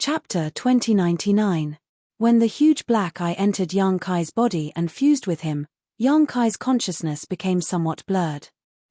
Chapter 2099. When the huge black eye entered Yang Kai's body and fused with him, Yang Kai's consciousness became somewhat blurred.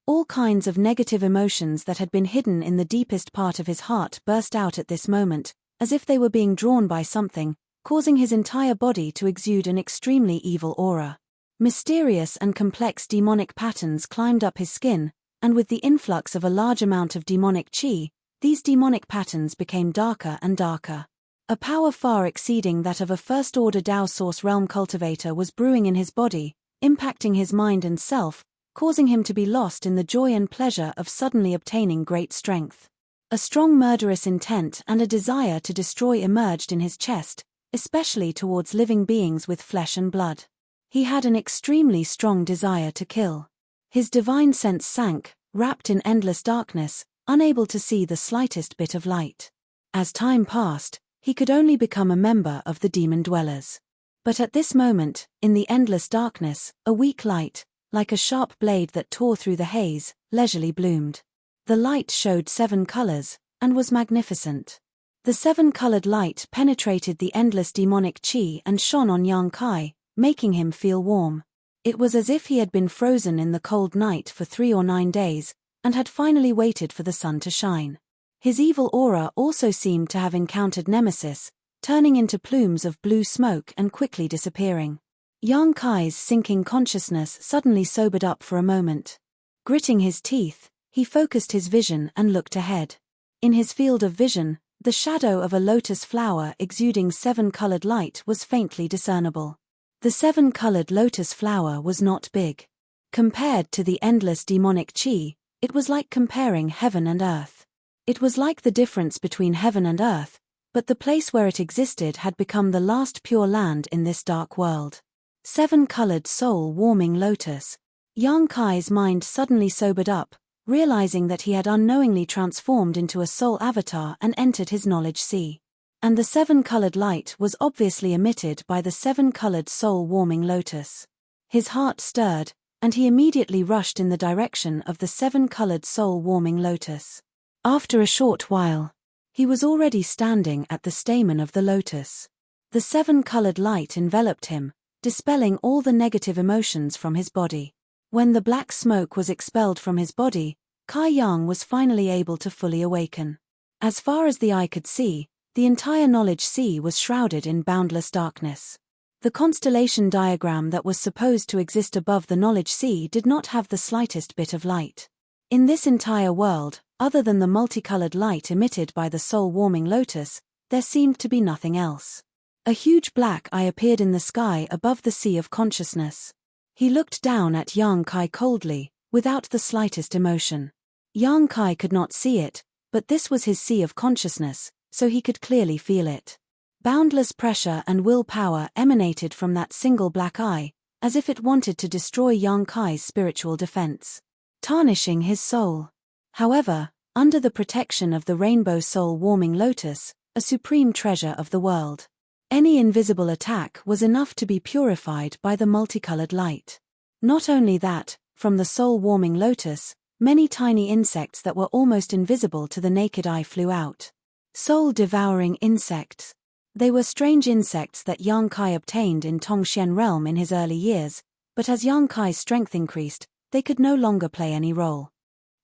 All kinds of negative emotions that had been hidden in the deepest part of his heart burst out at this moment, as if they were being drawn by something, causing his entire body to exude an extremely evil aura. Mysterious and complex demonic patterns climbed up his skin, and with the influx of a large amount of demonic qi, these demonic patterns became darker and darker. A power far exceeding that of a first-order Dao Source Realm cultivator was brewing in his body, impacting his mind and self, causing him to be lost in the joy and pleasure of suddenly obtaining great strength. A strong murderous intent and a desire to destroy emerged in his chest, especially towards living beings with flesh and blood. He had an extremely strong desire to kill. His divine sense sank, wrapped in endless darkness, unable to see the slightest bit of light. As time passed, he could only become a member of the demon dwellers. But at this moment, in the endless darkness, a weak light, like a sharp blade that tore through the haze, leisurely bloomed. The light showed 7 colors, and was magnificent. The 7-colored light penetrated the endless demonic qi and shone on Yang Kai, making him feel warm. It was as if he had been frozen in the cold night for 3 or 9 days, and had finally waited for the sun to shine. His evil aura also seemed to have encountered nemesis, turning into plumes of blue smoke and quickly disappearing. Yang Kai's sinking consciousness suddenly sobered up for a moment. Gritting his teeth, he focused his vision and looked ahead. In his field of vision, the shadow of a lotus flower exuding 7-colored light was faintly discernible. The 7-colored lotus flower was not big. Compared to the endless demonic qi, it was like comparing heaven and earth. It was like the difference between heaven and earth, but the place where it existed had become the last pure land in this dark world. 7-colored soul-warming lotus. Yang Kai's mind suddenly sobered up, realizing that he had unknowingly transformed into a soul avatar and entered his knowledge sea. And the 7-colored light was obviously emitted by the 7-colored soul-warming lotus. His heart stirred, and he immediately rushed in the direction of the 7-colored soul-warming lotus. After a short while, he was already standing at the stamen of the lotus. The 7-colored light enveloped him, dispelling all the negative emotions from his body. When the black smoke was expelled from his body, Kai Yang was finally able to fully awaken. As far as the eye could see, the entire knowledge sea was shrouded in boundless darkness. The constellation diagram that was supposed to exist above the knowledge sea did not have the slightest bit of light. In this entire world, other than the multicolored light emitted by the soul-warming lotus, there seemed to be nothing else. A huge black eye appeared in the sky above the sea of consciousness. He looked down at Yang Kai coldly, without the slightest emotion. Yang Kai could not see it, but this was his sea of consciousness, so he could clearly feel it. Boundless pressure and willpower emanated from that single black eye, as if it wanted to destroy Yang Kai's spiritual defense, tarnishing his soul. However, under the protection of the rainbow soul-warming lotus, a supreme treasure of the world, any invisible attack was enough to be purified by the multicolored light. Not only that, from the soul-warming lotus, many tiny insects that were almost invisible to the naked eye flew out. Soul-devouring insects. They were strange insects that Yang Kai obtained in Tongxian realm in his early years, but as Yang Kai's strength increased, they could no longer play any role.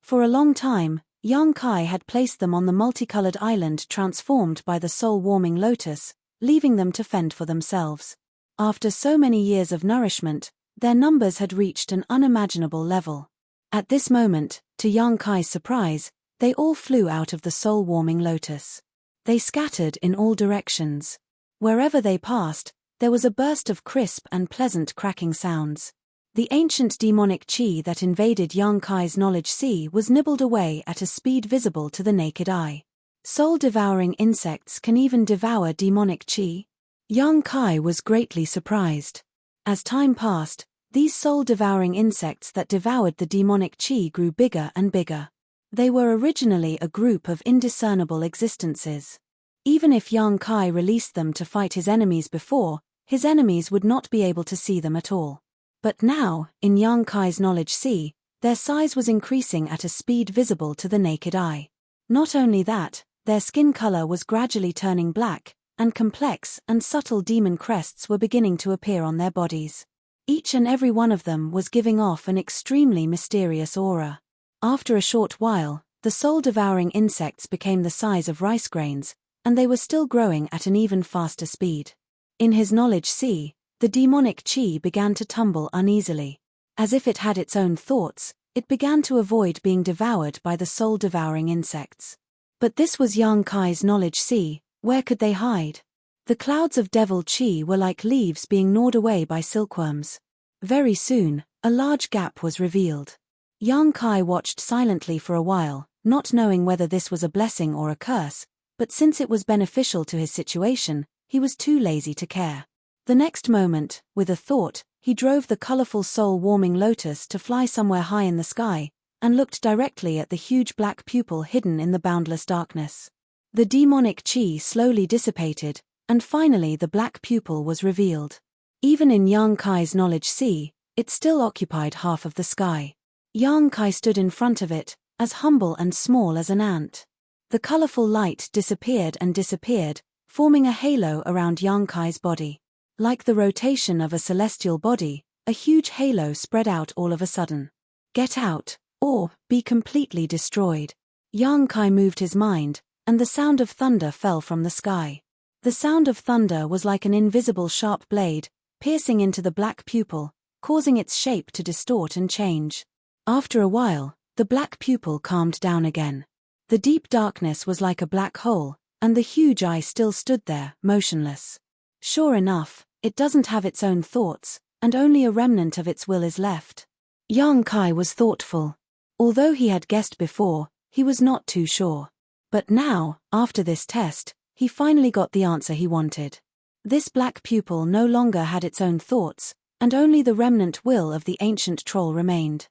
For a long time, Yang Kai had placed them on the multicolored island transformed by the soul-warming lotus, leaving them to fend for themselves. After so many years of nourishment, their numbers had reached an unimaginable level. At this moment, to Yang Kai's surprise, they all flew out of the soul-warming lotus. They scattered in all directions. Wherever they passed, there was a burst of crisp and pleasant cracking sounds. The ancient demonic qi that invaded Yang Kai's knowledge sea was nibbled away at a speed visible to the naked eye. Soul-devouring insects can even devour demonic qi? Yang Kai was greatly surprised. As time passed, these soul-devouring insects that devoured the demonic qi grew bigger and bigger. They were originally a group of indiscernible existences. Even if Yang Kai released them to fight his enemies before, his enemies would not be able to see them at all. But now, in Yang Kai's knowledge sea, their size was increasing at a speed visible to the naked eye. Not only that, Their skin color was gradually turning black, and complex and subtle demon crests were beginning to appear on their bodies. Each and every one of them was giving off an extremely mysterious aura. After a short while, the soul-devouring insects became the size of rice grains, and they were still growing at an even faster speed. In his knowledge sea, the demonic chi began to tumble uneasily. As if it had its own thoughts, it began to avoid being devoured by the soul-devouring insects. But this was Yang Kai's knowledge sea, where could they hide? The clouds of devil chi were like leaves being gnawed away by silkworms. Very soon, a large gap was revealed. Yang Kai watched silently for a while, not knowing whether this was a blessing or a curse, but since it was beneficial to his situation, he was too lazy to care. The next moment, with a thought, he drove the colorful soul-warming lotus to fly somewhere high in the sky, and looked directly at the huge black pupil hidden in the boundless darkness. The demonic chi slowly dissipated, and finally the black pupil was revealed. Even in Yang Kai's knowledge sea, it still occupied half of the sky. Yang Kai stood in front of it, as humble and small as an ant. The colorful light disappeared and disappeared, forming a halo around Yang Kai's body. Like the rotation of a celestial body, a huge halo spread out all of a sudden. Get out, or be completely destroyed. Yang Kai moved his mind, and the sound of thunder fell from the sky. The sound of thunder was like an invisible sharp blade, piercing into the black pupil, causing its shape to distort and change. After a while, the black pupil calmed down again. The deep darkness was like a black hole, and the huge eye still stood there, motionless. Sure enough, it doesn't have its own thoughts, and only a remnant of its will is left. Yang Kai was thoughtful. Although he had guessed before, he was not too sure. But now, after this test, he finally got the answer he wanted. This black pupil no longer had its own thoughts, and only the remnant will of the ancient troll remained.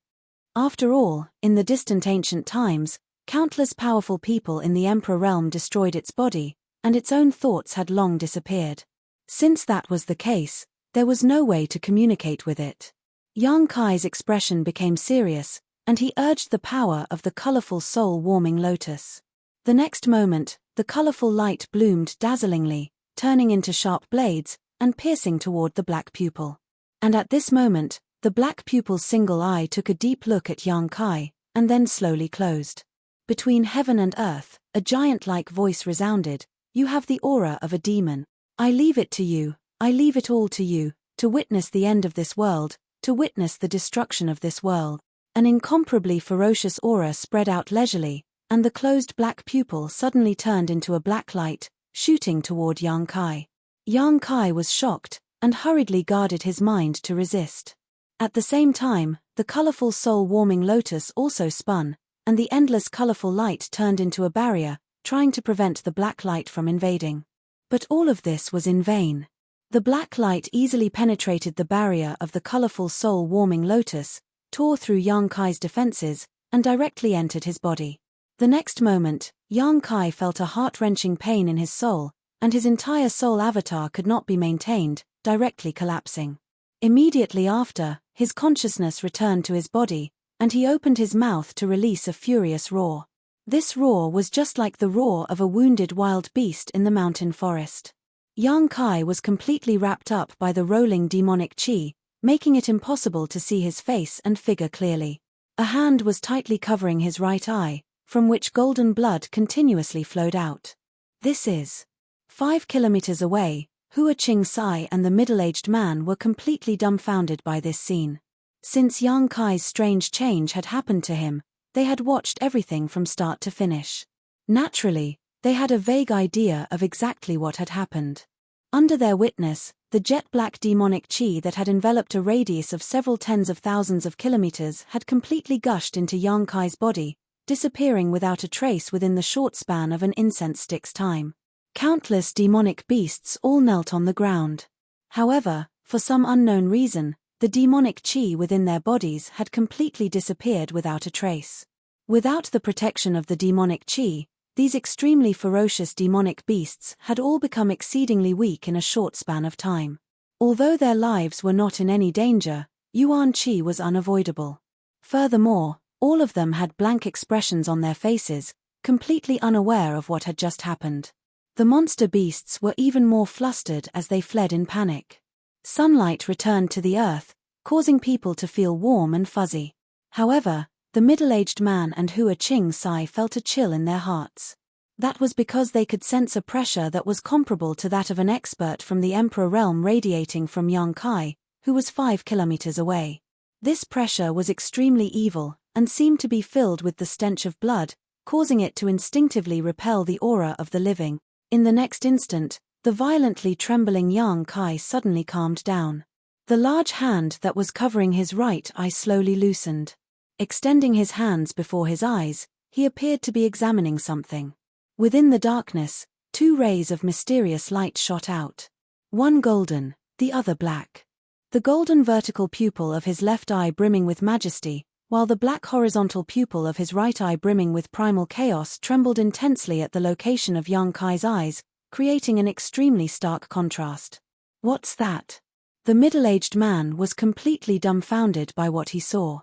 After all, in the distant ancient times, countless powerful people in the Emperor realm destroyed its body, and its own thoughts had long disappeared. Since that was the case, there was no way to communicate with it. Yang Kai's expression became serious, and he urged the power of the colorful soul-warming lotus. The next moment, the colorful light bloomed dazzlingly, turning into sharp blades, and piercing toward the black pupil. And at this moment, the black pupil's single eye took a deep look at Yang Kai, and then slowly closed. Between heaven and earth, a giant-like voice resounded, "You have the aura of a demon. I leave it to you, I leave it all to you, to witness the end of this world, to witness the destruction of this world." An incomparably ferocious aura spread out leisurely, and the closed black pupil suddenly turned into a black light, shooting toward Yang Kai. Yang Kai was shocked, and hurriedly guarded his mind to resist. At the same time, the colorful soul-warming lotus also spun, and the endless colorful light turned into a barrier, trying to prevent the black light from invading. But all of this was in vain. The black light easily penetrated the barrier of the colorful soul-warming lotus, tore through Yang Kai's defenses, and directly entered his body. The next moment, Yang Kai felt a heart-wrenching pain in his soul, and his entire soul avatar could not be maintained, directly collapsing. Immediately after, his consciousness returned to his body, and he opened his mouth to release a furious roar. This roar was just like the roar of a wounded wild beast in the mountain forest. Yang Kai was completely wrapped up by the rolling demonic chi, making it impossible to see his face and figure clearly. A hand was tightly covering his right eye, from which golden blood continuously flowed out. This is 5 kilometers away. Hua Ching Sai and the middle-aged man were completely dumbfounded by this scene. Since Yang Kai's strange change had happened to him, they had watched everything from start to finish. Naturally, they had a vague idea of exactly what had happened. Under their witness, the jet-black demonic chi that had enveloped a radius of several tens of thousands of kilometers had completely gushed into Yang Kai's body, disappearing without a trace within the short span of an incense stick's time. Countless demonic beasts all knelt on the ground. However, for some unknown reason, the demonic chi within their bodies had completely disappeared without a trace. Without the protection of the demonic chi, these extremely ferocious demonic beasts had all become exceedingly weak in a short span of time. Although their lives were not in any danger, Yuan Chi was unavoidable. Furthermore, all of them had blank expressions on their faces, completely unaware of what had just happened. The monster beasts were even more flustered as they fled in panic. Sunlight returned to the earth, causing people to feel warm and fuzzy. However, the middle-aged man and Hua Qing Sai felt a chill in their hearts. That was because they could sense a pressure that was comparable to that of an expert from the Emperor realm radiating from Yang Kai, who was 5 kilometers away. This pressure was extremely evil, and seemed to be filled with the stench of blood, causing it to instinctively repel the aura of the living. In the next instant, the violently trembling Yang Kai suddenly calmed down. The large hand that was covering his right eye slowly loosened. Extending his hands before his eyes, he appeared to be examining something. Within the darkness, 2 rays of mysterious light shot out. One golden, the other black. The golden vertical pupil of his left eye brimming with majesty, while the black horizontal pupil of his right eye brimming with primal chaos trembled intensely at the location of Yang Kai's eyes, creating an extremely stark contrast. What's that? The middle-aged man was completely dumbfounded by what he saw.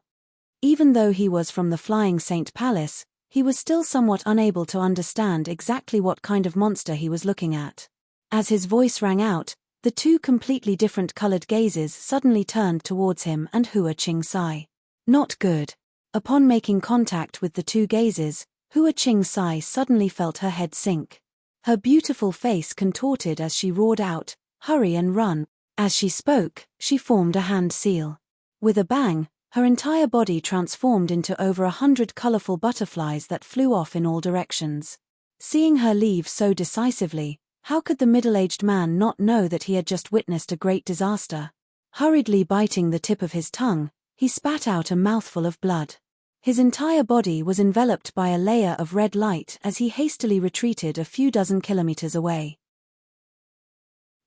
Even though he was from the Flying Saint Palace, he was still somewhat unable to understand exactly what kind of monster he was looking at. As his voice rang out, the 2 completely different colored gazes suddenly turned towards him and Hua Qing Sai. Not good. Upon making contact with the 2 gazes, Hua Qing Sai suddenly felt her head sink. Her beautiful face contorted as she roared out, "Hurry and run." As she spoke, she formed a hand seal. With a bang, her entire body transformed into over 100 colorful butterflies that flew off in all directions. Seeing her leave so decisively, how could the middle-aged man not know that he had just witnessed a great disaster? Hurriedly biting the tip of his tongue, he spat out a mouthful of blood. His entire body was enveloped by a layer of red light as he hastily retreated a few dozen kilometers away.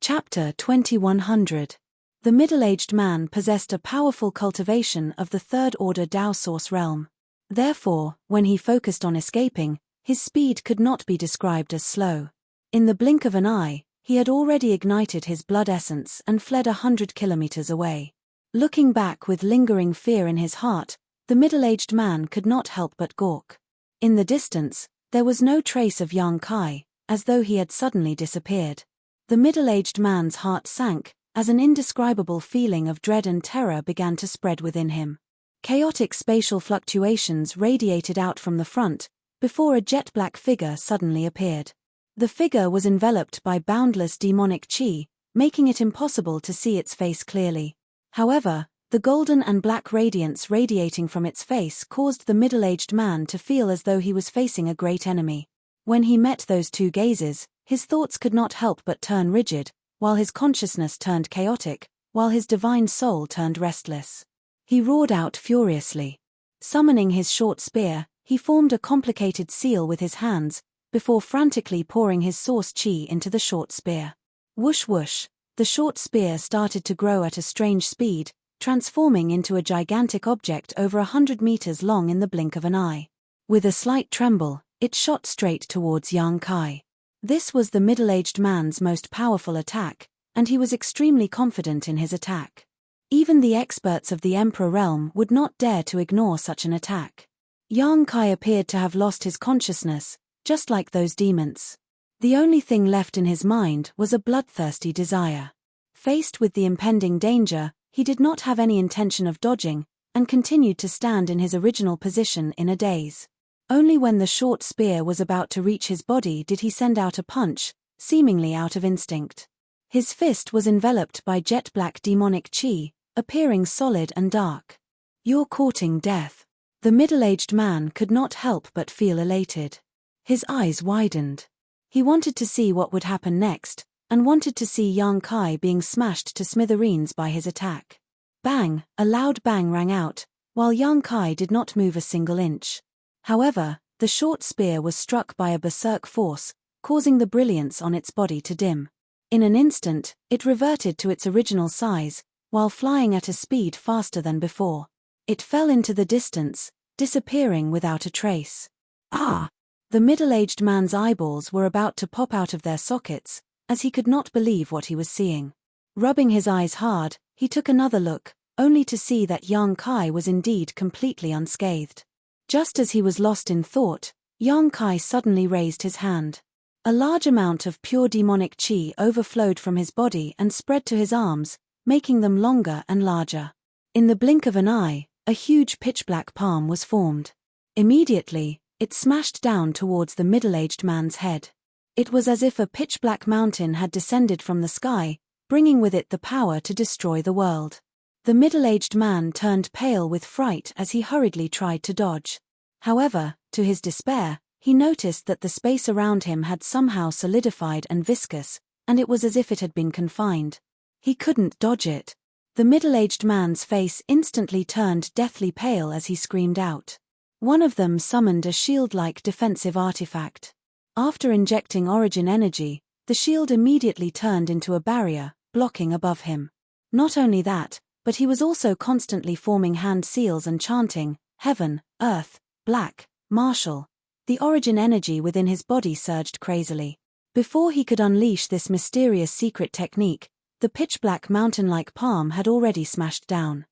Chapter 2100. The middle-aged man possessed a powerful cultivation of the third-order Dao Source realm. Therefore, when he focused on escaping, his speed could not be described as slow. In the blink of an eye, he had already ignited his blood essence and fled 100 kilometers away. Looking back with lingering fear in his heart, the middle-aged man could not help but gawk. In the distance, there was no trace of Yang Kai, as though he had suddenly disappeared. The middle-aged man's heart sank, as an indescribable feeling of dread and terror began to spread within him. Chaotic spatial fluctuations radiated out from the front, before a jet-black figure suddenly appeared. The figure was enveloped by boundless demonic chi, making it impossible to see its face clearly. However, the golden and black radiance radiating from its face caused the middle-aged man to feel as though he was facing a great enemy. When he met those 2 gazes, his thoughts could not help but turn rigid, while his consciousness turned chaotic, while his divine soul turned restless. He roared out furiously. Summoning his short spear, he formed a complicated seal with his hands, before frantically pouring his source chi into the short spear. Whoosh whoosh, the short spear started to grow at a strange speed, transforming into a gigantic object over 100 meters long in the blink of an eye. With a slight tremble, it shot straight towards Yang Kai. This was the middle-aged man's most powerful attack, and he was extremely confident in his attack. Even the experts of the Emperor realm would not dare to ignore such an attack. Yang Kai appeared to have lost his consciousness, just like those demons. The only thing left in his mind was a bloodthirsty desire. Faced with the impending danger, he did not have any intention of dodging, and continued to stand in his original position in a daze. Only when the short spear was about to reach his body did he send out a punch, seemingly out of instinct. His fist was enveloped by jet-black demonic chi, appearing solid and dark. "You're courting death." The middle-aged man could not help but feel elated. His eyes widened. He wanted to see what would happen next, and wanted to see Yang Kai being smashed to smithereens by his attack. Bang! A loud bang rang out, while Yang Kai did not move a single inch. However, the short spear was struck by a berserk force, causing the brilliance on its body to dim. In an instant, it reverted to its original size, while flying at a speed faster than before. It fell into the distance, disappearing without a trace. Ah! The middle-aged man's eyeballs were about to pop out of their sockets, as he could not believe what he was seeing. Rubbing his eyes hard, he took another look, only to see that Yang Kai was indeed completely unscathed. Just as he was lost in thought, Yang Kai suddenly raised his hand. A large amount of pure demonic qi overflowed from his body and spread to his arms, making them longer and larger. In the blink of an eye, a huge pitch-black palm was formed. Immediately, it smashed down towards the middle-aged man's head. It was as if a pitch-black mountain had descended from the sky, bringing with it the power to destroy the world. The middle-aged man turned pale with fright as he hurriedly tried to dodge. However, to his despair, he noticed that the space around him had somehow solidified and viscous, and it was as if it had been confined. He couldn't dodge it. The middle-aged man's face instantly turned deathly pale as he screamed out. One of them summoned a shield-like defensive artifact. After injecting origin energy, the shield immediately turned into a barrier, blocking above him. Not only that, but he was also constantly forming hand seals and chanting, "Heaven, Earth, Black, Martial." The origin energy within his body surged crazily. Before he could unleash this mysterious secret technique, the pitch-black mountain-like palm had already smashed down.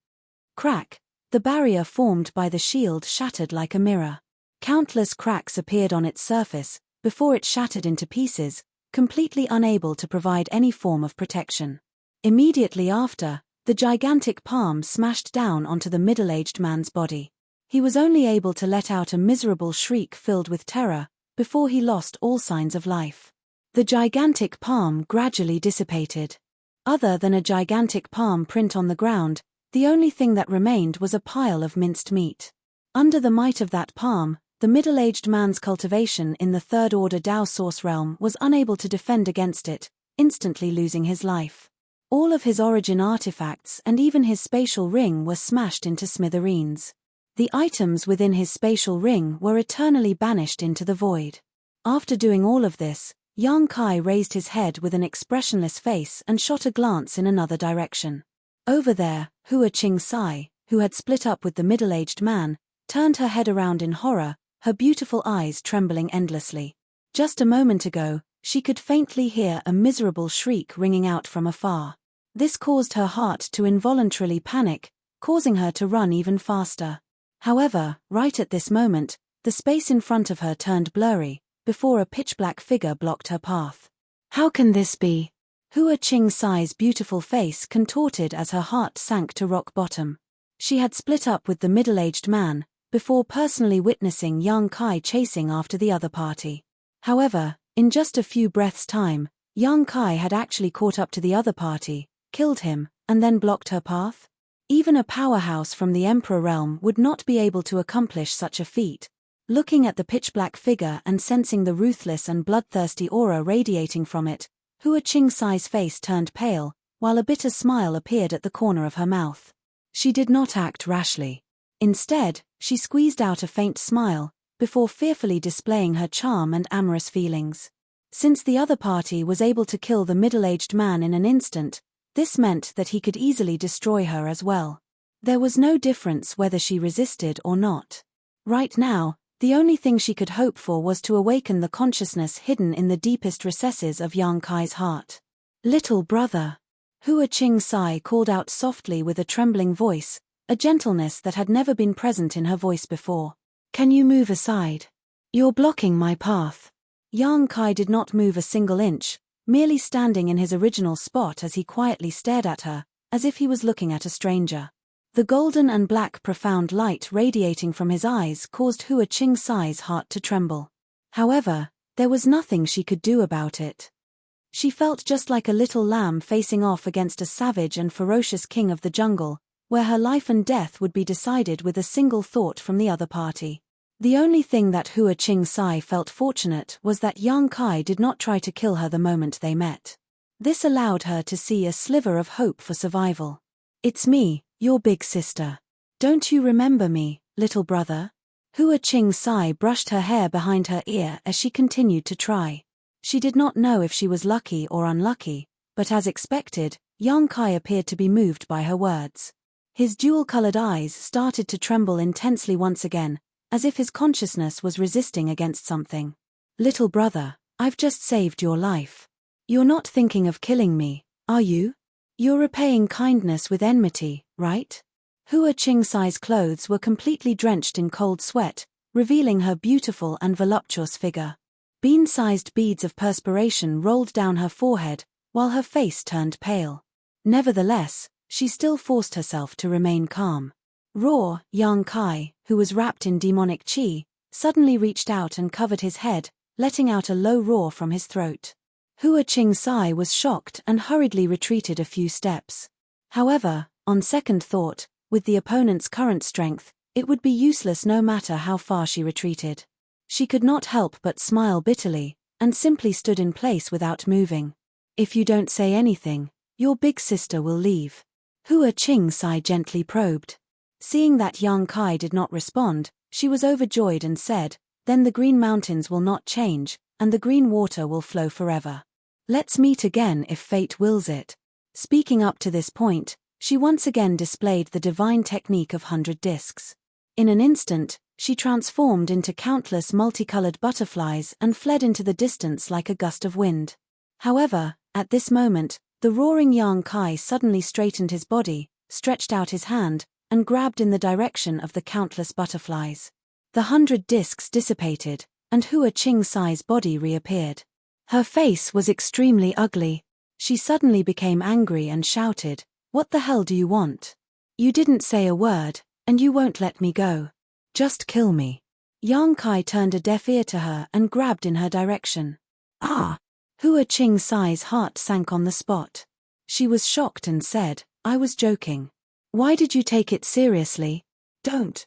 Crack! The barrier formed by the shield shattered like a mirror. Countless cracks appeared on its surface, before it shattered into pieces, completely unable to provide any form of protection. Immediately after, the gigantic palm smashed down onto the middle-aged man's body. He was only able to let out a miserable shriek filled with terror, before he lost all signs of life. The gigantic palm gradually dissipated. Other than a gigantic palm print on the ground, the only thing that remained was a pile of minced meat. Under the might of that palm, the middle-aged man's cultivation in the third-order Dao source realm was unable to defend against it, instantly losing his life. All of his origin artifacts and even his spatial ring were smashed into smithereens. The items within his spatial ring were eternally banished into the void. After doing all of this, Yang Kai raised his head with an expressionless face and shot a glance in another direction. Over there, Hua Qing-sai, who had split up with the middle-aged man, turned her head around in horror, her beautiful eyes trembling endlessly. Just a moment ago, she could faintly hear a miserable shriek ringing out from afar. This caused her heart to involuntarily panic, causing her to run even faster. However, right at this moment, the space in front of her turned blurry, before a pitch-black figure blocked her path. How can this be? Hua Qing-sai's beautiful face contorted as her heart sank to rock bottom. She had split up with the middle-aged man, before personally witnessing Yang Kai chasing after the other party. However, in just a few breaths' time, Yang Kai had actually caught up to the other party, killed him, and then blocked her path? Even a powerhouse from the Emperor realm would not be able to accomplish such a feat. Looking at the pitch-black figure and sensing the ruthless and bloodthirsty aura radiating from it, Hua Qing-sai's face turned pale, while a bitter smile appeared at the corner of her mouth. She did not act rashly. Instead, she squeezed out a faint smile, before fearfully displaying her charm and amorous feelings. Since the other party was able to kill the middle-aged man in an instant, this meant that he could easily destroy her as well. There was no difference whether she resisted or not. Right now, the only thing she could hope for was to awaken the consciousness hidden in the deepest recesses of Yang Kai's heart. "Little brother," Hua Qing-sai called out softly with a trembling voice, a gentleness that had never been present in her voice before. "Can you move aside? You're blocking my path." Yang Kai did not move a single inch, merely standing in his original spot as he quietly stared at her, as if he was looking at a stranger. The golden and black profound light radiating from his eyes caused Hua Qing-sai's heart to tremble. However, there was nothing she could do about it. She felt just like a little lamb facing off against a savage and ferocious king of the jungle, where her life and death would be decided with a single thought from the other party. The only thing that Hua Qing-sai felt fortunate was that Yang Kai did not try to kill her the moment they met. This allowed her to see a sliver of hope for survival. "It's me, your big sister. Don't you remember me, little brother?" Hua Qing-sai brushed her hair behind her ear as she continued to try. She did not know if she was lucky or unlucky, but as expected, Yang Kai appeared to be moved by her words. His jewel-colored eyes started to tremble intensely once again, as if his consciousness was resisting against something. "Little brother, I've just saved your life. You're not thinking of killing me, are you? You're repaying kindness with enmity, right?" Hua Qing-sai's clothes were completely drenched in cold sweat, revealing her beautiful and voluptuous figure. Bean-sized beads of perspiration rolled down her forehead, while her face turned pale. Nevertheless, she still forced herself to remain calm. Raw, young Kai, who was wrapped in demonic chi, suddenly reached out and covered his head, letting out a low roar from his throat. Hua Qing-sai was shocked and hurriedly retreated a few steps. However, on second thought, with the opponent's current strength, it would be useless no matter how far she retreated. She could not help but smile bitterly, and simply stood in place without moving. "If you don't say anything, your big sister will leave." Hua Qing-sai gently probed. Seeing that young Kai did not respond, she was overjoyed and said, "Then the green mountains will not change, and the green water will flow forever. Let's meet again if fate wills it." Speaking up to this point, she once again displayed the divine technique of 100 discs. In an instant, she transformed into countless multicolored butterflies and fled into the distance like a gust of wind. However, at this moment, the roaring young Kai suddenly straightened his body, stretched out his hand, and grabbed in the direction of the countless butterflies. The 100 discs dissipated, and Hua Qing-sai's body reappeared. Her face was extremely ugly. She suddenly became angry and shouted, "What the hell do you want? You didn't say a word, and you won't let me go. Just kill me." Yang Kai turned a deaf ear to her and grabbed in her direction. "Ah!" Hua Qing-sai's heart sank on the spot. She was shocked and said, "I was joking. Why did you take it seriously? Don't.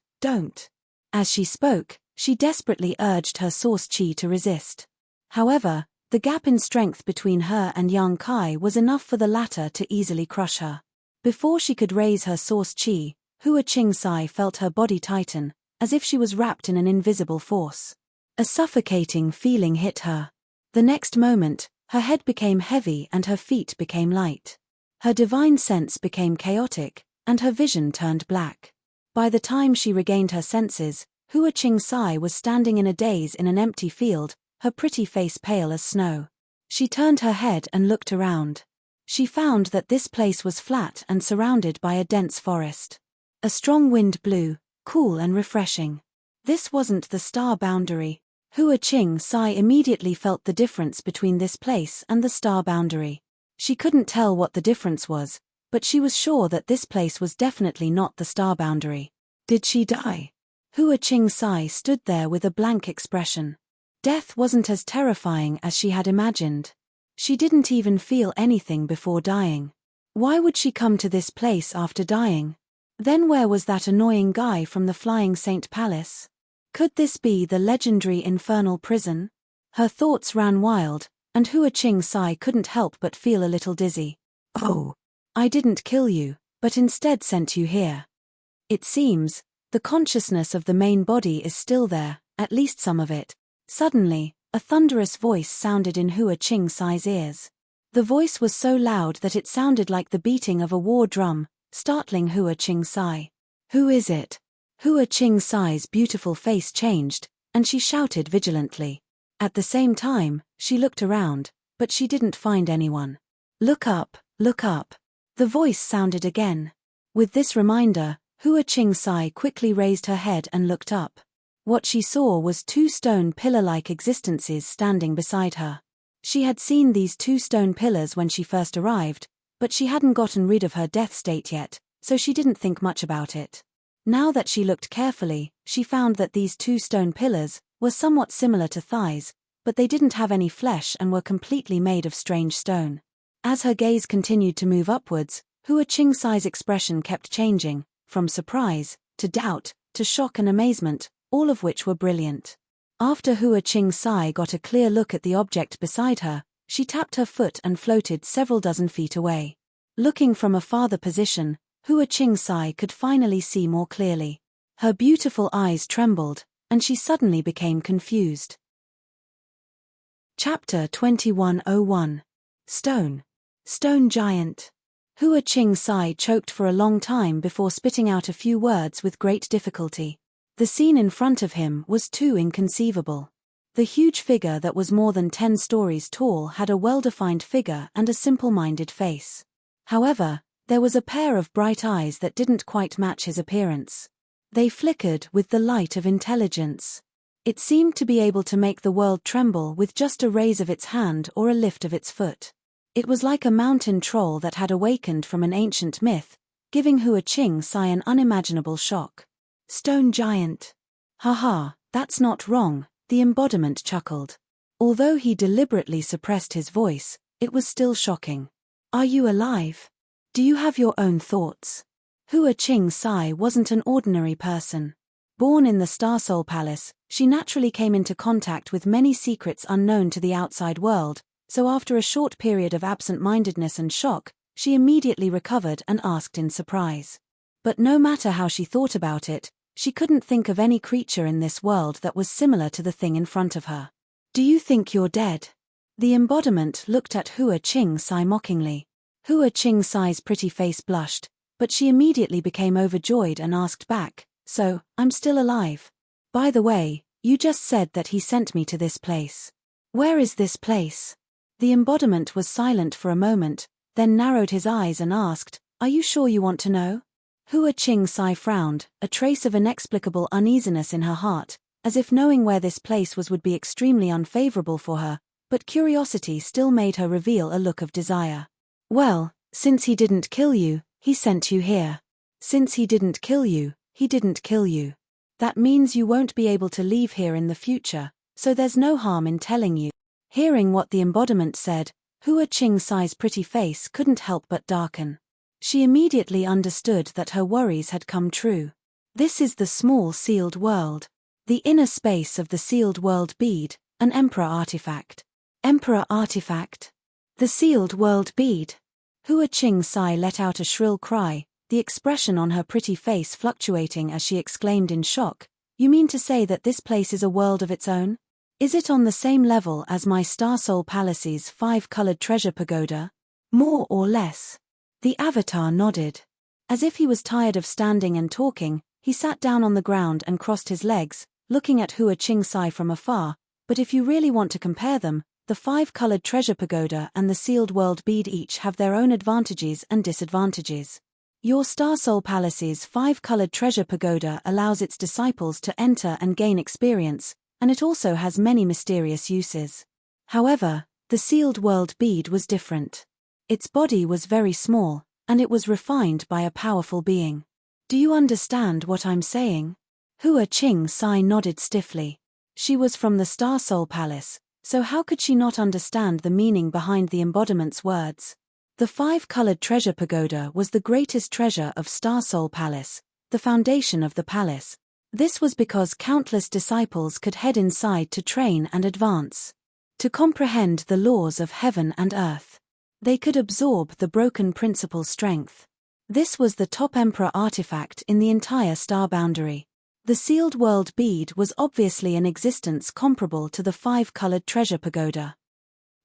As she spoke, she desperately urged her source chi to resist. However, the gap in strength between her and young Kai was enough for the latter to easily crush her. Before she could raise her source chi, Hua Qing-sai felt her body tighten, as if she was wrapped in an invisible force. A suffocating feeling hit her. The next moment, her head became heavy and her feet became light. Her divine sense became chaotic, and her vision turned black. By the time she regained her senses, Hua Qing-sai was standing in a daze in an empty field, her pretty face pale as snow. She turned her head and looked around. She found that this place was flat and surrounded by a dense forest. A strong wind blew, cool and refreshing. This wasn't the star boundary. Hua Qing-sai immediately felt the difference between this place and the star boundary. She couldn't tell what the difference was, but she was sure that this place was definitely not the star boundary. Did she die? Hua Qing-sai stood there with a blank expression. Death wasn't as terrifying as she had imagined. She didn't even feel anything before dying. Why would she come to this place after dying? Then where was that annoying guy from the Flying Saint Palace? Could this be the legendary infernal prison? Her thoughts ran wild, and Hua Qing-sai couldn't help but feel a little dizzy. "Oh, I didn't kill you, but instead sent you here." It seems, the consciousness of the main body is still there, at least some of it. Suddenly, a thunderous voice sounded in Hua Qing-sai's ears. The voice was so loud that it sounded like the beating of a war drum, startling Hua Qing-sai. "Who is it?" Hua Qing-sai's beautiful face changed, and she shouted vigilantly. At the same time, she looked around, but she didn't find anyone. Look up, look up." The voice sounded again. With this reminder, Hua Qing-sai quickly raised her head and looked up. What she saw was 2 stone pillar-like existences standing beside her. She had seen these 2 stone pillars when she first arrived, but she hadn't gotten rid of her death state yet, so she didn't think much about it. Now that she looked carefully, she found that these 2 stone pillars were somewhat similar to thighs, but they didn't have any flesh and were completely made of strange stone. As her gaze continued to move upwards, Hua Qing-sai's expression kept changing, from surprise, to doubt, to shock and amazement, all of which were brilliant. After Hua Qing-sai got a clear look at the object beside her, she tapped her foot and floated several dozen feet away. Looking from a farther position, Hua Qing-sai could finally see more clearly. Her beautiful eyes trembled, and she suddenly became confused. Chapter 2101. Stone. Stone Giant. Hua Qing-sai choked for a long time before spitting out a few words with great difficulty. The scene in front of him was too inconceivable. The huge figure that was more than 10 stories tall had a well-defined figure and a simple-minded face. However, there was a pair of bright eyes that didn't quite match his appearance. They flickered with the light of intelligence. It seemed to be able to make the world tremble with just a raise of its hand or a lift of its foot. It was like a mountain troll that had awakened from an ancient myth, giving Hua Qing Sai an unimaginable shock. Stone giant. Haha, that's not wrong, the embodiment chuckled. Although he deliberately suppressed his voice, it was still shocking. Are you alive? Do you have your own thoughts? Hua Qing Sai wasn't an ordinary person. Born in the Star Soul Palace, she naturally came into contact with many secrets unknown to the outside world, so after a short period of absent-mindedness and shock, she immediately recovered and asked in surprise. But no matter how she thought about it, she couldn't think of any creature in this world that was similar to the thing in front of her. Do you think you're dead? The embodiment looked at Hua Qing Sai mockingly. Hua Qing Sai's pretty face blushed, but she immediately became overjoyed and asked back, So, I'm still alive. By the way, you just said that he sent me to this place. Where is this place? The embodiment was silent for a moment, then narrowed his eyes and asked, Are you sure you want to know? Hua Qing Sai frowned, a trace of inexplicable uneasiness in her heart, as if knowing where this place was would be extremely unfavorable for her, but curiosity still made her reveal a look of desire. Well, since he didn't kill you, he sent you here. Since he didn't kill you, he didn't kill you. That means you won't be able to leave here in the future, so there's no harm in telling you. Hearing what the embodiment said, Hua Qing Sai's pretty face couldn't help but darken. She immediately understood that her worries had come true. This is the small sealed world. The inner space of the sealed world bead, an Emperor artifact. Emperor artifact? The sealed world bead. Hua Qing Sai let out a shrill cry, the expression on her pretty face fluctuating as she exclaimed in shock, You mean to say that this place is a world of its own? Is it on the same level as my Star Soul Palace's 5-colored treasure pagoda? More or less? The avatar nodded. As if he was tired of standing and talking, he sat down on the ground and crossed his legs, looking at Hua Qing Sai from afar, but if you really want to compare them, the 5-colored treasure pagoda and the sealed world bead each have their own advantages and disadvantages. Your Star Soul Palace's 5-colored treasure pagoda allows its disciples to enter and gain experience, and it also has many mysterious uses. However, the sealed world bead was different. Its body was very small, and it was refined by a powerful being. Do you understand what I'm saying? Hua Qing Sai nodded stiffly. She was from the Star Soul Palace, so how could she not understand the meaning behind the embodiment's words? The 5-colored treasure pagoda was the greatest treasure of Star Soul Palace, the foundation of the palace. This was because countless disciples could head inside to train and advance. To comprehend the laws of heaven and earth. They could absorb the broken principle strength. This was the top Emperor artifact in the entire star boundary. The sealed world bead was obviously an existence comparable to the 5-colored treasure pagoda.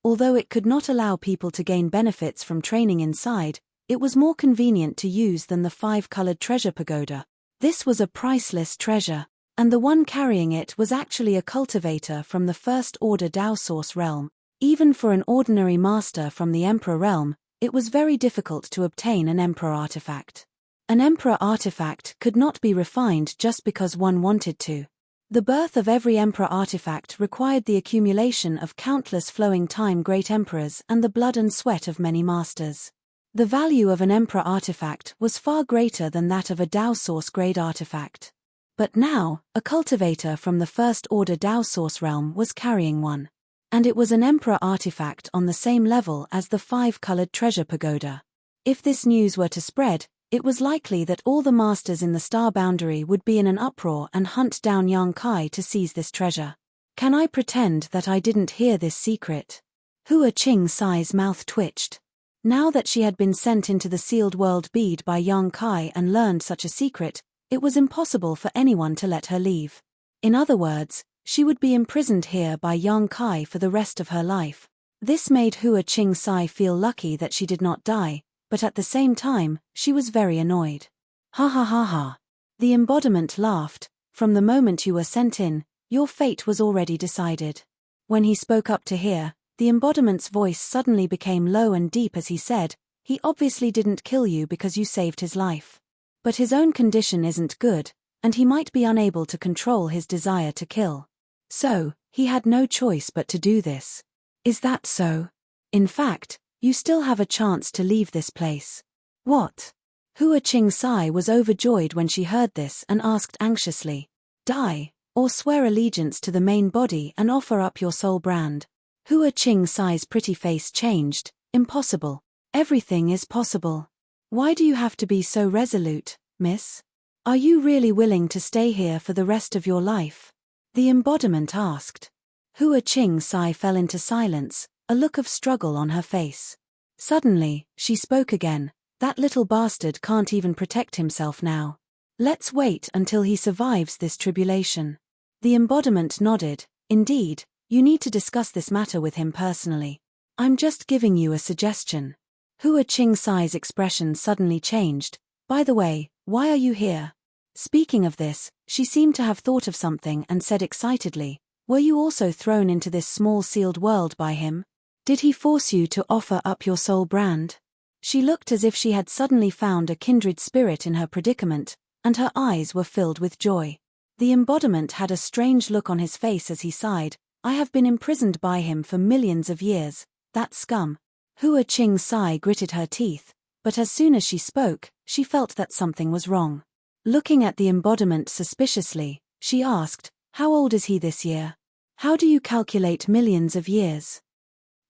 Although it could not allow people to gain benefits from training inside, it was more convenient to use than the 5-colored treasure pagoda. This was a priceless treasure, and the one carrying it was actually a cultivator from the first-order Dao Source realm. Even for an ordinary master from the Emperor realm, it was very difficult to obtain an Emperor artifact. An Emperor artifact could not be refined just because one wanted to. The birth of every Emperor artifact required the accumulation of countless flowing time great emperors and the blood and sweat of many masters. The value of an Emperor artifact was far greater than that of a Dao Source grade artifact. But now, a cultivator from the first-order Dao Source realm was carrying one. And it was an Emperor artifact on the same level as the 5-colored treasure pagoda. If this news were to spread, it was likely that all the masters in the star boundary would be in an uproar and hunt down Yang Kai to seize this treasure. Can I pretend that I didn't hear this secret? Hua Qing Sai's mouth twitched. Now that she had been sent into the sealed world bead by Yang Kai and learned such a secret, it was impossible for anyone to let her leave. In other words, she would be imprisoned here by Yang Kai for the rest of her life. This made Hua Qing Sai feel lucky that she did not die, but at the same time, she was very annoyed. Ha ha ha ha. The embodiment laughed. From the moment you were sent in, your fate was already decided. When he spoke up to hear, the embodiment's voice suddenly became low and deep as he said, He obviously didn't kill you because you saved his life. But his own condition isn't good, and he might be unable to control his desire to kill. So, he had no choice but to do this. Is that so? In fact, you still have a chance to leave this place. What? Hua Qing-sai was overjoyed when she heard this and asked anxiously. Die, or swear allegiance to the main body and offer up your soul brand. Hua Qing-sai's pretty face changed. Impossible. Everything is possible. Why do you have to be so resolute, miss? Are you really willing to stay here for the rest of your life? The embodiment asked. Hua Qing-sai fell into silence, a look of struggle on her face. Suddenly, she spoke again. That little bastard can't even protect himself now. Let's wait until he survives this tribulation. The embodiment nodded. Indeed, you need to discuss this matter with him personally. I'm just giving you a suggestion. Hua Qing-sai's expression suddenly changed. By the way, why are you here? Speaking of this, she seemed to have thought of something and said excitedly, were you also thrown into this small sealed world by him? Did he force you to offer up your soul brand? She looked as if she had suddenly found a kindred spirit in her predicament, and her eyes were filled with joy. The embodiment had a strange look on his face as he sighed. I have been imprisoned by him for millions of years, that scum. Hua Qing-sai gritted her teeth, but as soon as she spoke, she felt that something was wrong. Looking at the embodiment suspiciously, she asked, how old is he this year? How do you calculate millions of years?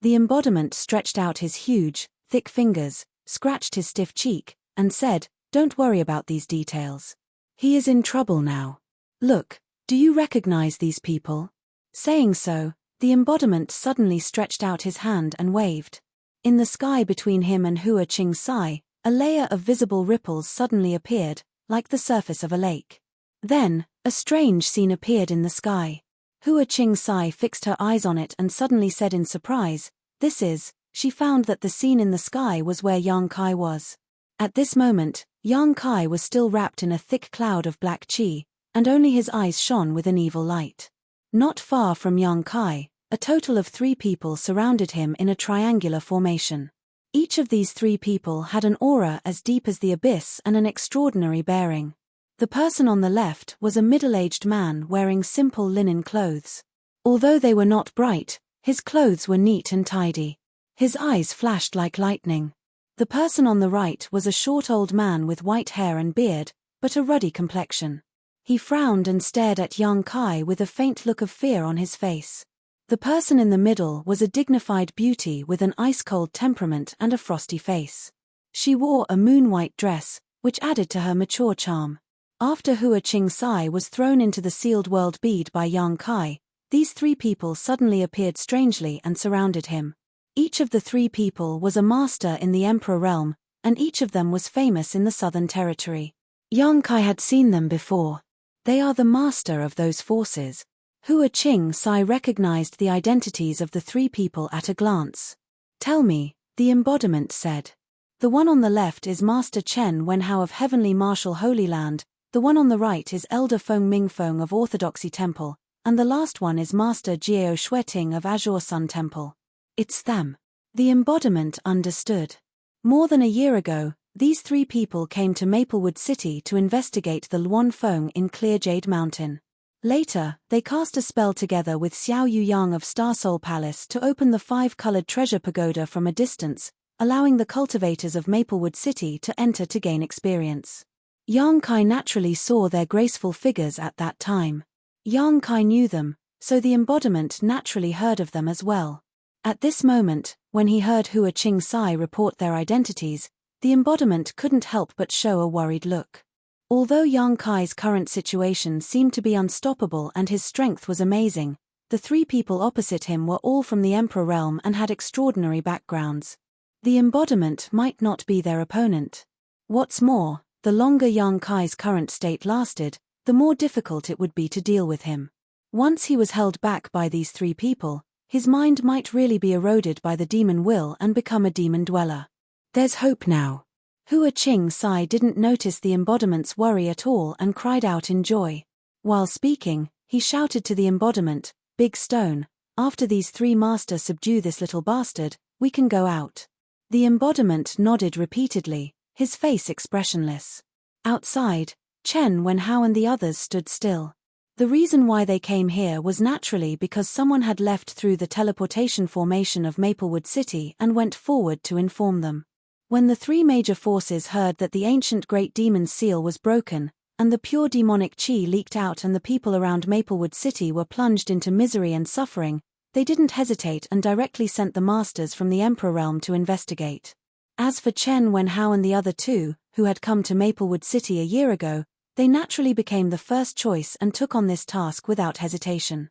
The embodiment stretched out his huge, thick fingers, scratched his stiff cheek, and said, don't worry about these details. He is in trouble now. Look, do you recognize these people? Saying so, the embodiment suddenly stretched out his hand and waved. In the sky between him and Hua Qing-sai, a layer of visible ripples suddenly appeared, like the surface of a lake. Then, a strange scene appeared in the sky. Hua Qing-sai fixed her eyes on it and suddenly said in surprise, this is. She found that the scene in the sky was where Yang Kai was. At this moment, Yang Kai was still wrapped in a thick cloud of black qi, and only his eyes shone with an evil light. Not far from Yang Kai, a total of 3 people surrounded him in a triangular formation. Each of these 3 people had an aura as deep as the abyss and an extraordinary bearing. The person on the left was a middle-aged man wearing simple linen clothes. Although they were not bright, his clothes were neat and tidy. His eyes flashed like lightning. The person on the right was a short old man with white hair and beard, but a ruddy complexion. He frowned and stared at Yang Kai with a faint look of fear on his face. The person in the middle was a dignified beauty with an ice-cold temperament and a frosty face. She wore a moon-white dress, which added to her mature charm. After Hua Qing-sai was thrown into the sealed world bead by Yang Kai, these 3 people suddenly appeared strangely and surrounded him. Each of the 3 people was a master in the Emperor realm, and each of them was famous in the Southern Territory. Yang Kai had seen them before. They are the master of those forces. Hua Qing-sai recognized the identities of the 3 people at a glance. Tell me, the embodiment said. The one on the left is Master Chen Wenhao of Heavenly Martial Holy Land, the one on the right is Elder Feng Mingfeng of Orthodoxy Temple, and the last one is Master Jiao Shueting of Azure Sun Temple. It's them. The embodiment understood. More than a year ago, these 3 people came to Maplewood City to investigate the Luan Feng in Clear Jade Mountain. Later, they cast a spell together with Xiao Yuyang of Star Soul Palace to open the 5-colored treasure pagoda from a distance, allowing the cultivators of Maplewood City to enter to gain experience. Yang Kai naturally saw their graceful figures at that time. Yang Kai knew them, so the embodiment naturally heard of them as well. At this moment, when he heard Hua Qing-sai report their identities, the embodiment couldn't help but show a worried look. Although Yang Kai's current situation seemed to be unstoppable and his strength was amazing, the 3 people opposite him were all from the Emperor realm and had extraordinary backgrounds. The embodiment might not be their opponent. What's more, the longer Yang Kai's current state lasted, the more difficult it would be to deal with him. Once he was held back by these 3 people, his mind might really be eroded by the demon will and become a demon dweller. There's hope now. Hua Qing-sai didn't notice the embodiment's worry at all and cried out in joy. While speaking, he shouted to the embodiment, Big Stone, after these 3 masters subdue this little bastard, we can go out. The embodiment nodded repeatedly, his face expressionless. Outside, Chen Wenhao and the others stood still. The reason why they came here was naturally because someone had left through the teleportation formation of Maplewood City and went forward to inform them. When the three major forces heard that the ancient great demon's seal was broken, and the pure demonic chi leaked out and the people around Maplewood City were plunged into misery and suffering, they didn't hesitate and directly sent the masters from the Emperor realm to investigate. As for Chen Wenhao and the other two, who had come to Maplewood City a year ago, they naturally became the first choice and took on this task without hesitation.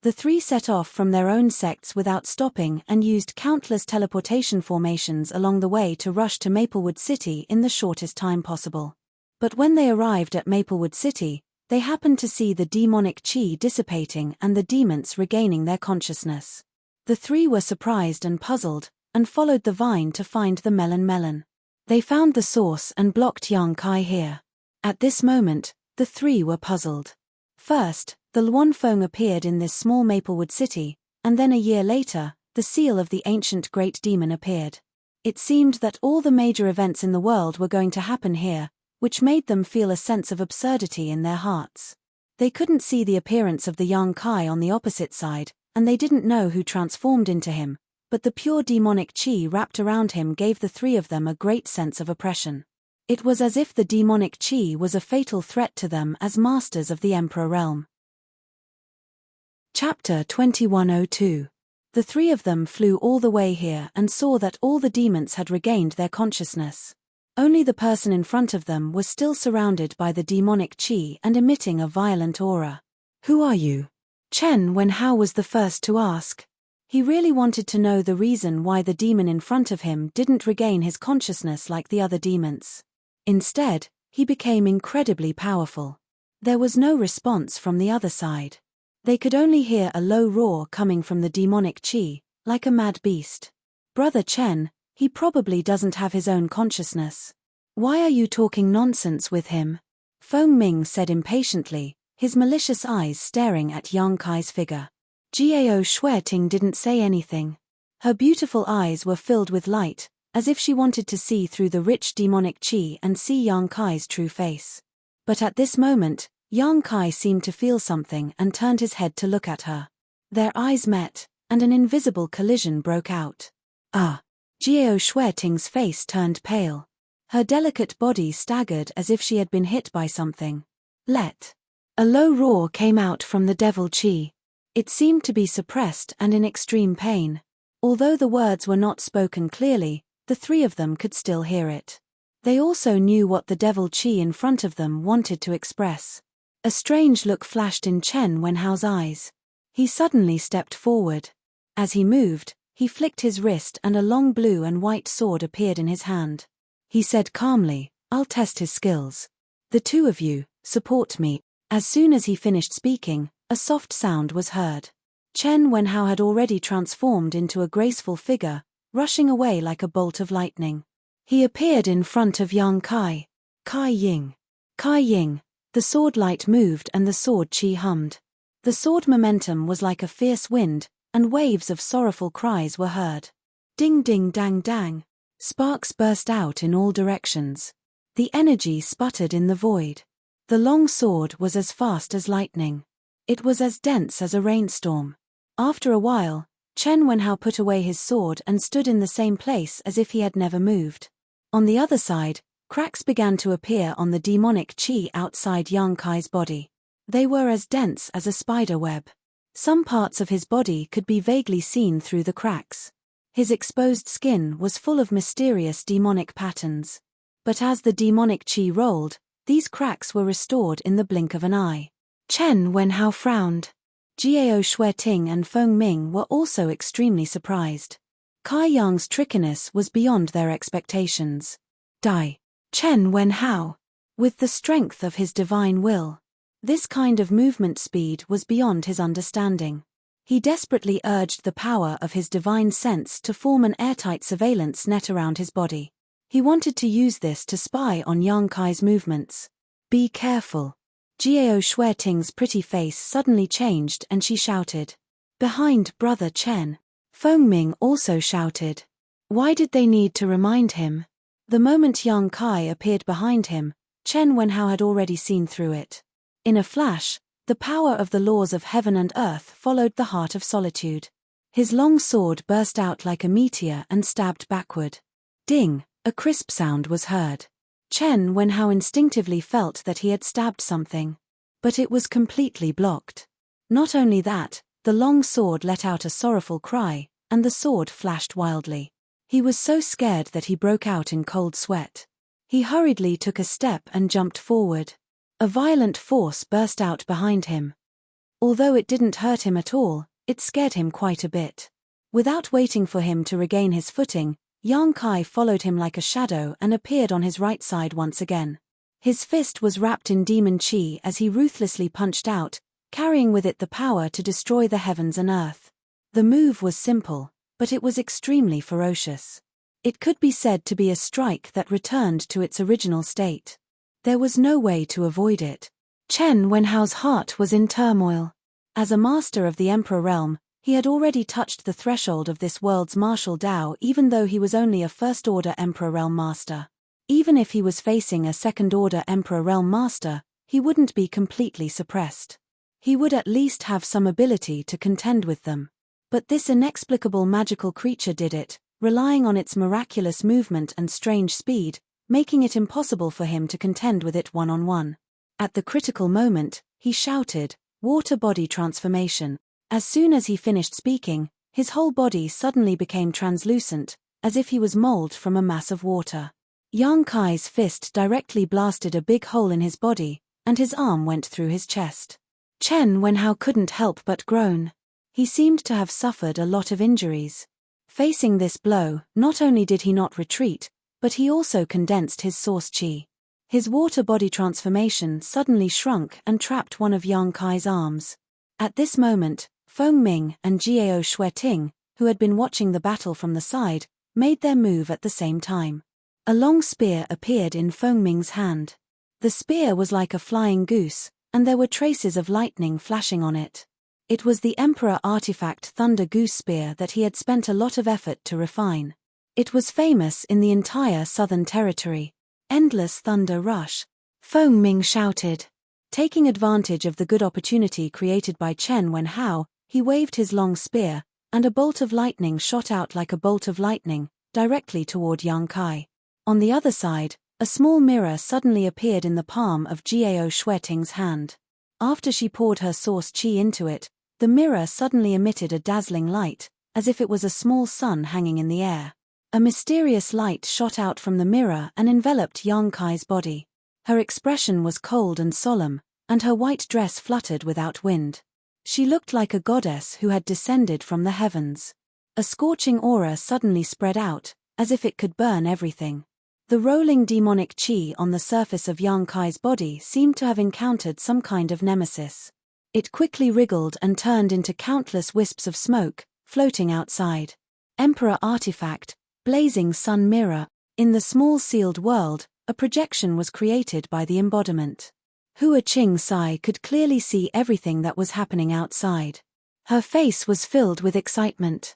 The three set off from their own sects without stopping and used countless teleportation formations along the way to rush to Maplewood City in the shortest time possible. But when they arrived at Maplewood City, they happened to see the demonic chi dissipating and the demons regaining their consciousness. The three were surprised and puzzled, and followed the vine to find the melon. They found the source and blocked Yang Kai here. At this moment, the three were puzzled. First, the Luanfeng appeared in this small Maplewood City, and then a year later, the seal of the ancient great demon appeared. It seemed that all the major events in the world were going to happen here, which made them feel a sense of absurdity in their hearts. They couldn't see the appearance of the Yang Kai on the opposite side, and they didn't know who transformed into him, but the pure demonic chi wrapped around him gave the three of them a great sense of oppression. It was as if the demonic chi was a fatal threat to them as masters of the Emperor realm. Chapter 2102. The three of them flew all the way here and saw that all the demons had regained their consciousness. Only the person in front of them was still surrounded by the demonic chi and emitting a violent aura. "Who are you?" Chen Wenhao was the first to ask. He really wanted to know the reason why the demon in front of him didn't regain his consciousness like the other demons. Instead, he became incredibly powerful. There was no response from the other side. They could only hear a low roar coming from the demonic chi, like a mad beast. "Brother Chen, he probably doesn't have his own consciousness. Why are you talking nonsense with him?" Feng Ming said impatiently, his malicious eyes staring at Yang Kai's figure. Jiao Shueting didn't say anything. Her beautiful eyes were filled with light, as if she wanted to see through the rich demonic chi and see Yang Kai's true face. But at this moment, Yang Kai seemed to feel something and turned his head to look at her. Their eyes met, and an invisible collision broke out. "Ah!" Jiao Shueting's face turned pale. Her delicate body staggered as if she had been hit by something. A low roar came out from the devil chi. It seemed to be suppressed and in extreme pain. Although the words were not spoken clearly, the three of them could still hear it. They also knew what the devil chi in front of them wanted to express. A strange look flashed in Chen Wenhao's eyes. He suddenly stepped forward. As he moved, he flicked his wrist and a long blue and white sword appeared in his hand. He said calmly, "I'll test his skills. The two of you, support me." As soon as he finished speaking, a soft sound was heard. Chen Wenhao had already transformed into a graceful figure, rushing away like a bolt of lightning. He appeared in front of Yang Kai. Kai Ying. The sword light moved and the sword chi hummed. The sword momentum was like a fierce wind, and waves of sorrowful cries were heard. Ding ding dang dang. Sparks burst out in all directions. The energy sputtered in the void. The long sword was as fast as lightning. It was as dense as a rainstorm. After a while, Chen Wenhao put away his sword and stood in the same place as if he had never moved. On the other side, cracks began to appear on the demonic chi outside Yang Kai's body. They were as dense as a spider web. Some parts of his body could be vaguely seen through the cracks. His exposed skin was full of mysterious demonic patterns. But as the demonic chi rolled, these cracks were restored in the blink of an eye. Chen Wenhao frowned. Jiao Shueting and Feng Ming were also extremely surprised. Kai Yang's trickiness was beyond their expectations. Chen Wenhao. With the strength of his divine will. This kind of movement speed was beyond his understanding. He desperately urged the power of his divine sense to form an airtight surveillance net around his body. He wanted to use this to spy on Yang Kai's movements. "Be careful." Jiao Shueting's pretty face suddenly changed and she shouted. "Behind Brother Chen." Feng Ming also shouted. Why did they need to remind him? The moment Yang Kai appeared behind him, Chen Wenhao had already seen through it. In a flash, the power of the laws of heaven and earth followed the heart of solitude. His long sword burst out like a meteor and stabbed backward. Ding! A crisp sound was heard. Chen Wenhao instinctively felt that he had stabbed something. But it was completely blocked. Not only that, the long sword let out a sorrowful cry, and the sword flashed wildly. He was so scared that he broke out in cold sweat. He hurriedly took a step and jumped forward. A violent force burst out behind him. Although it didn't hurt him at all, it scared him quite a bit. Without waiting for him to regain his footing, Yang Kai followed him like a shadow and appeared on his right side once again. His fist was wrapped in demon chi as he ruthlessly punched out, carrying with it the power to destroy the heavens and earth. The move was simple, but it was extremely ferocious. It could be said to be a strike that returned to its original state. There was no way to avoid it. Chen Wenhao's heart was in turmoil. As a master of the Emperor realm, he had already touched the threshold of this world's martial Dao even though he was only a first-order Emperor realm master. Even if he was facing a second-order Emperor realm master, he wouldn't be completely suppressed. He would at least have some ability to contend with them. But this inexplicable magical creature did it, relying on its miraculous movement and strange speed, making it impossible for him to contend with it one-on-one. At the critical moment, he shouted, "Water body transformation." As soon as he finished speaking, his whole body suddenly became translucent, as if he was molded from a mass of water. Yang Kai's fist directly blasted a big hole in his body, and his arm went through his chest. Chen Wenhao couldn't help but groan. He seemed to have suffered a lot of injuries. Facing this blow, not only did he not retreat, but he also condensed his source chi. His water body transformation suddenly shrunk and trapped one of Yang Kai's arms. At this moment, Feng Ming and Jiao Shueting, who had been watching the battle from the side, made their move at the same time. A long spear appeared in Feng Ming's hand. The spear was like a flying goose, and there were traces of lightning flashing on it. It was the Emperor artifact Thunder Goose Spear that he had spent a lot of effort to refine. It was famous in the entire Southern Territory. Endless Thunder Rush. Feng Ming shouted. Taking advantage of the good opportunity created by Chen Wenhao, he waved his long spear, and a bolt of lightning shot out like a bolt of lightning, directly toward Yang Kai. On the other side, a small mirror suddenly appeared in the palm of Jiao Shueting's hand. After she poured her source chi into it, the mirror suddenly emitted a dazzling light, as if it was a small sun hanging in the air. A mysterious light shot out from the mirror and enveloped Yang Kai's body. Her expression was cold and solemn, and her white dress fluttered without wind. She looked like a goddess who had descended from the heavens. A scorching aura suddenly spread out, as if it could burn everything. The rolling demonic chi on the surface of Yang Kai's body seemed to have encountered some kind of nemesis. It quickly wriggled and turned into countless wisps of smoke, floating outside. Emperor Artifact, Blazing Sun Mirror. In the small sealed world, a projection was created by the embodiment. Hua Qing Sai could clearly see everything that was happening outside. Her face was filled with excitement.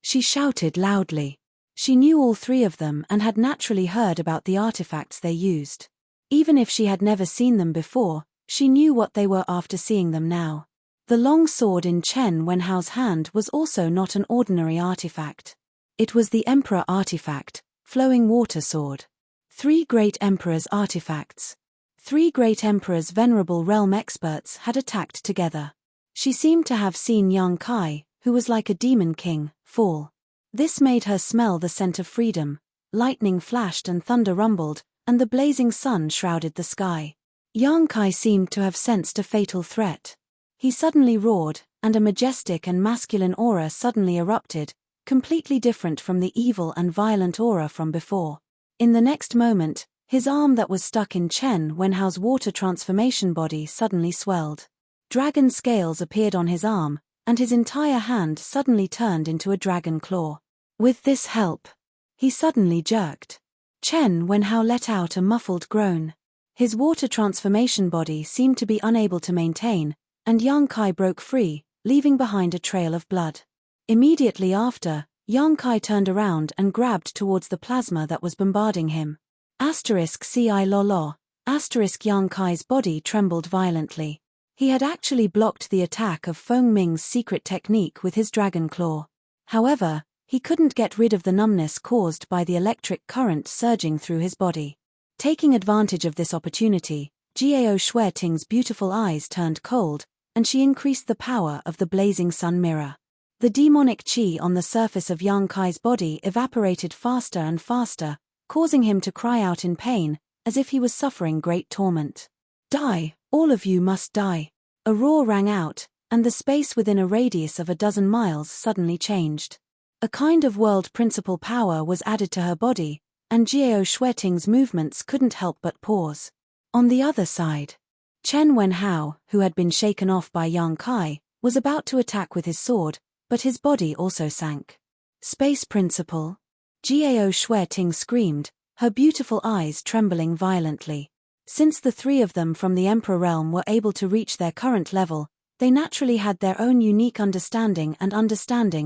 She shouted loudly. She knew all three of them and had naturally heard about the artifacts they used. Even if she had never seen them before, she knew what they were after seeing them now. The long sword in Chen Wenhao's hand was also not an ordinary artifact. It was the Emperor Artifact, Flowing Water Sword. 3 great Emperors' artifacts. 3 great Emperors' venerable realm experts had attacked together. She seemed to have seen Yang Kai, who was like a demon king, fall. This made her smell the scent of freedom. Lightning flashed and thunder rumbled, and the blazing sun shrouded the sky. Yang Kai seemed to have sensed a fatal threat. He suddenly roared, and a majestic and masculine aura suddenly erupted, completely different from the evil and violent aura from before. In the next moment, his arm that was stuck in Chen Wenhao's water transformation body suddenly swelled. Dragon scales appeared on his arm, and his entire hand suddenly turned into a dragon claw. With this help, he suddenly jerked. Chen Wenhao let out a muffled groan. His water transformation body seemed to be unable to maintain, and Yang Kai broke free, leaving behind a trail of blood. Immediately after, Yang Kai turned around and grabbed towards the plasma that was bombarding him. *ci lolo. Yang Kai's body trembled violently. He had actually blocked the attack of Feng Ming's secret technique with his dragon claw. However, he couldn't get rid of the numbness caused by the electric current surging through his body. Taking advantage of this opportunity, Jiao Shueting's beautiful eyes turned cold, and she increased the power of the blazing sun mirror. The demonic qi on the surface of Yang Kai's body evaporated faster and faster, causing him to cry out in pain, as if he was suffering great torment. "Die, all of you must die." A roar rang out, and the space within a radius of a dozen miles suddenly changed. A kind of world principle power was added to her body, and Jiao Shueting's movements couldn't help but pause. On the other side, Chen Wenhao, who had been shaken off by Yang Kai, was about to attack with his sword, but his body also sank. "Space principle!" Jiao Shueting screamed, her beautiful eyes trembling violently. Since the three of them from the Emperor realm were able to reach their current level, they naturally had their own unique understanding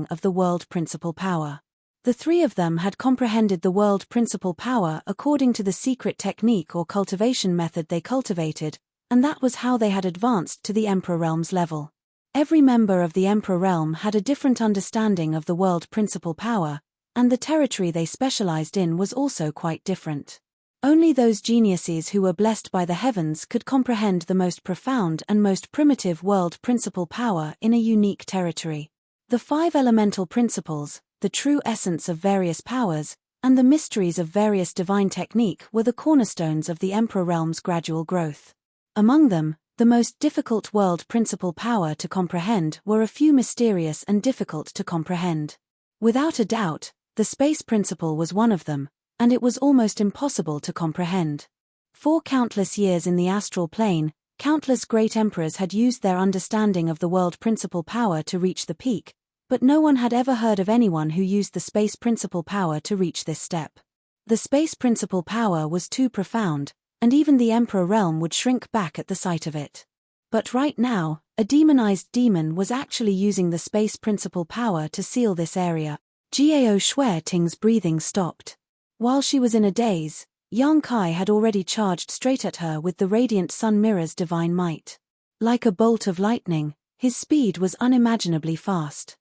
of the world principle power. The three of them had comprehended the world principle power according to the secret technique or cultivation method they cultivated, and that was how they had advanced to the Emperor realm's level. Every member of the Emperor realm had a different understanding of the world principle power, and the territory they specialized in was also quite different. Only those geniuses who were blessed by the heavens could comprehend the most profound and most primitive world principle power in a unique territory. The 5 elemental principles, the true essence of various powers, and the mysteries of various divine technique were the cornerstones of the Emperor realm's gradual growth. Among them, the most difficult world principle power to comprehend were a few mysterious and difficult to comprehend. Without a doubt, the space principle was one of them, and it was almost impossible to comprehend. For countless years in the astral plane, countless great emperors had used their understanding of the world principle power to reach the peak, but no one had ever heard of anyone who used the space principle power to reach this step. The space principle power was too profound, and even the Emperor realm would shrink back at the sight of it. But right now, a demonized demon was actually using the space principle power to seal this area. Jiao Shueting's breathing stopped. While she was in a daze, Yang Kai had already charged straight at her with the radiant sun mirror's divine might. Like a bolt of lightning, his speed was unimaginably fast.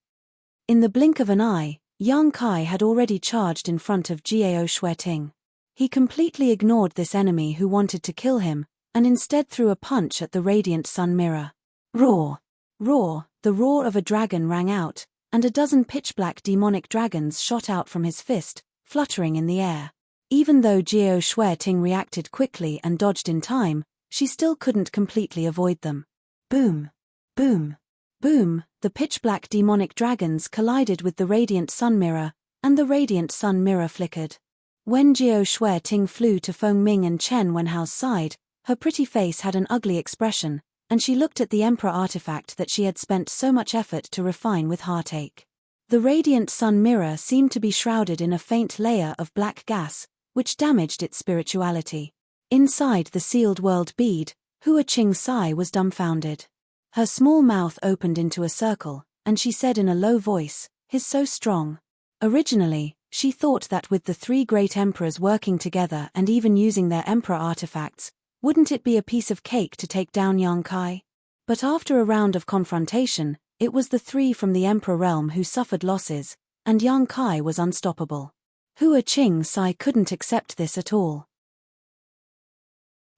In the blink of an eye, Yang Kai had already charged in front of Jiao Shueting. He completely ignored this enemy who wanted to kill him, and instead threw a punch at the radiant sun mirror. Roar! Roar! The roar of a dragon rang out, and a dozen pitch-black demonic dragons shot out from his fist, fluttering in the air. Even though Jiao Shueting reacted quickly and dodged in time, she still couldn't completely avoid them. Boom! Boom! Boom! The pitch-black demonic dragons collided with the radiant sun mirror, and the radiant sun mirror flickered. When Jiao Shueting flew to Feng Ming and Chen Wenhao's side, her pretty face had an ugly expression, and she looked at the Emperor artifact that she had spent so much effort to refine with heartache. The radiant sun mirror seemed to be shrouded in a faint layer of black gas, which damaged its spirituality. Inside the sealed world bead, Hua Qing-sai was dumbfounded. Her small mouth opened into a circle, and she said in a low voice, "He's so strong." Originally, she thought that with the 3 great emperors working together and even using their emperor artifacts, wouldn't it be a piece of cake to take down Yang Kai? But after a round of confrontation, it was the 3 from the Emperor realm who suffered losses, and Yang Kai was unstoppable. Hua Qing-sai couldn't accept this at all.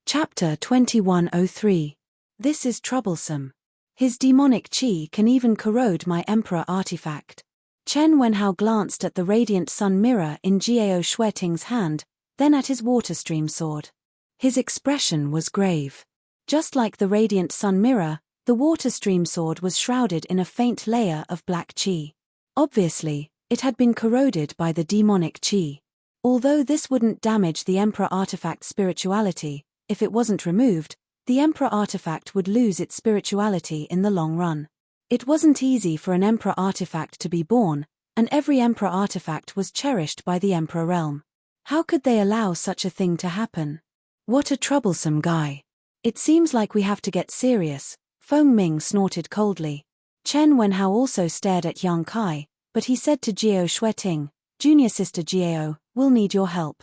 Chapter 2103. This is troublesome. His demonic qi can even corrode my emperor artifact. Chen Wenhao glanced at the radiant sun mirror in Jiao Shueting's hand, then at his water stream sword. His expression was grave. Just like the radiant sun mirror, the water stream sword was shrouded in a faint layer of black qi. Obviously, it had been corroded by the demonic qi. Although this wouldn't damage the Emperor artifact's spirituality, if it wasn't removed, the Emperor artifact would lose its spirituality in the long run. It wasn't easy for an Emperor artifact to be born, and every Emperor artifact was cherished by the Emperor realm. How could they allow such a thing to happen? What a troublesome guy. It seems like we have to get serious, Feng Ming snorted coldly. Chen Wenhao also stared at Yang Kai, but he said to Jiao Shueting, "Junior sister Jiao, we'll need your help."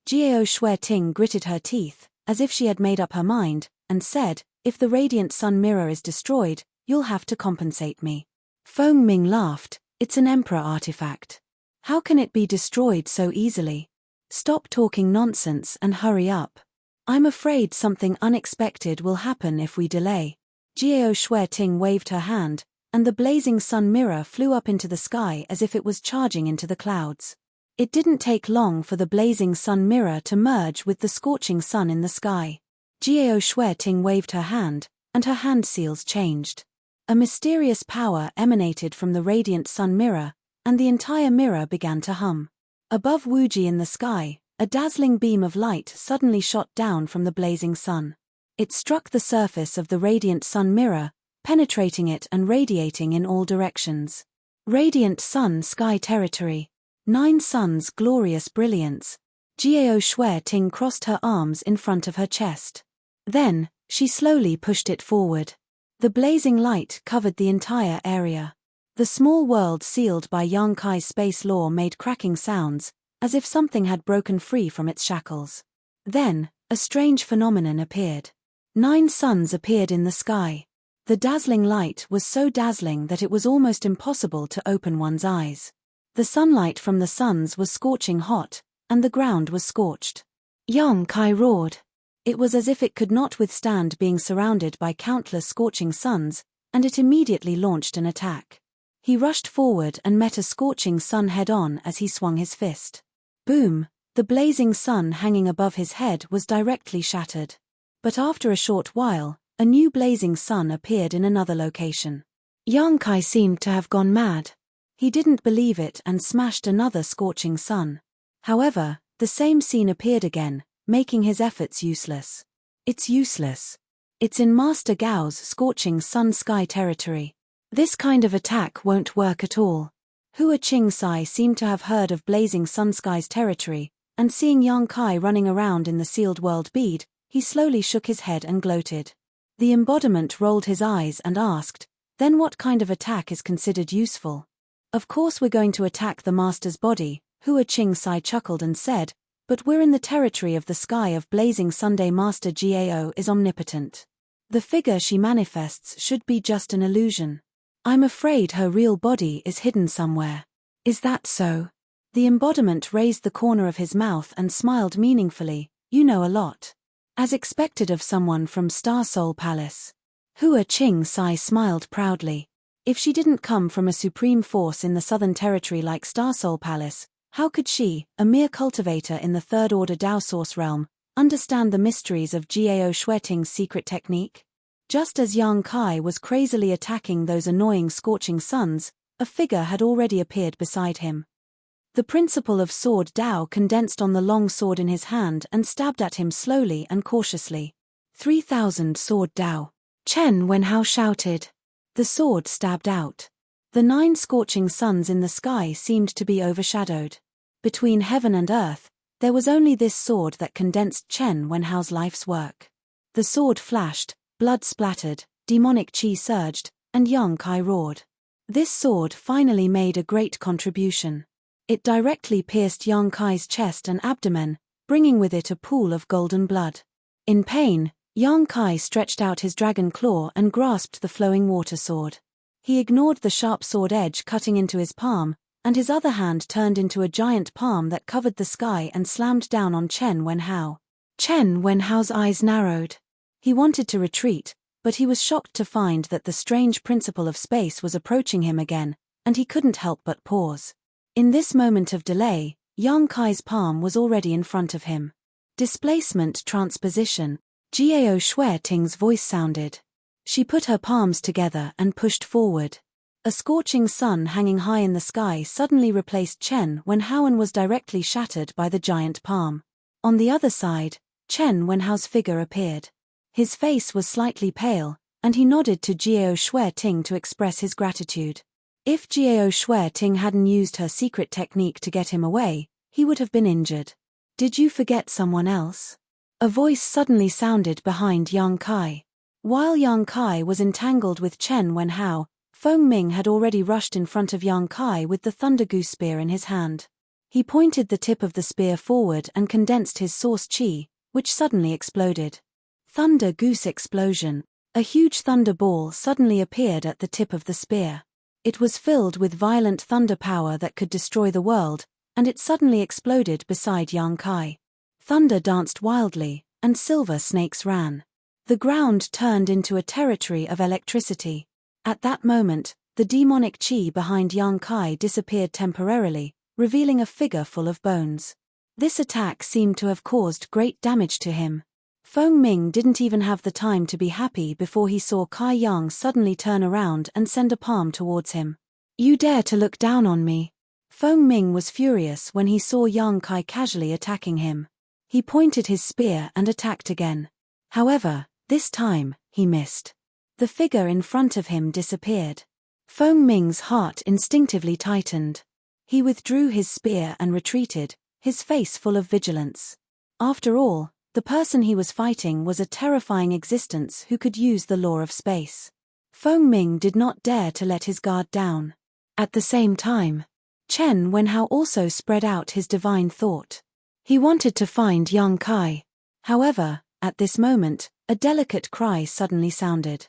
Jiao Shueting gritted her teeth, as if she had made up her mind, and said, "If the radiant sun mirror is destroyed, you'll have to compensate me." Feng Ming laughed. "It's an emperor artifact. How can it be destroyed so easily? Stop talking nonsense and hurry up. I'm afraid something unexpected will happen if we delay." Jiao Shueting waved her hand, and the blazing sun mirror flew up into the sky as if it was charging into the clouds. It didn't take long for the blazing sun mirror to merge with the scorching sun in the sky. Jiao Shueting waved her hand, and her hand seals changed. A mysterious power emanated from the radiant sun mirror, and the entire mirror began to hum. Above Wuji in the sky, a dazzling beam of light suddenly shot down from the blazing sun. It struck the surface of the radiant sun mirror, penetrating it and radiating in all directions. Radiant sun sky territory. 9 suns glorious brilliance. Jiao Shueting crossed her arms in front of her chest. Then, she slowly pushed it forward. The blazing light covered the entire area. The small world sealed by Yang Kai's space law made cracking sounds, as if something had broken free from its shackles. Then, a strange phenomenon appeared. 9 suns appeared in the sky. The dazzling light was so dazzling that it was almost impossible to open one's eyes. The sunlight from the suns was scorching hot, and the ground was scorched. Yang Kai roared. It was as if it could not withstand being surrounded by countless scorching suns, and it immediately launched an attack. He rushed forward and met a scorching sun head-on as he swung his fist. Boom! The blazing sun hanging above his head was directly shattered. But after a short while, a new blazing sun appeared in another location. Yang Kai seemed to have gone mad. He didn't believe it and smashed another scorching sun. However, the same scene appeared again, making his efforts useless. It's useless. It's in Master Gao's scorching sun sky territory. This kind of attack won't work at all. Hua Qingsai seemed to have heard of blazing sun sky's territory, and seeing Yang Kai running around in the sealed world bead, he slowly shook his head and gloated. The embodiment rolled his eyes and asked, "Then what kind of attack is considered useful?" "Of course we're going to attack the master's body," Hua Qingsai chuckled and said, "but we're in the territory of the sky of blazing Sunday Master Gao is omnipotent. The figure she manifests should be just an illusion. I'm afraid her real body is hidden somewhere." "Is that so?" The embodiment raised the corner of his mouth and smiled meaningfully. "You know a lot. As expected of someone from Star Soul Palace." Hua Qingsai smiled proudly. If she didn't come from a supreme force in the Southern Territory like Star Soul Palace, how could she, a mere cultivator in the Third Order Dao Source realm, understand the mysteries of Jiao Shueting's secret technique? Just as Yang Kai was crazily attacking those annoying scorching suns, a figure had already appeared beside him. The principle of sword Dao condensed on the long sword in his hand and stabbed at him slowly and cautiously. 3,000 sword Dao. Chen Wenhao shouted. The sword stabbed out. The 9 scorching suns in the sky seemed to be overshadowed. Between heaven and earth, there was only this sword that condensed Chen Wenhao's life's work. The sword flashed, blood splattered, demonic chi surged, and Yang Kai roared. This sword finally made a great contribution. It directly pierced Yang Kai's chest and abdomen, bringing with it a pool of golden blood. In pain, Yang Kai stretched out his dragon claw and grasped the flowing water sword. He ignored the sharp sword edge cutting into his palm, and his other hand turned into a giant palm that covered the sky and slammed down on Chen Wenhao. Chen Wenhao's eyes narrowed. He wanted to retreat, but he was shocked to find that the strange principle of space was approaching him again, and he couldn't help but pause. In this moment of delay, Yang Kai's palm was already in front of him. Displacement transposition. Jiao Shueting's voice sounded. She put her palms together and pushed forward. A scorching sun hanging high in the sky suddenly replaced Chen Wenhao and was directly shattered by the giant palm. On the other side, Chen Wenhao's figure appeared. His face was slightly pale, and he nodded to Jiao Shueting to express his gratitude. If Jiao Shueting hadn't used her secret technique to get him away, he would have been injured. "Did you forget someone else?" A voice suddenly sounded behind Yang Kai. While Yang Kai was entangled with Chen Wenhao, Feng Ming had already rushed in front of Yang Kai with the Thunder Goose spear in his hand. He pointed the tip of the spear forward and condensed his source chi, which suddenly exploded. Thunder Goose Explosion. A huge thunder ball suddenly appeared at the tip of the spear. It was filled with violent thunder power that could destroy the world, and it suddenly exploded beside Yang Kai. Thunder danced wildly, and silver snakes ran. The ground turned into a territory of electricity. At that moment, the demonic chi behind Yang Kai disappeared temporarily, revealing a figure full of bones. This attack seemed to have caused great damage to him. Feng Ming didn't even have the time to be happy before he saw Kai Yang suddenly turn around and send a palm towards him. "You dare to look down on me?" Feng Ming was furious when he saw Yang Kai casually attacking him. He pointed his spear and attacked again. However, this time, he missed. The figure in front of him disappeared. Feng Ming's heart instinctively tightened. He withdrew his spear and retreated, his face full of vigilance. After all, the person he was fighting was a terrifying existence who could use the law of space. Feng Ming did not dare to let his guard down. At the same time, Chen Wenhao also spread out his divine thought. He wanted to find Yang Kai. However, at this moment, a delicate cry suddenly sounded.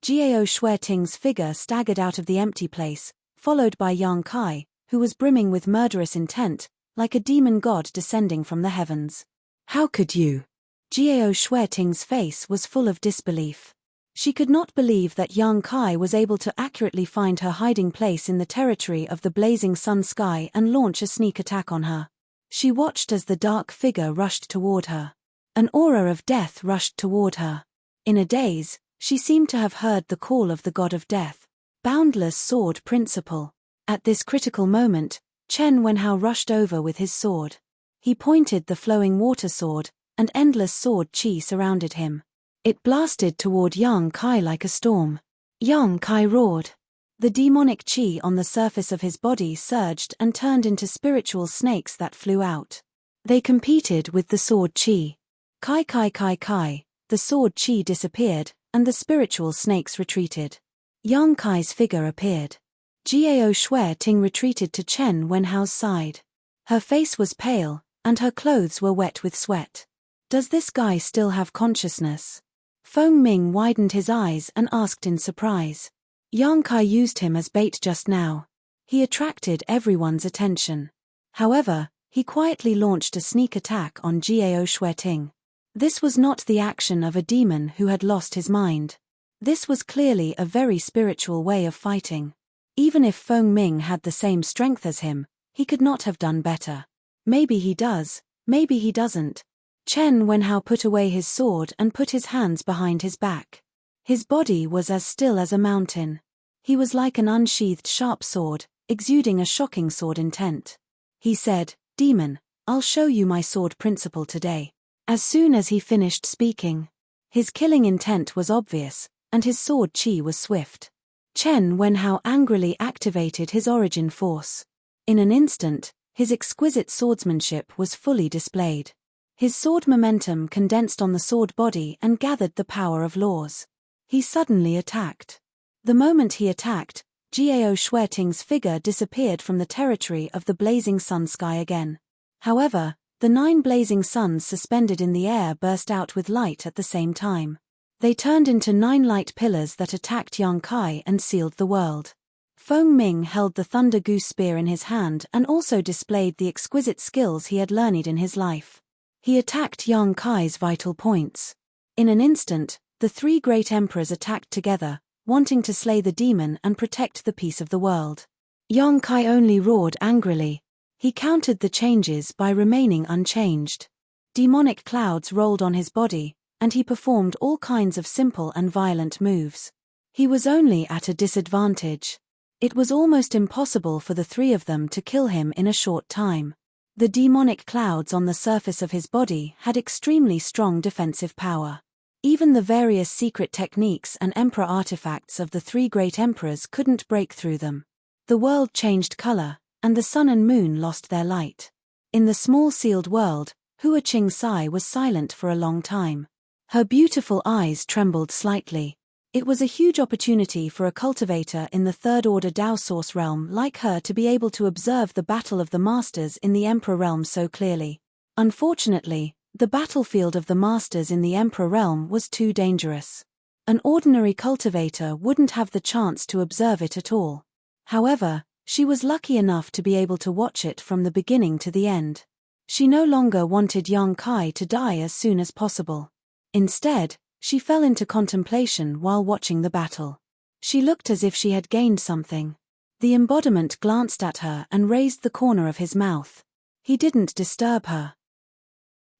Jiao Shueting's figure staggered out of the empty place, followed by Yang Kai, who was brimming with murderous intent, like a demon god descending from the heavens. "How could you?" Jiao Shueting's face was full of disbelief. She could not believe that Yang Kai was able to accurately find her hiding place in the territory of the blazing sun sky and launch a sneak attack on her. She watched as the dark figure rushed toward her. An aura of death rushed toward her. In a daze, she seemed to have heard the call of the god of death. Boundless sword principle. At this critical moment, Chen Wenhao rushed over with his sword. He pointed the flowing water sword, and endless sword chi surrounded him. It blasted toward Yang Kai like a storm. Yang Kai roared. The demonic chi on the surface of his body surged and turned into spiritual snakes that flew out. They competed with the sword chi. Kai Kai Kai Kai, the sword chi disappeared, and the spiritual snakes retreated. Yang Kai's figure appeared. Jiao Shueting retreated to Chen Wenhao's side. Her face was pale, and her clothes were wet with sweat. "Does this guy still have consciousness?" Feng Ming widened his eyes and asked in surprise. Yang Kai used him as bait just now. He attracted everyone's attention. However, he quietly launched a sneak attack on Jiao Shueting. This was not the action of a demon who had lost his mind. This was clearly a very spiritual way of fighting. Even if Feng Ming had the same strength as him, he could not have done better. Maybe he does, maybe he doesn't. Chen Wenhao put away his sword and put his hands behind his back. His body was as still as a mountain. He was like an unsheathed sharp sword, exuding a shocking sword intent. He said, "Demon, I'll show you my sword principle today." As soon as he finished speaking, his killing intent was obvious, and his sword chi was swift. Chen Wenhao angrily activated his origin force. In an instant, his exquisite swordsmanship was fully displayed. His sword momentum condensed on the sword body and gathered the power of laws. He suddenly attacked. The moment he attacked, Jiao Shueting's figure disappeared from the territory of the blazing sun sky again. However, the 9 blazing suns suspended in the air burst out with light at the same time. They turned into 9 light pillars that attacked Yang Kai and sealed the world. Feng Ming held the Thunder Goose Spear in his hand and also displayed the exquisite skills he had learned in his life. He attacked Yang Kai's vital points. In an instant, the 3 great emperors attacked together, wanting to slay the demon and protect the peace of the world. Yang Kai only roared angrily. He countered the changes by remaining unchanged. Demonic clouds rolled on his body, and he performed all kinds of simple and violent moves. He was only at a disadvantage. It was almost impossible for the 3 of them to kill him in a short time. The demonic clouds on the surface of his body had extremely strong defensive power. Even the various secret techniques and emperor artifacts of the 3 great emperors couldn't break through them. The world changed color, and the sun and moon lost their light. In the small sealed world, Hua Qing-sai was silent for a long time. Her beautiful eyes trembled slightly. It was a huge opportunity for a cultivator in the third-order Dao Source realm like her to be able to observe the battle of the masters in the Emperor realm so clearly. Unfortunately, The battlefield of the masters in the Emperor realm was too dangerous. An ordinary cultivator wouldn't have the chance to observe it at all. However, she was lucky enough to be able to watch it from the beginning to the end. She no longer wanted young Kai to die as soon as possible. Instead, she fell into contemplation while watching the battle. She looked as if she had gained something. The embodiment glanced at her and raised the corner of his mouth. He didn't disturb her.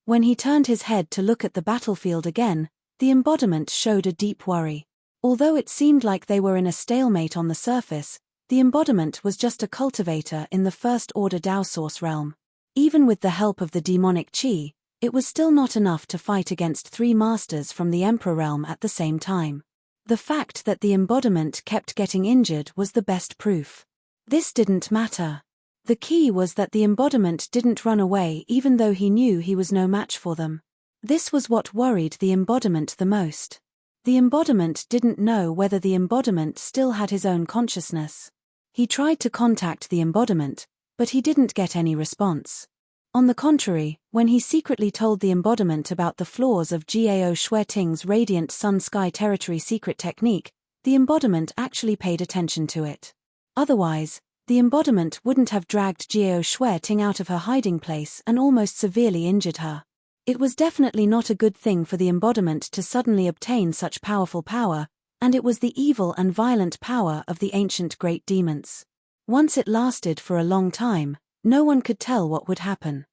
When he turned his head to look at the battlefield again, the embodiment showed a deep worry. Although it seemed like they were in a stalemate on the surface, the embodiment was just a cultivator in the first-order Dao Source realm. Even with the help of the demonic chi, it was still not enough to fight against 3 masters from the Emperor realm at the same time. The fact that the embodiment kept getting injured was the best proof. This didn't matter. The key was that the embodiment didn't run away even though he knew he was no match for them. This was what worried the embodiment the most. The embodiment didn't know whether the embodiment still had his own consciousness. He tried to contact the embodiment, but he didn't get any response. On the contrary, when he secretly told the embodiment about the flaws of Gao Shueting's Radiant Sun Sky Territory secret technique, the embodiment actually paid attention to it. Otherwise, the embodiment wouldn't have dragged Gao Shueting out of her hiding place and almost severely injured her. It was definitely not a good thing for the embodiment to suddenly obtain such powerful power, and it was the evil and violent power of the ancient great demons. Once it lasted for a long time, no one could tell what would happen.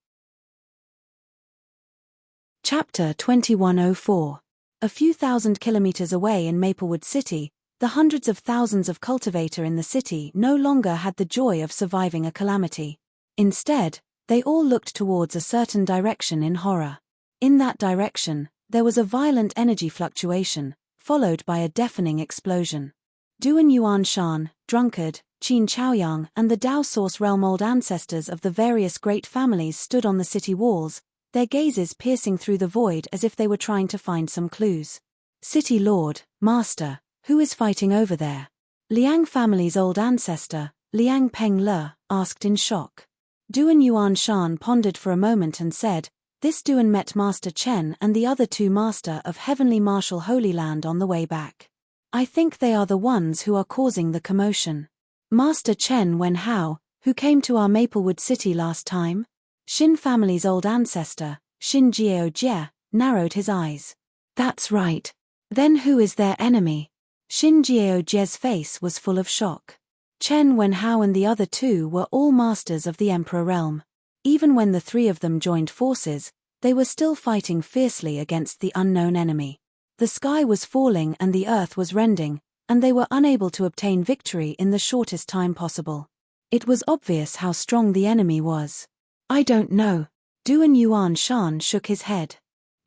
Chapter 2104. A few thousand kilometers away in Maplewood City, the hundreds of thousands of cultivator in the city no longer had the joy of surviving a calamity. Instead, they all looked towards a certain direction in horror. In that direction, there was a violent energy fluctuation, followed by a deafening explosion. Duan Yuanshan, Drunkard, Qin Chaoyang and the Dao Source realm old ancestors of the various great families stood on the city walls, their gazes piercing through the void as if they were trying to find some clues. City Lord, Master, who is fighting over there? Liang family's old ancestor, Liang Peng Le, asked in shock. Duan Yuanshan pondered for a moment and said, "This Duan met Master Chen and the other 2 Master of Heavenly Martial Holy Land on the way back. I think they are the ones who are causing the commotion." Master Chen Wenhao, who came to our Maplewood City last time? Xin family's old ancestor, Xin Jiao Jie, narrowed his eyes. That's right. Then who is their enemy? Xin Jiao Jie's face was full of shock. Chen Wenhao and the other 2 were all masters of the Emperor realm. Even when the 3 of them joined forces, they were still fighting fiercely against the unknown enemy. The sky was falling and the earth was rending, and they were unable to obtain victory in the shortest time possible. It was obvious how strong the enemy was. I don't know. Duan Yuanshan shook his head.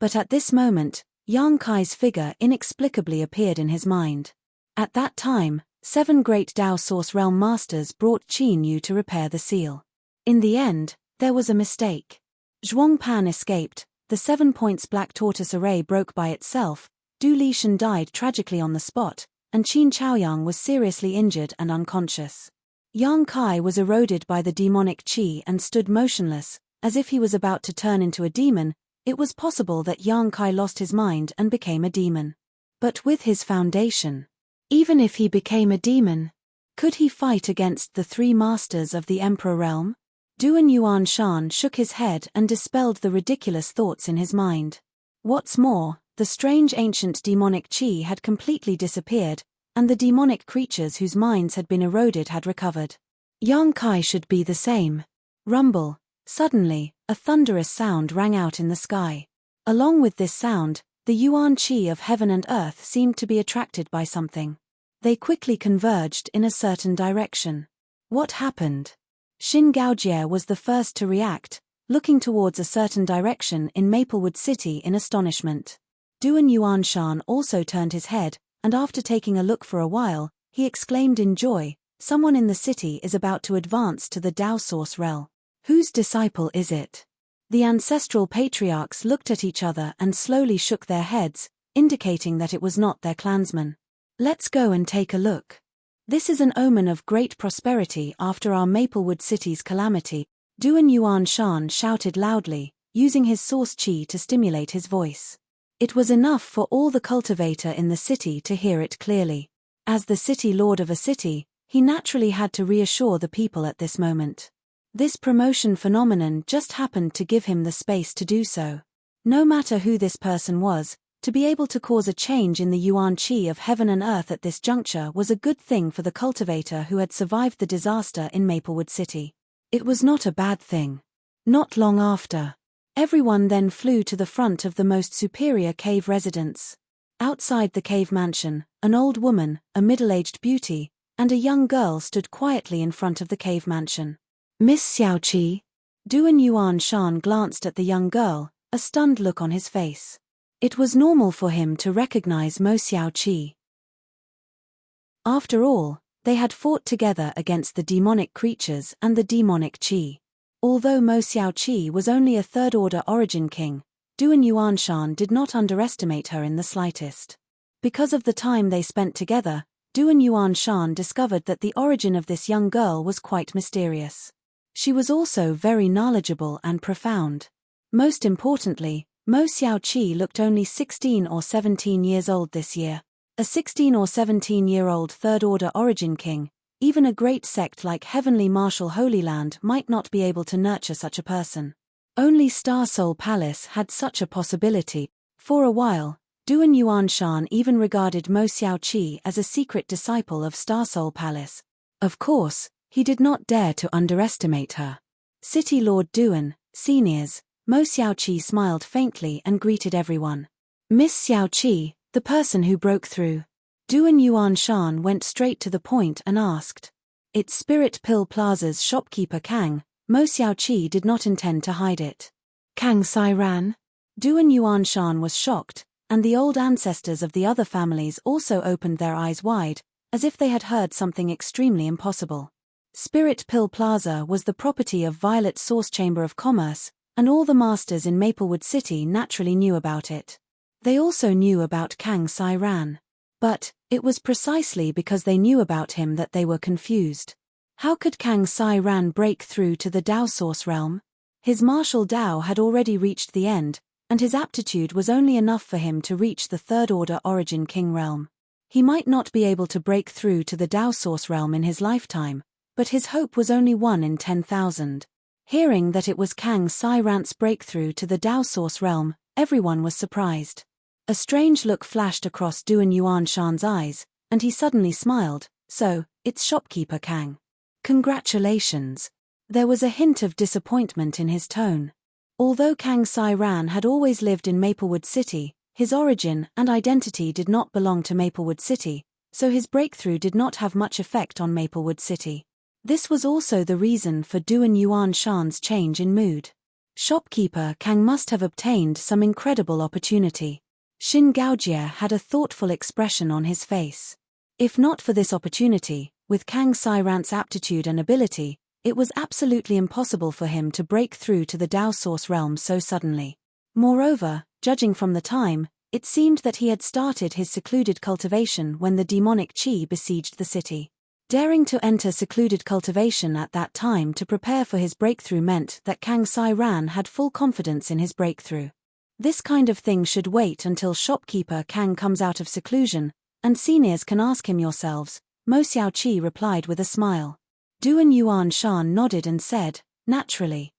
But at this moment, Yang Kai's figure inexplicably appeared in his mind. At that time, 7 great Dao Source realm masters brought Qin Yu to repair the seal. In the end, there was a mistake. Zhuang Pan escaped, the 7 points black tortoise array broke by itself, Du Lishan died tragically on the spot, and Qin Chaoyang was seriously injured and unconscious. Yang Kai was eroded by the demonic qi and stood motionless, as if he was about to turn into a demon. It was possible that Yang Kai lost his mind and became a demon. But with his foundation, even if he became a demon, could he fight against the 3 masters of the Emperor realm? Duan Yuanshan shook his head and dispelled the ridiculous thoughts in his mind. What's more, the strange ancient demonic qi had completely disappeared, and the demonic creatures whose minds had been eroded had recovered. Yang Kai should be the same. Rumble. Suddenly, a thunderous sound rang out in the sky. Along with this sound, the Yuan Qi of heaven and earth seemed to be attracted by something. They quickly converged in a certain direction. What happened? Xin Gaojie was the first to react, looking towards a certain direction in Maplewood City in astonishment. Duan Yuanshan also turned his head, and after taking a look for a while, he exclaimed in joy, "Someone in the city is about to advance to the Dao Source realm. Whose disciple is it?" The ancestral patriarchs looked at each other and slowly shook their heads, indicating that it was not their clansman. "Let's go and take a look. This is an omen of great prosperity after our Maplewood City's calamity," Duan Yuanshan shouted loudly, using his source chi to stimulate his voice. It was enough for all the cultivator in the city to hear it clearly. As the city lord of a city, he naturally had to reassure the people at this moment. This promotion phenomenon just happened to give him the space to do so. No matter who this person was, to be able to cause a change in the yuan qi of heaven and earth at this juncture was a good thing for the cultivator who had survived the disaster in Maplewood City. It was not a bad thing. Not long after, everyone then flew to the front of the most superior cave residence. Outside the cave mansion, an old woman, a middle-aged beauty, and a young girl stood quietly in front of the cave mansion. Miss Xiaoqi? Duan Yuan Shan glanced at the young girl, a stunned look on his face. It was normal for him to recognize Mo Xiaoqi. After all, they had fought together against the demonic creatures and the demonic qi. Although Mo Xiaoqi was only a third-order origin king, Duan Yuanshan did not underestimate her in the slightest. Because of the time they spent together, Duan Yuanshan discovered that the origin of this young girl was quite mysterious. She was also very knowledgeable and profound. Most importantly, Mo Xiaoqi looked only 16 or 17 years old this year. A 16 or 17-year-old third-order origin king, even a great sect like Heavenly Martial Holy Land might not be able to nurture such a person. Only Star Soul Palace had such a possibility. For a while, Duan Yuanshan even regarded Mo Xiaoqi as a secret disciple of Star Soul Palace. Of course, he did not dare to underestimate her. City Lord Duan, seniors, Mo Xiaoqi smiled faintly and greeted everyone. Miss Xiaoqi, the person who broke through. Duan Yuanshan went straight to the point and asked. It's Spirit Pill Plaza's shopkeeper Kang. Mo Xiaoqi did not intend to hide it. Kang Sai Ran? Duan Yuanshan was shocked, and the old ancestors of the other families also opened their eyes wide, as if they had heard something extremely impossible. Spirit Pill Plaza was the property of Violet Source Chamber of Commerce, and all the masters in Maplewood City naturally knew about it. They also knew about Kang Sai Ran. But, it was precisely because they knew about him that they were confused. How could Kang Sai Ran break through to the Dao Source realm? His martial Dao had already reached the end, and his aptitude was only enough for him to reach the third-order origin king realm. He might not be able to break through to the Dao Source realm in his lifetime, but his hope was only 1 in 10,000. Hearing that it was Kang Sai Ran's breakthrough to the Dao Source realm, everyone was surprised. A strange look flashed across Duan Yuanshan's eyes, and he suddenly smiled. So, it's shopkeeper Kang. Congratulations. There was a hint of disappointment in his tone. Although Kang Sai Ran had always lived in Maplewood City, his origin and identity did not belong to Maplewood City, so his breakthrough did not have much effect on Maplewood City. This was also the reason for Duan Yuanshan's change in mood. Shopkeeper Kang must have obtained some incredible opportunity. Xin Gaojie had a thoughtful expression on his face. If not for this opportunity, with Kang Sai Ran's aptitude and ability, it was absolutely impossible for him to break through to the Dao Source realm so suddenly. Moreover, judging from the time, it seemed that he had started his secluded cultivation when the demonic qi besieged the city. Daring to enter secluded cultivation at that time to prepare for his breakthrough meant that Kang Sai Ran had full confidence in his breakthrough. This kind of thing should wait until shopkeeper Kang comes out of seclusion, and seniors can ask him yourselves, Mo Xiaoqi replied with a smile. Duan Yuanshan nodded and said, naturally.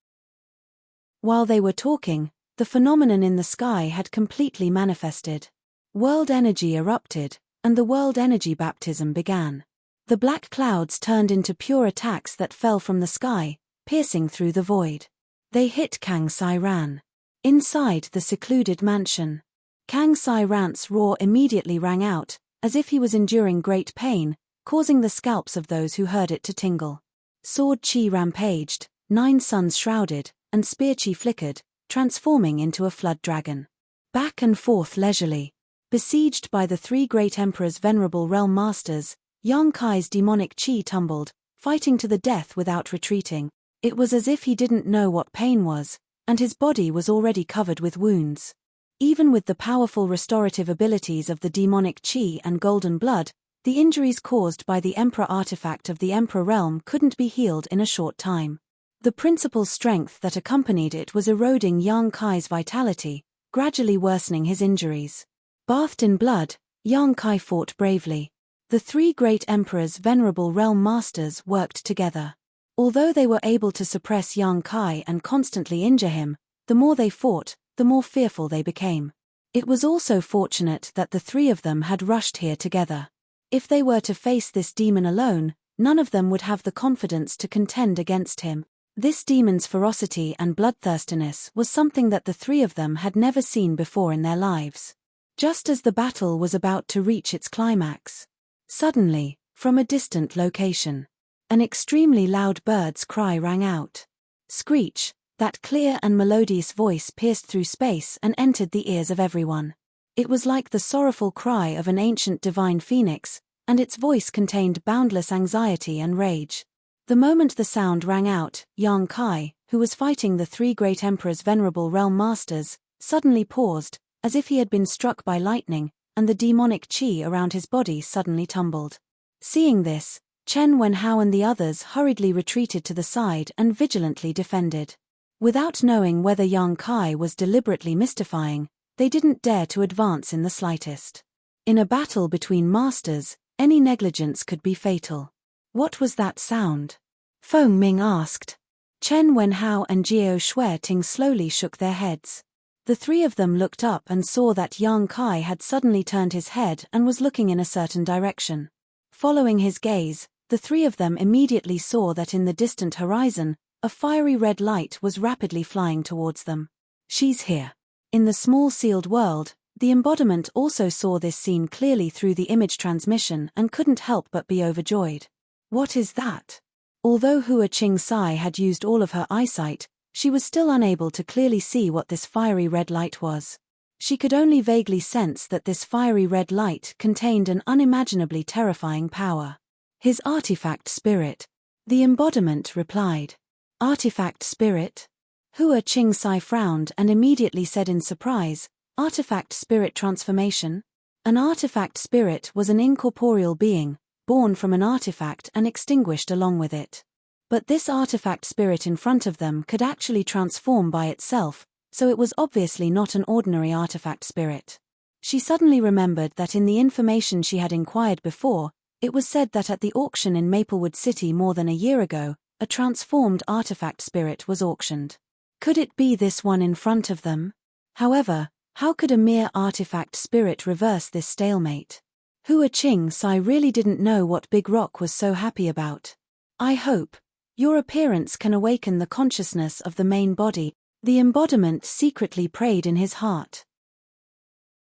While they were talking, the phenomenon in the sky had completely manifested. World energy erupted, and the world energy baptism began. The black clouds turned into pure attacks that fell from the sky, piercing through the void. They hit Kang Sai Ran. Inside the secluded mansion, Kang Sai Ran's roar immediately rang out, as if he was enduring great pain, causing the scalps of those who heard it to tingle. Sword Chi rampaged, 9 suns shrouded, and Spear Chi flickered, transforming into a flood dragon. Back and forth leisurely. Besieged by the 3 great emperors' venerable realm masters, Yang Kai's demonic chi tumbled, fighting to the death without retreating. It was as if he didn't know what pain was, and his body was already covered with wounds. Even with the powerful restorative abilities of the demonic chi and golden blood, the injuries caused by the Emperor artifact of the Emperor realm couldn't be healed in a short time. The principal strength that accompanied it was eroding Yang Kai's vitality, gradually worsening his injuries. Bathed in blood, Yang Kai fought bravely. The three great emperors' venerable realm masters worked together. Although they were able to suppress Yang Kai and constantly injure him, the more they fought, the more fearful they became. It was also fortunate that the three of them had rushed here together. If they were to face this demon alone, none of them would have the confidence to contend against him. This demon's ferocity and bloodthirstiness was something that the three of them had never seen before in their lives. Just as the battle was about to reach its climax, suddenly, from a distant location, an extremely loud bird's cry rang out. Screech, that clear and melodious voice pierced through space and entered the ears of everyone. It was like the sorrowful cry of an ancient divine phoenix, and its voice contained boundless anxiety and rage. The moment the sound rang out, Yang Kai, who was fighting the three great emperors' venerable realm masters, suddenly paused, as if he had been struck by lightning, and the demonic qi around his body suddenly tumbled. Seeing this, Chen Wenhao and the others hurriedly retreated to the side and vigilantly defended. Without knowing whether Yang Kai was deliberately mystifying, they didn't dare to advance in the slightest. In a battle between masters, any negligence could be fatal. What was that sound? Feng Ming asked. Chen Wenhao and Jiao Shueting slowly shook their heads. The three of them looked up and saw that Yang Kai had suddenly turned his head and was looking in a certain direction. Following his gaze, the three of them immediately saw that in the distant horizon, a fiery red light was rapidly flying towards them. She's here. In the small sealed world, the embodiment also saw this scene clearly through the image transmission and couldn't help but be overjoyed. What is that? Although Hua Qing-sai had used all of her eyesight, she was still unable to clearly see what this fiery red light was. She could only vaguely sense that this fiery red light contained an unimaginably terrifying power. His artifact spirit. The embodiment replied. Artifact spirit? Hua Qing-sai frowned and immediately said in surprise, artifact spirit transformation? An artifact spirit was an incorporeal being, born from an artifact and extinguished along with it. But this artifact spirit in front of them could actually transform by itself, so it was obviously not an ordinary artifact spirit. She suddenly remembered that in the information she had inquired before, it was said that at the auction in Maplewood City more than a year ago, a transformed artifact spirit was auctioned. Could it be this one in front of them? However, how could a mere artifact spirit reverse this stalemate? Hua Qing-sai really didn't know what Big Rock was so happy about. I hope your appearance can awaken the consciousness of the main body, the embodiment secretly prayed in his heart.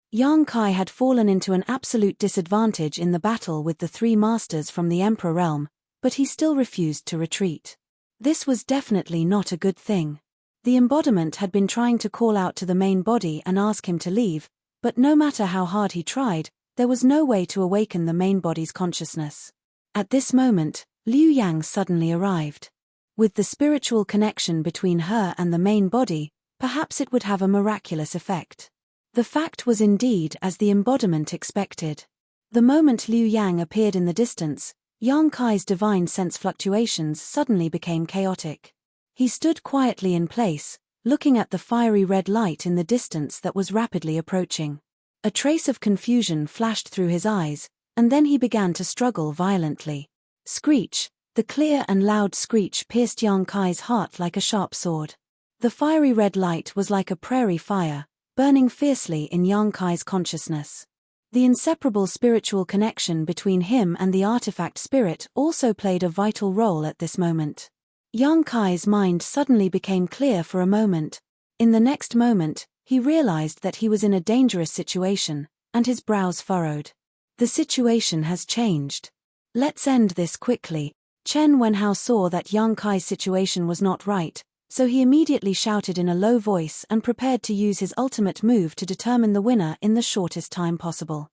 Yang Kai had fallen into an absolute disadvantage in the battle with the three masters from the Emperor realm, but he still refused to retreat. This was definitely not a good thing. The embodiment had been trying to call out to the main body and ask him to leave, but no matter how hard he tried, there was no way to awaken the main body's consciousness. At this moment, Liu Yang suddenly arrived. With the spiritual connection between her and the main body, perhaps it would have a miraculous effect. The fact was indeed as the embodiment expected. The moment Liu Yang appeared in the distance, Yang Kai's divine sense fluctuations suddenly became chaotic. He stood quietly in place, looking at the fiery red light in the distance that was rapidly approaching. A trace of confusion flashed through his eyes, and then he began to struggle violently. Screech, the clear and loud screech pierced Yang Kai's heart like a sharp sword. The fiery red light was like a prairie fire, burning fiercely in Yang Kai's consciousness. The inseparable spiritual connection between him and the artifact spirit also played a vital role at this moment. Yang Kai's mind suddenly became clear for a moment. In the next moment, he realized that he was in a dangerous situation, and his brows furrowed. The situation has changed. Let's end this quickly. Chen Wenhao saw that Yang Kai's situation was not right, so he immediately shouted in a low voice and prepared to use his ultimate move to determine the winner in the shortest time possible.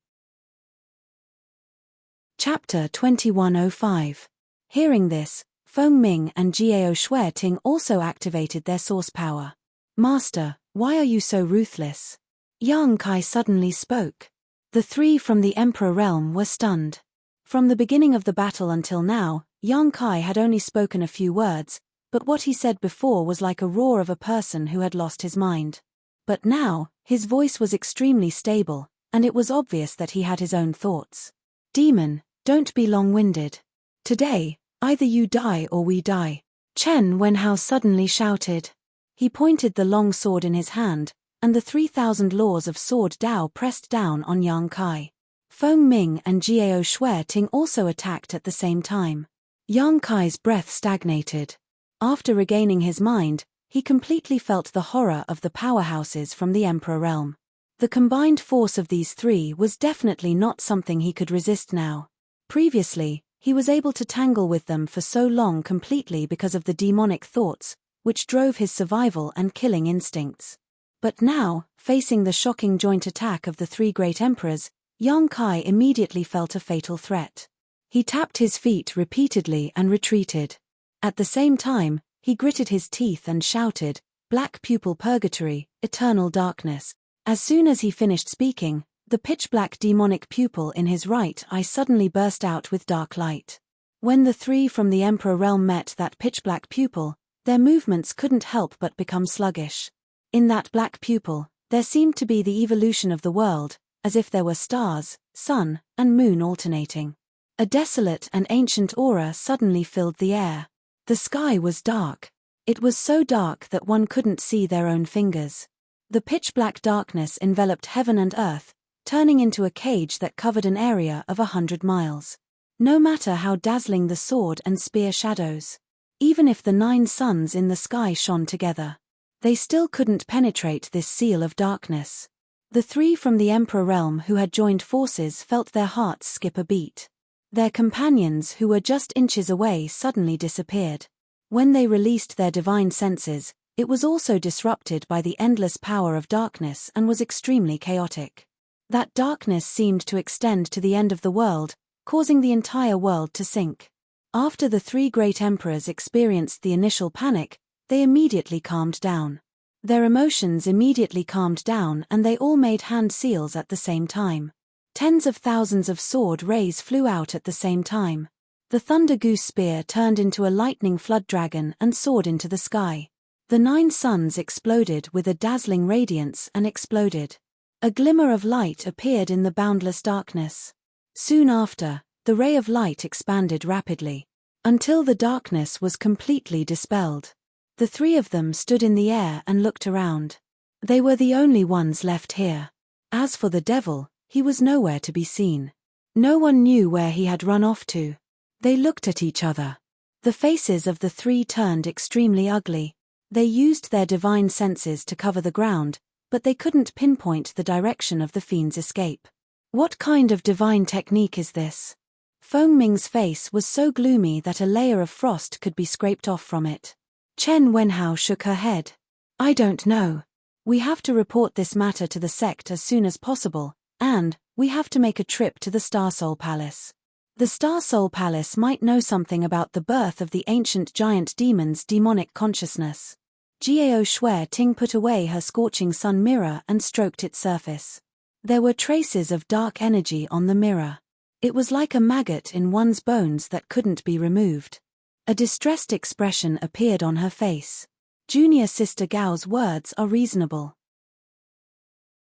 Chapter 2105. Hearing this, Feng Ming and Jiao Shueting also activated their source power. Master, why are you so ruthless? Yang Kai suddenly spoke. The three from the Emperor realm were stunned. From the beginning of the battle until now, Yang Kai had only spoken a few words, but what he said before was like a roar of a person who had lost his mind. But now, his voice was extremely stable, and it was obvious that he had his own thoughts. Demon, don't be long-winded. Today, either you die or we die. Chen Wenhao suddenly shouted. He pointed the long sword in his hand, and the 3,000 laws of sword Dao pressed down on Yang Kai. Feng Ming and Jiao Shueting also attacked at the same time. Yang Kai's breath stagnated. After regaining his mind, he completely felt the horror of the powerhouses from the Emperor realm. The combined force of these three was definitely not something he could resist now. Previously, he was able to tangle with them for so long completely because of the demonic thoughts, which drove his survival and killing instincts. But now, facing the shocking joint attack of the three great emperors, Yang Kai immediately felt a fatal threat. He tapped his feet repeatedly and retreated. At the same time, he gritted his teeth and shouted, "Black pupil purgatory, eternal darkness." As soon as he finished speaking, the pitch-black demonic pupil in his right eye suddenly burst out with dark light. When the three from the Emperor realm met that pitch-black pupil, their movements couldn't help but become sluggish. In that black pupil, there seemed to be the evolution of the world, as if there were stars, sun, and moon alternating. A desolate and ancient aura suddenly filled the air. The sky was dark. It was so dark that one couldn't see their own fingers. The pitch-black darkness enveloped heaven and earth, turning into a cage that covered an area of 100 miles. No matter how dazzling the sword and spear shadows, even if the 9 suns in the sky shone together, they still couldn't penetrate this seal of darkness. The three from the Emperor realm who had joined forces felt their hearts skip a beat. Their companions who were just inches away suddenly disappeared. When they released their divine senses, it was also disrupted by the endless power of darkness and was extremely chaotic. That darkness seemed to extend to the end of the world, causing the entire world to sink. After the three great emperors experienced the initial panic, they immediately calmed down. Their emotions immediately calmed down and they all made hand seals at the same time. Tens of thousands of sword rays flew out at the same time. The Thunder Goose spear turned into a lightning flood dragon and soared into the sky. The 9 suns exploded with a dazzling radiance and exploded. A glimmer of light appeared in the boundless darkness. Soon after, the ray of light expanded rapidly, until the darkness was completely dispelled. The three of them stood in the air and looked around. They were the only ones left here. As for the devil, he was nowhere to be seen. No one knew where he had run off to. They looked at each other. The faces of the three turned extremely ugly. They used their divine senses to cover the ground, but they couldn't pinpoint the direction of the fiend's escape. What kind of divine technique is this? Feng Ming's face was so gloomy that a layer of frost could be scraped off from it. Chen Wenhao shook her head. I don't know. We have to report this matter to the sect as soon as possible, and we have to make a trip to the Star Soul Palace. The Star Soul Palace might know something about the birth of the ancient giant demon's demonic consciousness. Jiao Shueting put away her scorching sun mirror and stroked its surface. There were traces of dark energy on the mirror. It was like a maggot in one's bones that couldn't be removed. A distressed expression appeared on her face. Junior Sister Gao's words are reasonable.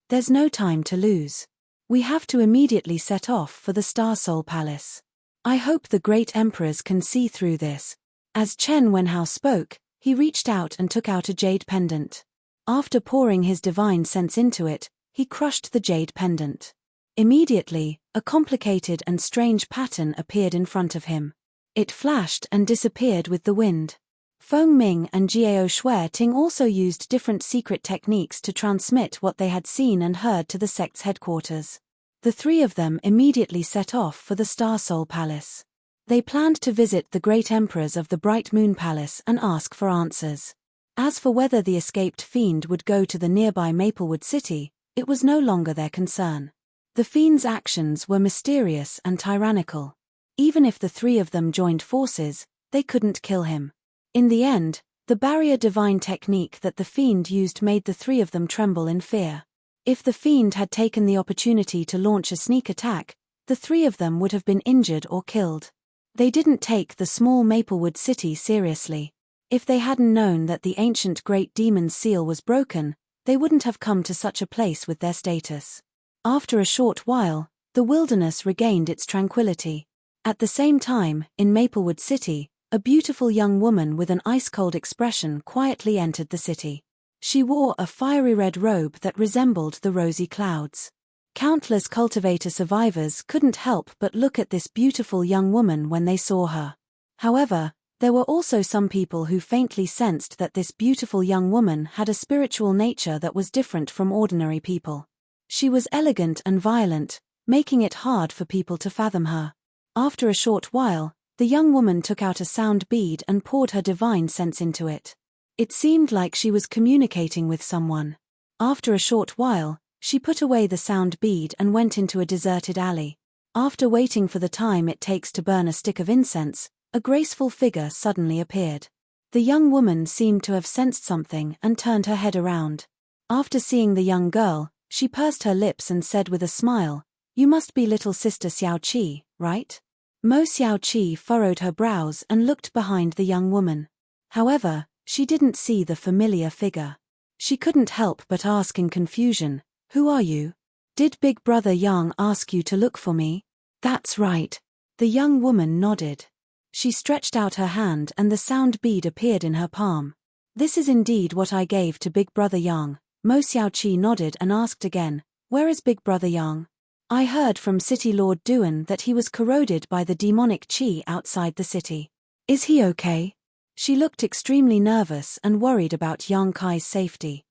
There's no time to lose. We have to immediately set off for the Star Soul Palace. I hope the great emperors can see through this. As Chen Wenhao spoke, he reached out and took out a jade pendant. After pouring his divine sense into it, he crushed the jade pendant. Immediately, a complicated and strange pattern appeared in front of him. It flashed and disappeared with the wind. Feng Ming and Jiao Shueting also used different secret techniques to transmit what they had seen and heard to the sect's headquarters. The three of them immediately set off for the Star Soul Palace. They planned to visit the great emperors of the Bright Moon Palace and ask for answers. As for whether the escaped fiend would go to the nearby Maplewood City, it was no longer their concern. The fiend's actions were mysterious and tyrannical. Even if the three of them joined forces, they couldn't kill him. In the end, the barrier divine technique that the fiend used made the three of them tremble in fear. If the fiend had taken the opportunity to launch a sneak attack, the three of them would have been injured or killed. They didn't take the small Maplewood City seriously. If they hadn't known that the ancient great demon's seal was broken, they wouldn't have come to such a place with their status. After a short while, the wilderness regained its tranquility. At the same time, in Maplewood City, a beautiful young woman with an ice-cold expression quietly entered the city. She wore a fiery red robe that resembled the rosy clouds. Countless cultivator survivors couldn't help but look at this beautiful young woman when they saw her. However, there were also some people who faintly sensed that this beautiful young woman had a spiritual nature that was different from ordinary people. She was elegant and violent, making it hard for people to fathom her. After a short while, the young woman took out a sound bead and poured her divine sense into it. It seemed like she was communicating with someone. After a short while, she put away the sound bead and went into a deserted alley. After waiting for the time it takes to burn a stick of incense, a graceful figure suddenly appeared. The young woman seemed to have sensed something and turned her head around. After seeing the young girl, she pursed her lips and said with a smile, "You must be little sister Xiao Qi, right?" Mo Xiao Qi furrowed her brows and looked behind the young woman. However, she didn't see the familiar figure. She couldn't help but ask in confusion, "Who are you? Did Big Brother Yang ask you to look for me?" "That's right." The young woman nodded. She stretched out her hand and the sound bead appeared in her palm. "This is indeed what I gave to Big Brother Yang." Mo Xiao Qi nodded and asked again, "Where is Big Brother Yang?" "I heard from City Lord Duan that he was corroded by the demonic qi outside the city. Is he okay?" She looked extremely nervous and worried Yang Kai's safety.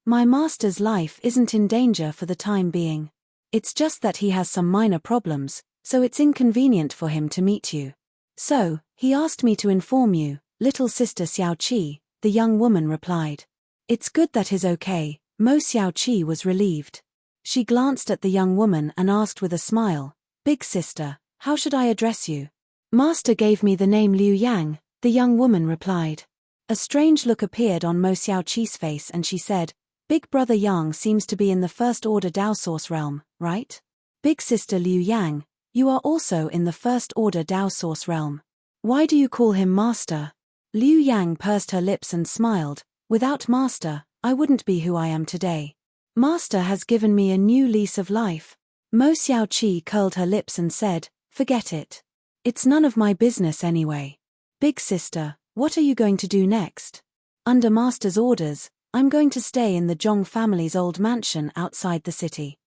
"My master's life isn't in danger for the time being. It's just that he has some minor problems, so it's inconvenient for him to meet you. So, he asked me to inform you, little sister Xiao Qi," the young woman replied. "It's good that he's okay." Mo Xiao Qi was relieved. She glanced at the young woman and asked with a smile, "Big sister, how should I address you?" "Master gave me the name Liu Yang," the young woman replied. A strange look appeared on Mo Xiao Qi's face and she said, "Big Brother Yang seems to be in the First Order Dao Source realm, right? Big sister Liu Yang, you are also in the First Order Dao Source realm. Why do you call him Master?" Liu Yang pursed her lips and smiled, "Without Master, I wouldn't be who I am today. Master has given me a new lease of life." Mo Xiao Qi curled her lips and said, "Forget it. It's none of my business anyway. Big sister, what are you going to do next?" "Under Master's orders, I'm going to stay in the Zhong family's old mansion outside the city.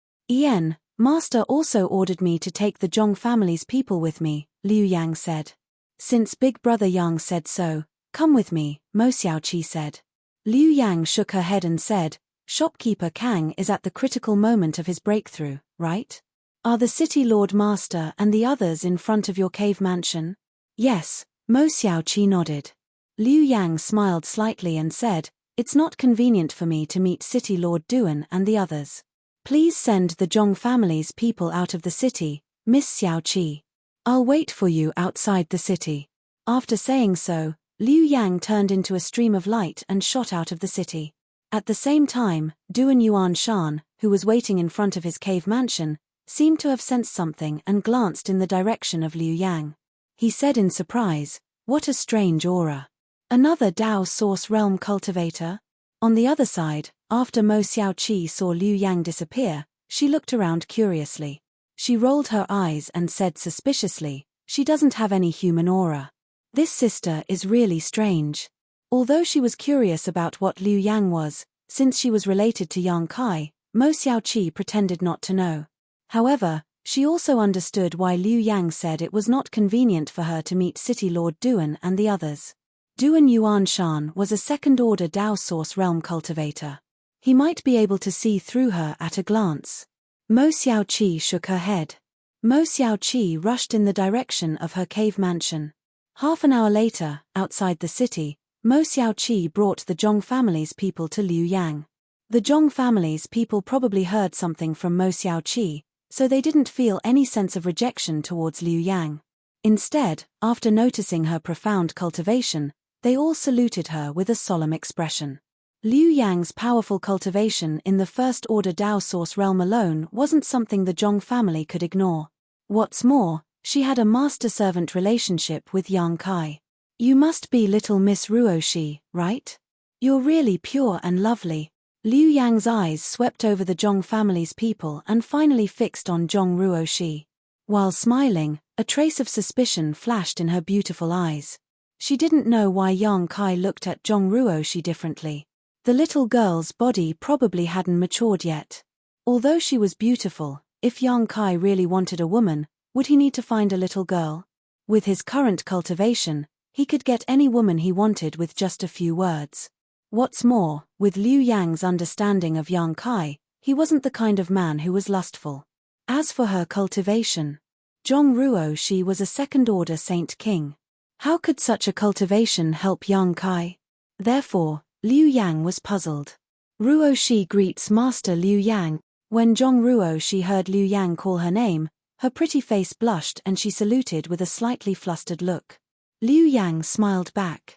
Master also ordered me to take the Zhong family's people with me," Liu Yang said. "Since Big Brother Yang said so, come with me," Mo Xiao Qi said. Liu Yang shook her head and said, "Shopkeeper Kang is at the critical moment of his breakthrough, right? Are the City Lord Master and the others in front of your cave mansion?" "Yes," Mo Xiao Qi nodded. Liu Yang smiled slightly and said, "It's not convenient for me to meet City Lord Duan and the others. Please send the Zhong family's people out of the city, Miss Xiao Qi. I'll wait for you outside the city." After saying so, Liu Yang turned into a stream of light and shot out of the city. At the same time, Duan Yuan Shan, who was waiting in front of his cave mansion, seemed to have sensed something and glanced in the direction of Liu Yang. He said in surprise, "What a strange aura. Another Dao Source Realm cultivator?" On the other side, after Mo Xiao Qi saw Liu Yang disappear, she looked around curiously. She rolled her eyes and said suspiciously, "She doesn't have any human aura. This sister is really strange." Although she was curious about what Liu Yang was, since she was related to Yang Kai, Mo Xiao Qi pretended not to know. However, she also understood why Liu Yang said it was not convenient for her to meet City Lord Duan and the others. Duan Yuan Shan was a second-order Dao Source Realm cultivator. He might be able to see through her at a glance. Mo Xiao Qi shook her head. Mo Xiao Qi rushed in the direction of her cave mansion. Half an hour later, outside the city, Mo Xiao Qi brought the Zhong family's people to Liu Yang. The Zhong family's people probably heard something from Mo Xiao Qi, so they didn't feel any sense of rejection towards Liu Yang. Instead, after noticing her profound cultivation, they all saluted her with a solemn expression. Liu Yang's powerful cultivation in the First Order Dao Source realm alone wasn't something the Zhong family could ignore. What's more, she had a master-servant relationship with Yang Kai. You must be little Miss Ruoshi, right? You're really pure and lovely. Liu Yang's eyes swept over the Zhong family's people and finally fixed on Zhong Ruoshi. While smiling, a trace of suspicion flashed in her beautiful eyes. She didn't know why Yang Kai looked at Zhong Ruoshi differently. The little girl's body probably hadn't matured yet. Although she was beautiful, if Yang Kai really wanted a woman, would he need to find a little girl? With his current cultivation, he could get any woman he wanted with just a few words. What's more, with Liu Yang's understanding of Yang Kai, he wasn't the kind of man who was lustful. As for her cultivation, Zhong Ruoshi was a second-order Saint King. How could such a cultivation help Yang Kai? Therefore, Liu Yang was puzzled. Ruoshi greets Master Liu Yang. When Zhong Ruoshi heard Liu Yang call her name, her pretty face blushed and she saluted with a slightly flustered look. Liu Yang smiled back.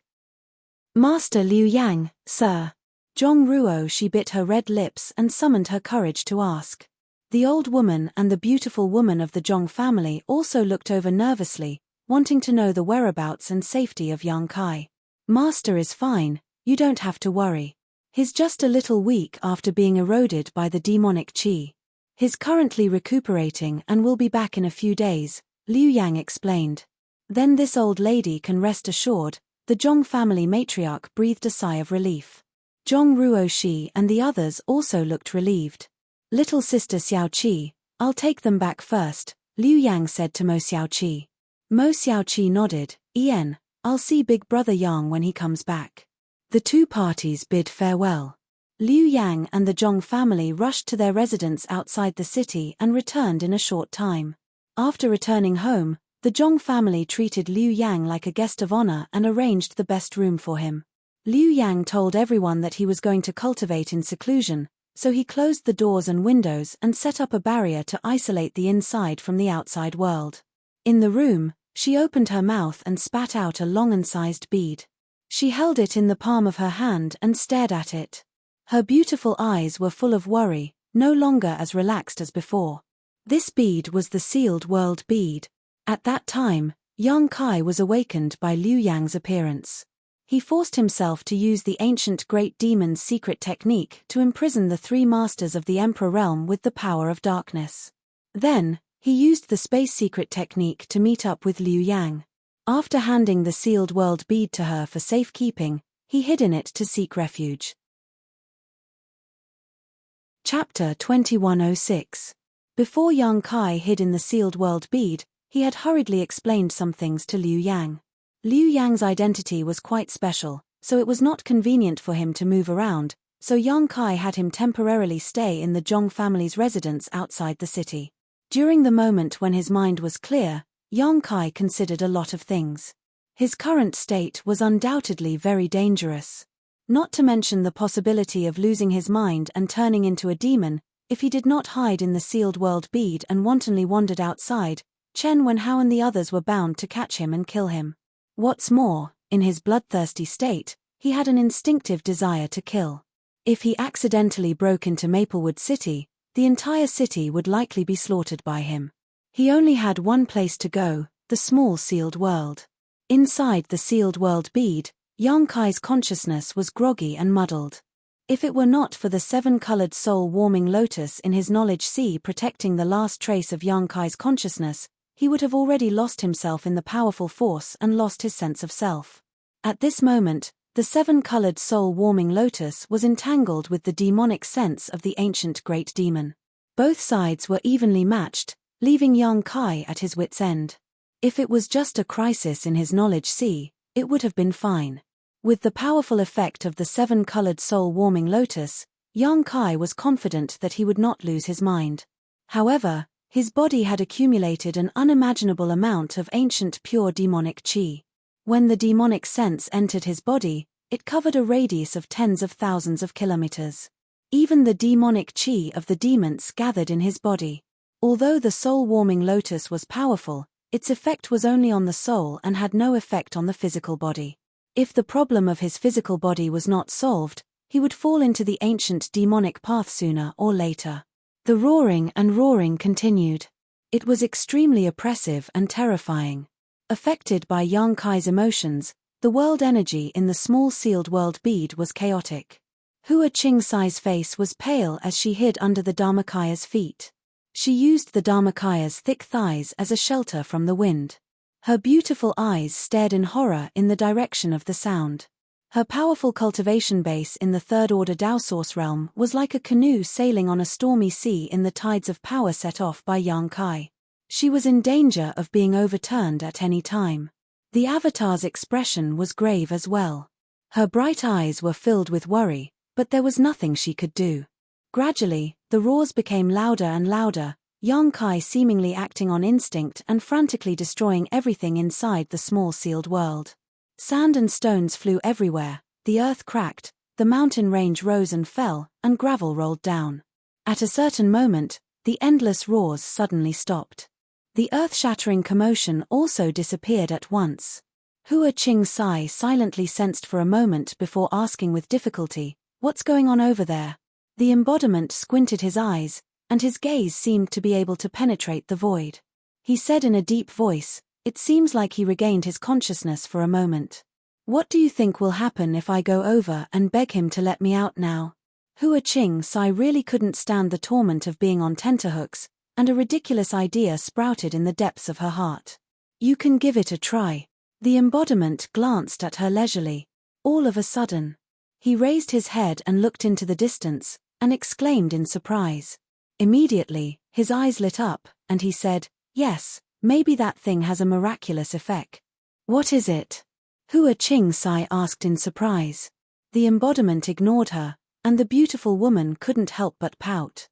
Master Liu Yang, sir. Zhong Ruoshi bit her red lips and summoned her courage to ask. The old woman and the beautiful woman of the Zhong family also looked over nervously, wanting to know the whereabouts and safety of Yang Kai. Master is fine, you don't have to worry. He's just a little weak after being eroded by the demonic qi. He's currently recuperating and will be back in a few days, Liu Yang explained. Then this old lady can rest assured. The Zhong family matriarch breathed a sigh of relief. Zhong Ruoshi and the others also looked relieved. Little sister Xiaoqi, I'll take them back first, Liu Yang said to Mo Xiaoqi. Mo Xiaoqi nodded. I'll see big brother Yang when he comes back. The two parties bid farewell. Liu Yang and the Zhong family rushed to their residence outside the city and returned in a short time. After returning home, the Zhong family treated Liu Yang like a guest of honor and arranged the best room for him. Liu Yang told everyone that he was going to cultivate in seclusion, so he closed the doors and windows and set up a barrier to isolate the inside from the outside world. In the room, she opened her mouth and spat out a long incised bead. She held it in the palm of her hand and stared at it. Her beautiful eyes were full of worry, no longer as relaxed as before. This bead was the sealed world bead. At that time, Yang Kai was awakened by Liu Yang's appearance. He forced himself to use the ancient great demon's secret technique to imprison the three masters of the Emperor realm with the power of darkness. Then, he used the space secret technique to meet up with Liu Yang. After handing the sealed world bead to her for safekeeping, he hid in it to seek refuge. Chapter 2106. Before Yang Kai hid in the sealed world bead, he had hurriedly explained some things to Liu Yang. Liu Yang's identity was quite special, so it was not convenient for him to move around, so Yang Kai had him temporarily stay in the Zhong family's residence outside the city. During the moment when his mind was clear, Yang Kai considered a lot of things. His current state was undoubtedly very dangerous. Not to mention the possibility of losing his mind and turning into a demon, if he did not hide in the sealed world bead and wantonly wandered outside, Chen Wenhao and the others were bound to catch him and kill him. What's more, in his bloodthirsty state, he had an instinctive desire to kill. If he accidentally broke into Maplewood City, the entire city would likely be slaughtered by him. He only had one place to go, the small sealed world. Inside the sealed world bead, Yang Kai's consciousness was groggy and muddled. If it were not for the seven-colored soul-warming lotus in his knowledge sea protecting the last trace of Yang Kai's consciousness, he would have already lost himself in the powerful force and lost his sense of self. At this moment, the seven-colored soul-warming lotus was entangled with the demonic sense of the ancient great demon. Both sides were evenly matched, leaving Yang Kai at his wit's end. If it was just a crisis in his knowledge sea, it would have been fine. With the powerful effect of the seven-colored soul-warming lotus, Yang Kai was confident that he would not lose his mind. However, his body had accumulated an unimaginable amount of ancient pure demonic qi. When the demonic sense entered his body, it covered a radius of tens of thousands of kilometers. Even the demonic qi of the demons gathered in his body. Although the soul-warming lotus was powerful, its effect was only on the soul and had no effect on the physical body. If the problem of his physical body was not solved, he would fall into the ancient demonic path sooner or later. The roaring and roaring continued. It was extremely oppressive and terrifying. Affected by Yang Kai's emotions, The world energy in the small sealed world bead was chaotic. Hua Qingsai's face was pale as she hid under the Dharmakaya's feet. She used the Dharmakaya's thick thighs as a shelter from the wind. Her beautiful eyes stared in horror in the direction of the sound. Her powerful cultivation base in the third-order Dao Source realm was like a canoe sailing on a stormy sea in the tides of power set off by Yang Kai. She was in danger of being overturned at any time. The avatar's expression was grave as well. Her bright eyes were filled with worry, but there was nothing she could do. Gradually, the roars became louder and louder, Yang Kai seemingly acting on instinct and frantically destroying everything inside the small sealed world. Sand and stones flew everywhere, the earth cracked, the mountain range rose and fell, and gravel rolled down. At a certain moment, the endless roars suddenly stopped. The earth-shattering commotion also disappeared at once. Hua Qingsai silently sensed for a moment before asking with difficulty, "What's going on over there?" The embodiment squinted his eyes, and his gaze seemed to be able to penetrate the void. He said in a deep voice, it seems like he regained his consciousness for a moment. "What do you think will happen if I go over and beg him to let me out now?" Hua Qingsai really couldn't stand the torment of being on tenterhooks, and a ridiculous idea sprouted in the depths of her heart. "You can give it a try." The embodiment glanced at her leisurely. All of a sudden, he raised his head and looked into the distance, and exclaimed in surprise. Immediately, his eyes lit up, and he said, "Yes, maybe that thing has a miraculous effect." "What is it?" Hua Qingsai asked in surprise. The embodiment ignored her, and the beautiful woman couldn't help but pout.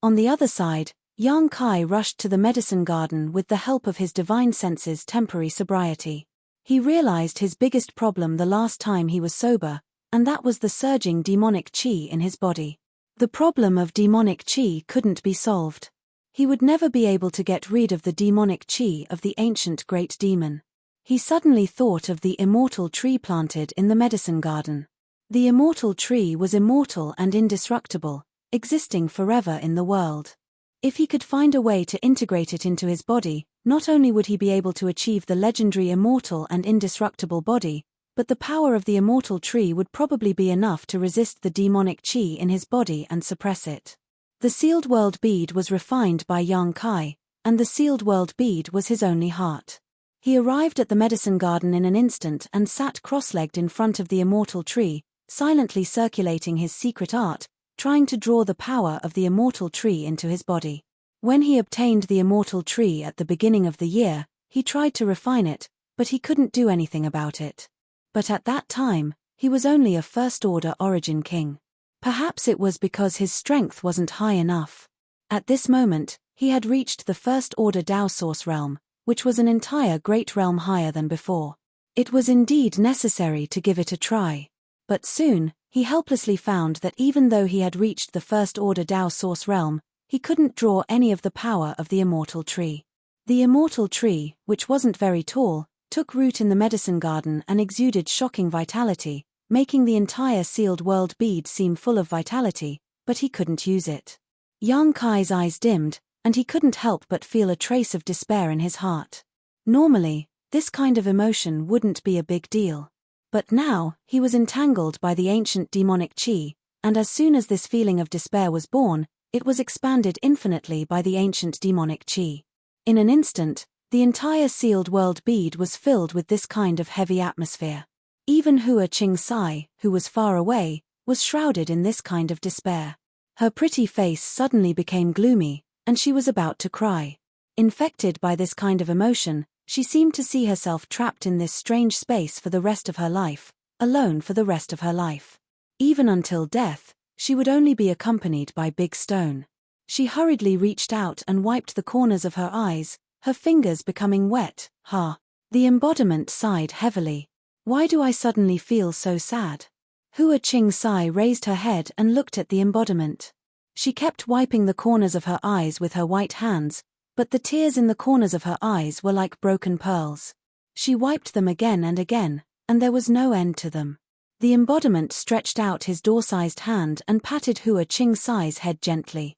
On the other side, Yang Kai rushed to the medicine garden with the help of his divine senses' temporary sobriety. He realized his biggest problem the last time he was sober, and that was the surging demonic qi in his body. The problem of demonic qi couldn't be solved. He would never be able to get rid of the demonic qi of the ancient great demon. He suddenly thought of the immortal tree planted in the medicine garden. The immortal tree was immortal and indestructible, existing forever in the world. If he could find a way to integrate it into his body, not only would he be able to achieve the legendary immortal and indestructible body, but the power of the immortal tree would probably be enough to resist the demonic qi in his body and suppress it. The sealed world bead was refined by Yang Kai, and the sealed world bead was his only heart. He arrived at the medicine garden in an instant and sat cross-legged in front of the immortal tree, silently circulating his secret art, trying to draw the power of the immortal tree into his body. When he obtained the immortal tree at the beginning of the year, he tried to refine it, but he couldn't do anything about it. But at that time, he was only a first-order origin king. Perhaps it was because his strength wasn't high enough. At this moment, he had reached the first-order Dao Source realm, which was an entire great realm higher than before. It was indeed necessary to give it a try. But soon, he helplessly found that even though he had reached the first-order Dao Source realm, he couldn't draw any of the power of the immortal tree. The immortal tree, which wasn't very tall, took root in the medicine garden and exuded shocking vitality, making the entire sealed world bead seem full of vitality, but he couldn't use it. Yang Kai's eyes dimmed, and he couldn't help but feel a trace of despair in his heart. Normally, this kind of emotion wouldn't be a big deal. But now, he was entangled by the ancient demonic qi, and as soon as this feeling of despair was born, it was expanded infinitely by the ancient demonic qi. In an instant, the entire sealed world bead was filled with this kind of heavy atmosphere. Even Hua Qingsai, who was far away, was shrouded in this kind of despair. Her pretty face suddenly became gloomy, and she was about to cry. Infected by this kind of emotion, she seemed to see herself trapped in this strange space for the rest of her life, alone for the rest of her life. Even until death, she would only be accompanied by Big Stone. She hurriedly reached out and wiped the corners of her eyes, her fingers becoming wet. The embodiment sighed heavily. "Why do I suddenly feel so sad?" Hua Qingsai raised her head and looked at the embodiment. She kept wiping the corners of her eyes with her white hands, but the tears in the corners of her eyes were like broken pearls. She wiped them again and again, and there was no end to them. The embodiment stretched out his door-sized hand and patted Hua Qingsai's head gently.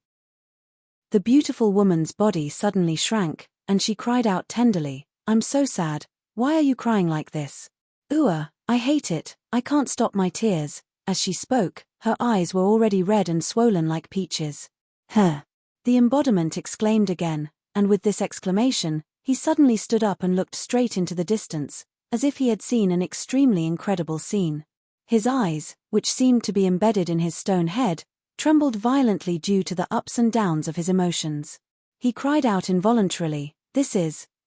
The beautiful woman's body suddenly shrank, and she cried out tenderly, "I'm so sad, Why are you crying like this? I hate it, I can't stop my tears." As she spoke, her eyes were already red and swollen like peaches. "Huh!" the embodiment exclaimed again, and with this exclamation, he suddenly stood up and looked straight into the distance, as if he had seen an extremely incredible scene. His eyes, which seemed to be embedded in his stone head, trembled violently due to the ups and downs of his emotions. He cried out involuntarily,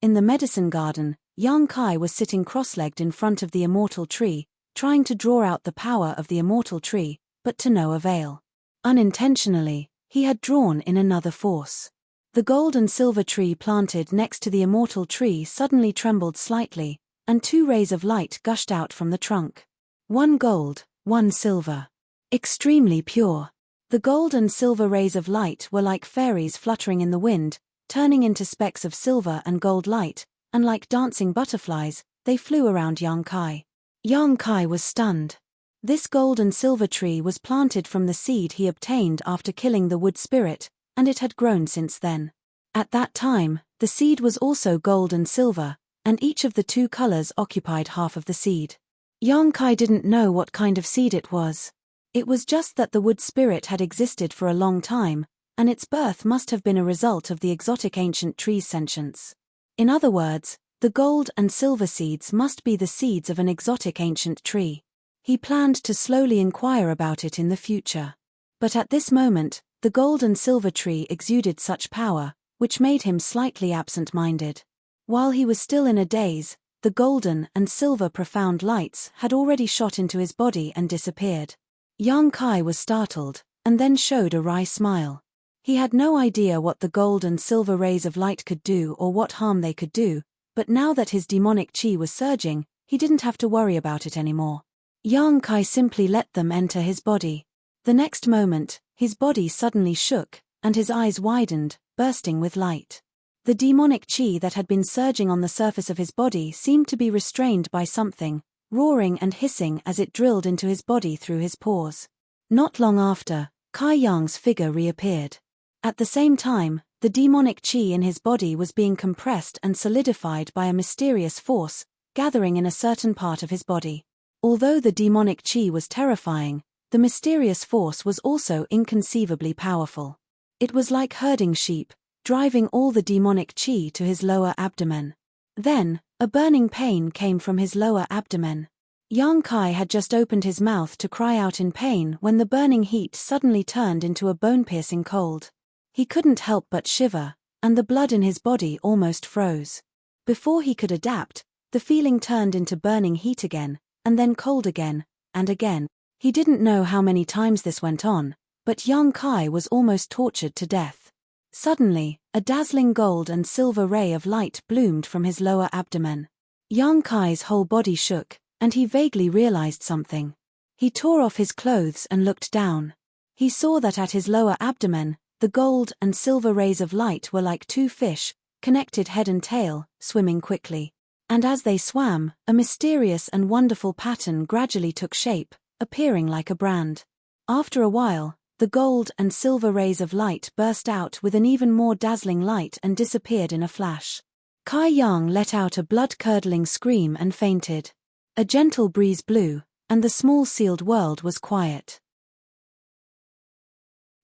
in the medicine garden, young Kai was sitting cross-legged in front of the immortal tree, trying to draw out the power of the immortal tree, but to no avail. Unintentionally, he had drawn in another force. The gold and silver tree planted next to the immortal tree suddenly trembled slightly, and 2 rays of light gushed out from the trunk. 1 gold, 1 silver. Extremely pure. The gold and silver rays of light were like fairies fluttering in the wind, turning into specks of silver and gold light, and like dancing butterflies, they flew around young Kai. Young Kai was stunned. This gold and silver tree was planted from the seed he obtained after killing the wood spirit, and it had grown since then. At that time, the seed was also gold and silver, and each of the 2 colors occupied half of the seed. Young Kai didn't know what kind of seed it was. It was just that the wood spirit had existed for a long time, and its birth must have been a result of the exotic ancient tree's sentience. In other words, the gold and silver seeds must be the seeds of an exotic ancient tree. He planned to slowly inquire about it in the future. But at this moment, the gold and silver tree exuded such power, which made him slightly absent-minded. While he was still in a daze, the golden and silver profound lights had already shot into his body and disappeared. Young Kai was startled, and then showed a wry smile. He had no idea what the gold and silver rays of light could do or what harm they could do, but now that his demonic chi was surging, he didn't have to worry about it anymore. Young Kai simply let them enter his body. The next moment, his body suddenly shook, and his eyes widened, bursting with light. The demonic chi that had been surging on the surface of his body seemed to be restrained by something, roaring and hissing as it drilled into his body through his pores. Not long after, Kai Yang's figure reappeared. At the same time, the demonic chi in his body was being compressed and solidified by a mysterious force, gathering in a certain part of his body. Although the demonic chi was terrifying, the mysterious force was also inconceivably powerful. It was like herding sheep, driving all the demonic chi to his lower abdomen. Then, a burning pain came from his lower abdomen. Young Kai had just opened his mouth to cry out in pain when the burning heat suddenly turned into a bone-piercing cold. He couldn't help but shiver, and the blood in his body almost froze. Before he could adapt, the feeling turned into burning heat again, and then cold again, and again. He didn't know how many times this went on, but young Kai was almost tortured to death. Suddenly, a dazzling gold and silver ray of light bloomed from his lower abdomen. Young Kai's whole body shook, and he vaguely realized something. He tore off his clothes and looked down. He saw that at his lower abdomen, the gold and silver rays of light were like 2 fish, connected head and tail, swimming quickly. And as they swam, a mysterious and wonderful pattern gradually took shape, appearing like a brand. After a while, the gold and silver rays of light burst out with an even more dazzling light and disappeared in a flash. Kai Yang let out a blood-curdling scream and fainted. A gentle breeze blew, and the small sealed world was quiet.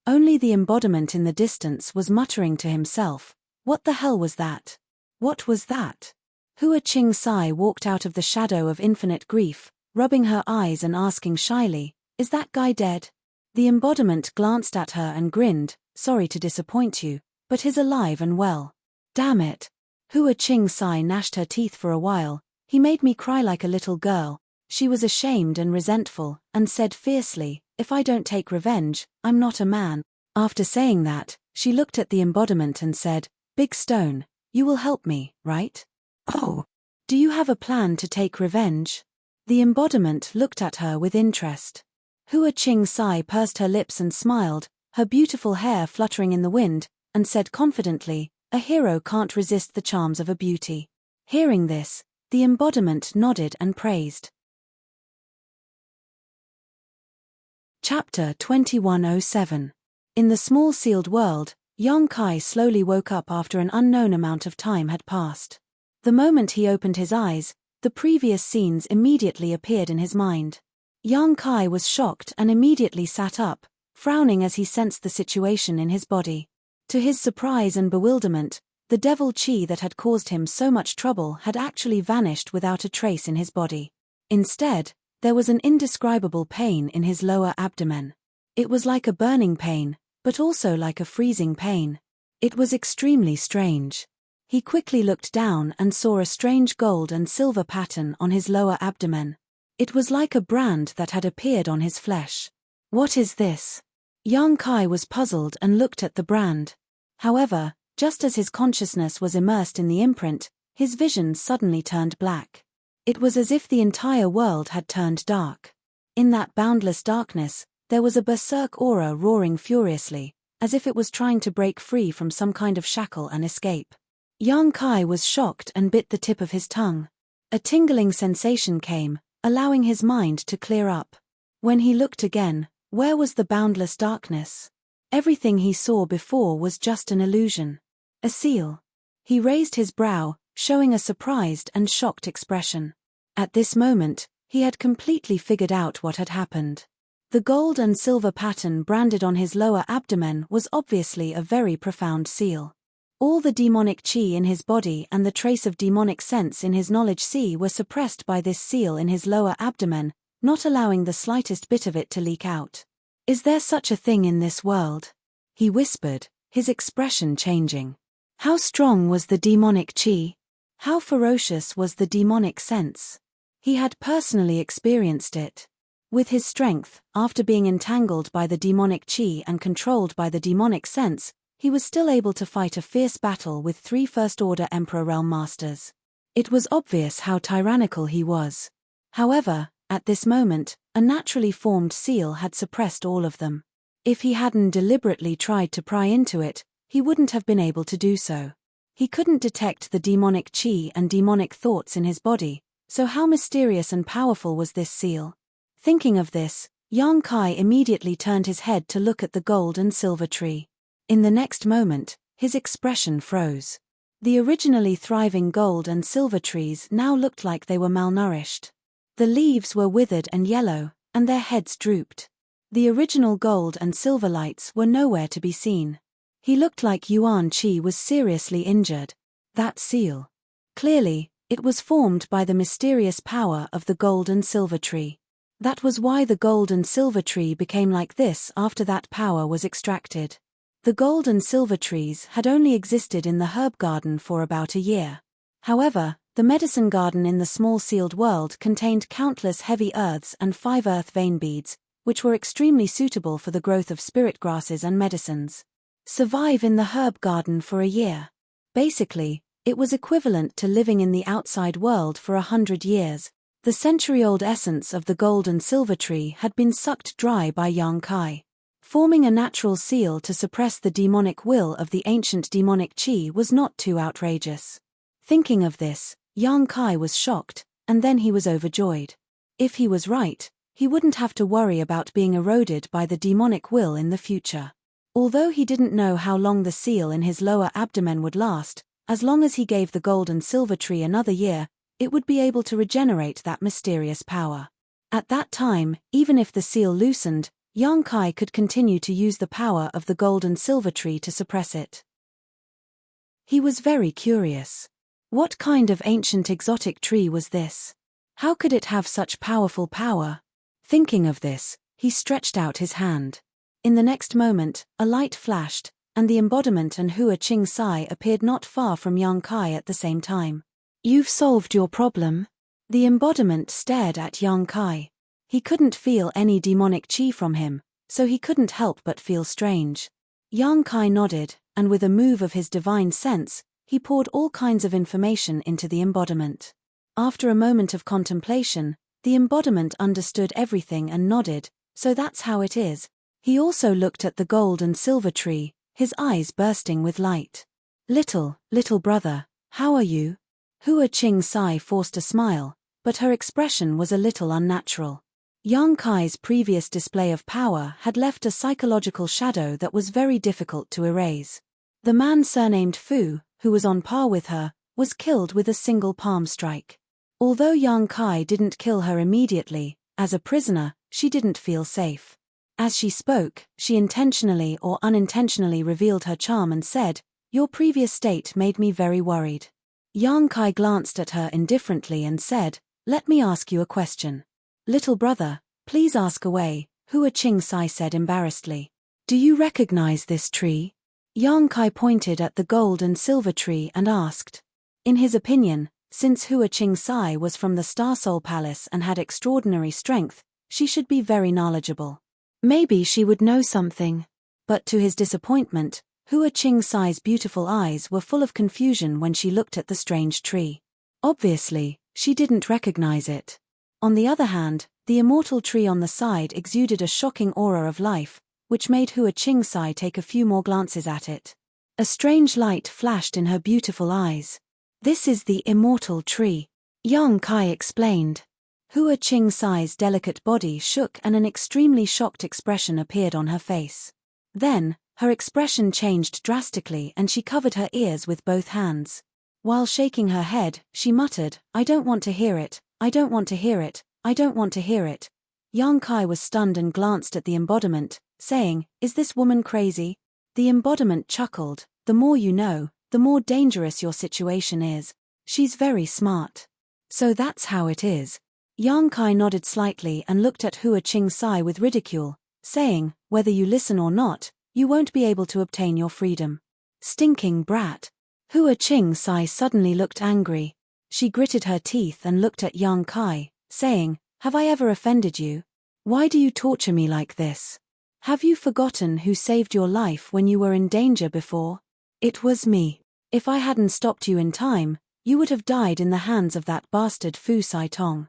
Only the embodiment in the distance was muttering to himself, "What the hell was that? What was that?" Hua Qing Sai walked out of the shadow of infinite grief, rubbing her eyes and asking shyly, "Is that guy dead?" The embodiment glanced at her and grinned, "Sorry to disappoint you, but he's alive and well." "Damn it." Hua Qing Sai gnashed her teeth for a while. "He made me cry like a little girl." She was ashamed and resentful, and said fiercely, "If I don't take revenge, I'm not a man." After saying that, she looked at the embodiment and said, "Big Stone, you will help me, right?" "Oh. Do you have a plan to take revenge?" The embodiment looked at her with interest. Hua Qing Sai pursed her lips and smiled, her beautiful hair fluttering in the wind, and said confidently, "A hero can't resist the charms of a beauty." Hearing this, the embodiment nodded and praised. Chapter 2107. In the small sealed world, young Kai slowly woke up after an unknown amount of time had passed. The moment he opened his eyes, the previous scenes immediately appeared in his mind. Yang Kai was shocked and immediately sat up, frowning as he sensed the situation in his body. To his surprise and bewilderment, the devil chi that had caused him so much trouble had actually vanished without a trace in his body. Instead, there was an indescribable pain in his lower abdomen. It was like a burning pain, but also like a freezing pain. It was extremely strange. He quickly looked down and saw a strange gold and silver pattern on his lower abdomen. It was like a brand that had appeared on his flesh. What is this? Yang Kai was puzzled and looked at the brand. However, just as his consciousness was immersed in the imprint, his vision suddenly turned black. It was as if the entire world had turned dark. In that boundless darkness, there was a berserk aura roaring furiously, as if it was trying to break free from some kind of shackle and escape. Yang Kai was shocked and bit the tip of his tongue. A tingling sensation came, allowing his mind to clear up. When he looked again, where was the boundless darkness? Everything he saw before was just an illusion. A seal. He raised his brow, showing a surprised and shocked expression. At this moment, he had completely figured out what had happened. The gold and silver pattern branded on his lower abdomen was obviously a very profound seal. All the demonic chi in his body and the trace of demonic sense in his knowledge sea were suppressed by this seal in his lower abdomen, not allowing the slightest bit of it to leak out. Is there such a thing in this world? He whispered, his expression changing. How strong was the demonic chi? How ferocious was the demonic sense? He had personally experienced it. With his strength, after being entangled by the demonic chi and controlled by the demonic sense, he was still able to fight a fierce battle with 3 First-Order Emperor Realm Masters. It was obvious how tyrannical he was. However, at this moment, a naturally formed seal had suppressed all of them. If he hadn't deliberately tried to pry into it, he wouldn't have been able to do so. He couldn't detect the demonic chi and demonic thoughts in his body, so how mysterious and powerful was this seal? Thinking of this, Yang Kai immediately turned his head to look at the gold and silver tree. In the next moment, his expression froze. The originally thriving gold and silver trees now looked like they were malnourished. The leaves were withered and yellow, and their heads drooped. The original gold and silver lights were nowhere to be seen. He looked like Yuan Chi was seriously injured. That seal. Clearly, it was formed by the mysterious power of the gold and silver tree. That was why the gold and silver tree became like this after that power was extracted. The gold and silver trees had only existed in the herb garden for about a year. However, the medicine garden in the small sealed world contained countless heavy earths and 5 earth vein beads, which were extremely suitable for the growth of spirit grasses and medicines. Survive in the herb garden for a year. Basically, it was equivalent to living in the outside world for 100 years. The century-old essence of the gold and silver tree had been sucked dry by Yang Kai. Forming a natural seal to suppress the demonic will of the ancient demonic chi was not too outrageous. Thinking of this, Yang Kai was shocked, and then he was overjoyed. If he was right, he wouldn't have to worry about being eroded by the demonic will in the future. Although he didn't know how long the seal in his lower abdomen would last, as long as he gave the gold and silver tree another year, it would be able to regenerate that mysterious power. At that time, even if the seal loosened, Yang Kai could continue to use the power of the gold and silver tree to suppress it. He was very curious. What kind of ancient exotic tree was this? How could it have such powerful power? Thinking of this, he stretched out his hand. In the next moment, a light flashed, and the embodiment and Hua Qing Sai appeared not far from Yang Kai at the same time. You've solved your problem? The embodiment stared at Yang Kai. He couldn't feel any demonic chi from him, so he couldn't help but feel strange. Yang Kai nodded, and with a move of his divine sense, he poured all kinds of information into the embodiment. After a moment of contemplation, the embodiment understood everything and nodded, so that's how it is. He also looked at the gold and silver tree, his eyes bursting with light. Little brother, how are you? Hua Qing Sai forced a smile, but her expression was a little unnatural. Yang Kai's previous display of power had left a psychological shadow that was very difficult to erase. The man surnamed Fu, who was on par with her, was killed with a single palm strike. Although Yang Kai didn't kill her immediately, as a prisoner, she didn't feel safe. As she spoke, she intentionally or unintentionally revealed her charm and said, "Your previous state made me very worried." Yang Kai glanced at her indifferently and said, "Let me ask you a question." "Little brother, please ask away," Hua Qing Sai said embarrassedly. "Do you recognize this tree?" Yang Kai pointed at the gold and silver tree and asked. In his opinion, since Hua Qing Sai was from the Star Soul Palace and had extraordinary strength, she should be very knowledgeable. Maybe she would know something. But to his disappointment, Hua Qing Sai's beautiful eyes were full of confusion when she looked at the strange tree. Obviously, she didn't recognize it. On the other hand, the immortal tree on the side exuded a shocking aura of life, which made Hua Qing Sai take a few more glances at it. A strange light flashed in her beautiful eyes. "This is the immortal tree," Yang Kai explained. Hua Qing Sai's delicate body shook and an extremely shocked expression appeared on her face. Then, her expression changed drastically and she covered her ears with both hands. While shaking her head, she muttered, "I don't want to hear it, I don't want to hear it, I don't want to hear it." Yang Kai was stunned and glanced at the embodiment, saying, "Is this woman crazy?" The embodiment chuckled, "The more you know, the more dangerous your situation is. She's very smart." "So that's how it is." Yang Kai nodded slightly and looked at Hua Qing Sai with ridicule, saying, "Whether you listen or not, you won't be able to obtain your freedom." "Stinking brat." Hua Qing Sai suddenly looked angry. She gritted her teeth and looked at Yang Kai, saying, "Have I ever offended you? Why do you torture me like this? Have you forgotten who saved your life when you were in danger before? It was me. If I hadn't stopped you in time, you would have died in the hands of that bastard Fu Sai Tong.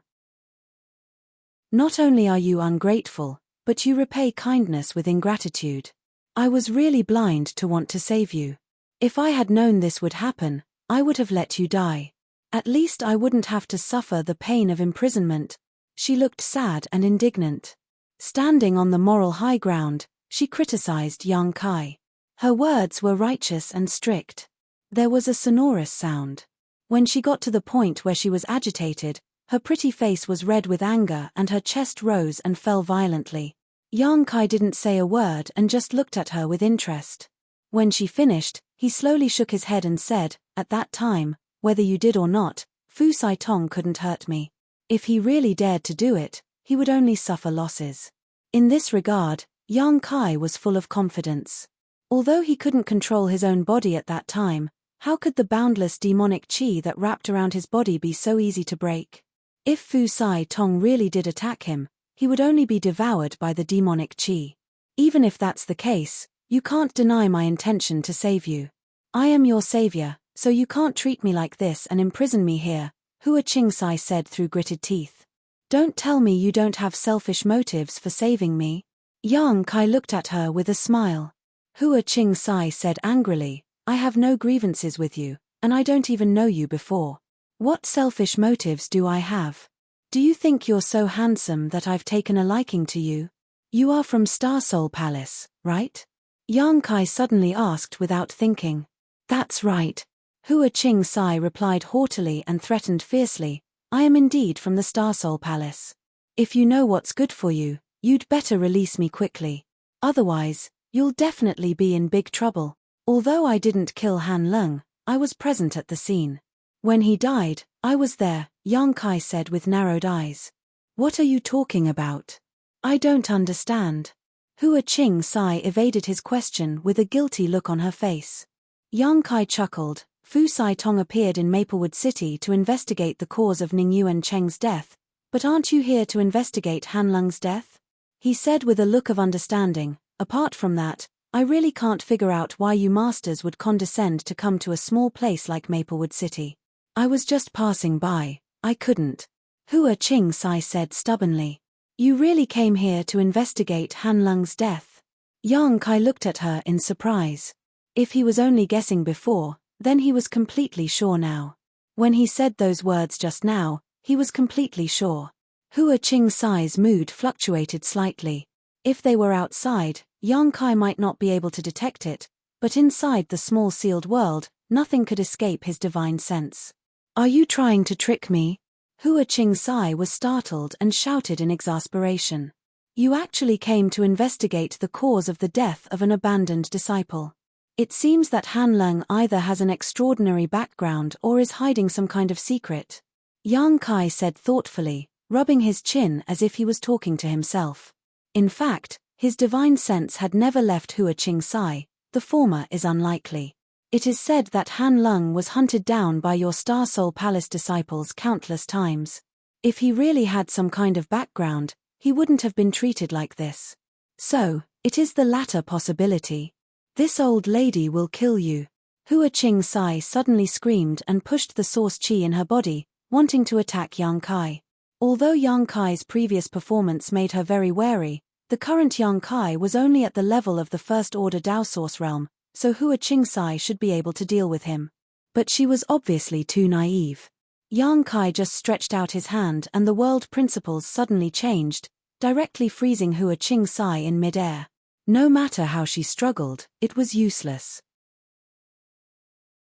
Not only are you ungrateful, but you repay kindness with ingratitude. I was really blind to want to save you. If I had known this would happen, I would have let you die. At least I wouldn't have to suffer the pain of imprisonment." She looked sad and indignant. Standing on the moral high ground, she criticized Yang Kai. Her words were righteous and strict. There was a sonorous sound. When she got to the point where she was agitated, her pretty face was red with anger and her chest rose and fell violently. Yang Kai didn't say a word and just looked at her with interest. When she finished, he slowly shook his head and said, "At that time, whether you did or not, Fu Sai Tong couldn't hurt me. If he really dared to do it, he would only suffer losses." In this regard, Yang Kai was full of confidence. Although he couldn't control his own body at that time, how could the boundless demonic qi that wrapped around his body be so easy to break? If Fu Sai Tong really did attack him, he would only be devoured by the demonic qi. Even if that's the case, you can't deny my intention to save you. I am your savior, so you can't treat me like this and imprison me here, Hua Qing Sai said through gritted teeth. Don't tell me you don't have selfish motives for saving me. Yang Kai looked at her with a smile. Hua Qing Sai said angrily, I have no grievances with you, and I don't even know you before. What selfish motives do I have? Do you think you're so handsome that I've taken a liking to you? You are from Star Soul Palace, right? Yang Kai suddenly asked without thinking. That's right. Hua Qing Sai replied haughtily and threatened fiercely, I am indeed from the Star Soul Palace. If you know what's good for you, you'd better release me quickly. Otherwise, you'll definitely be in big trouble. Although I didn't kill Han Lung, I was present at the scene. When he died, I was there, Yang Kai said with narrowed eyes. What are you talking about? I don't understand. Hua Qing Sai evaded his question with a guilty look on her face. Yang Kai chuckled. Fu Sai Tong appeared in Maplewood City to investigate the cause of Ning Yuan Cheng's death, but aren't you here to investigate Han Lung's death? He said with a look of understanding, apart from that, I really can't figure out why you masters would condescend to come to a small place like Maplewood City. I was just passing by, I couldn't. Hua Qing Sai said stubbornly. You really came here to investigate Han Lung's death? Yang Kai looked at her in surprise. If he was only guessing before, then he was completely sure now. When he said those words just now, he was completely sure. Hua Qing Sai's mood fluctuated slightly. If they were outside, Yang Kai might not be able to detect it, but inside the small sealed world, nothing could escape his divine sense. "Are you trying to trick me?" Hua Qing-sai was startled and shouted in exasperation. "You actually came to investigate the cause of the death of an abandoned disciple. It seems that Han Leng either has an extraordinary background or is hiding some kind of secret," Yang Kai said thoughtfully, rubbing his chin as if he was talking to himself. In fact, his divine sense had never left Hua Qing-sai. The former is unlikely. It is said that Han Leng was hunted down by your Star Soul Palace disciples countless times. If he really had some kind of background, he wouldn't have been treated like this. So, it is the latter possibility. "This old lady will kill you," Hua Qing-sai suddenly screamed and pushed the source qi in her body, wanting to attack Yang Kai. Although Yang Kai's previous performance made her very wary, the current Yang Kai was only at the level of the first-order Dao Source realm, so Hua Qing-sai should be able to deal with him. But she was obviously too naive. Yang Kai just stretched out his hand and the world principles suddenly changed, directly freezing Hua Qing-sai in mid-air. No matter how she struggled, it was useless.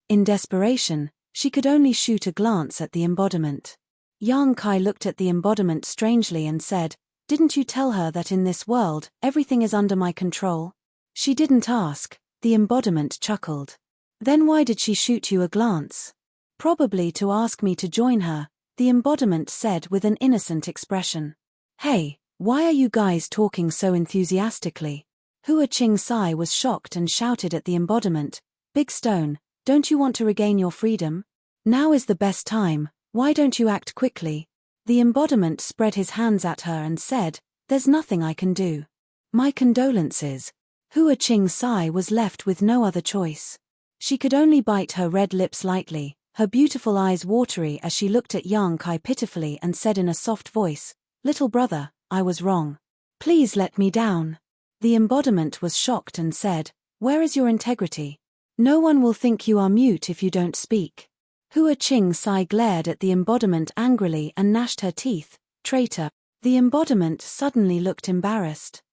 In desperation, she could only shoot a glance at the embodiment. Yang Kai looked at the embodiment strangely and said, "Didn't you tell her that in this world, everything is under my control?" She didn't ask. The embodiment chuckled. "Then why did she shoot you a glance?" "Probably to ask me to join her," the embodiment said with an innocent expression. "Hey, why are you guys talking so enthusiastically?" Hua Qing-sai was shocked and shouted at the embodiment, "Big Stone, don't you want to regain your freedom? Now is the best time, why don't you act quickly?" The embodiment spread his hands at her and said, "There's nothing I can do." "My condolences." Hua Qing-sai was left with no other choice. She could only bite her red lips lightly, her beautiful eyes watery as she looked at Yang Kai pitifully and said in a soft voice, "Little brother, I was wrong. Please let me down." The embodiment was shocked and said, "Where is your integrity? No one will think you are mute if you don't speak." Hua Qing-sai glared at the embodiment angrily and gnashed her teeth, "Traitor." The embodiment suddenly looked embarrassed.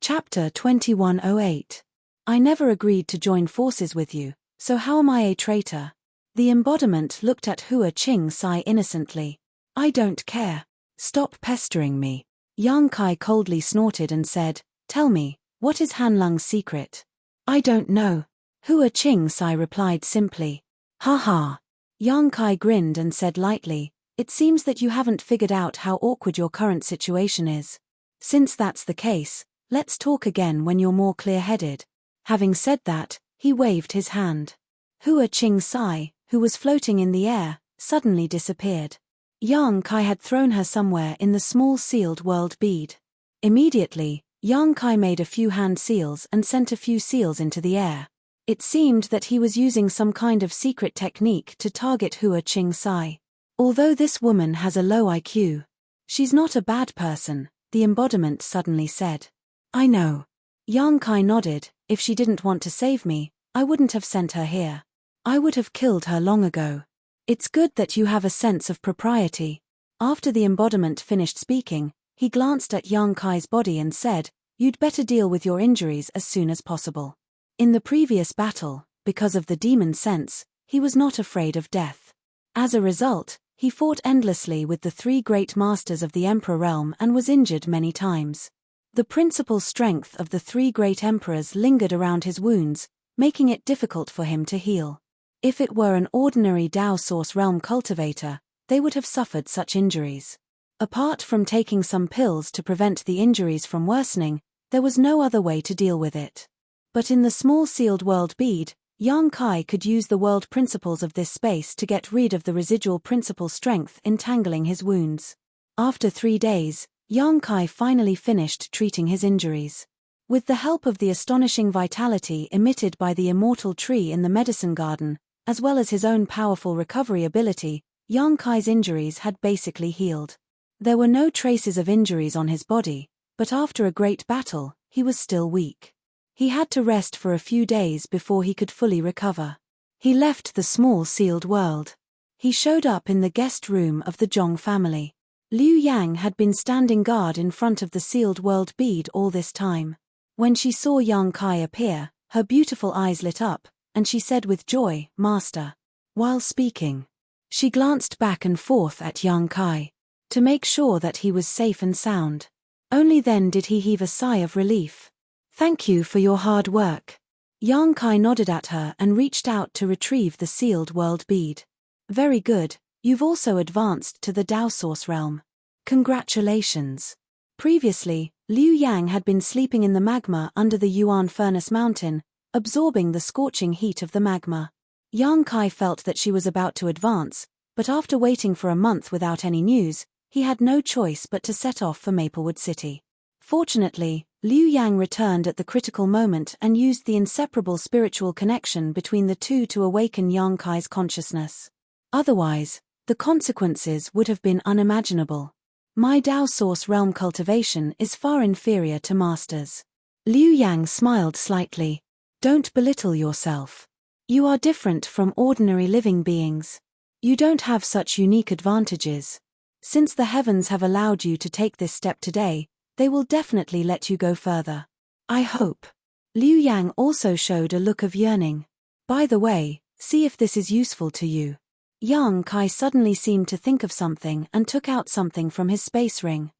Chapter 2108. I never agreed to join forces with you, so how am I a traitor? The embodiment looked at Hua Qing-sai innocently. "I don't care. Stop pestering me." Yang Kai coldly snorted and said, "Tell me, what is Han Leng's secret?" "I don't know." Hua Qing-sai replied simply. "Ha ha." Yang Kai grinned and said lightly, "It seems that you haven't figured out how awkward your current situation is. Since that's the case, let's talk again when you're more clear-headed." Having said that, he waved his hand. Hua Qing-sai, who was floating in the air, suddenly disappeared. Yang Kai had thrown her somewhere in the small sealed world bead. Immediately, Yang Kai made a few hand seals and sent a few seals into the air. It seemed that he was using some kind of secret technique to target Hua Qing-sai. Although this woman has a low IQ, she's not a bad person, the embodiment suddenly said. "I know." Yang Kai nodded. "If she didn't want to save me, I wouldn't have sent her here. I would have killed her long ago. It's good that you have a sense of propriety." After the embodiment finished speaking, he glanced at Yang Kai's body and said, "You'd better deal with your injuries as soon as possible." In the previous battle, because of the demon sense, he was not afraid of death. As a result, he fought endlessly with the three great masters of the Emperor realm and was injured many times. The principal strength of the three great emperors lingered around his wounds, making it difficult for him to heal. If it were an ordinary Dao Source realm cultivator, they would have suffered such injuries. Apart from taking some pills to prevent the injuries from worsening, there was no other way to deal with it. But in the small sealed world bead, Yang Kai could use the world principles of this space to get rid of the residual principal strength entangling his wounds. After 3 days, Yang Kai finally finished treating his injuries. With the help of the astonishing vitality emitted by the immortal tree in the medicine garden, as well as his own powerful recovery ability, Yang Kai's injuries had basically healed. There were no traces of injuries on his body, but after a great battle, he was still weak. He had to rest for a few days before he could fully recover. He left the small sealed world. He showed up in the guest room of the Zhong family. Liu Yang had been standing guard in front of the sealed world bead all this time. When she saw young Kai appear, her beautiful eyes lit up, and she said with joy, "Master." While speaking, she glanced back and forth at young Kai to make sure that he was safe and sound. Only then did he heave a sigh of relief. "Thank you for your hard work." Young Kai nodded at her and reached out to retrieve the sealed world bead. "Very good, you've also advanced to the Dao Source realm. Congratulations." Previously, Liu Yang had been sleeping in the magma under the Yuan Furnace Mountain, absorbing the scorching heat of the magma. Yang Kai felt that she was about to advance, but after waiting for a month without any news, he had no choice but to set off for Maplewood City. Fortunately, Liu Yang returned at the critical moment and used the inseparable spiritual connection between the two to awaken Yang Kai's consciousness. Otherwise, the consequences would have been unimaginable. "My Dao Source realm cultivation is far inferior to Master's." Liu Yang smiled slightly. "Don't belittle yourself. You are different from ordinary living beings. You don't have such unique advantages. Since the heavens have allowed you to take this step today, they will definitely let you go further. I hope." Liu Yang also showed a look of yearning. "By the way, see if this is useful to you." Yang Kai suddenly seemed to think of something and took out something from his space ring.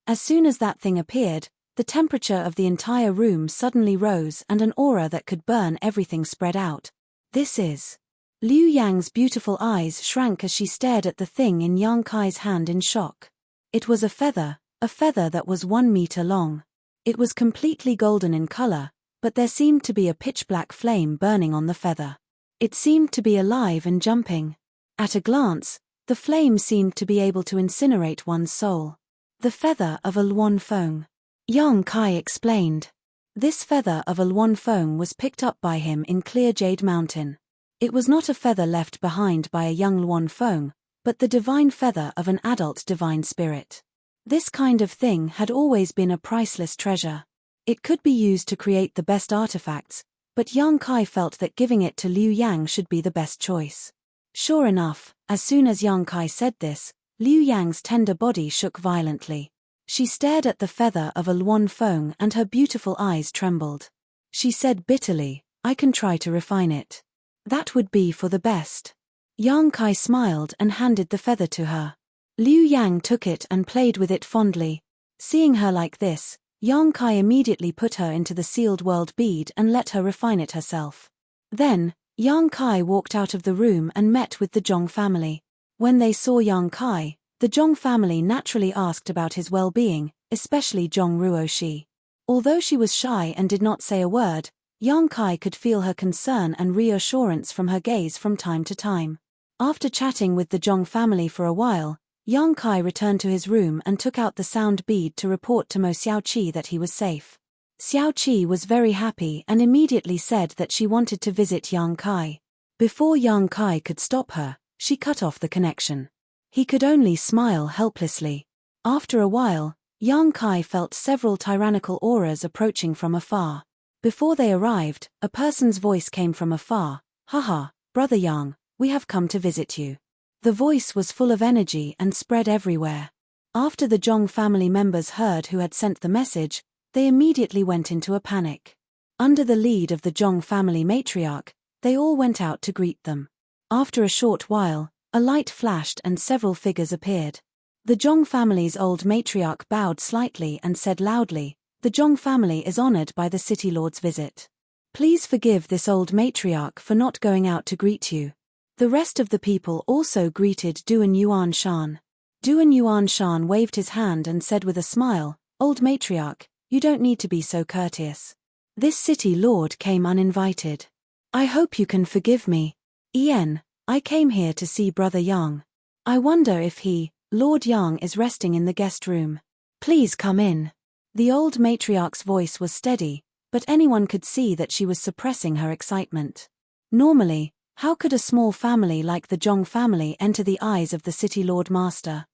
As soon as that thing appeared, the temperature of the entire room suddenly rose and an aura that could burn everything spread out. "This is..." Liu Yang's beautiful eyes shrank as she stared at the thing in Yang Kai's hand in shock. It was a feather that was 1 meter long. It was completely golden in color, but there seemed to be a pitch-black flame burning on the feather. It seemed to be alive and jumping. At a glance, the flame seemed to be able to incinerate one's soul. "The feather of a Luan Feng," Yang Kai explained. This feather of a Luan Feng was picked up by him in Clear Jade Mountain. It was not a feather left behind by a young Luan Feng, but the divine feather of an adult divine spirit. This kind of thing had always been a priceless treasure. It could be used to create the best artifacts, but Yang Kai felt that giving it to Liu Yang should be the best choice. Sure enough, as soon as Yang Kai said this, Liu Yang's tender body shook violently. She stared at the feather of a Luan Feng and her beautiful eyes trembled. She said bitterly, "I can try to refine it. That would be for the best." Yang Kai smiled and handed the feather to her. Liu Yang took it and played with it fondly. Seeing her like this, Yang Kai immediately put her into the sealed world bead and let her refine it herself. Then, Yang Kai walked out of the room and met with the Zhong family. When they saw Yang Kai, the Zhong family naturally asked about his well-being, especially Zhong Ruoshi. Although she was shy and did not say a word, Yang Kai could feel her concern and reassurance from her gaze from time to time. After chatting with the Zhong family for a while, Yang Kai returned to his room and took out the sound bead to report to Mo Xiaoqi that he was safe. Xiaoqi was very happy and immediately said that she wanted to visit Yang Kai. Before Yang Kai could stop her, she cut off the connection. He could only smile helplessly. After a while, Yang Kai felt several tyrannical auras approaching from afar. Before they arrived, a person's voice came from afar. "Haha, Brother Yang, we have come to visit you." The voice was full of energy and spread everywhere. After the Zhong family members heard who had sent the message, they immediately went into a panic. Under the lead of the Zhong family matriarch, they all went out to greet them. After a short while, a light flashed and several figures appeared. The Zhong family's old matriarch bowed slightly and said loudly, "The Zhong family is honored by the city lord's visit. Please forgive this old matriarch for not going out to greet you." The rest of the people also greeted Duan Yuan Shan. Duan Yuan Shan waved his hand and said with a smile, "Old matriarch, you don't need to be so courteous. This city lord came uninvited. I hope you can forgive me. Ian, I came here to see Brother Yang. I wonder if Lord Yang is resting in the guest room. Please come in." The old matriarch's voice was steady, but anyone could see that she was suppressing her excitement. Normally, how could a small family like the Zhong family enter the eyes of the City Lord Master?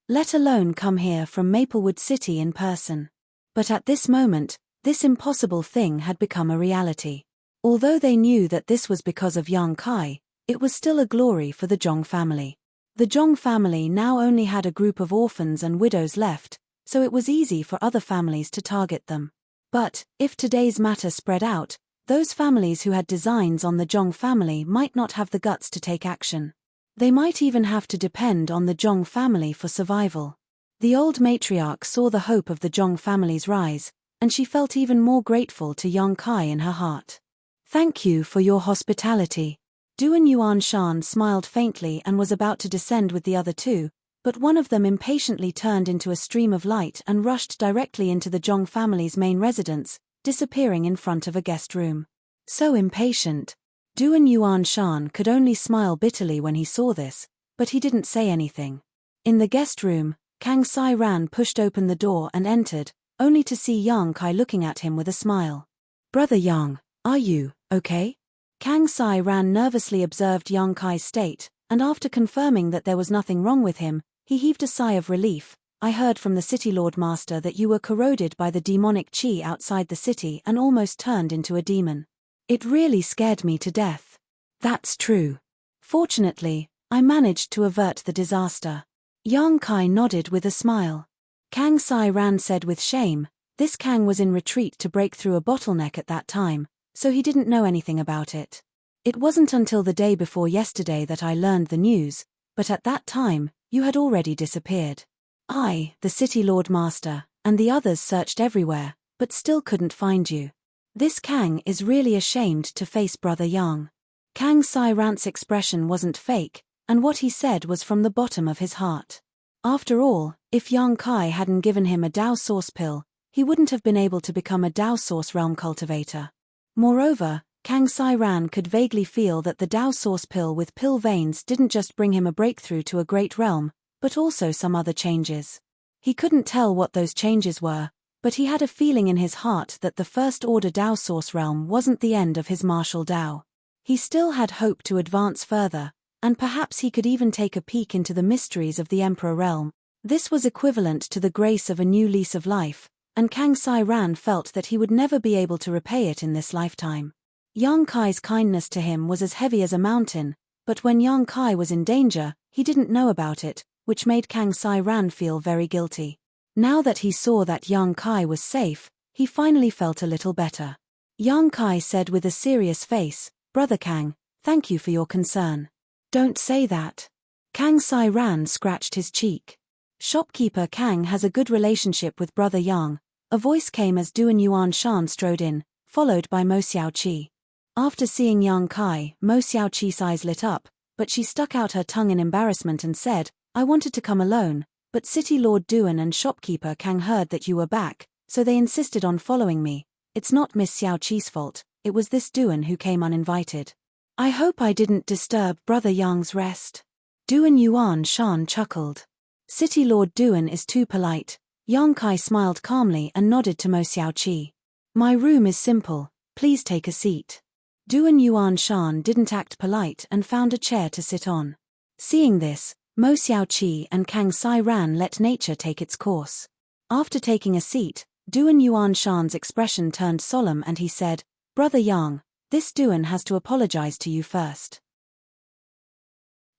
Let alone come here from Maplewood City in person. But at this moment, this impossible thing had become a reality. Although they knew that this was because of Yang Kai, it was still a glory for the Zhong family. The Zhong family now only had a group of orphans and widows left, so it was easy for other families to target them. But, if today's matter spread out, those families who had designs on the Zhong family might not have the guts to take action. They might even have to depend on the Zhong family for survival. The old matriarch saw the hope of the Zhong family's rise, and she felt even more grateful to Yang Kai in her heart. "Thank you for your hospitality." Duan Yuanshan smiled faintly and was about to descend with the other two, but one of them impatiently turned into a stream of light and rushed directly into the Zhong family's main residence, disappearing in front of a guest room. So impatient. Duan Yuanshan could only smile bitterly when he saw this, but he didn't say anything. In the guest room, Kang Sai Ran pushed open the door and entered, only to see Yang Kai looking at him with a smile. "Brother Yang, are you okay?" Kang Sai Ran nervously observed Yang Kai's state, and after confirming that there was nothing wrong with him, he heaved a sigh of relief. "I heard from the City Lord Master that you were corroded by the demonic qi outside the city and almost turned into a demon. It really scared me to death." "That's true. Fortunately, I managed to avert the disaster." Yang Kai nodded with a smile. Kang Sai Ran said with shame, this Kang was in retreat to break through a bottleneck at that time, so he didn't know anything about it. "It wasn't until the day before yesterday that I learned the news, but at that time, you had already disappeared. I, the City Lord Master, and the others searched everywhere, but still couldn't find you. This Kang is really ashamed to face Brother Yang." Kang Sai Ran's expression wasn't fake, and what he said was from the bottom of his heart. After all, if Yang Kai hadn't given him a Dao Source pill, he wouldn't have been able to become a Dao Source realm cultivator. Moreover, Kang Sai Ran could vaguely feel that the Dao Source pill with pill veins didn't just bring him a breakthrough to a great realm, but also some other changes. He couldn't tell what those changes were, but he had a feeling in his heart that the First Order Dao Source realm wasn't the end of his martial Dao. He still had hope to advance further, and perhaps he could even take a peek into the mysteries of the Emperor realm. This was equivalent to the grace of a new lease of life, and Kang Sai Ran felt that he would never be able to repay it in this lifetime. Yang Kai's kindness to him was as heavy as a mountain, but when Yang Kai was in danger, he didn't know about it, which made Kang Sai Ran feel very guilty. Now that he saw that Yang Kai was safe, he finally felt a little better. Yang Kai said with a serious face, "Brother Kang, thank you for your concern." "Don't say that." Kang Sai Ran scratched his cheek. "Shopkeeper Kang has a good relationship with Brother Yang." A voice came as Duan Yuanshan strode in, followed by Mo Xiaoqi. After seeing Yang Kai, Mo Xiaoqi's eyes lit up, but she stuck out her tongue in embarrassment and said, "I wanted to come alone, but City Lord Duan and Shopkeeper Kang heard that you were back, so they insisted on following me. It's not Miss Xiaoqi's fault, it was this Duan who came uninvited." "I hope I didn't disturb Brother Yang's rest." Duan Yuanshan chuckled. "City Lord Duan is too polite." Yang Kai smiled calmly and nodded to Mo Xiaoqi. "My room is simple, please take a seat." Duan Yuanshan didn't act polite and found a chair to sit on. Seeing this, Mo Xiaoqi and Kang Sai Ran let nature take its course. After taking a seat, Duan Yuanshan's expression turned solemn and he said, "Brother Yang, this Duan has to apologize to you first."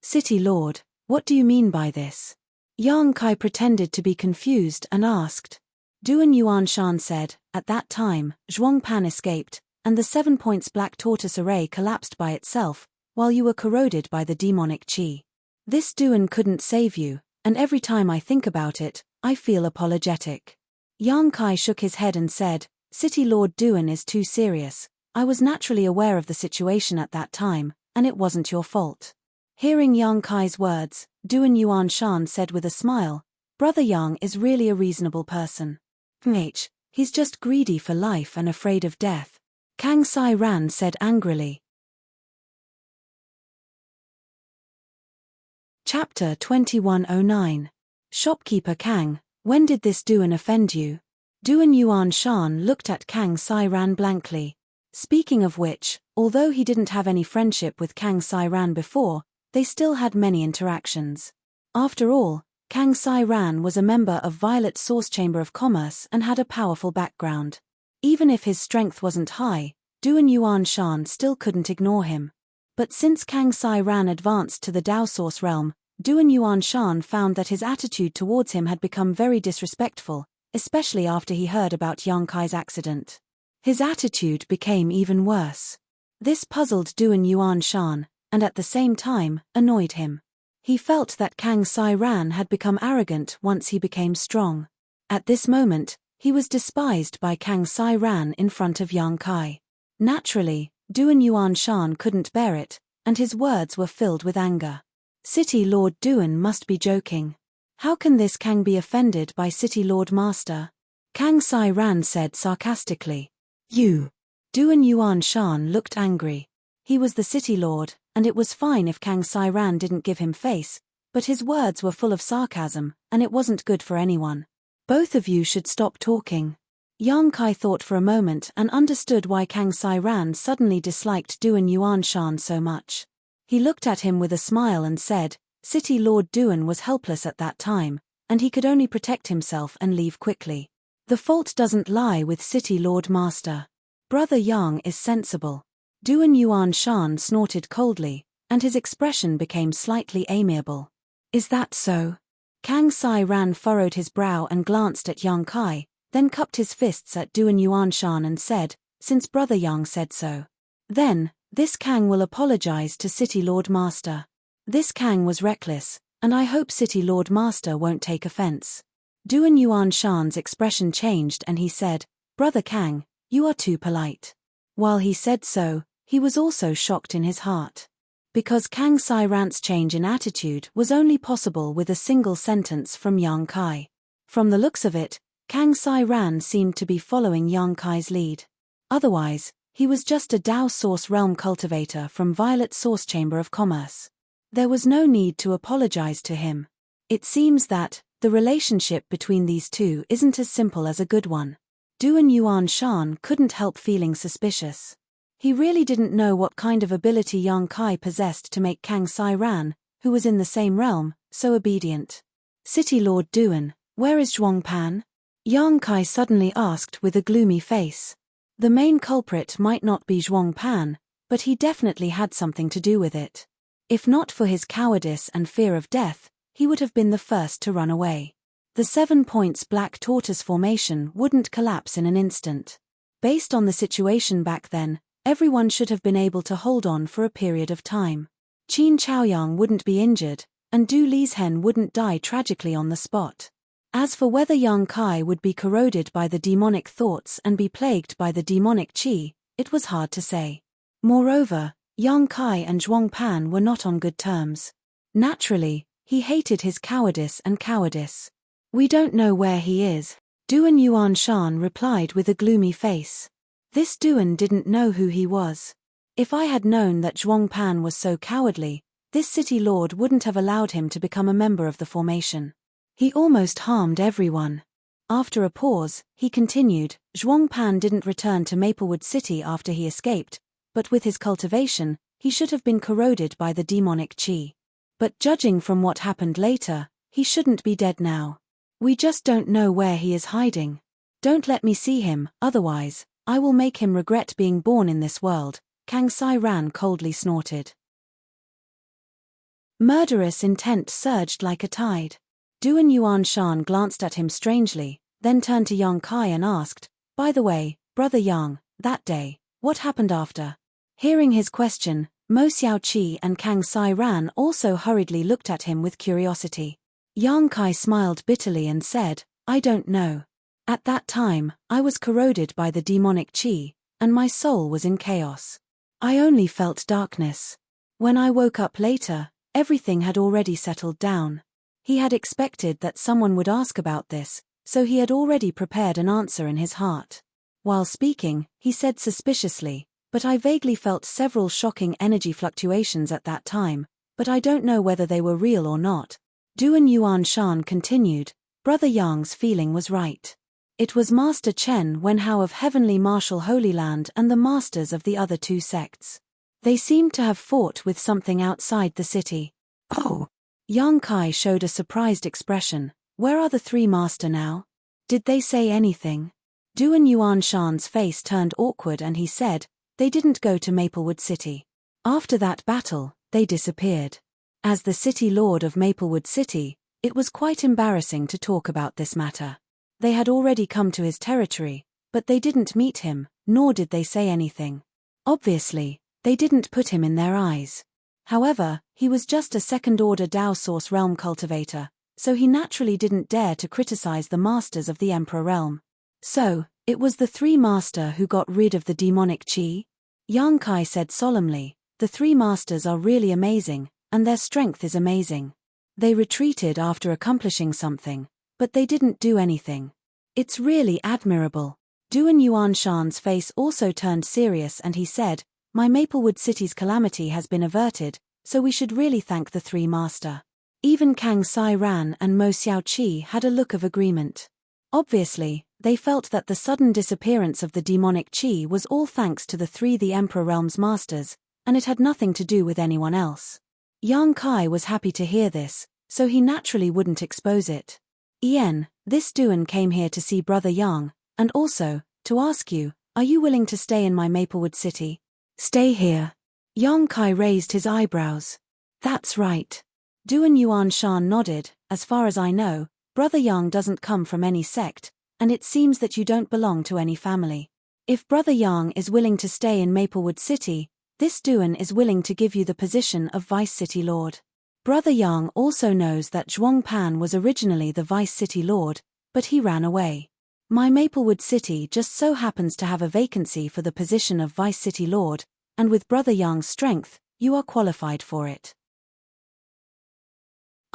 "City Lord, what do you mean by this?" Yang Kai pretended to be confused and asked. Duan Yuanshan said, "At that time, Zhuang Pan escaped, and the 7 points black tortoise array collapsed by itself, while you were corroded by the demonic qi. This Duan couldn't save you, and every time I think about it, I feel apologetic." Yang Kai shook his head and said, "City Lord Duan is too serious. I was naturally aware of the situation at that time, and it wasn't your fault." Hearing Yang Kai's words, Duan Yuanshan said with a smile, "Brother Yang is really a reasonable person. He's just greedy for life and afraid of death." Kang Sai Ran said angrily. Chapter 2109. Shopkeeper Kang, when did this Duan offend you? Duan Yuanshan looked at Kang Sai Ran blankly. Speaking of which, although he didn't have any friendship with Kang Sai Ran before, they still had many interactions. After all, Kang Sai Ran was a member of Violet Source Chamber of Commerce and had a powerful background. Even if his strength wasn't high, Duan Yuanshan still couldn't ignore him. But since Kang Sai Ran advanced to the Dao Source realm, Duan Yuanshan found that his attitude towards him had become very disrespectful, especially after he heard about Yang Kai's accident. His attitude became even worse. This puzzled Duan Yuanshan, and at the same time, annoyed him. He felt that Kang Sai Ran had become arrogant once he became strong. At this moment, he was despised by Kang Sai Ran in front of Yang Kai. Naturally, Duan Yuanshan couldn't bear it, and his words were filled with anger. City Lord Duan must be joking. How can this Kang be offended by City Lord Master? Kang Sai Ran said sarcastically. You. Duan Yuanshan looked angry. He was the City Lord, and it was fine if Kang Sai Ran didn't give him face, but his words were full of sarcasm, and it wasn't good for anyone. Both of you should stop talking. Yang Kai thought for a moment and understood why Kang Sai Ran suddenly disliked Duan Yuanshan so much. He looked at him with a smile and said, City Lord Duan was helpless at that time, and he could only protect himself and leave quickly. The fault doesn't lie with City Lord Master. Brother Yang is sensible. Duan Yuanshan snorted coldly, and his expression became slightly amiable. Is that so? Kang Sai Ran furrowed his brow and glanced at Yang Kai, then cupped his fists at Duan Yuanshan and said, since Brother Yang said so. Then, this Kang will apologize to City Lord Master. This Kang was reckless, and I hope City Lord Master won't take offense. Duan Yuanshan's expression changed and he said, Brother Kang, you are too polite. While he said so, he was also shocked in his heart. Because Kang Sai Ran's change in attitude was only possible with a single sentence from Yang Kai. From the looks of it, Kang Sai Ran seemed to be following Yang Kai's lead. Otherwise, he was just a Dao Source Realm cultivator from Violet Source Chamber of Commerce. There was no need to apologize to him. It seems that the relationship between these two isn't as simple as a good one. Duan Yuanshan couldn't help feeling suspicious. He really didn't know what kind of ability Yang Kai possessed to make Kang Sai Ran, who was in the same realm, so obedient. City Lord Duan, where is Zhuang Pan? Yang Kai suddenly asked with a gloomy face. The main culprit might not be Zhuang Pan, but he definitely had something to do with it. If not for his cowardice and fear of death, he would have been the first to run away. The 7 points Black Tortoise formation wouldn't collapse in an instant. Based on the situation back then, everyone should have been able to hold on for a period of time. Qin Chaoyang wouldn't be injured, and Du Li's hen wouldn't die tragically on the spot. As for whether Yang Kai would be corroded by the demonic thoughts and be plagued by the demonic qi, it was hard to say. Moreover, Yang Kai and Zhuang Pan were not on good terms. Naturally, he hated his cowardice and cowardice. We don't know where he is, Duan Yuanshan replied with a gloomy face. This Duan didn't know who he was. If I had known that Zhuang Pan was so cowardly, this city lord wouldn't have allowed him to become a member of the formation. He almost harmed everyone. After a pause, he continued, Zhuang Pan didn't return to Maplewood City after he escaped, but with his cultivation, he should have been corroded by the demonic qi. But judging from what happened later, he shouldn't be dead now. We just don't know where he is hiding. Don't let me see him, otherwise, I will make him regret being born in this world, Kang Sai Ran coldly snorted. Murderous intent surged like a tide. Duan Yuanshan glanced at him strangely, then turned to Yang Kai and asked, by the way, Brother Yang, that day, what happened after? Hearing his question, Mo Xiaoqi and Kang Sai Ran also hurriedly looked at him with curiosity. Yang Kai smiled bitterly and said, I don't know. At that time, I was corroded by the demonic qi, and my soul was in chaos. I only felt darkness. When I woke up later, everything had already settled down. He had expected that someone would ask about this, so he had already prepared an answer in his heart. While speaking, he said suspiciously, but I vaguely felt several shocking energy fluctuations at that time, but I don't know whether they were real or not. Duan Yuanshan continued, Brother Yang's feeling was right. It was Master Chen Wenhao of Heavenly Martial Holy Land and the masters of the other two sects. They seemed to have fought with something outside the city. Oh! Yang Kai showed a surprised expression. Where are the three master now? Did they say anything? Duan Yuanshan's face turned awkward and he said, they didn't go to Maplewood City. After that battle, they disappeared. As the city lord of Maplewood City, it was quite embarrassing to talk about this matter. They had already come to his territory, but they didn't meet him, nor did they say anything. Obviously, they didn't put him in their eyes. However, he was just a second-order Dao Source Realm cultivator, so he naturally didn't dare to criticize the masters of the Emperor Realm. So, it was the three master who got rid of the demonic chi? Yang Kai said solemnly, the three masters are really amazing, and their strength is amazing. They retreated after accomplishing something, but they didn't do anything. It's really admirable. Duan Yuanshan's face also turned serious and he said, my Maplewood City's calamity has been averted, so we should really thank the three master. Even Kang Sai Ran and Mo Xiaoqi had a look of agreement. Obviously, they felt that the sudden disappearance of the demonic chi was all thanks to the Emperor Realm's masters, and it had nothing to do with anyone else. Yang Kai was happy to hear this, so he naturally wouldn't expose it. Ian, this Duan came here to see Brother Yang, and also, to ask you, are you willing to stay in my Maplewood City? Stay here. Yang Kai raised his eyebrows. That's right. Duan Yuanshan nodded, as far as I know, Brother Yang doesn't come from any sect, and it seems that you don't belong to any family. If Brother Yang is willing to stay in Maplewood City, this Duan is willing to give you the position of Vice City Lord. Brother Yang also knows that Zhuang Pan was originally the Vice City Lord, but he ran away. My Maplewood City just so happens to have a vacancy for the position of Vice City Lord, and with Brother Yang's strength, you are qualified for it.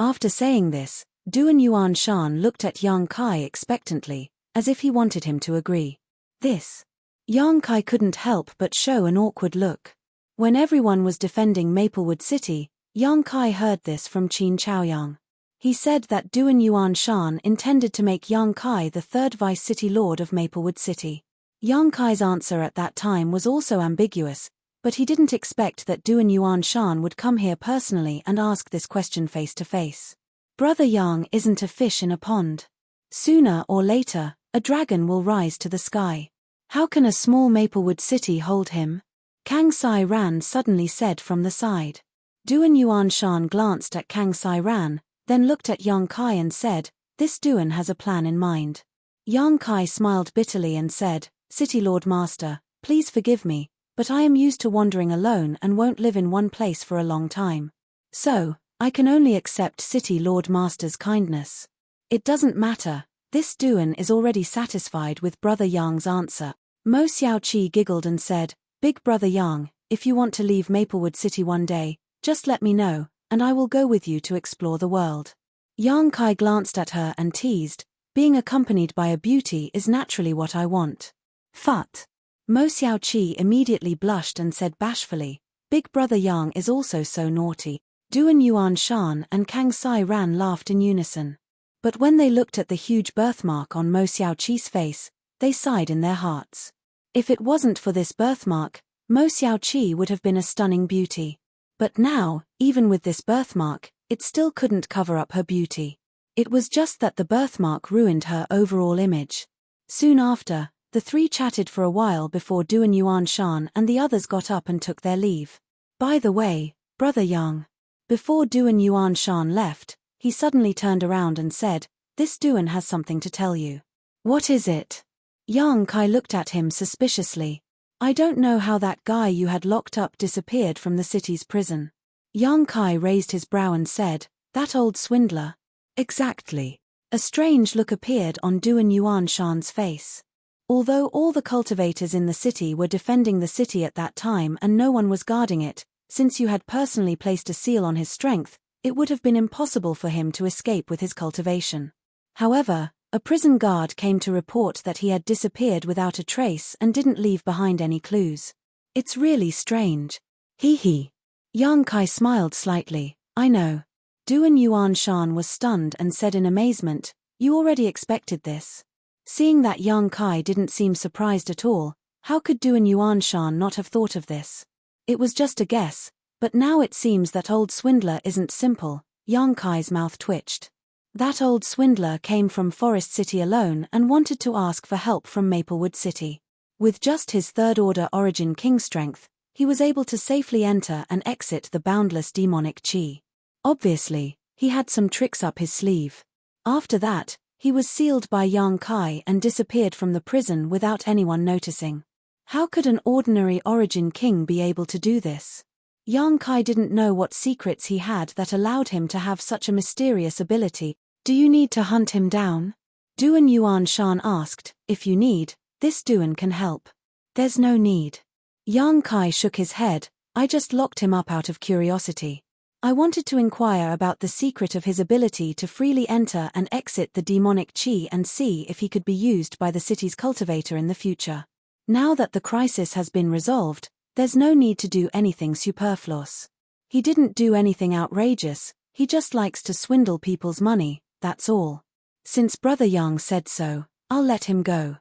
After saying this, Duan Yuanshan looked at Yang Kai expectantly, as if he wanted him to agree. This. Yang Kai couldn't help but show an awkward look. When everyone was defending Maplewood City, Yang Kai heard this from Qin Chaoyang. He said that Duan Yuanshan intended to make Yang Kai the third Vice City Lord of Maplewood City. Yang Kai's answer at that time was also ambiguous, but he didn't expect that Duan Yuanshan would come here personally and ask this question face to face. Brother Yang isn't a fish in a pond. Sooner or later, a dragon will rise to the sky. How can a small Maplewood City hold him? Kang Sai Ran suddenly said from the side. Duan Yuanshan glanced at Kang Sai Ran, then looked at Yang Kai and said, this Duan has a plan in mind. Yang Kai smiled bitterly and said, City Lord Master, please forgive me, but I am used to wandering alone and won't live in one place for a long time. So, I can only accept City Lord Master's kindness. It doesn't matter, this Duan is already satisfied with Brother Yang's answer. Mo Xiaoqi giggled and said, Big Brother Yang, if you want to leave Maplewood City one day, just let me know, and I will go with you to explore the world. Yang Kai glanced at her and teased, being accompanied by a beauty is naturally what I want. Phut. Mo Xiaoqi immediately blushed and said bashfully, Big Brother Yang is also so naughty. Duan Yuanshan and Kang Sai Ran laughed in unison. But when they looked at the huge birthmark on Mo Xiaoqi's face, they sighed in their hearts. If it wasn't for this birthmark, Mo Xiaoqi would have been a stunning beauty. But now, even with this birthmark, it still couldn't cover up her beauty. It was just that the birthmark ruined her overall image. Soon after, the three chatted for a while before Duan Yuanshan and the others got up and took their leave. By the way, Brother Yang. Before Duan Yuanshan left, he suddenly turned around and said, this Duan has something to tell you. What is it? Yang Kai looked at him suspiciously. I don't know how that guy you had locked up disappeared from the city's prison. Yang Kai raised his brow and said, that old swindler. Exactly. A strange look appeared on Duan Yuanshan's face. Although all the cultivators in the city were defending the city at that time and no one was guarding it, since you had personally placed a seal on his strength, it would have been impossible for him to escape with his cultivation. However, a prison guard came to report that he had disappeared without a trace and didn't leave behind any clues. It's really strange. Hee hee. Yang Kai smiled slightly, I know. Duan Yuanshan was stunned and said in amazement, you already expected this. Seeing that Yang Kai didn't seem surprised at all, how could Duan Yuanshan not have thought of this? It was just a guess, but now it seems that old swindler isn't simple. Yang Kai's mouth twitched. That old swindler came from Forest City alone and wanted to ask for help from Maplewood City. With just his third-order origin king strength, he was able to safely enter and exit the boundless demonic chi. Obviously, he had some tricks up his sleeve. After that, he was sealed by Yang Kai and disappeared from the prison without anyone noticing. How could an ordinary origin king be able to do this? Yang Kai didn't know what secrets he had that allowed him to have such a mysterious ability. Do you need to hunt him down? Duan Yuan Shan asked. If you need, this Duan can help. There's no need. Yang Kai shook his head. I just locked him up out of curiosity. I wanted to inquire about the secret of his ability to freely enter and exit the demonic qi and see if he could be used by the city's cultivator in the future. Now that the crisis has been resolved, there's no need to do anything superfluous. He didn't do anything outrageous, he just likes to swindle people's money, that's all. Since Brother Yang said so, I'll let him go.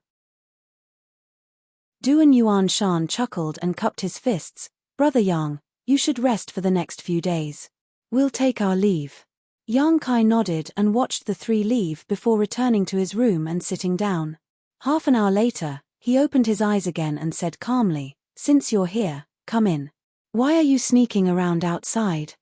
Duan Yuan Shan chuckled and cupped his fists. Brother Yang, you should rest for the next few days. We'll take our leave. Yang Kai nodded and watched the three leave before returning to his room and sitting down. Half an hour later, he opened his eyes again and said calmly, Since you're here, come in. Why are you sneaking around outside?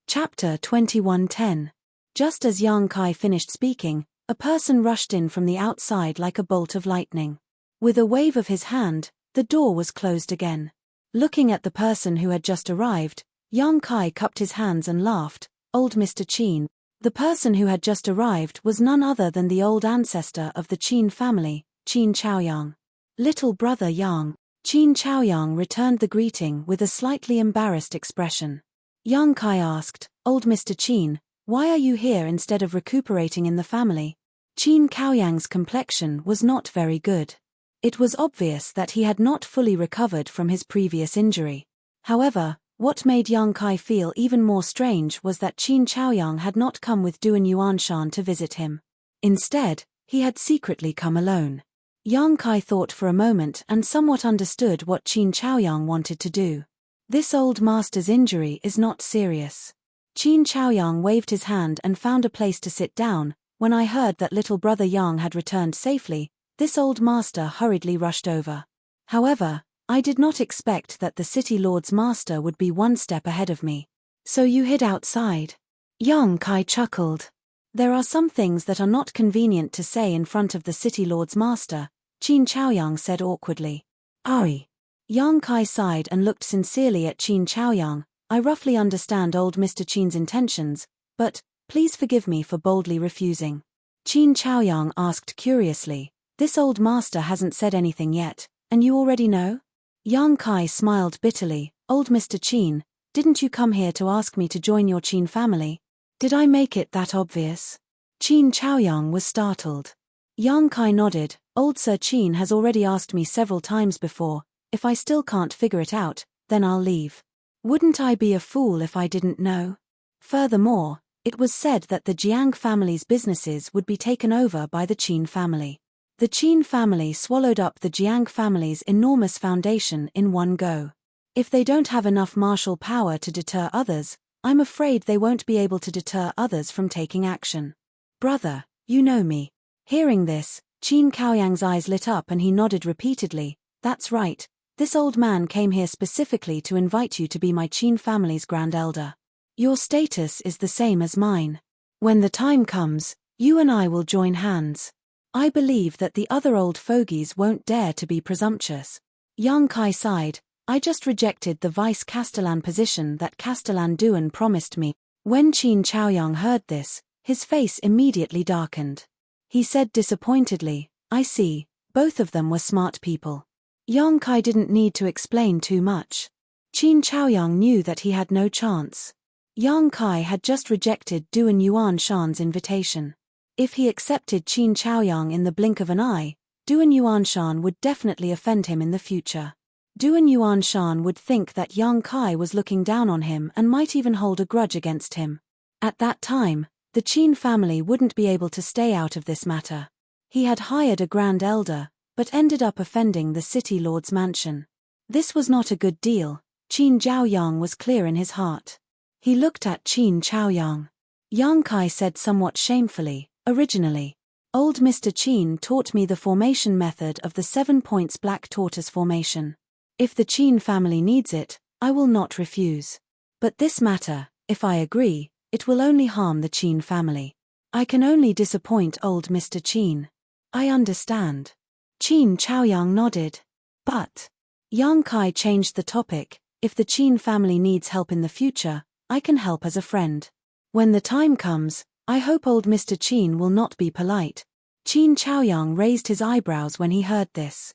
Chapter 21:10. Just as Yang Kai finished speaking, a person rushed in from the outside like a bolt of lightning. With a wave of his hand, the door was closed again. Looking at the person who had just arrived, Yang Kai cupped his hands and laughed. Old Mr. Qin. The person who had just arrived was none other than the old ancestor of the Qin family, Qin Chaoyang. Little brother Yang. Qin Chaoyang returned the greeting with a slightly embarrassed expression. Yang Kai asked, Old Mr. Qin, why are you here instead of recuperating in the family? Qin Chaoyang's complexion was not very good. It was obvious that he had not fully recovered from his previous injury. However, what made Yang Kai feel even more strange was that Qin Chaoyang had not come with Duan Yuanshan to visit him. Instead, he had secretly come alone. Yang Kai thought for a moment and somewhat understood what Qin Chaoyang wanted to do. This old master's injury is not serious. Qin Chaoyang waved his hand and found a place to sit down. When I heard that little brother Yang had returned safely, this old master hurriedly rushed over. However, I did not expect that the city lord's master would be one step ahead of me. So you hid outside? Yang Kai chuckled. There are some things that are not convenient to say in front of the city lord's master, Qin Chaoyang said awkwardly. Ai. Yang Kai sighed and looked sincerely at Qin Chaoyang. I roughly understand old Mr. Qin's intentions, but, please forgive me for boldly refusing. Qin Chaoyang asked curiously. This old master hasn't said anything yet, and you already know? Yang Kai smiled bitterly. Old Mr. Qin, didn't you come here to ask me to join your Qin family? Did I make it that obvious? Qin Chaoyang was startled. Yang Kai nodded. Old Sir Qin has already asked me several times before. If I still can't figure it out, then I'll leave. Wouldn't I be a fool if I didn't know? Furthermore, it was said that the Jiang family's businesses would be taken over by the Qin family. The Qin family swallowed up the Jiang family's enormous foundation in one go. If they don't have enough martial power to deter others, I'm afraid they won't be able to deter others from taking action. Brother, you know me. Hearing this, Qin Chaoyang's eyes lit up and he nodded repeatedly. That's right. This old man came here specifically to invite you to be my Qin family's grand elder. Your status is the same as mine. When the time comes, you and I will join hands. I believe that the other old fogies won't dare to be presumptuous. Yang Kai sighed. I just rejected the vice castellan position that Castellan Duan promised me. When Qin Chaoyang heard this, his face immediately darkened. He said disappointedly, I see, both of them were smart people. Yang Kai didn't need to explain too much. Qin Chaoyang knew that he had no chance. Yang Kai had just rejected Duan Yuanshan's invitation. If he accepted Qin Chaoyang in the blink of an eye, Duan Yuanshan would definitely offend him in the future. Duan Yuanshan would think that Yang Kai was looking down on him and might even hold a grudge against him. At that time, the Qin family wouldn't be able to stay out of this matter. He had hired a grand elder, but ended up offending the city lord's mansion. This was not a good deal. Qin Zhaoyang was clear in his heart. He looked at Qin Chaoyang. Yang Kai said somewhat shamefully, originally, old Mr. Qin taught me the formation method of the 7 points black tortoise formation. If the Qin family needs it, I will not refuse. But this matter, if I agree, it will only harm the Qin family. I can only disappoint old Mr. Qin. I understand. Qin Chaoyang nodded. But Yang Kai changed the topic. If the Qin family needs help in the future, I can help as a friend. When the time comes, I hope old Mr. Qin will not be polite. Qin Chaoyang raised his eyebrows when he heard this.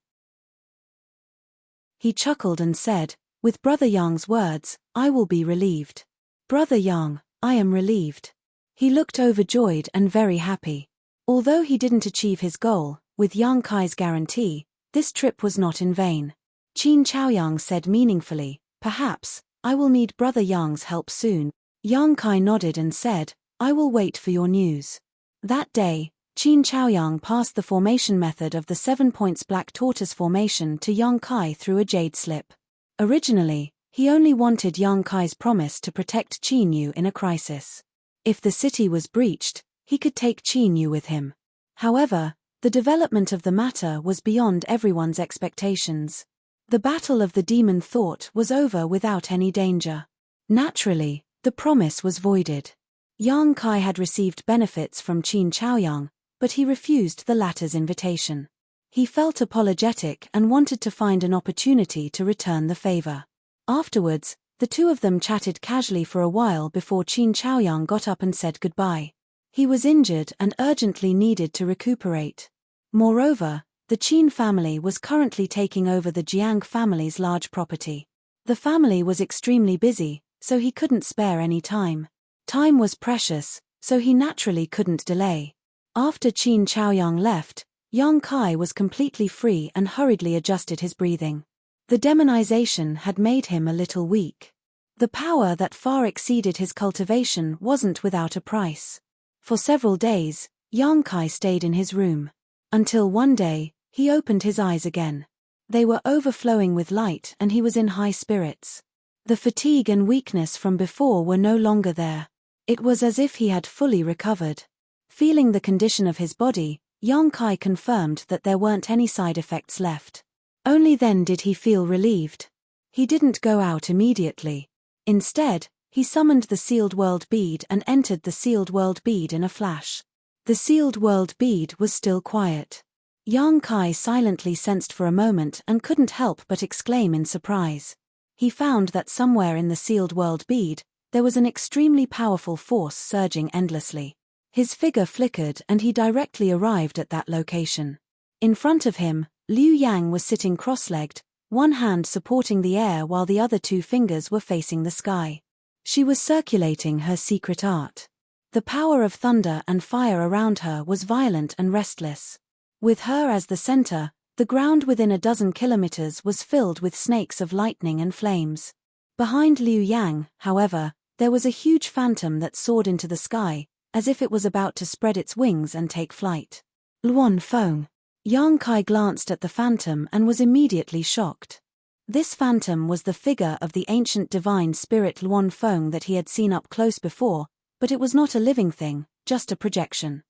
He chuckled and said, with Brother Yang's words, I will be relieved. Brother Yang, I am relieved. He looked overjoyed and very happy. Although he didn't achieve his goal, with Yang Kai's guarantee, this trip was not in vain. Qin Chaoyang said meaningfully, perhaps, I will need Brother Yang's help soon. Yang Kai nodded and said, I will wait for your news. That day, Qin Chaoyang passed the formation method of the 7 points black tortoise formation to Yang Kai through a jade slip. Originally, he only wanted Yang Kai's promise to protect Qin Yu in a crisis. If the city was breached, he could take Qin Yu with him. However, the development of the matter was beyond everyone's expectations. The battle of the demon thought was over without any danger. Naturally, the promise was voided. Yang Kai had received benefits from Qin Chaoyang, but he refused the latter's invitation. He felt apologetic and wanted to find an opportunity to return the favor. Afterwards, the two of them chatted casually for a while before Qin Chaoyang got up and said goodbye. He was injured and urgently needed to recuperate. Moreover, the Qin family was currently taking over the Jiang family's large property. The family was extremely busy, so he couldn't spare any time. Time was precious, so he naturally couldn't delay. After Qin Chaoyang left, Yang Kai was completely free and hurriedly adjusted his breathing. The demonization had made him a little weak. The power that far exceeded his cultivation wasn't without a price. For several days, Yang Kai stayed in his room. Until one day, he opened his eyes again. They were overflowing with light and he was in high spirits. The fatigue and weakness from before were no longer there. It was as if he had fully recovered. Feeling the condition of his body, Yang Kai confirmed that there weren't any side effects left. Only then did he feel relieved. He didn't go out immediately. Instead, he summoned the sealed world bead and entered the sealed world bead in a flash. The sealed world bead was still quiet. Yang Kai silently sensed for a moment and couldn't help but exclaim in surprise. He found that somewhere in the sealed world bead, there was an extremely powerful force surging endlessly. His figure flickered and he directly arrived at that location. In front of him, Liu Yang was sitting cross-legged, one hand supporting the air while the other two fingers were facing the sky. She was circulating her secret art. The power of thunder and fire around her was violent and restless. With her as the center, the ground within a dozen kilometers was filled with snakes of lightning and flames. Behind Liu Yang, however, there was a huge phantom that soared into the sky, as if it was about to spread its wings and take flight. Luan Feng. Yang Kai glanced at the phantom and was immediately shocked. This phantom was the figure of the ancient divine spirit Luan Feng that he had seen up close before, but it was not a living thing, just a projection.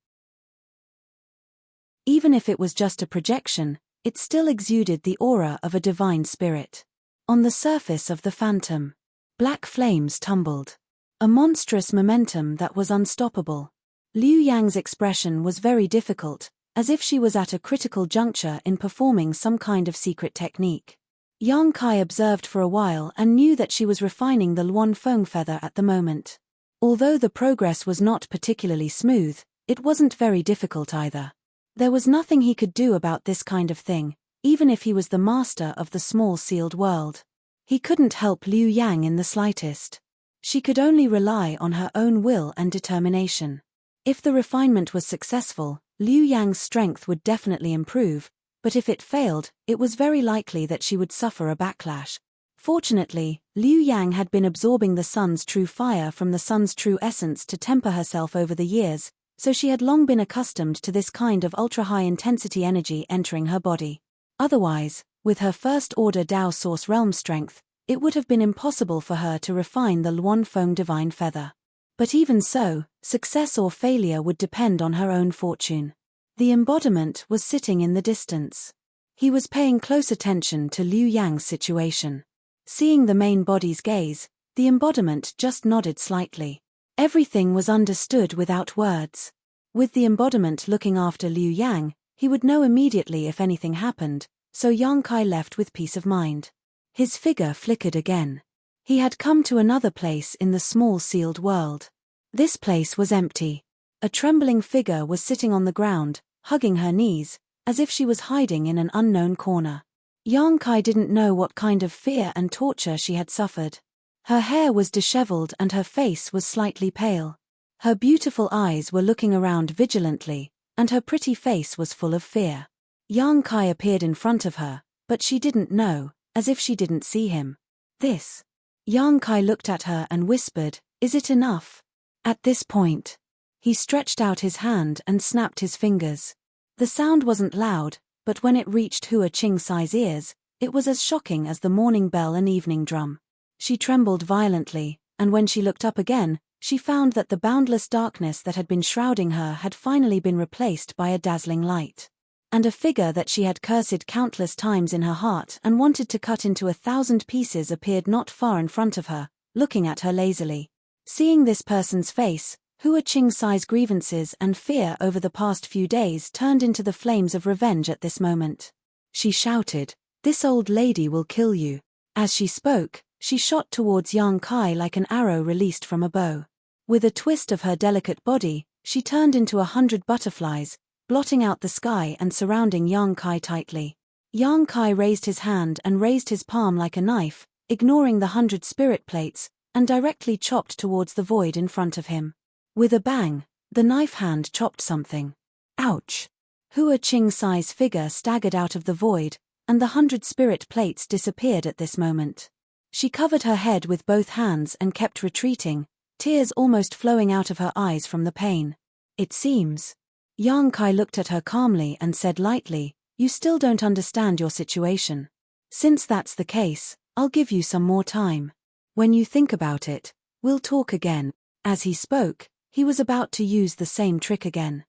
Even if it was just a projection, it still exuded the aura of a divine spirit. On the surface of the phantom, black flames tumbled. A monstrous momentum that was unstoppable. Liu Yang's expression was very difficult, as if she was at a critical juncture in performing some kind of secret technique. Yang Kai observed for a while and knew that she was refining the Luan Feng feather at the moment. Although the progress was not particularly smooth, it wasn't very difficult either. There was nothing he could do about this kind of thing, even if he was the master of the small sealed world. He couldn't help Liu Yang in the slightest. She could only rely on her own will and determination. If the refinement was successful, Liu Yang's strength would definitely improve, but if it failed, it was very likely that she would suffer a backlash. Fortunately, Liu Yang had been absorbing the sun's true fire from the sun's true essence to temper herself over the years, so she had long been accustomed to this kind of ultra-high-intensity energy entering her body. Otherwise, with her first-order Dao Source realm strength, it would have been impossible for her to refine the Luan Feng divine feather. But even so, success or failure would depend on her own fortune. The embodiment was sitting in the distance. He was paying close attention to Liu Yang's situation. Seeing the main body's gaze, the embodiment just nodded slightly. Everything was understood without words. With the embodiment looking after Liu Yang, he would know immediately if anything happened, so Yang Kai left with peace of mind. His figure flickered again. He had come to another place in the small sealed world. This place was empty. A trembling figure was sitting on the ground, hugging her knees, as if she was hiding in an unknown corner. Yang Kai didn't know what kind of fear and torture she had suffered. Her hair was disheveled and her face was slightly pale. Her beautiful eyes were looking around vigilantly, and her pretty face was full of fear. Yang Kai appeared in front of her, but she didn't know, as if she didn't see him. This. Yang Kai looked at her and whispered, "Is it enough?" At this point, he stretched out his hand and snapped his fingers. The sound wasn't loud, but when it reached Hua Qing-sai's ears, it was as shocking as the morning bell and evening drum. She trembled violently, and when she looked up again, she found that the boundless darkness that had been shrouding her had finally been replaced by a dazzling light. And a figure that she had cursed countless times in her heart and wanted to cut into 1,000 pieces appeared not far in front of her, looking at her lazily. Seeing this person's face, Hua Qing-sai's grievances and fear over the past few days turned into the flames of revenge at this moment. She shouted, "This old lady will kill you." As she spoke, she shot towards Yang Kai like an arrow released from a bow. With a twist of her delicate body, she turned into 100 butterflies, blotting out the sky and surrounding Yang Kai tightly. Yang Kai raised his hand and raised his palm like a knife, ignoring the 100 spirit plates, and directly chopped towards the void in front of him. With a bang, the knife hand chopped something. Ouch! Hua Qing-sai's figure staggered out of the void, and the 100 spirit plates disappeared at this moment. She covered her head with both hands and kept retreating, tears almost flowing out of her eyes from the pain. "It seems." Yang Kai looked at her calmly and said lightly, "You still don't understand your situation. Since that's the case, I'll give you some more time. When you think about it, we'll talk again." As he spoke, he was about to use the same trick again.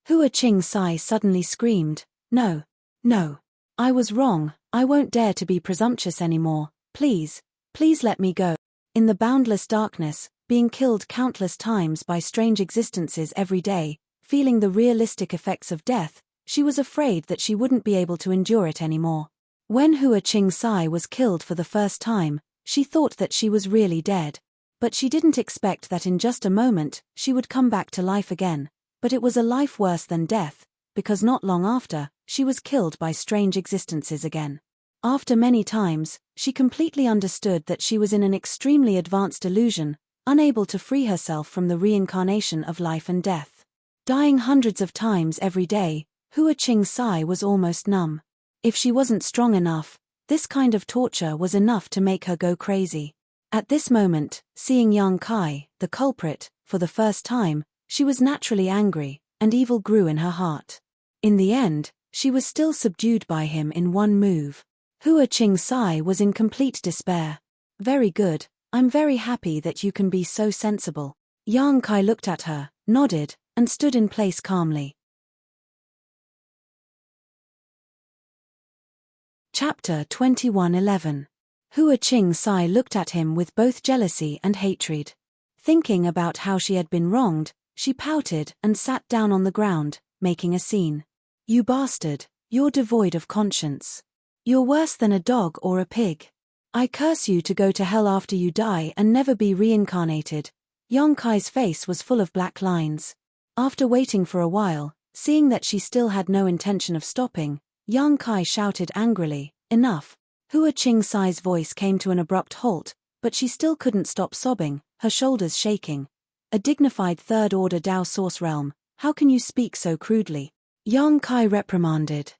Hua Qing-sai suddenly screamed, "No. No. I was wrong, I won't dare to be presumptuous anymore, please let me go." In the boundless darkness, being killed countless times by strange existences every day, feeling the realistic effects of death, she was afraid that she wouldn't be able to endure it anymore. When Hua Qing-sai was killed for the first time, she thought that she was really dead. But she didn't expect that in just a moment, she would come back to life again. But it was a life worse than death, because not long after, she was killed by strange existences again. After many times, she completely understood that she was in an extremely advanced illusion, unable to free herself from the reincarnation of life and death. Dying hundreds of times every day, Hua Qing-sai was almost numb. If she wasn't strong enough, this kind of torture was enough to make her go crazy. At this moment, seeing Yang Kai, the culprit, for the first time, she was naturally angry, and evil grew in her heart. In the end, she was still subdued by him in one move. Hua Qing-sai was in complete despair. "Very good, I'm very happy that you can be so sensible." Yang Kai looked at her, nodded, and stood in place calmly. Chapter 21:11. Hua Qing-sai looked at him with both jealousy and hatred. Thinking about how she had been wronged, she pouted and sat down on the ground, making a scene. "You bastard, you're devoid of conscience. You're worse than a dog or a pig. I curse you to go to hell after you die and never be reincarnated." Yang Kai's face was full of black lines. After waiting for a while, seeing that she still had no intention of stopping, Yang Kai shouted angrily, "Enough." Hua Qing-sai's voice came to an abrupt halt, but she still couldn't stop sobbing, her shoulders shaking. "A dignified third-order Dao source realm, how can you speak so crudely?" Yang Kai reprimanded.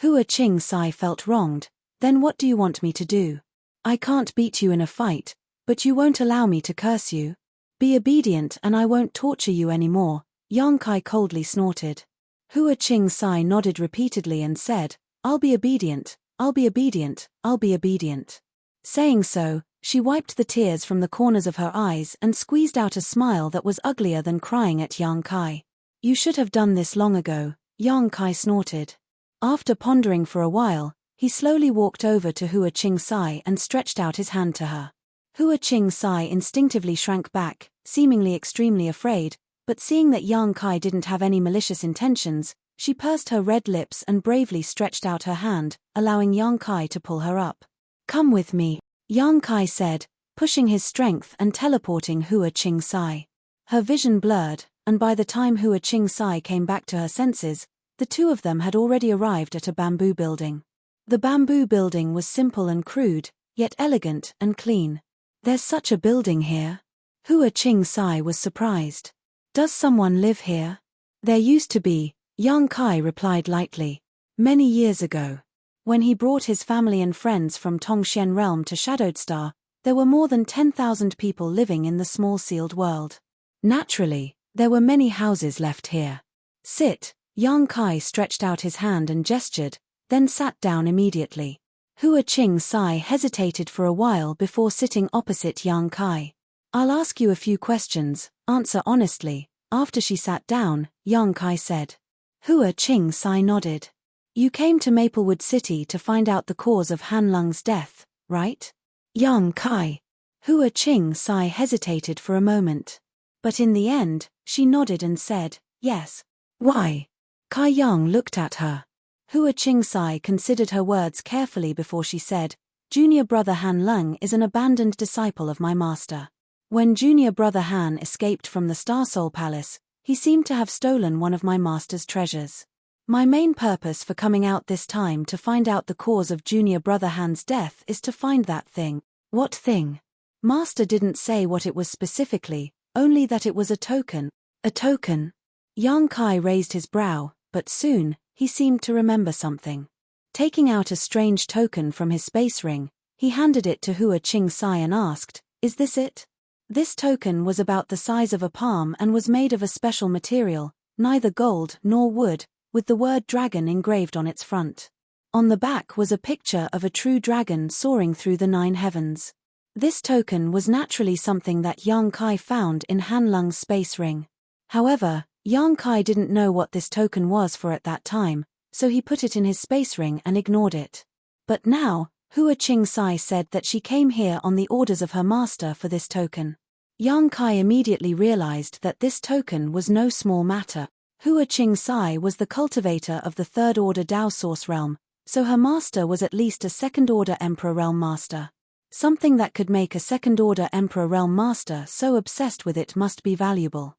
Hua Qing-sai felt wronged. "Then what do you want me to do? I can't beat you in a fight, but you won't allow me to curse you? Be obedient and I won't torture you anymore," Yang Kai coldly snorted. Hua Qing-sai nodded repeatedly and said, "I'll be obedient, I'll be obedient, I'll be obedient." Saying so, she wiped the tears from the corners of her eyes and squeezed out a smile that was uglier than crying at Yang Kai. "You should have done this long ago," Yang Kai snorted. After pondering for a while, He slowly walked over to Hua Qing Sai and stretched out his hand to her. Hua Qing Sai instinctively shrank back, seemingly extremely afraid, but seeing that Yang Kai didn't have any malicious intentions, she pursed her red lips and bravely stretched out her hand, allowing Yang Kai to pull her up. "Come with me," Yang Kai said, pushing his strength and teleporting Hua Qing Sai. Her vision blurred, and by the time Hua Qing Sai came back to her senses, the two of them had already arrived at a bamboo building. The bamboo building was simple and crude, yet elegant and clean. "There's such a building here?" Hua Qing Sai was surprised. "Does someone live here?" "There used to be," Yang Kai replied lightly. "Many years ago. When he brought his family and friends from Tongxian realm to Shadowed Star, there were more than 10,000 people living in the small sealed world. Naturally, there were many houses left here." "Sit." Yang Kai stretched out his hand and gestured, then sat down immediately. Hua Qing Sai hesitated for a while before sitting opposite Yang Kai. "I'll ask you a few questions, answer honestly." After she sat down, Yang Kai said. Hua Qing Sai nodded. "You came to Maplewood City to find out the cause of Han Lung's death, right?" Yang Kai. Hua Qing Sai hesitated for a moment. But in the end, she nodded and said, "Yes." "Why?" Kai Yang looked at her. Hua Qing Sai considered her words carefully before she said, "Junior brother Han Lung is an abandoned disciple of my master. When junior brother Han escaped from the Star Soul Palace, he seemed to have stolen one of my master's treasures. My main purpose for coming out this time to find out the cause of junior brother Han's death is to find that thing." "What thing?" Master didn't say what it was specifically, only that it was a token. "A token?" Yang Kai raised his brow, but soon, he seemed to remember something. Taking out a strange token from his space ring, he handed it to Hua Qing Sai and asked, "Is this it?" This token was about the size of a palm and was made of a special material, neither gold nor wood, with the word dragon engraved on its front. On the back was a picture of a true dragon soaring through the 9 heavens. This token was naturally something that Yang Kai found in Han Lung's space ring. However, Yang Kai didn't know what this token was for at that time, so he put it in his space ring and ignored it. But now, Hua Qing Sai said that she came here on the orders of her master for this token. Yang Kai immediately realized that this token was no small matter. Hua Qing Sai was the cultivator of the Third Order Dao Source Realm, so her master was at least a Second Order Emperor Realm Master. Something that could make a Second Order Emperor Realm Master so obsessed with it must be valuable.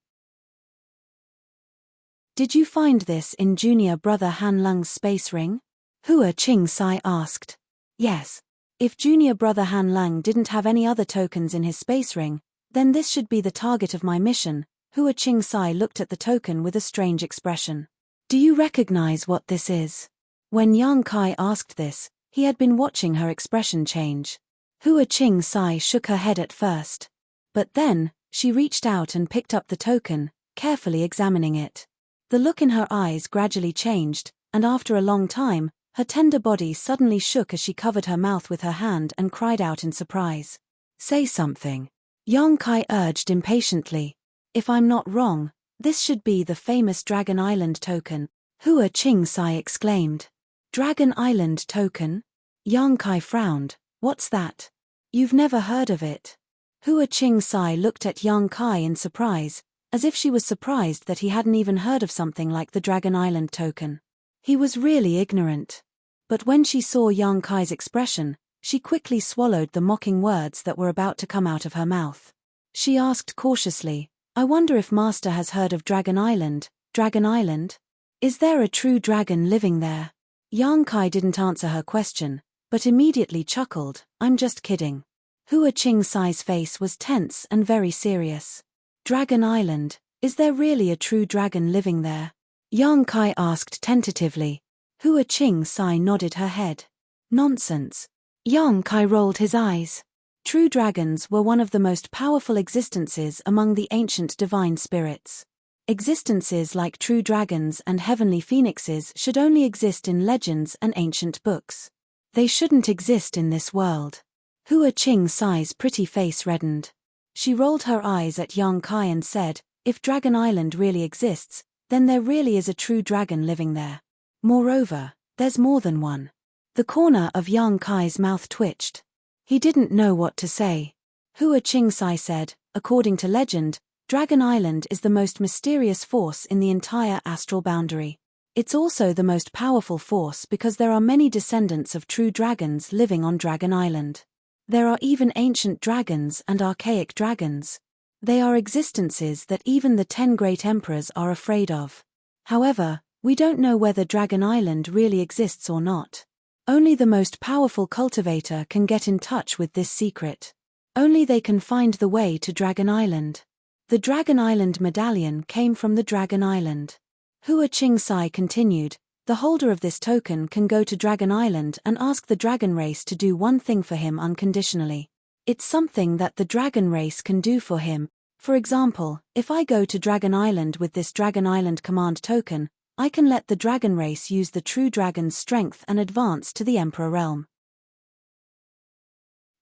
"Did you find this in junior brother Han Lung's space ring?" Hua Qing Sai asked. "Yes. If junior brother Han Lung didn't have any other tokens in his space ring, then this should be the target of my mission." Hua Qing Sai looked at the token with a strange expression. "Do you recognize what this is?" When Yang Kai asked this, he had been watching her expression change. Hua Qing Sai shook her head at first. But then, she reached out and picked up the token, carefully examining it. The look in her eyes gradually changed, and after a long time, her tender body suddenly shook as she covered her mouth with her hand and cried out in surprise. "Say something," Yang Kai urged impatiently. "If I'm not wrong, this should be the famous Dragon Island token," Hua Qing Sai exclaimed. "Dragon Island token?" Yang Kai frowned. "What's that?" "You've never heard of it?" Hua Qing Sai looked at Yang Kai in surprise, as if she was surprised that he hadn't even heard of something like the Dragon Island token. He was really ignorant. But when she saw Yang Kai's expression, she quickly swallowed the mocking words that were about to come out of her mouth. She asked cautiously, "I wonder if Master has heard of Dragon Island. Dragon Island? Is there a true dragon living there?" Yang Kai didn't answer her question, but immediately chuckled, "I'm just kidding." Hua Qing Sai's face was tense and very serious. "Dragon Island, is there really a true dragon living there?" Yang Kai asked tentatively. Hua Qing Sai nodded her head. "Nonsense." Yang Kai rolled his eyes. True dragons were one of the most powerful existences among the ancient divine spirits. Existences like true dragons and heavenly phoenixes should only exist in legends and ancient books. They shouldn't exist in this world. Hua Qing Sai's pretty face reddened. She rolled her eyes at Yang Kai and said, "If Dragon Island really exists, then there really is a true dragon living there. Moreover, there's more than one. The corner of Yang Kai's mouth twitched. He didn't know what to say. Hua Qingsai said, according to legend, Dragon Island is the most mysterious force in the entire astral boundary. It's also the most powerful force because there are many descendants of true dragons living on Dragon Island. There are even ancient dragons and archaic dragons. They are existences that even the 10 great emperors are afraid of. However, we don't know whether Dragon Island really exists or not. Only the most powerful cultivator can get in touch with this secret. Only they can find the way to Dragon Island. The Dragon Island medallion came from the Dragon Island. Hua Qingsai continued, the holder of this token can go to Dragon Island and ask the dragon race to do one thing for him unconditionally. It's something that the dragon race can do for him. For example, if I go to Dragon Island with this Dragon Island command token, I can let the dragon race use the true dragon's strength and advance to the Emperor realm.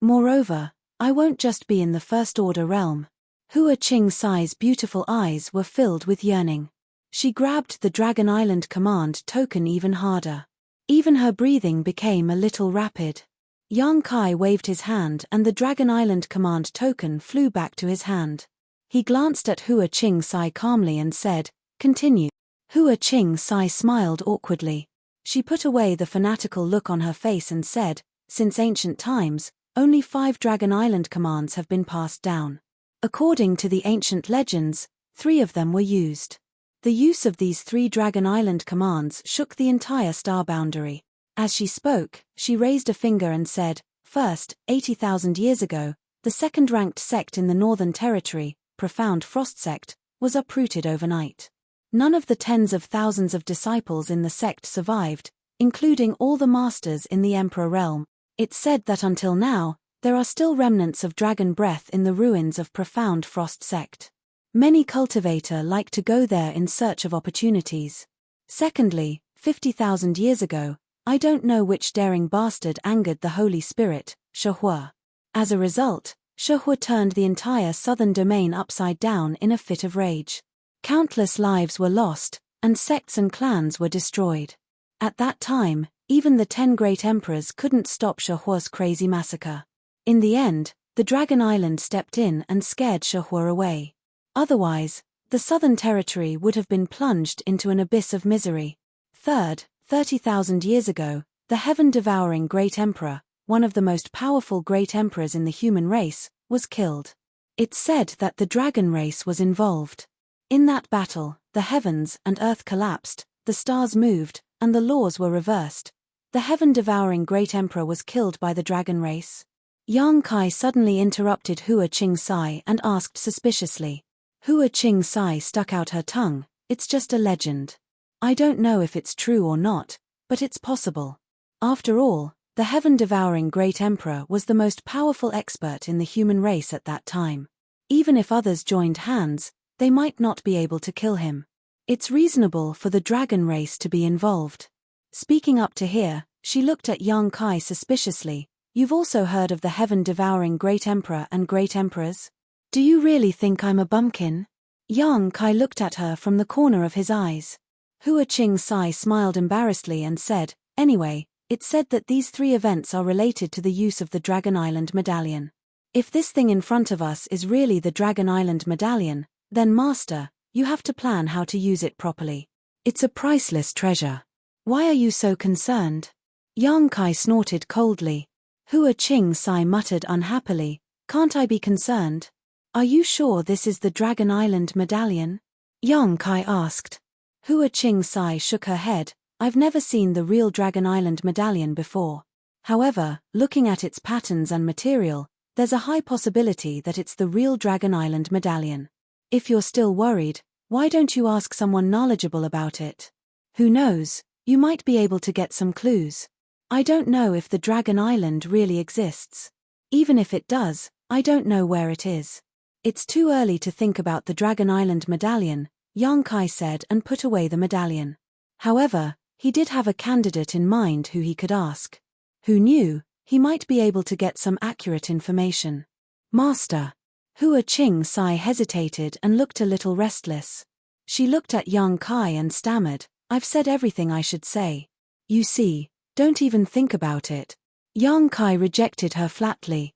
Moreover, I won't just be in the First Order realm. Hua Qingsai's beautiful eyes were filled with yearning. She grabbed the Dragon Island command token even harder. Even her breathing became a little rapid. Yang Kai waved his hand and the Dragon Island command token flew back to his hand. He glanced at Hua Qingsai calmly and said, "Continue." Hua Qingsai smiled awkwardly. She put away the fanatical look on her face and said, "Since ancient times, only 5 Dragon Island commands have been passed down. According to the ancient legends, 3 of them were used. The use of these 3 Dragon Island commands shook the entire star boundary." As she spoke, she raised a finger and said, "First, 80,000 years ago, the second-ranked sect in the Northern Territory, Profound Frost Sect, was uprooted overnight. None of the tens of thousands of disciples in the sect survived, including all the masters in the Emperor realm. It's said that until now, there are still remnants of dragon breath in the ruins of Profound Frost Sect. Many cultivator like to go there in search of opportunities. Secondly, 50,000 years ago, I don't know which daring bastard angered the Holy Spirit, Shehua. As a result, Shehua turned the entire southern domain upside down in a fit of rage. Countless lives were lost, and sects and clans were destroyed. At that time, even the 10 great emperors couldn't stop Shehua's crazy massacre. In the end, the Dragon Island stepped in and scared Shehua away. Otherwise, the southern territory would have been plunged into an abyss of misery. Third, 30,000 years ago, the heaven-devouring Great Emperor, one of the most powerful great emperors in the human race, was killed. It's said that the dragon race was involved. In that battle, the heavens and earth collapsed, the stars moved, and the laws were reversed. The heaven-devouring Great Emperor was killed by the dragon race. Yang Kai suddenly interrupted Hua Qingsai and asked suspiciously. Hua Qingsai stuck out her tongue, "It's just a legend. I don't know if it's true or not, but it's possible." After all, the heaven-devouring Great Emperor was the most powerful expert in the human race at that time. Even if others joined hands, they might not be able to kill him. It's reasonable for the dragon race to be involved. Speaking up to here, she looked at Yang Kai suspiciously. "You've also heard of the heaven-devouring Great Emperor and Great Emperors? Do you really think I'm a bumpkin?" Yang Kai looked at her from the corner of his eyes. Hua Qingsai smiled embarrassedly and said, "Anyway, it's said that these 3 events are related to the use of the Dragon Island medallion. If this thing in front of us is really the Dragon Island medallion, then Master, you have to plan how to use it properly. It's a priceless treasure. Why are you so concerned?" Yang Kai snorted coldly. Hua Qingsai muttered unhappily, "Can't I be concerned? Are you sure this is the Dragon Island medallion?" Yang Kai asked. Hua Qingsai shook her head. "I've never seen the real Dragon Island medallion before. However, looking at its patterns and material, there's a high possibility that it's the real Dragon Island medallion. If you're still worried, why don't you ask someone knowledgeable about it? Who knows, you might be able to get some clues. I don't know if the Dragon Island really exists. Even if it does, I don't know where it is. It's too early to think about the Dragon Island medallion," Yang Kai said and put away the medallion. However, he did have a candidate in mind who he could ask. Who knew, he might be able to get some accurate information. "Master." Hua Qingsai hesitated and looked a little restless. She looked at Yang Kai and stammered, "I've said everything I should say. You see, Don't even think about it. Yang Kai rejected her flatly.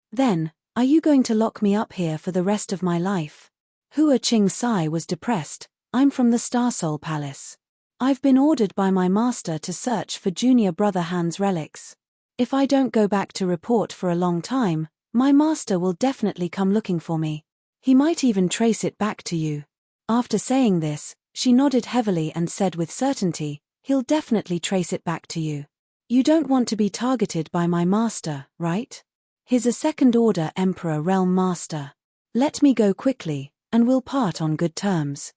Then, are you going to lock me up here for the rest of my life? Hua Qing Sai was depressed. I'm from the Star Soul Palace. I've been ordered by my master to search for junior brother Han's relics. If I don't go back to report for a long time, my master will definitely come looking for me. He might even trace it back to you. After saying this, she nodded heavily and said with certainty, he'll definitely trace it back to you. You don't want to be targeted by my master, right? He's a second-order Emperor Realm Master. Let me go quickly, and we'll part on good terms.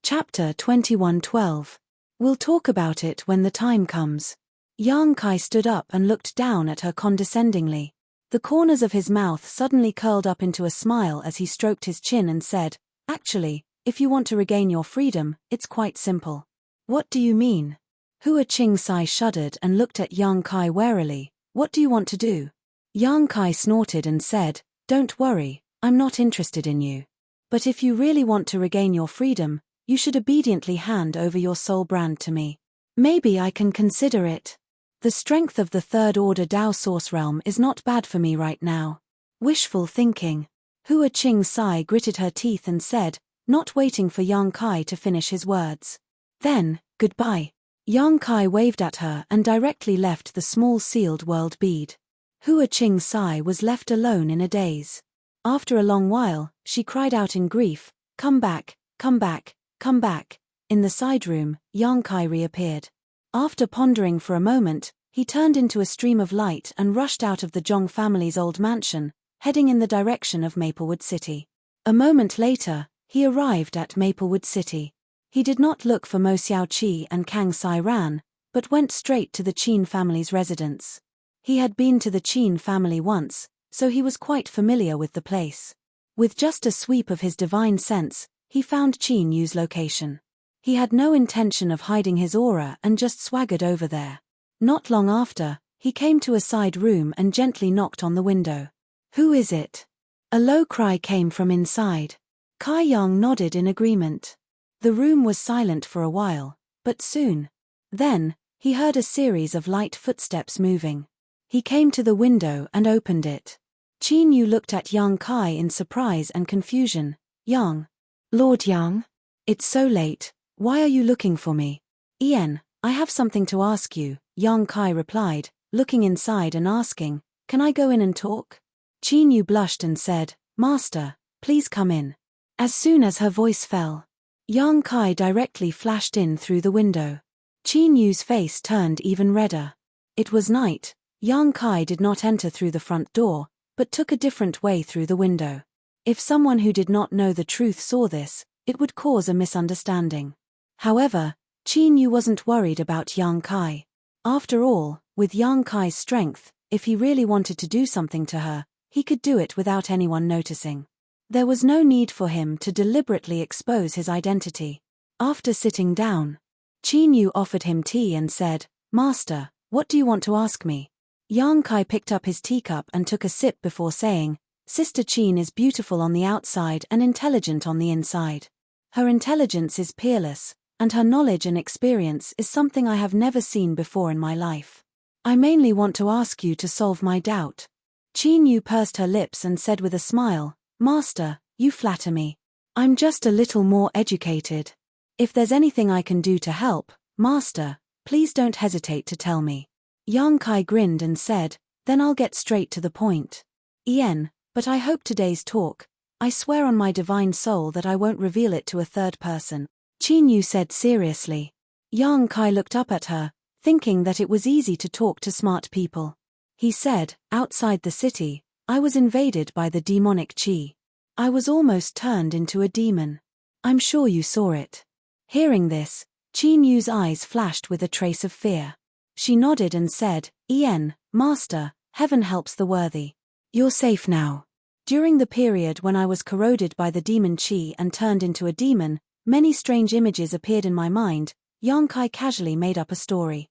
Chapter 21:12. We'll talk about it when the time comes. Yang Kai stood up and looked down at her condescendingly. The corners of his mouth suddenly curled up into a smile as he stroked his chin and said, Actually, if you want to regain your freedom, it's quite simple. What do you mean? Hua Qing Sai shuddered and looked at Yang Kai warily. What do you want to do? Yang Kai snorted and said, Don't worry, I'm not interested in you. But if you really want to regain your freedom, you should obediently hand over your soul brand to me. Maybe I can consider it. The strength of the third order Dao Source Realm is not bad for me right now. Wishful thinking. Hua Qing Sai gritted her teeth and said, not waiting for Yang Kai to finish his words. Then, goodbye. Yang Kai waved at her and directly left the small sealed world bead. Hua Qing Sai was left alone in a daze. After a long while, she cried out in grief, Come back, come back, come back. In the side room, Yang Kai reappeared. After pondering for a moment, he turned into a stream of light and rushed out of the Zhong family's old mansion, heading in the direction of Maplewood City. A moment later, he arrived at Maplewood City. He did not look for Mo Xiaoqi and Kang Sai Ran, but went straight to the Qin family's residence. He had been to the Qin family once, so he was quite familiar with the place. With just a sweep of his divine sense, he found Qin Yu's location. He had no intention of hiding his aura and just swaggered over there. Not long after, he came to a side room and gently knocked on the window. Who is it? A low cry came from inside. Kai Yang nodded in agreement. The room was silent for a while, but soon. Then, he heard a series of light footsteps moving. He came to the window and opened it. Qin Yu looked at Yang Kai in surprise and confusion. Yang. Lord Yang? It's so late, why are you looking for me? Ian, I have something to ask you, Yang Kai replied, looking inside and asking, Can I go in and talk? Qin Yu blushed and said, Master, please come in. As soon as her voice fell, Yang Kai directly flashed in through the window. Qin Yu's face turned even redder. It was night. Yang Kai did not enter through the front door, but took a different way through the window. If someone who did not know the truth saw this, it would cause a misunderstanding. However, Qin Yu wasn't worried about Yang Kai. After all, with Yang Kai's strength, if he really wanted to do something to her, he could do it without anyone noticing. There was no need for him to deliberately expose his identity. After sitting down, Qin Yu offered him tea and said, Master, what do you want to ask me? Yang Kai picked up his teacup and took a sip before saying, Sister Qin is beautiful on the outside and intelligent on the inside. Her intelligence is peerless, and her knowledge and experience is something I have never seen before in my life. I mainly want to ask you to solve my doubt. Qin Yu pursed her lips and said with a smile, Master, you flatter me. I'm just a little more educated. If there's anything I can do to help, Master, please don't hesitate to tell me. Yang Kai grinned and said, Then I'll get straight to the point. Ian, but I hope today's talk, I swear on my divine soul that I won't reveal it to a third person. Qin Yu said seriously. Yang Kai looked up at her, thinking that it was easy to talk to smart people. He said, Outside the city, I was invaded by the demonic qi. I was almost turned into a demon. I'm sure you saw it. Hearing this, Qin Yu's eyes flashed with a trace of fear. She nodded and said, Ian, Master, heaven helps the worthy. You're safe now. During the period when I was corroded by the demon qi and turned into a demon, many strange images appeared in my mind. Yang Kai casually made up a story.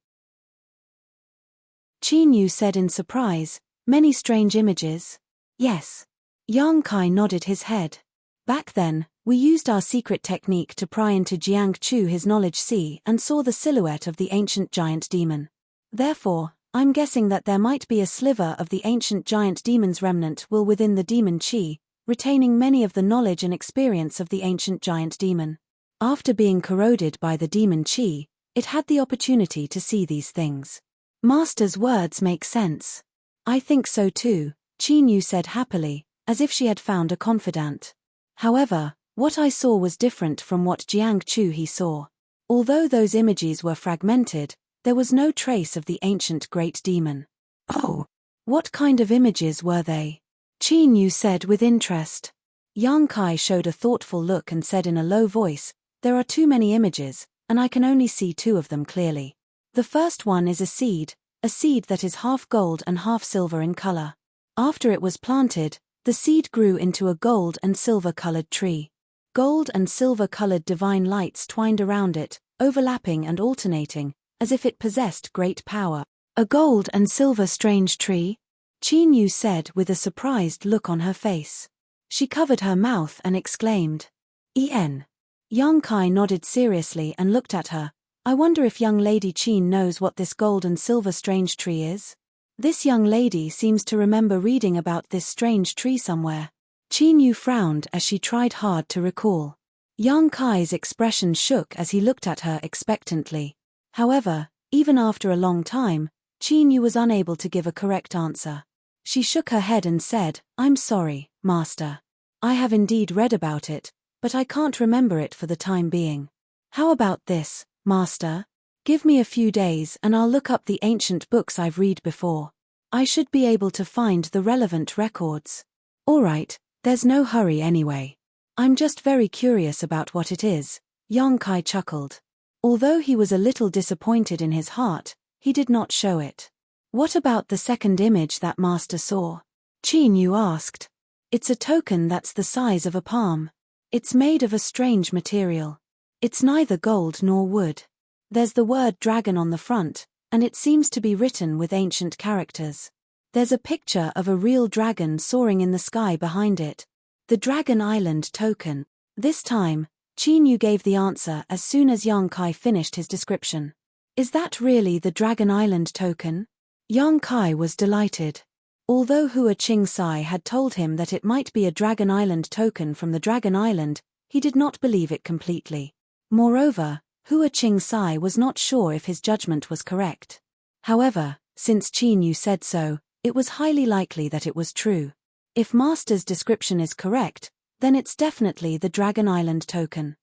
Qin Yu said in surprise, Many strange images? Yes. Yang Kai nodded his head. Back then, We used our secret technique to pry into Jiang Chu his knowledge sea and saw the silhouette of the ancient giant demon. Therefore, I'm guessing that there might be a sliver of the ancient giant demon's remnant will within the demon chi, retaining many of the knowledge and experience of the ancient giant demon. After being corroded by the demon chi, it had the opportunity to see these things. Master's words make sense. I think so too, Qin Yu said happily, as if she had found a confidant. However, what I saw was different from what Jiang Chu he saw. Although those images were fragmented, there was no trace of the ancient great demon. Oh, what kind of images were they? Qin Yu said with interest. Yang Kai showed a thoughtful look and said in a low voice, "There are too many images, and I can only see two of them clearly. The first one is a seed that is half gold and half silver in color. After it was planted, the seed grew into a gold and silver-colored tree. Gold and silver-colored divine lights twined around it, overlapping and alternating, as if it possessed great power." A gold and silver strange tree? Qin Yu said with a surprised look on her face. She covered her mouth and exclaimed, "En." Yang Kai nodded seriously and looked at her. "I wonder if young lady Qin knows what this gold and silver strange tree is? This young lady seems to remember reading about this strange tree somewhere." Qin Yu frowned as she tried hard to recall. Yang Kai's expression shook as he looked at her expectantly. However, even after a long time, Qin Yu was unable to give a correct answer. She shook her head and said, "I'm sorry, Master. I have indeed read about it, but I can't remember it for the time being. How about this, Master? Give me a few days and I'll look up the ancient books I've read before. I should be able to find the relevant records." "All right, there's no hurry anyway. I'm just very curious about what it is," Yang Kai chuckled. Although he was a little disappointed in his heart, he did not show it. "What about the second image that Master saw?" Qin Yu asked. "It's a token that's the size of a palm. It's made of a strange material. It's neither gold nor wood. There's the word dragon on the front, and it seems to be written with ancient characters. There's a picture of a real dragon soaring in the sky behind it. The Dragon Island token." This time, Qin Yu gave the answer as soon as Yang Kai finished his description. "Is that really the Dragon Island token?" Yang Kai was delighted. Although Hua Qing Sai had told him that it might be a Dragon Island token from the Dragon Island, he did not believe it completely. Moreover, Hua Qing Sai was not sure if his judgment was correct. However, since Qin Yu said so, it was highly likely that it was true. If Master's description is correct, then it's definitely the Dragon Island token.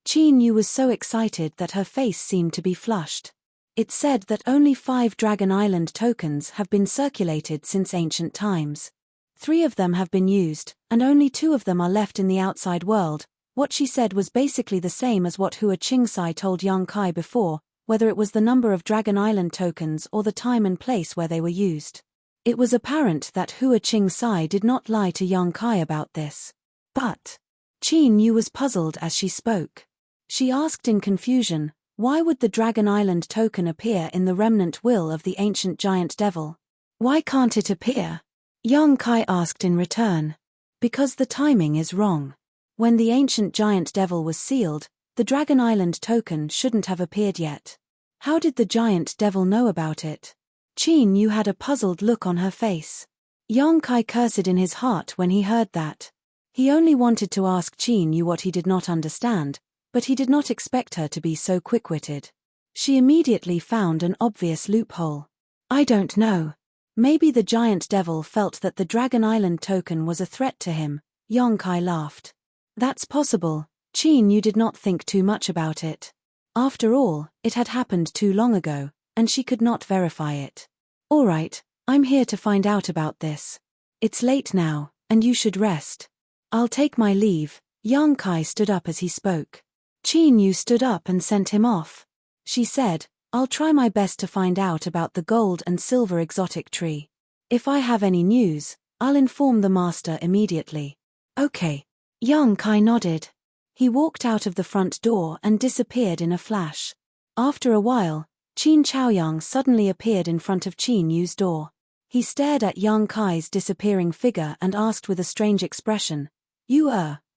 Qin Yu was so excited that her face seemed to be flushed. It said that only 5 Dragon Island tokens have been circulated since ancient times. 3 of them have been used, and only 2 of them are left in the outside world. What she said was basically the same as what Hua Qing Sai told Yang Kai before, whether it was the number of Dragon Island tokens or the time and place where they were used. It was apparent that Hua Qing Sai did not lie to Yang Kai about this. But Qin Yu was puzzled as she spoke. She asked in confusion, why would the Dragon Island token appear in the remnant will of the ancient giant devil? Why can't it appear? Yang Kai asked in return. Because the timing is wrong. When the ancient giant devil was sealed, the Dragon Island token shouldn't have appeared yet. How did the giant devil know about it? Qin Yu had a puzzled look on her face. Yang Kai cursed in his heart when he heard that. He only wanted to ask Qin Yu what he did not understand, but he did not expect her to be so quick-witted. She immediately found an obvious loophole. I don't know. Maybe the giant devil felt that the Dragon Island token was a threat to him. Yang Kai laughed. That's possible. Qin Yu did not think too much about it. After all, it had happened too long ago, and she could not verify it. All right, I'm here to find out about this. It's late now, and you should rest. I'll take my leave. Yang Kai stood up as he spoke. Qin Yu stood up and sent him off. She said, I'll try my best to find out about the gold and silver exotic tree. If I have any news, I'll inform the master immediately. Okay. Yang Kai nodded. He walked out of the front door and disappeared in a flash. After a while, Qin Chaoyang suddenly appeared in front of Qin Yu's door. He stared at Yang Kai's disappearing figure and asked with a strange expression,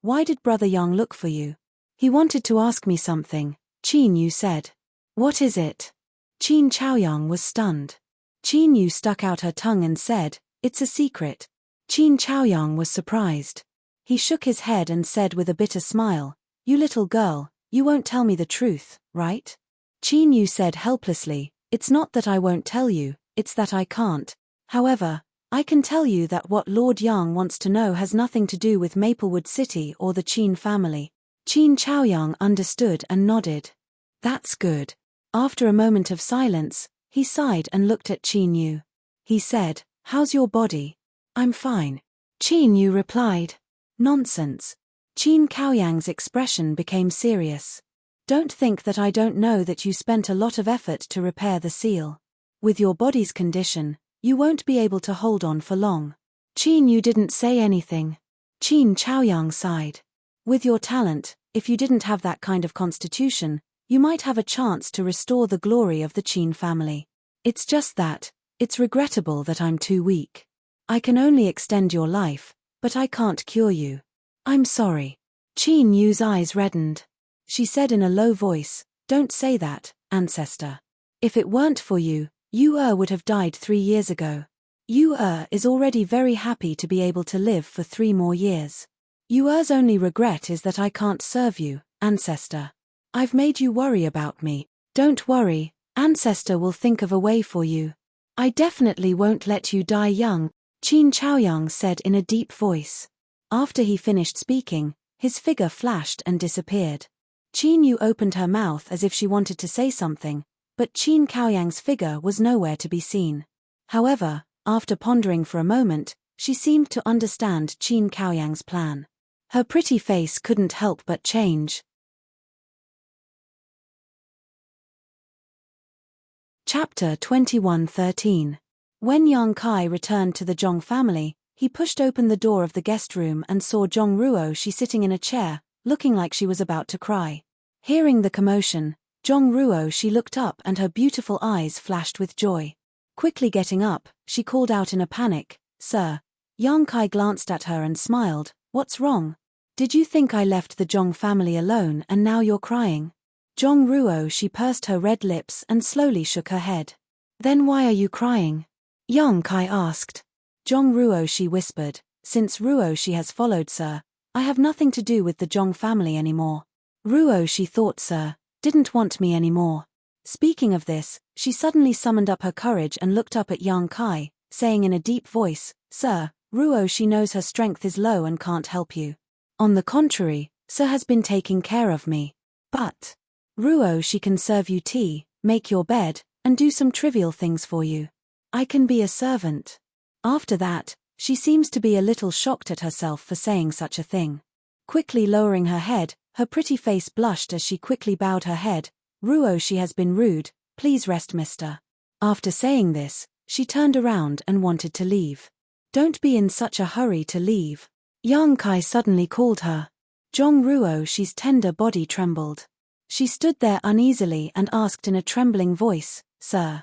Why did Brother Yang look for you? He wanted to ask me something, Qin Yu said. What is it? Qin Chaoyang was stunned. Qin Yu stuck out her tongue and said, it's a secret. Qin Chaoyang was surprised. He shook his head and said with a bitter smile, you little girl, you won't tell me the truth, right? Qin Yu said helplessly, it's not that I won't tell you, it's that I can't. However, I can tell you that what Lord Yang wants to know has nothing to do with Maplewood City or the Qin family. Qin Chaoyang understood and nodded. That's good. After a moment of silence, he sighed and looked at Qin Yu. He said, how's your body? I'm fine. Qin Yu replied. Nonsense. Qin Chaoyang's expression became serious. Don't think that I don't know that you spent a lot of effort to repair the seal. With your body's condition, you won't be able to hold on for long. Qin Yu didn't say anything. Qin Chaoyang sighed. With your talent, if you didn't have that kind of constitution, you might have a chance to restore the glory of the Qin family. It's just that, it's regrettable that I'm too weak. I can only extend your life, but I can't cure you. I'm sorry. Qin Yu's eyes reddened. She said in a low voice, don't say that, ancestor. If it weren't for you, Yu would have died 3 years ago. Yu is already very happy to be able to live for 3 more years. Yu's only regret is that I can't serve you, ancestor. I've made you worry about me. Don't worry, ancestor will think of a way for you. I definitely won't let you die young, Qin Chaoyang said in a deep voice. After he finished speaking, his figure flashed and disappeared. Qin Yu opened her mouth as if she wanted to say something, but Qin Chaoyang's figure was nowhere to be seen. However, after pondering for a moment, she seemed to understand Qin Chaoyang's plan. Her pretty face couldn't help but change. Chapter 21:13. When Yang Kai returned to the Zhong family, he pushed open the door of the guest room and saw Zhong Ruoshi sitting in a chair, looking like she was about to cry. Hearing the commotion, Zhong Ruoshi looked up and her beautiful eyes flashed with joy. Quickly getting up, she called out in a panic, Sir. Yang Kai glanced at her and smiled, What's wrong? Did you think I left the Zhong family alone and now you're crying? Zhong Ruoshi pursed her red lips and slowly shook her head. Then why are you crying? Yang Kai asked. Zhong Ruoshi whispered, Since Ruoshi has followed Sir, I have nothing to do with the Zhong family anymore. Ruoshi thought Sir didn't want me anymore. Speaking of this, she suddenly summoned up her courage and looked up at Yang Kai, saying in a deep voice, Sir, Ruoshi knows her strength is low and can't help you. On the contrary, Sir has been taking care of me. But Ruoshi can serve you tea, make your bed, and do some trivial things for you. I can be a servant. After that, she seems to be a little shocked at herself for saying such a thing. Quickly lowering her head, her pretty face blushed as she quickly bowed her head. Ruoshi has been rude, please rest mister. After saying this, she turned around and wanted to leave. Don't be in such a hurry to leave. Yang Kai suddenly called her. Zhong Ruoshi's tender body trembled. She stood there uneasily and asked in a trembling voice, Sir,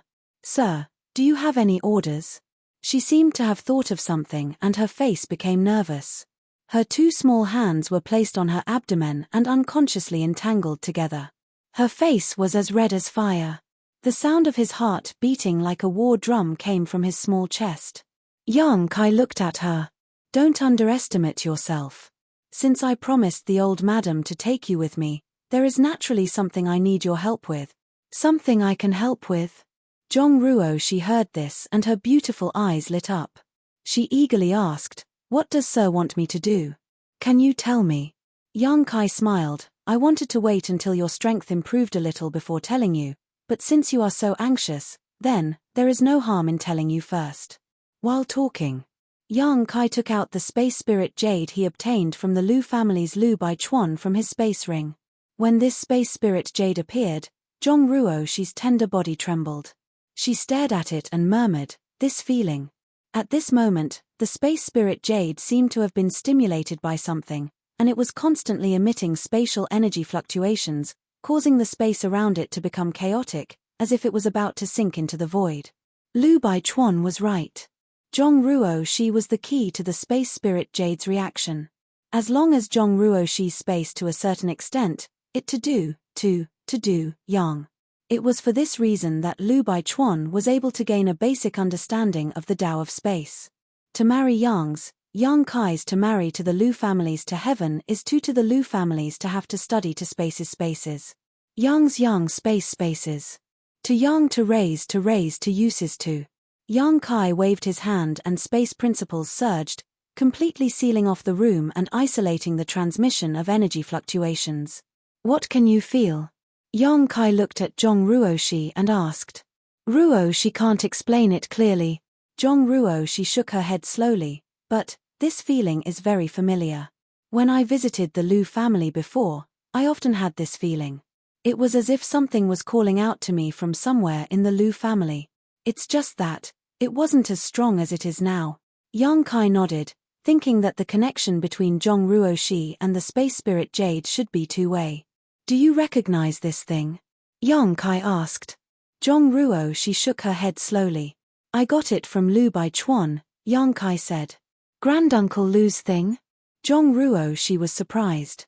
do you have any orders? She seemed to have thought of something and her face became nervous. Her 2 small hands were placed on her abdomen and unconsciously entangled together. Her face was as red as fire. The sound of his heart beating like a war drum came from his small chest. Yang Kai looked at her. Don't underestimate yourself. Since I promised the old madam to take you with me, there is naturally something I need your help with. Something I can help with? Zhong Ruoshi heard this and her beautiful eyes lit up. She eagerly asked, What does Sir want me to do? Can you tell me? Yang Kai smiled, I wanted to wait until your strength improved a little before telling you, but since you are so anxious, then, there is no harm in telling you first. While talking, Yang Kai took out the space spirit jade he obtained from the Lu family's Lu Bai Chuan from his space ring. When this space spirit jade appeared, Zhong Ruoshi's tender body trembled. She stared at it and murmured, This feeling. At this moment, the space spirit jade seemed to have been stimulated by something, and it was constantly emitting spatial energy fluctuations, causing the space around it to become chaotic, as if it was about to sink into the void. Lu Bai Chuan was right. Zhong Ruoshi was the key to the space spirit jade's reaction. As long as Zhong Ruoxi's space to a certain extent, it to do, yang. It was for this reason that Lu Baichuan was able to gain a basic understanding of the Tao of space. To marry Yang's, Yang Kai's to marry to the Lu families to heaven is to the Lu families to have to study to spaces. Yang's spaces. To Yang to raise to uses to. Yang Kai waved his hand and space principles surged, completely sealing off the room and isolating the transmission of energy fluctuations. What can you feel? Yang Kai looked at Zhong Ruoxi and asked. Ruoxi can't explain it clearly. Zhong Ruoxi shook her head slowly, but this feeling is very familiar. When I visited the Lu family before, I often had this feeling. It was as if something was calling out to me from somewhere in the Lu family. It's just that, it wasn't as strong as it is now. Yang Kai nodded, thinking that the connection between Zhong Ruoxi and the space spirit Jade should be two-way. Do you recognize this thing? Yang Kai asked. Zhong Ruoxi shook her head slowly. I got it from Lu Baichuan, Yang Kai said. Granduncle Lu's thing? Zhong Ruoxi was surprised.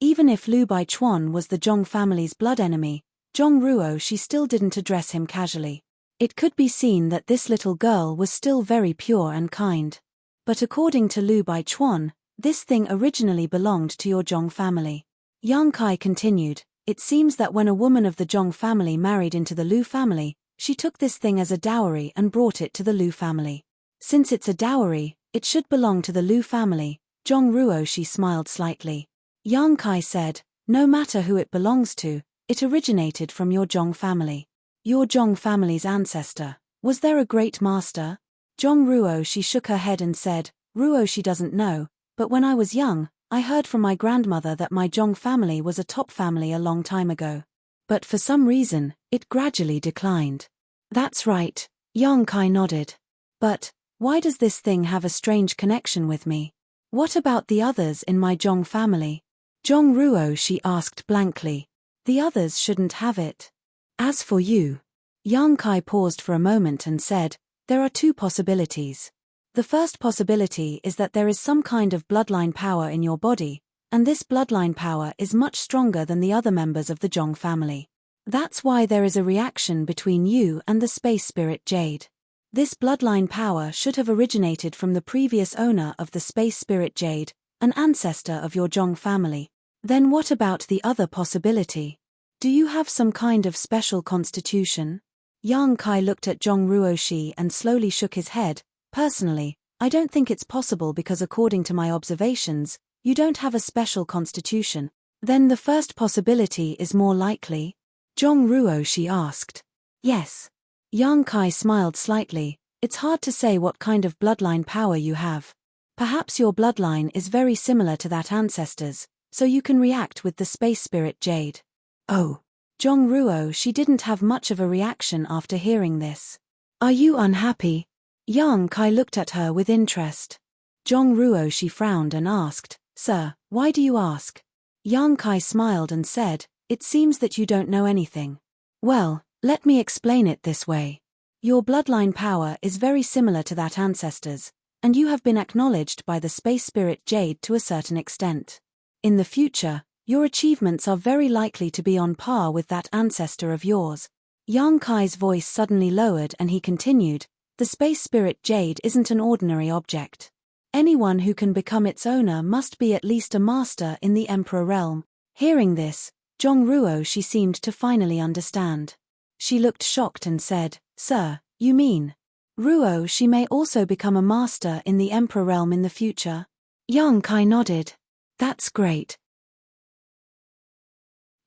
Even if Lu Baichuan was the Zhong family's blood enemy, Zhong Ruoxi still didn't address him casually. It could be seen that this little girl was still very pure and kind. But according to Lu Baichuan, this thing originally belonged to your Zhong family. Yang Kai continued, it seems that when a woman of the Zhong family married into the Lu family, she took this thing as a dowry and brought it to the Lu family. Since it's a dowry, it should belong to the Lu family. Zhong Ruoxi smiled slightly. Yang Kai said, no matter who it belongs to, it originated from your Zhong family. Your Zhong family's ancestor. Was there a great master? Zhong Ruoxi shook her head and said, Ruoxi doesn't know, but when I was young, I heard from my grandmother that my Zhong family was a top family a long time ago. But for some reason, it gradually declined. That's right, Yang Kai nodded. But why does this thing have a strange connection with me? What about the others in my Zhong family? Zhong Ruoxi asked blankly. The others shouldn't have it. As for you, Yang Kai paused for a moment and said, there are two possibilities. The first possibility is that there is some kind of bloodline power in your body, and this bloodline power is much stronger than the other members of the Zhong family. That's why there is a reaction between you and the space spirit Jade. This bloodline power should have originated from the previous owner of the space spirit Jade, an ancestor of your Zhong family. Then what about the other possibility? Do you have some kind of special constitution? Yang Kai looked at Zhong Ruoxi and slowly shook his head. Personally, I don't think it's possible because according to my observations, you don't have a special constitution. Then the first possibility is more likely? Zhong Ruoxi asked. Yes. Yang Kai smiled slightly. It's hard to say what kind of bloodline power you have. Perhaps your bloodline is very similar to that ancestor's, so you can react with the space spirit Jade. Oh. Zhong Ruoxi didn't have much of a reaction after hearing this. Are you unhappy? Yang Kai looked at her with interest. Zhong Ruoxi frowned and asked, Sir, why do you ask? Yang Kai smiled and said, it seems that you don't know anything. Well, let me explain it this way. Your bloodline power is very similar to that ancestor's, and you have been acknowledged by the space spirit Jade to a certain extent. In the future, your achievements are very likely to be on par with that ancestor of yours. Yang Kai's voice suddenly lowered and he continued, the space spirit Jade isn't an ordinary object. Anyone who can become its owner must be at least a master in the Emperor realm. Hearing this, Zhong Ruoxi seemed to finally understand. She looked shocked and said, Sir, you mean? Ruoxi may also become a master in the Emperor realm in the future? Yang Kai nodded. That's great.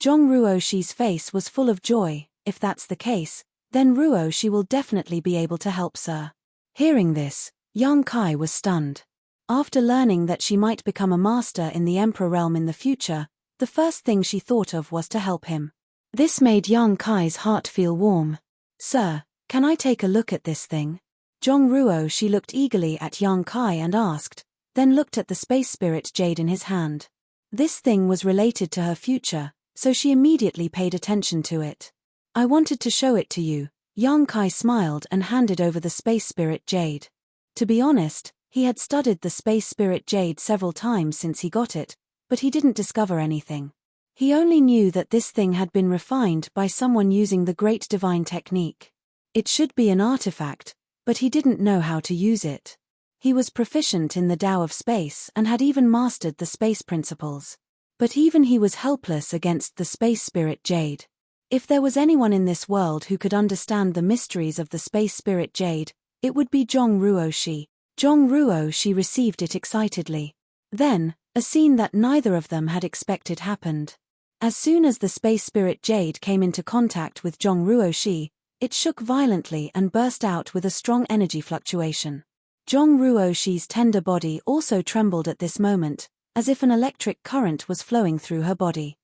Zhong Ruoxi's face was full of joy. If that's the case, then Ruoxi will definitely be able to help Sir. Hearing this, Yang Kai was stunned. After learning that she might become a master in the Emperor realm in the future, the first thing she thought of was to help him. This made Yang Kai's heart feel warm. Sir, can I take a look at this thing? Zhong Ruoxi looked eagerly at Yang Kai and asked, then looked at the space spirit Jade in his hand. This thing was related to her future, so she immediately paid attention to it. I wanted to show it to you. Yang Kai smiled and handed over the space spirit Jade. To be honest, He had studied the space spirit jade several times since he got it, but he didn't discover anything. He only knew that this thing had been refined by someone using the great divine technique. It should be an artifact, but he didn't know how to use it. He was proficient in the Tao of space and had even mastered the space principles. But even he was helpless against the space spirit jade. If there was anyone in this world who could understand the mysteries of the space spirit jade, it would be Zhong Ruoxi. Zhong Ruoxi received it excitedly. Then, a scene that neither of them had expected happened. As soon as the space spirit jade came into contact with Zhong Ruoxi, it shook violently and burst out with a strong energy fluctuation. Zhong Ruoxi's tender body also trembled at this moment, as if an electric current was flowing through her body.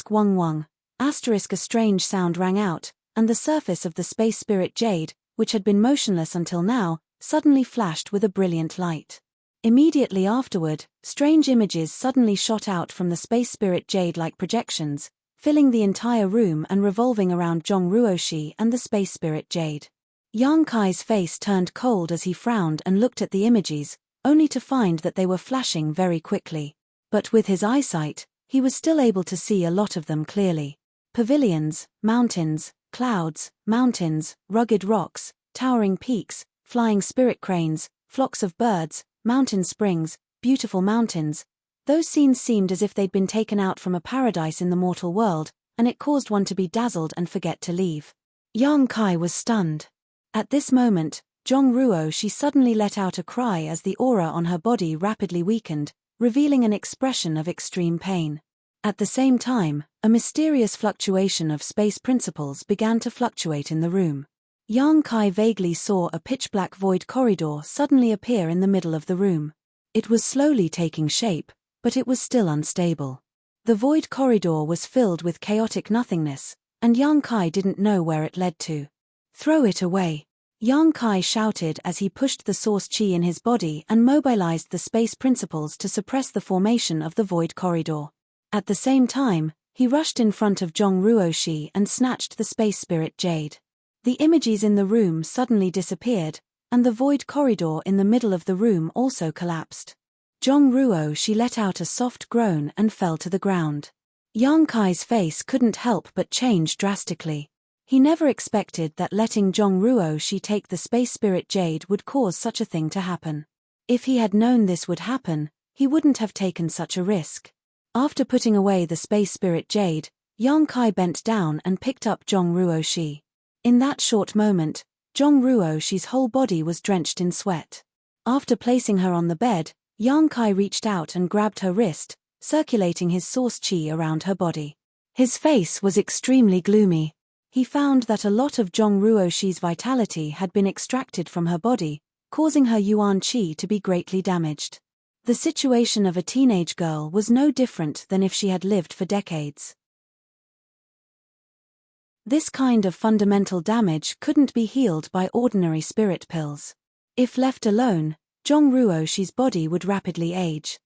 Wang wang. A strange sound rang out, and the surface of the space spirit jade, which had been motionless until now, suddenly flashed with a brilliant light. Immediately afterward, strange images suddenly shot out from the space spirit jade like projections, filling the entire room and revolving around Zhong Ruoxi and the space spirit jade. Yang Kai's face turned cold as he frowned and looked at the images, only to find that they were flashing very quickly. But with his eyesight, he was still able to see a lot of them clearly. Pavilions, mountains, clouds, mountains, rugged rocks, towering peaks, flying spirit cranes, flocks of birds, mountain springs, beautiful mountains. Those scenes seemed as if they'd been taken out from a paradise in the mortal world, and it caused one to be dazzled and forget to leave. Yang Kai was stunned. At this moment, Zhong Ruoxi suddenly let out a cry as the aura on her body rapidly weakened, revealing an expression of extreme pain. At the same time, a mysterious fluctuation of space principles began to fluctuate in the room. Yang Kai vaguely saw a pitch-black void corridor suddenly appear in the middle of the room. It was slowly taking shape, but it was still unstable. The void corridor was filled with chaotic nothingness, and Yang Kai didn't know where it led to. "Throw it away," Yang Kai shouted as he pushed the source chi in his body and mobilized the space principles to suppress the formation of the void corridor. At the same time, he rushed in front of Zhong Ruoxi and snatched the space spirit jade. The images in the room suddenly disappeared, and the void corridor in the middle of the room also collapsed. Zhong Ruoxi let out a soft groan and fell to the ground. Yang Kai's face couldn't help but change drastically. He never expected that letting Zhong Ruoxi take the space spirit jade would cause such a thing to happen. If he had known this would happen, he wouldn't have taken such a risk. After putting away the space spirit jade, Yang Kai bent down and picked up Zhong Ruoxi. In that short moment, Zhong Ruoxi's whole body was drenched in sweat. After placing her on the bed, Yang Kai reached out and grabbed her wrist, circulating his source chi around her body. His face was extremely gloomy. He found that a lot of Zhong Ruoxi's vitality had been extracted from her body, causing her yuan qi to be greatly damaged. The situation of a teenage girl was no different than if she had lived for decades. This kind of fundamental damage couldn't be healed by ordinary spirit pills. If left alone, Zhong Ruoxi's body would rapidly age.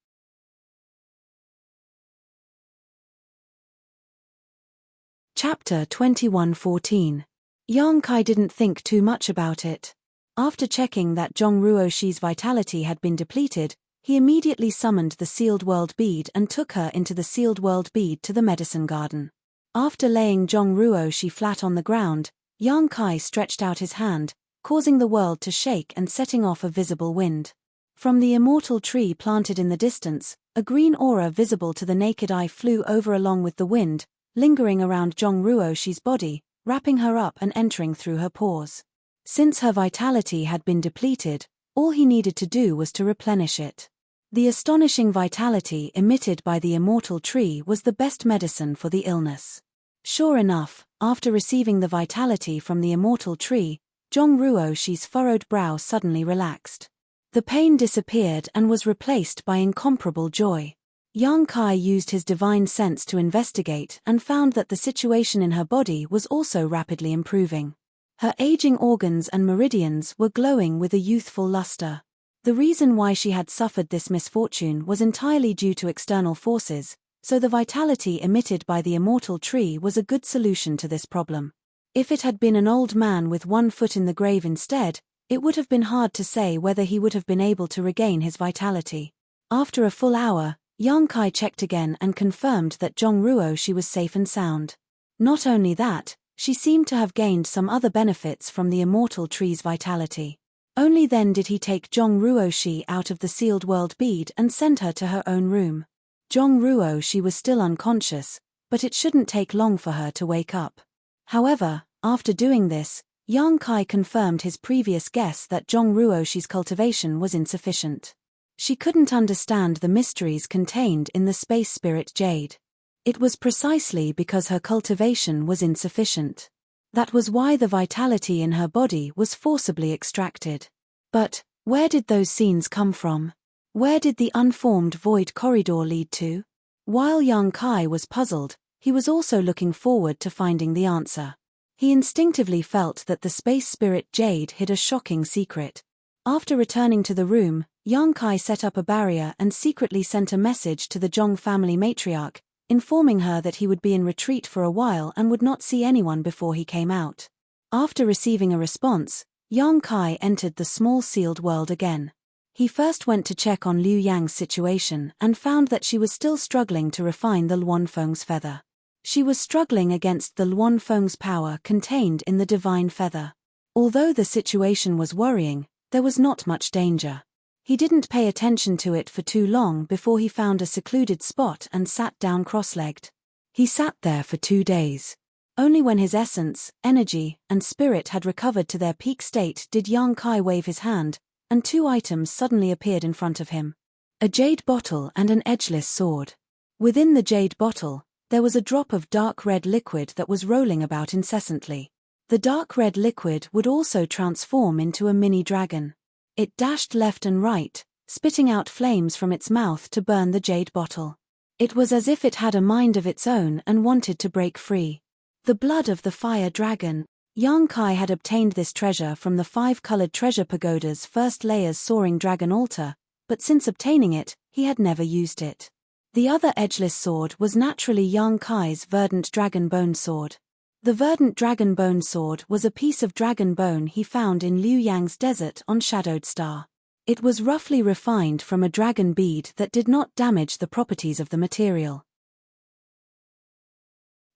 Chapter 21:14. Yang Kai didn't think too much about it. After checking that Zhong Ruoxi's vitality had been depleted, he immediately summoned the sealed world bead and took her into the sealed world bead to the medicine garden. After laying Zhong Ruoxi flat on the ground, Yang Kai stretched out his hand, causing the world to shake and setting off a visible wind. From the immortal tree planted in the distance, a green aura visible to the naked eye flew over along with the wind, lingering around Zhong Ruoxi's body, wrapping her up and entering through her pores. Since her vitality had been depleted, all he needed to do was to replenish it. The astonishing vitality emitted by the immortal tree was the best medicine for the illness. Sure enough, after receiving the vitality from the immortal tree, Zhong Ruoxi's furrowed brow suddenly relaxed. The pain disappeared and was replaced by incomparable joy. Yang Kai used his divine sense to investigate and found that the situation in her body was also rapidly improving. Her aging organs and meridians were glowing with a youthful luster. The reason why she had suffered this misfortune was entirely due to external forces, so the vitality emitted by the immortal tree was a good solution to this problem. If it had been an old man with one foot in the grave instead, It would have been hard to say whether he would have been able to regain his vitality. After a full hour, Yang Kai checked again and confirmed that Zhongruo she was safe and sound. Not only that, she seemed to have gained some other benefits from the immortal tree's vitality. Only then did he take Zhongruo she out of the sealed world bead and send her to her own room. Zhongruo she was still unconscious, but it shouldn't take long for her to wake up. However, after doing this, Yang Kai confirmed his previous guess that Zhongruo she's cultivation was insufficient. She couldn't understand the mysteries contained in the space spirit jade. It was precisely because her cultivation was insufficient. That was why the vitality in her body was forcibly extracted. But, where did those scenes come from? Where did the unformed void corridor lead to? While Yang Kai was puzzled, he was also looking forward to finding the answer. He instinctively felt that the space spirit jade hid a shocking secret. After returning to the room, Yang Kai set up a barrier and secretly sent a message to the Zhong family matriarch, informing her that he would be in retreat for a while and would not see anyone before he came out. After receiving a response, Yang Kai entered the small sealed world again. He first went to check on Liu Yang's situation and found that she was still struggling to refine the Luanfeng's feather. She was struggling against the Luanfeng's power contained in the divine feather. Although the situation was worrying, there was not much danger. He didn't pay attention to it for too long before he found a secluded spot and sat down cross-legged. He sat there for 2 days. Only when his essence, energy, and spirit had recovered to their peak state did Yang Kai wave his hand, and 2 items suddenly appeared in front of him. A jade bottle and an edgeless sword. Within the jade bottle, there was a drop of dark red liquid that was rolling about incessantly. The dark red liquid would also transform into a mini dragon. It dashed left and right, spitting out flames from its mouth to burn the jade bottle. It was as if it had a mind of its own and wanted to break free. The blood of the fire dragon. Yang Kai had obtained this treasure from the 5-colored treasure pagoda's first layer's soaring dragon altar, but since obtaining it, he had never used it. The other edgeless sword was naturally Yang Kai's verdant dragon bone sword. The verdant dragon bone sword was a piece of dragon bone he found in Liu Yang's desert on Shadowed Star. It was roughly refined from a dragon bead that did not damage the properties of the material.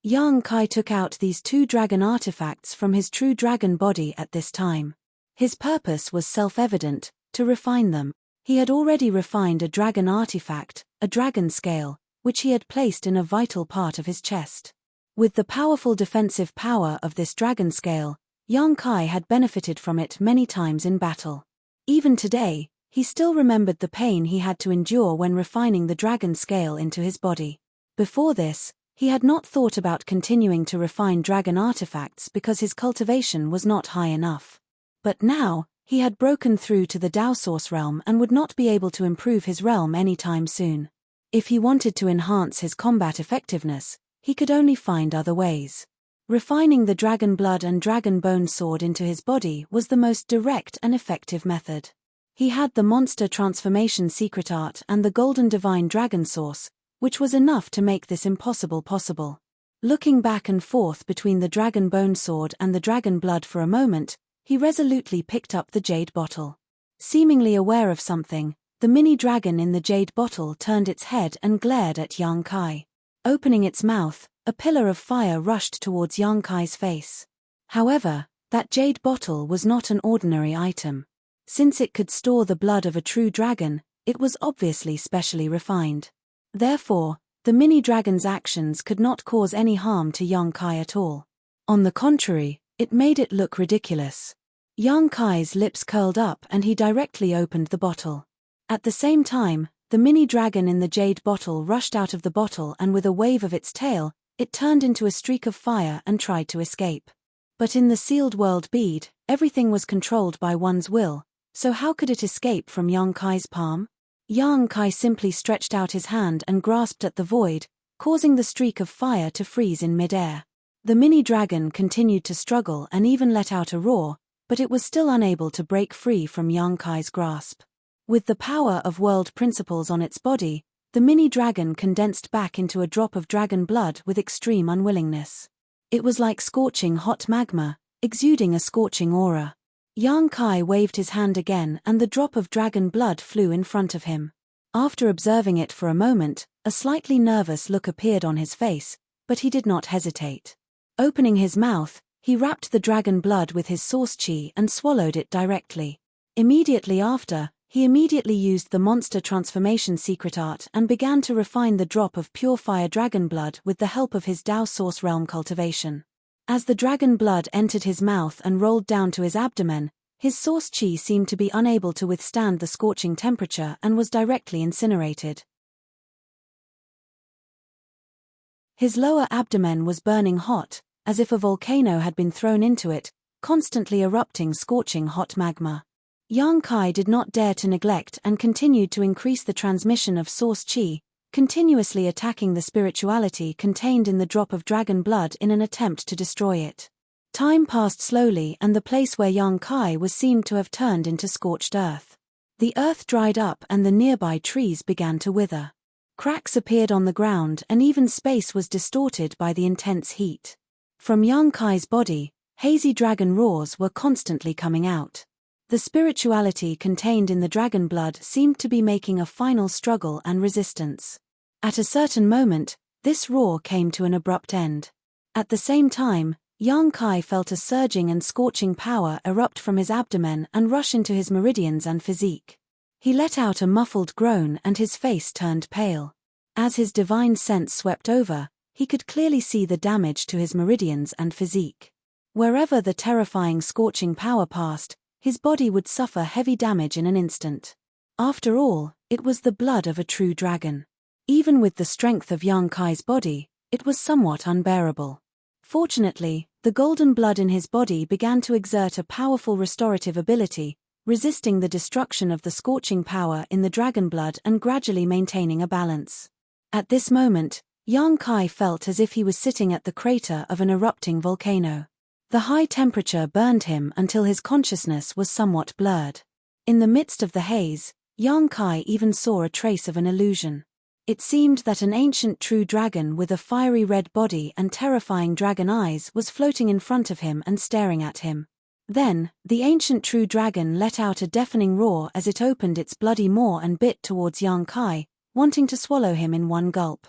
Yang Kai took out these 2 dragon artifacts from his true dragon body at this time. His purpose was self-evident, to refine them. He had already refined a dragon artifact, a dragon scale, which he had placed in a vital part of his chest. With the powerful defensive power of this dragon scale, Yang Kai had benefited from it many times in battle. Even today, he still remembered the pain he had to endure when refining the dragon scale into his body. Before this, he had not thought about continuing to refine dragon artifacts because his cultivation was not high enough. But now, he had broken through to the Dao Source realm and would not be able to improve his realm anytime soon. If he wanted to enhance his combat effectiveness, he could only find other ways. Refining the dragon blood and dragon bone sword into his body was the most direct and effective method. He had the monster transformation secret art and the golden divine dragon source, which was enough to make this impossible possible. Looking back and forth between the dragon bone sword and the dragon blood for a moment, he resolutely picked up the jade bottle. Seemingly aware of something, the mini dragon in the jade bottle turned its head and glared at Yang Kai. Opening its mouth, a pillar of fire rushed towards Yang Kai's face. However, that jade bottle was not an ordinary item. Since it could store the blood of a true dragon, it was obviously specially refined. Therefore, the mini-dragon's actions could not cause any harm to Yang Kai at all. On the contrary, it made it look ridiculous. Yang Kai's lips curled up and he directly opened the bottle. At the same time, the mini-dragon in the jade bottle rushed out of the bottle and with a wave of its tail, it turned into a streak of fire and tried to escape. But in the sealed world bead, everything was controlled by one's will, so how could it escape from Yang Kai's palm? Yang Kai simply stretched out his hand and grasped at the void, causing the streak of fire to freeze in midair. The mini-dragon continued to struggle and even let out a roar, but it was still unable to break free from Yang Kai's grasp. With the power of world principles on its body, the mini-dragon condensed back into a drop of dragon blood with extreme unwillingness. It was like scorching hot magma, exuding a scorching aura. Yang Kai waved his hand again and the drop of dragon blood flew in front of him. After observing it for a moment, a slightly nervous look appeared on his face, but he did not hesitate. Opening his mouth, he wrapped the dragon blood with his source chi and swallowed it directly. Immediately after, he immediately used the monster transformation secret art and began to refine the drop of pure fire dragon blood with the help of his Dao source realm cultivation. As the dragon blood entered his mouth and rolled down to his abdomen, his source chi seemed to be unable to withstand the scorching temperature and was directly incinerated. His lower abdomen was burning hot, as if a volcano had been thrown into it, constantly erupting scorching hot magma. Yang Kai did not dare to neglect and continued to increase the transmission of source chi, continuously attacking the spirituality contained in the drop of dragon blood in an attempt to destroy it. Time passed slowly and the place where Yang Kai was seemed to have turned into scorched earth. The earth dried up and the nearby trees began to wither. Cracks appeared on the ground and even space was distorted by the intense heat. From Yang Kai's body, hazy dragon roars were constantly coming out. The spirituality contained in the dragon blood seemed to be making a final struggle and resistance. At a certain moment, this roar came to an abrupt end. At the same time, Yang Kai felt a surging and scorching power erupt from his abdomen and rush into his meridians and physique. He let out a muffled groan and his face turned pale. As his divine sense swept over, he could clearly see the damage to his meridians and physique. Wherever the terrifying scorching power passed, his body would suffer heavy damage in an instant. After all, it was the blood of a true dragon. Even with the strength of Yang Kai's body, it was somewhat unbearable. Fortunately, the golden blood in his body began to exert a powerful restorative ability, resisting the destruction of the scorching power in the dragon blood and gradually maintaining a balance. At this moment, Yang Kai felt as if he was sitting at the crater of an erupting volcano. The high temperature burned him until his consciousness was somewhat blurred. In the midst of the haze, Yang Kai even saw a trace of an illusion. It seemed that an ancient true dragon with a fiery red body and terrifying dragon eyes was floating in front of him and staring at him. Then, the ancient true dragon let out a deafening roar as it opened its bloody maw and bit towards Yang Kai, wanting to swallow him in one gulp.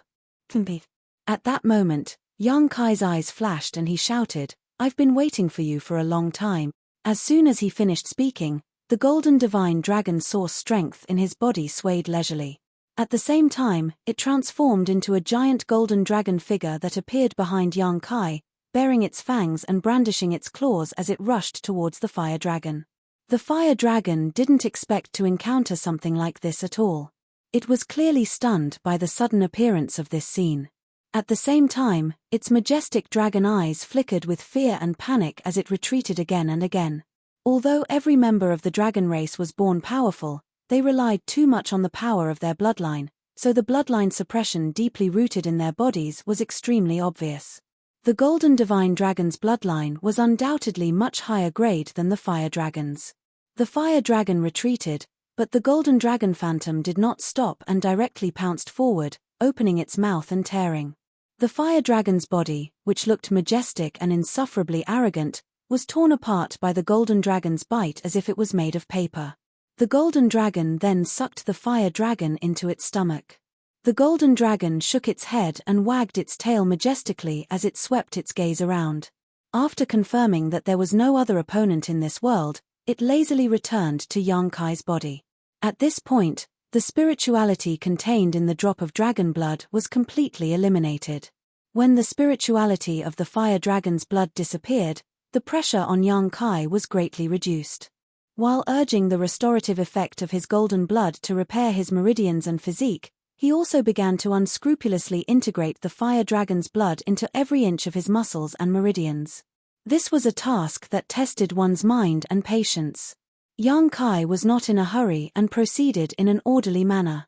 At that moment, Yang Kai's eyes flashed and he shouted, "I've been waiting for you for a long time." As soon as he finished speaking, the golden divine dragon source strength in his body swayed leisurely. At the same time, it transformed into a giant golden dragon figure that appeared behind Yang Kai, baring its fangs and brandishing its claws as it rushed towards the fire dragon. The fire dragon didn't expect to encounter something like this at all. It was clearly stunned by the sudden appearance of this scene. At the same time, its majestic dragon eyes flickered with fear and panic as it retreated again and again. Although every member of the dragon race was born powerful, they relied too much on the power of their bloodline, so the bloodline suppression deeply rooted in their bodies was extremely obvious. The golden divine dragon's bloodline was undoubtedly much higher grade than the fire dragon's. The fire dragon retreated, but the golden dragon phantom did not stop and directly pounced forward, opening its mouth and tearing. The fire dragon's body, which looked majestic and insufferably arrogant, was torn apart by the golden dragon's bite as if it was made of paper. The golden dragon then sucked the fire dragon into its stomach. The golden dragon shook its head and wagged its tail majestically as it swept its gaze around. After confirming that there was no other opponent in this world, it lazily returned to Yang Kai's body. At this point, the spirituality contained in the drop of dragon blood was completely eliminated. When the spirituality of the fire dragon's blood disappeared, the pressure on Yang Kai was greatly reduced. While urging the restorative effect of his golden blood to repair his meridians and physique, he also began to unscrupulously integrate the fire dragon's blood into every inch of his muscles and meridians. This was a task that tested one's mind and patience. Yang Kai was not in a hurry and proceeded in an orderly manner.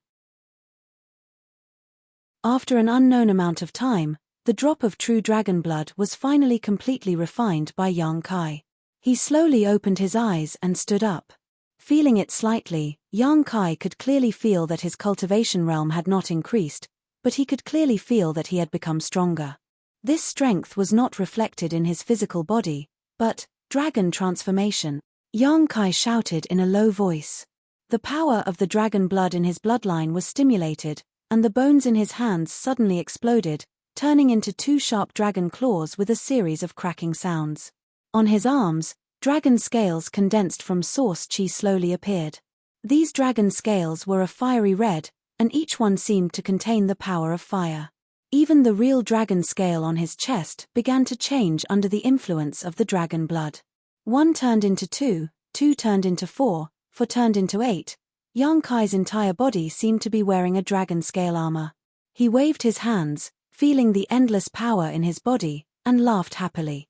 After an unknown amount of time, the drop of true dragon blood was finally completely refined by Yang Kai. He slowly opened his eyes and stood up. Feeling it slightly, Yang Kai could clearly feel that his cultivation realm had not increased, but he could clearly feel that he had become stronger. This strength was not reflected in his physical body, but dragon transformation. Yang Kai shouted in a low voice. The power of the dragon blood in his bloodline was stimulated, and the bones in his hands suddenly exploded, turning into two sharp dragon claws with a series of cracking sounds. On his arms, dragon scales condensed from source chi slowly appeared. These dragon scales were a fiery red, and each one seemed to contain the power of fire. Even the real dragon scale on his chest began to change under the influence of the dragon blood. 1 turned into 2, 2 turned into 4, 4 turned into 8. Yang Kai's entire body seemed to be wearing a dragon scale armor. He waved his hands, feeling the endless power in his body, and laughed happily.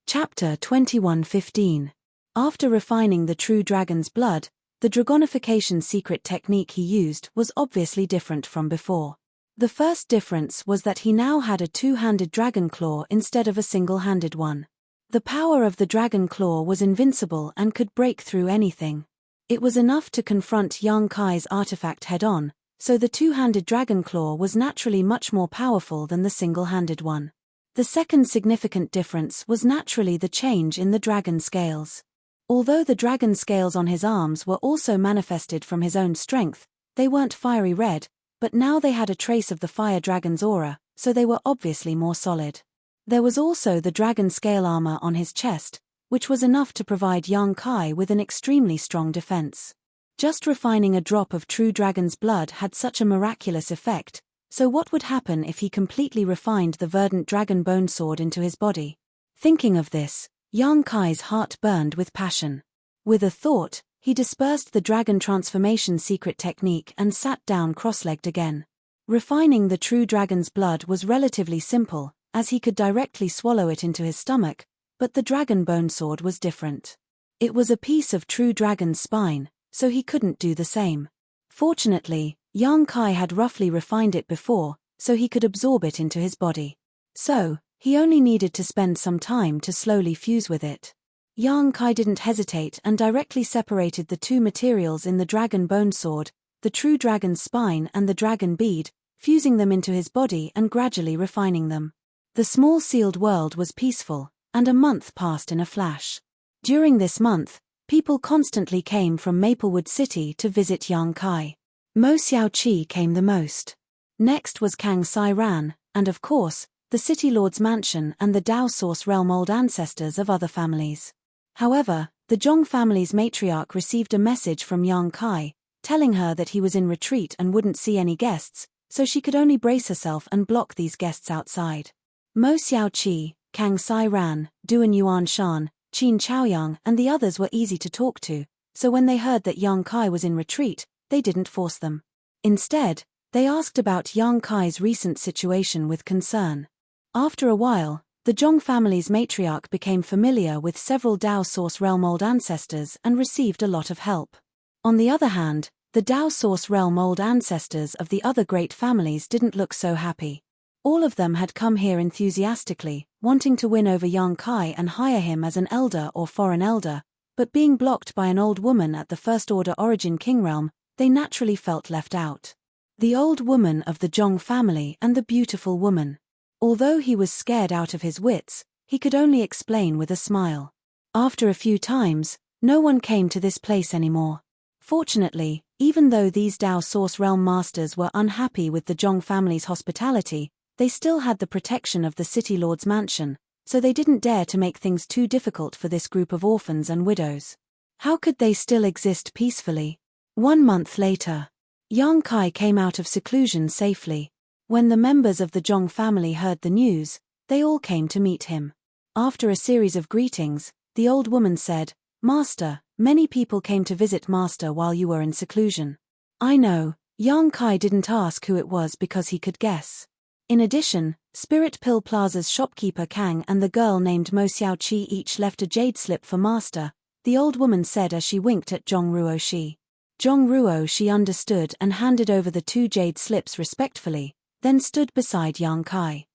Chapter 21:15. After refining the true dragon's blood, the dragonification secret technique he used was obviously different from before. The first difference was that he now had a two-handed dragon claw instead of a single-handed one. The power of the dragon claw was invincible and could break through anything. It was enough to confront Yang Kai's artifact head-on, so the two-handed dragon claw was naturally much more powerful than the single-handed one. The second significant difference was naturally the change in the dragon scales. Although the dragon scales on his arms were also manifested from his own strength, they weren't fiery red, but now they had a trace of the fire dragon's aura, so they were obviously more solid. There was also the dragon scale armor on his chest, which was enough to provide Yang Kai with an extremely strong defense. Just refining a drop of true dragon's blood had such a miraculous effect, so what would happen if he completely refined the verdant dragon bone sword into his body? Thinking of this, Yang Kai's heart burned with passion. With a thought, he dispersed the dragon transformation secret technique and sat down cross-legged again. Refining the true dragon's blood was relatively simple, as he could directly swallow it into his stomach, but the dragon bone sword was different. It was a piece of true dragon's spine, so he couldn't do the same. Fortunately, Yang Kai had roughly refined it before, so he could absorb it into his body. So, he only needed to spend some time to slowly fuse with it. Yang Kai didn't hesitate and directly separated the two materials in the dragon bone sword, the true dragon's spine and the dragon bead, fusing them into his body and gradually refining them. The small sealed world was peaceful, and a month passed in a flash. During this month, people constantly came from Maplewood City to visit Yang Kai. Mo Xiaoqi came the most. Next was Kang Sai Ran, and of course, the City Lord's mansion and the Dao Source Realm old ancestors of other families. However, the Zhong family's matriarch received a message from Yang Kai, telling her that he was in retreat and wouldn't see any guests, so she could only brace herself and block these guests outside. Mo Xiaoqi, Kang Sai Ran, Duan Yuan Shan, Qin Chaoyang and the others were easy to talk to, so when they heard that Yang Kai was in retreat, they didn't force them. Instead, they asked about Yang Kai's recent situation with concern. After a while, the Zhong family's matriarch became familiar with several Dao Source Realm old ancestors and received a lot of help. On the other hand, the Dao Source Realm old ancestors of the other great families didn't look so happy. All of them had come here enthusiastically, wanting to win over Yang Kai and hire him as an elder or foreign elder, but being blocked by an old woman at the First Order Origin King Realm, they naturally felt left out. The old woman of the Zhong family and the beautiful woman. Although he was scared out of his wits, he could only explain with a smile. After a few times, no one came to this place anymore. Fortunately, even though these Dao Source Realm masters were unhappy with the Zhong family's hospitality, they still had the protection of the City Lord's mansion, so they didn't dare to make things too difficult for this group of orphans and widows. How could they still exist peacefully? 1 month later, Yang Kai came out of seclusion safely. When the members of the Zhong family heard the news, they all came to meet him. After a series of greetings, the old woman said, "Master, many people came to visit Master while you were in seclusion." I know, Yang Kai didn't ask who it was because he could guess. In addition, Spirit Pill Plaza's shopkeeper Kang and the girl named Mo Xiaoqi each left a jade slip for Master, the old woman said as she winked at Zhong Ruoxi. Zhong Ruoxi understood and handed over the 2 jade slips respectfully, then stood beside Yang Kai.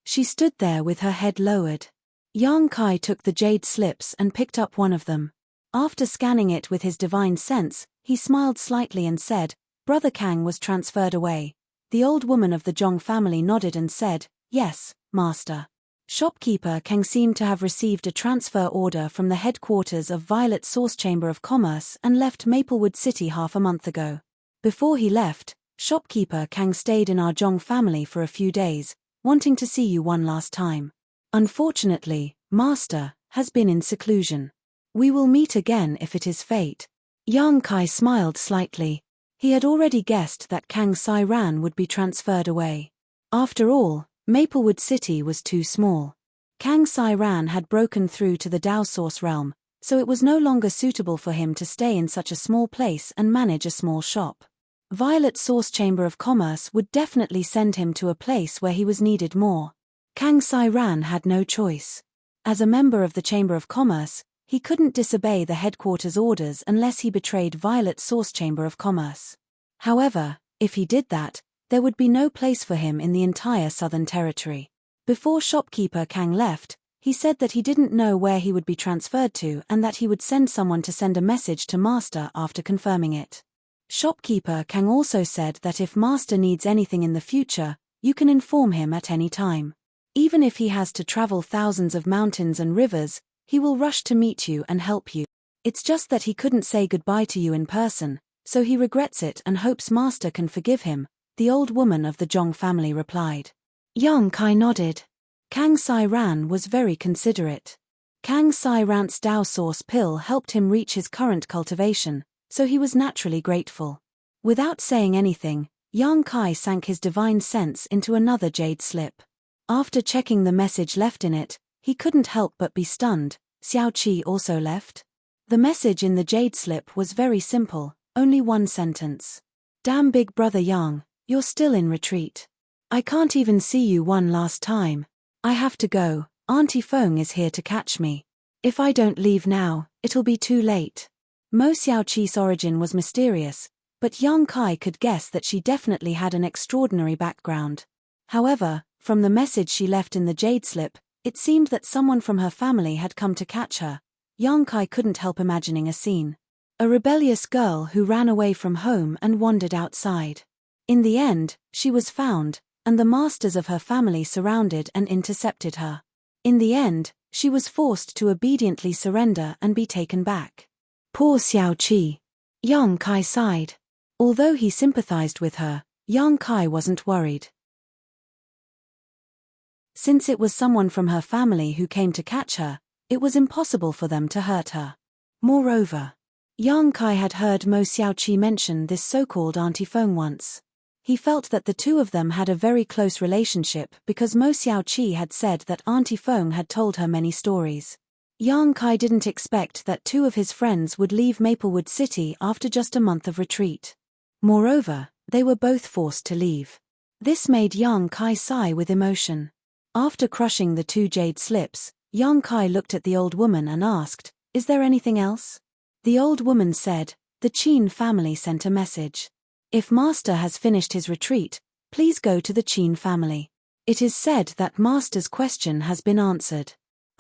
She stood there with her head lowered. Yang Kai took the jade slips and picked up one of them. After scanning it with his divine sense, he smiled slightly and said, "Brother Kang was transferred away." The old woman of the Zhong family nodded and said, Yes, master. Shopkeeper Kang seemed to have received a transfer order from the headquarters of Violet Source Chamber of Commerce and left Maplewood City half a month ago. Before he left, Shopkeeper Kang stayed in our Zhong family for a few days, wanting to see you one last time. Unfortunately, master has been in seclusion. We will meet again if it is fate. Yang Kai smiled slightly. He had already guessed that Kang Sai Ran would be transferred away. After all, Maplewood City was too small. Kang Sai Ran had broken through to the Dao Source realm, so it was no longer suitable for him to stay in such a small place and manage a small shop. Violet Source Chamber of Commerce would definitely send him to a place where he was needed more. Kang Sai Ran had no choice. As a member of the Chamber of Commerce, he couldn't disobey the headquarters' orders unless he betrayed Violet Source Chamber of Commerce. However, if he did that, there would be no place for him in the entire Southern Territory. Before Shopkeeper Kang left, he said that he didn't know where he would be transferred to and that he would send someone to send a message to Master after confirming it. Shopkeeper Kang also said that if Master needs anything in the future, you can inform him at any time. Even if he has to travel thousands of mountains and rivers, he will rush to meet you and help you. It's just that he couldn't say goodbye to you in person, so he regrets it and hopes Master can forgive him, the old woman of the Zhong family replied. Yang Kai nodded. Kang Sai Ran was very considerate. Kang Sai Ran's Dao Source pill helped him reach his current cultivation, so he was naturally grateful. Without saying anything, Yang Kai sank his divine sense into another jade slip. After checking the message left in it, he couldn't help but be stunned. Xiao Qi also left. The message in the jade slip was very simple, only one sentence. Damn big brother Yang, you're still in retreat. I can't even see you one last time. I have to go, Auntie Feng is here to catch me. If I don't leave now, it'll be too late. Mo Xiao Qi's origin was mysterious, but Yang Kai could guess that she definitely had an extraordinary background. However, from the message she left in the jade slip, it seemed that someone from her family had come to catch her. Yang Kai couldn't help imagining a scene. A rebellious girl who ran away from home and wandered outside. In the end, she was found, and the masters of her family surrounded and intercepted her. In the end, she was forced to obediently surrender and be taken back. Poor Xiao Qi. Yang Kai sighed. Although he sympathized with her, Yang Kai wasn't worried. Since it was someone from her family who came to catch her, it was impossible for them to hurt her. Moreover, Yang Kai had heard Mo Xiao Qi mention this so-called Auntie Feng once. He felt that the two of them had a very close relationship because Mo Xiao Qi had said that Auntie Feng had told her many stories. Yang Kai didn't expect that two of his friends would leave Maplewood City after just a month of retreat. Moreover, they were both forced to leave. This made Yang Kai sigh with emotion. After crushing the two jade slips, Yang Kai looked at the old woman and asked, "Is there anything else?" The old woman said, "The Qin family sent a message. If Master has finished his retreat, please go to the Qin family. It is said that Master's question has been answered."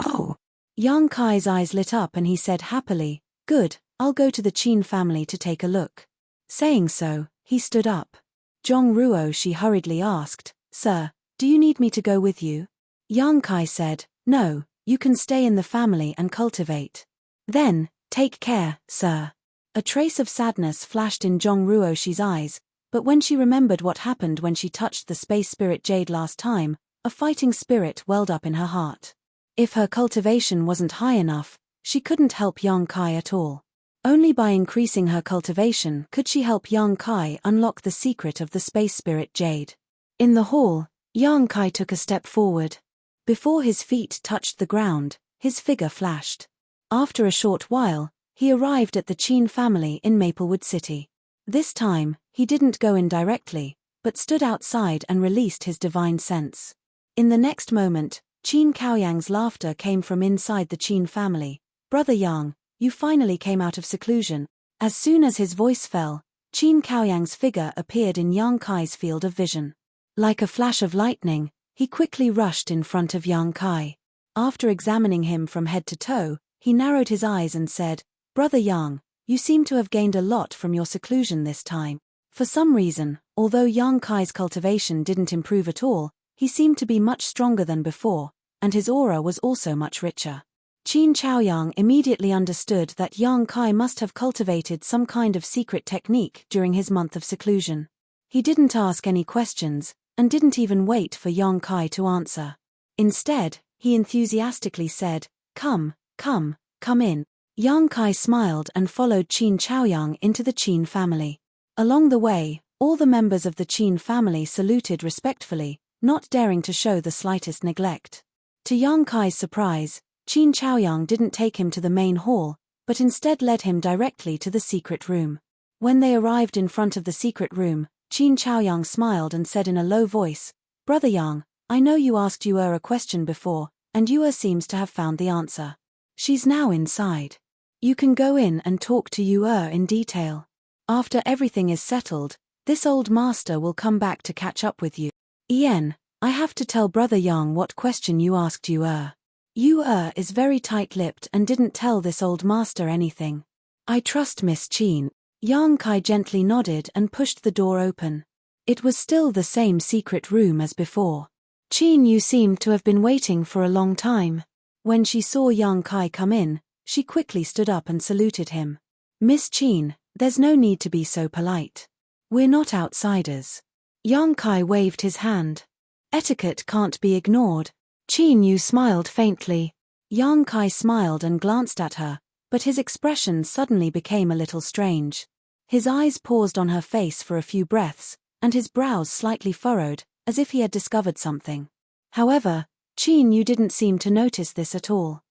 Oh! Yang Kai's eyes lit up and he said happily, "Good, I'll go to the Qin family to take a look." Saying so, he stood up. Zhong Ruo she hurriedly asked, "Sir, do you need me to go with you?" Yang Kai said, "No, you can stay in the family and cultivate." "Then, take care, sir." A trace of sadness flashed in Zhong Ruoshi's eyes, but when she remembered what happened when she touched the space spirit jade last time, a fighting spirit welled up in her heart. If her cultivation wasn't high enough, she couldn't help Yang Kai at all. Only by increasing her cultivation could she help Yang Kai unlock the secret of the space spirit jade. In the hall, Yang Kai took a step forward. Before his feet touched the ground, his figure flashed. After a short while, he arrived at the Qin family in Maplewood City. This time, he didn't go in directly, but stood outside and released his divine sense. In the next moment, Qin Caoyang's laughter came from inside the Qin family. "Brother Yang, you finally came out of seclusion." As soon as his voice fell, Qin Caoyang's figure appeared in Yang Kai's field of vision. Like a flash of lightning, he quickly rushed in front of Yang Kai. After examining him from head to toe, he narrowed his eyes and said, "Brother Yang, you seem to have gained a lot from your seclusion this time." For some reason, although Yang Kai's cultivation didn't improve at all, He seemed to be much stronger than before, and his aura was also much richer. Qin Chaoyang immediately understood that Yang Kai must have cultivated some kind of secret technique during his month of seclusion. He didn't ask any questions, and didn't even wait for Yang Kai to answer. Instead, he enthusiastically said, "Come in." Yang Kai smiled and followed Qin Chaoyang into the Qin family. Along the way, all the members of the Qin family saluted respectfully, not daring to show the slightest neglect. To Yang Kai's surprise, Qin Chaoyang didn't take him to the main hall, but instead led him directly to the secret room. When they arrived in front of the secret room, Qin Chaoyang smiled and said in a low voice, "Brother Yang, I know you asked Yu'er a question before, and Yu'er seems to have found the answer. She's now inside. You can go in and talk to Yu'er in detail. After everything is settled, this old master will come back to catch up with you. Ian, I have to tell Brother Yang what question you asked Yu'er. Yu'er is very tight-lipped and didn't tell this old master anything. I trust Miss Qin." Yang Kai gently nodded and pushed the door open. It was still the same secret room as before. Qin Yu seemed to have been waiting for a long time. When she saw Yang Kai come in, she quickly stood up and saluted him. "Miss Qin, there's no need to be so polite. We're not outsiders." Yang Kai waved his hand. "Etiquette can't be ignored." Qin Yu smiled faintly. Yang Kai smiled and glanced at her, but his expression suddenly became a little strange. His eyes paused on her face for a few breaths, and his brows slightly furrowed, as if he had discovered something. However, Qin Yu didn't seem to notice this at all.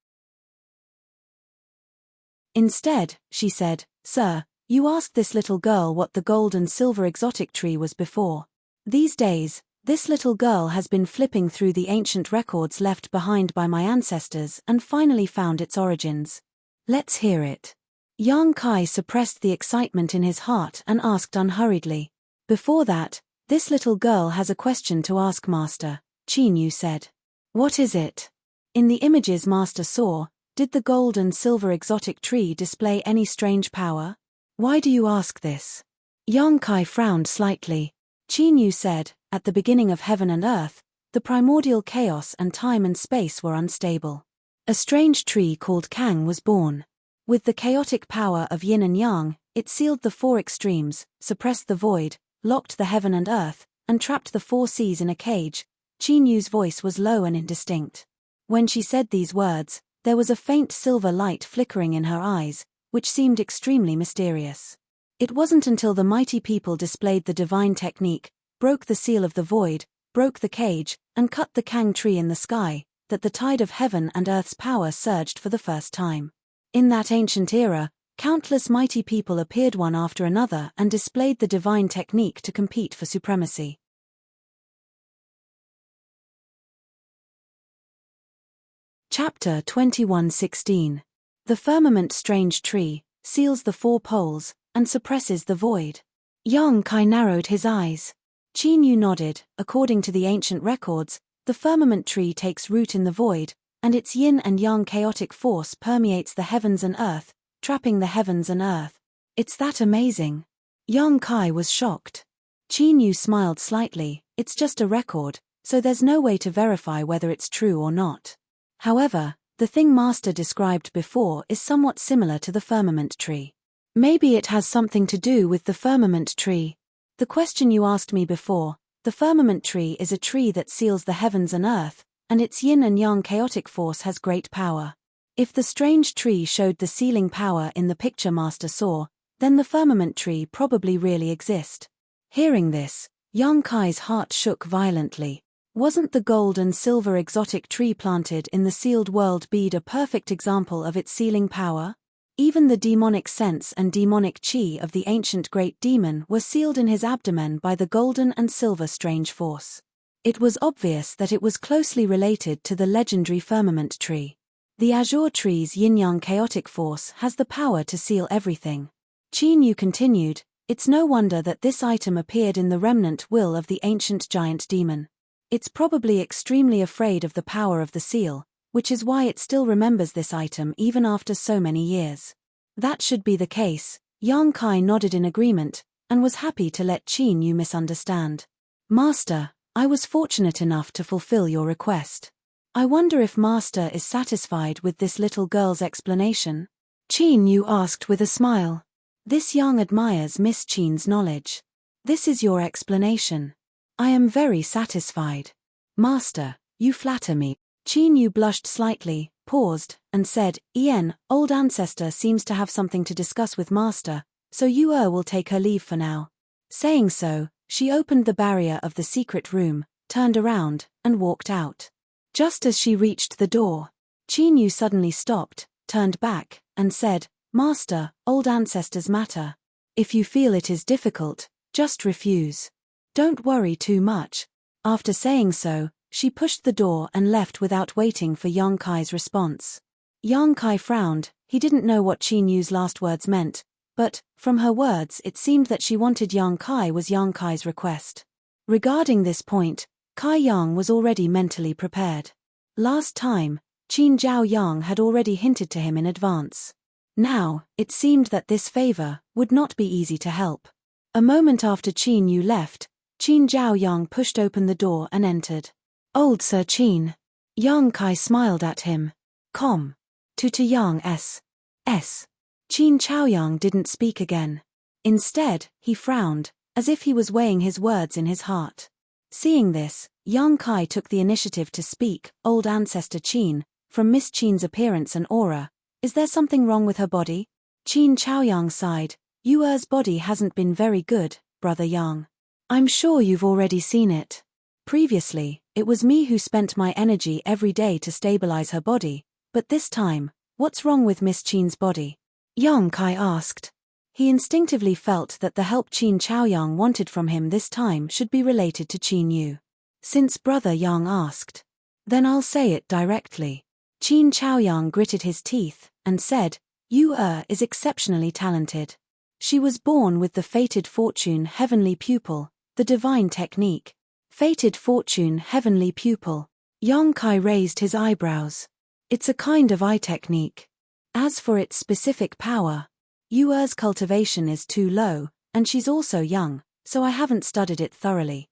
Instead, she said, "Sir, you asked this little girl what the gold and silver exotic tree was before. These days, this little girl has been flipping through the ancient records left behind by my ancestors and finally found its origins. Let's hear it." Yang Kai suppressed the excitement in his heart and asked unhurriedly. "Before that, this little girl has a question to ask Master," Qin Yu said. "What is it?" In the images Master saw, did the gold and silver exotic tree display any strange power? "Why do you ask this?" Yang Kai frowned slightly. Qin Yu said, "At the beginning of heaven and earth, the primordial chaos and time and space were unstable. A strange tree called Kang was born. With the chaotic power of yin and yang, it sealed the four extremes, suppressed the void, locked the heaven and earth, and trapped the four seas in a cage." Qin Yu's voice was low and indistinct. When she said these words, there was a faint silver light flickering in her eyes, which seemed extremely mysterious. It wasn't until the mighty people displayed the divine technique, broke the seal of the void, broke the cage, and cut the Kang tree in the sky, that the tide of heaven and earth's power surged for the first time. In that ancient era, countless mighty people appeared one after another and displayed the divine technique to compete for supremacy. Chapter 21:16. The firmament strange tree, seals the four poles, and suppresses the void. Yang Kai narrowed his eyes. Qin Yu nodded. According to the ancient records, the firmament tree takes root in the void, and its yin and yang chaotic force permeates the heavens and earth, trapping the heavens and earth. It's that amazing. Yang Kai was shocked. Qin Yu smiled slightly. It's just a record, so there's no way to verify whether it's true or not. However, the thing Master described before is somewhat similar to the firmament tree. Maybe it has something to do with the firmament tree. The question you asked me before, the firmament tree is a tree that seals the heavens and earth, and its yin and yang chaotic force has great power. If the strange tree showed the sealing power in the picture Master saw, then the firmament tree probably really exists. Hearing this, Yang Kai's heart shook violently. Wasn't the gold and silver exotic tree planted in the sealed world bead a perfect example of its sealing power? Even the demonic sense and demonic chi of the ancient great demon were sealed in his abdomen by the golden and silver strange force. It was obvious that it was closely related to the legendary firmament tree. The azure tree's yin-yang chaotic force has the power to seal everything. Qin Yu continued, "It's no wonder that this item appeared in the remnant will of the ancient giant demon. It's probably extremely afraid of the power of the seal, which is why it still remembers this item even after so many years." That should be the case. Yang Kai nodded in agreement, and was happy to let Qin Yu misunderstand. "Master, I was fortunate enough to fulfill your request. I wonder if Master is satisfied with this little girl's explanation? Qin Yu asked with a smile. This young admires Miss Qin's knowledge. This is your explanation. I am very satisfied. Master, you flatter me. Qin Yu blushed slightly, paused, and said, Old ancestor seems to have something to discuss with Master, so Yu will take her leave for now. Saying so, she opened the barrier of the secret room, turned around, and walked out. Just as she reached the door, Qin Yu suddenly stopped, turned back, and said, Master, old ancestors matter. If you feel it is difficult, just refuse. Don't worry too much. After saying so, she pushed the door and left without waiting for Yang Kai's response. Yang Kai frowned. He didn't know what Qin Yu's last words meant, but, from her words, it seemed that she wanted Yang Kai was Yang Kai's request. Regarding this point, Kai Yang was already mentally prepared. Last time, Qin Zhao Yang had already hinted to him in advance. Now, it seemed that this favor would not be easy to help. A moment after Qin Yu left, Qin Zhao Yang pushed open the door and entered. Old Sir Qin. Yang Kai smiled at him. To Yang S. Qin Chaoyang didn't speak again. Instead, he frowned, as if he was weighing his words in his heart. Seeing this, Yang Kai took the initiative to speak. Old ancestor Qin, from Miss Qin's appearance and aura, is there something wrong with her body? Qin Chaoyang sighed. Yuer's body hasn't been very good, Brother Yang. I'm sure you've already seen it. Previously, it was me who spent my energy every day to stabilize her body, but this time, what's wrong with Miss Qin's body? Yang Kai asked. He instinctively felt that the help Qin Chaoyang wanted from him this time should be related to Qin Yu. Since Brother Yang asked, then I'll say it directly. Qin Chaoyang gritted his teeth and said, Yu is exceptionally talented. She was born with the fated fortune heavenly pupil, the divine technique. Fated fortune heavenly pupil. Yang Kai raised his eyebrows. It's a kind of eye technique. As for its specific power, Yuer's cultivation is too low, and she's also young, so I haven't studied it thoroughly.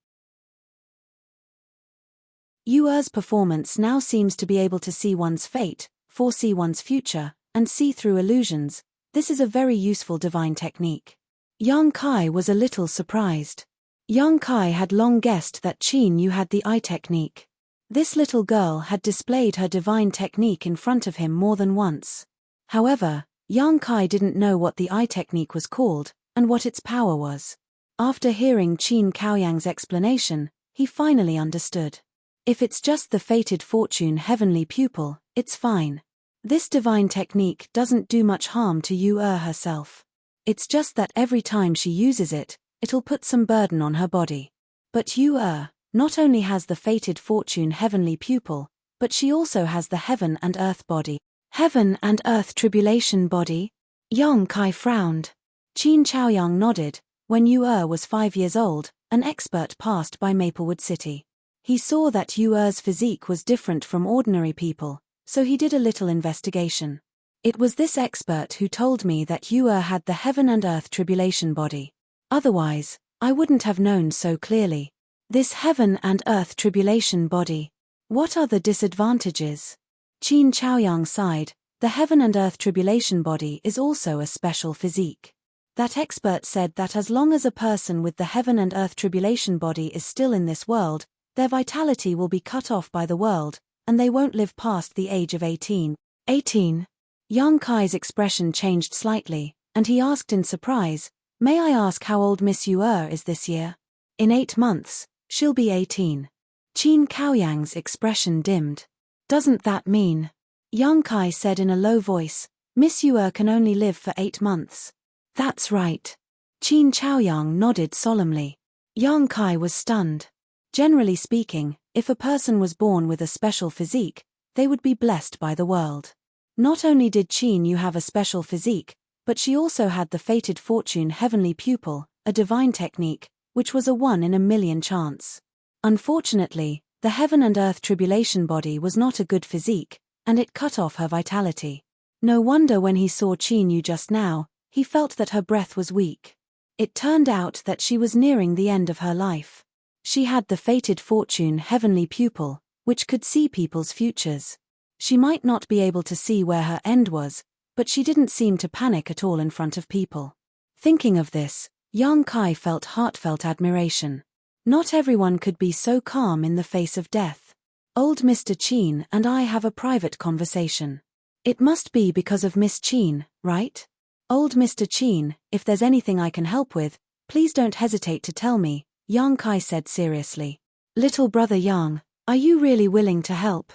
Yuer's performance now seems to be able to see one's fate, foresee one's future, and see through illusions. This is a very useful divine technique. Yang Kai was a little surprised. Yang Kai had long guessed that Qin Yu had the eye technique. This little girl had displayed her divine technique in front of him more than once. However, Yang Kai didn't know what the eye technique was called, and what its power was. After hearing Qin Chaoyang's explanation, he finally understood. If it's just the fated fortune heavenly pupil, it's fine. This divine technique doesn't do much harm to Yuer herself. It's just that every time she uses it, it'll put some burden on her body. But Yuer not only has the fated fortune heavenly pupil, but she also has the heaven and earth body. Heaven and earth tribulation body? Yang Kai frowned. Qin Chaoyang nodded. When Yuer was 5 years old, an expert passed by Maplewood City. He saw that Yuer's physique was different from ordinary people, so he did a little investigation. It was this expert who told me that Yuer had the heaven and earth tribulation body. Otherwise, I wouldn't have known so clearly. This heaven and earth tribulation body. What are the disadvantages? Qin Chaoyang sighed. The heaven and earth tribulation body is also a special physique. That expert said that as long as a person with the heaven and earth tribulation body is still in this world, their vitality will be cut off by the world, and they won't live past the age of 18. 18? Yang Kai's expression changed slightly, and he asked in surprise, May I ask how old Miss Yuer is this year? In 8 months, she'll be 18. Qin Chaoyang's expression dimmed. Doesn't that mean? Yang Kai said in a low voice, Miss Yuer can only live for 8 months. That's right. Qin Chaoyang nodded solemnly. Yang Kai was stunned. Generally speaking, if a person was born with a special physique, they would be blessed by the world. Not only did Qin Yu have a special physique, but she also had the fated fortune heavenly pupil, a divine technique, which was a 1 in a million chance. Unfortunately, the heaven and earth tribulation body was not a good physique, and it cut off her vitality. No wonder when he saw Qin Yu just now, he felt that her breath was weak. It turned out that she was nearing the end of her life. She had the fated fortune heavenly pupil, which could see people's futures. She might not be able to see where her end was, but she didn't seem to panic at all in front of people. Thinking of this, Yang Kai felt heartfelt admiration. Not everyone could be so calm in the face of death. Old Mr. Qin and I have a private conversation. It must be because of Miss Qin, right? Old Mr. Qin, if there's anything I can help with, please don't hesitate to tell me, Yang Kai said seriously. Little brother Yang, are you really willing to help?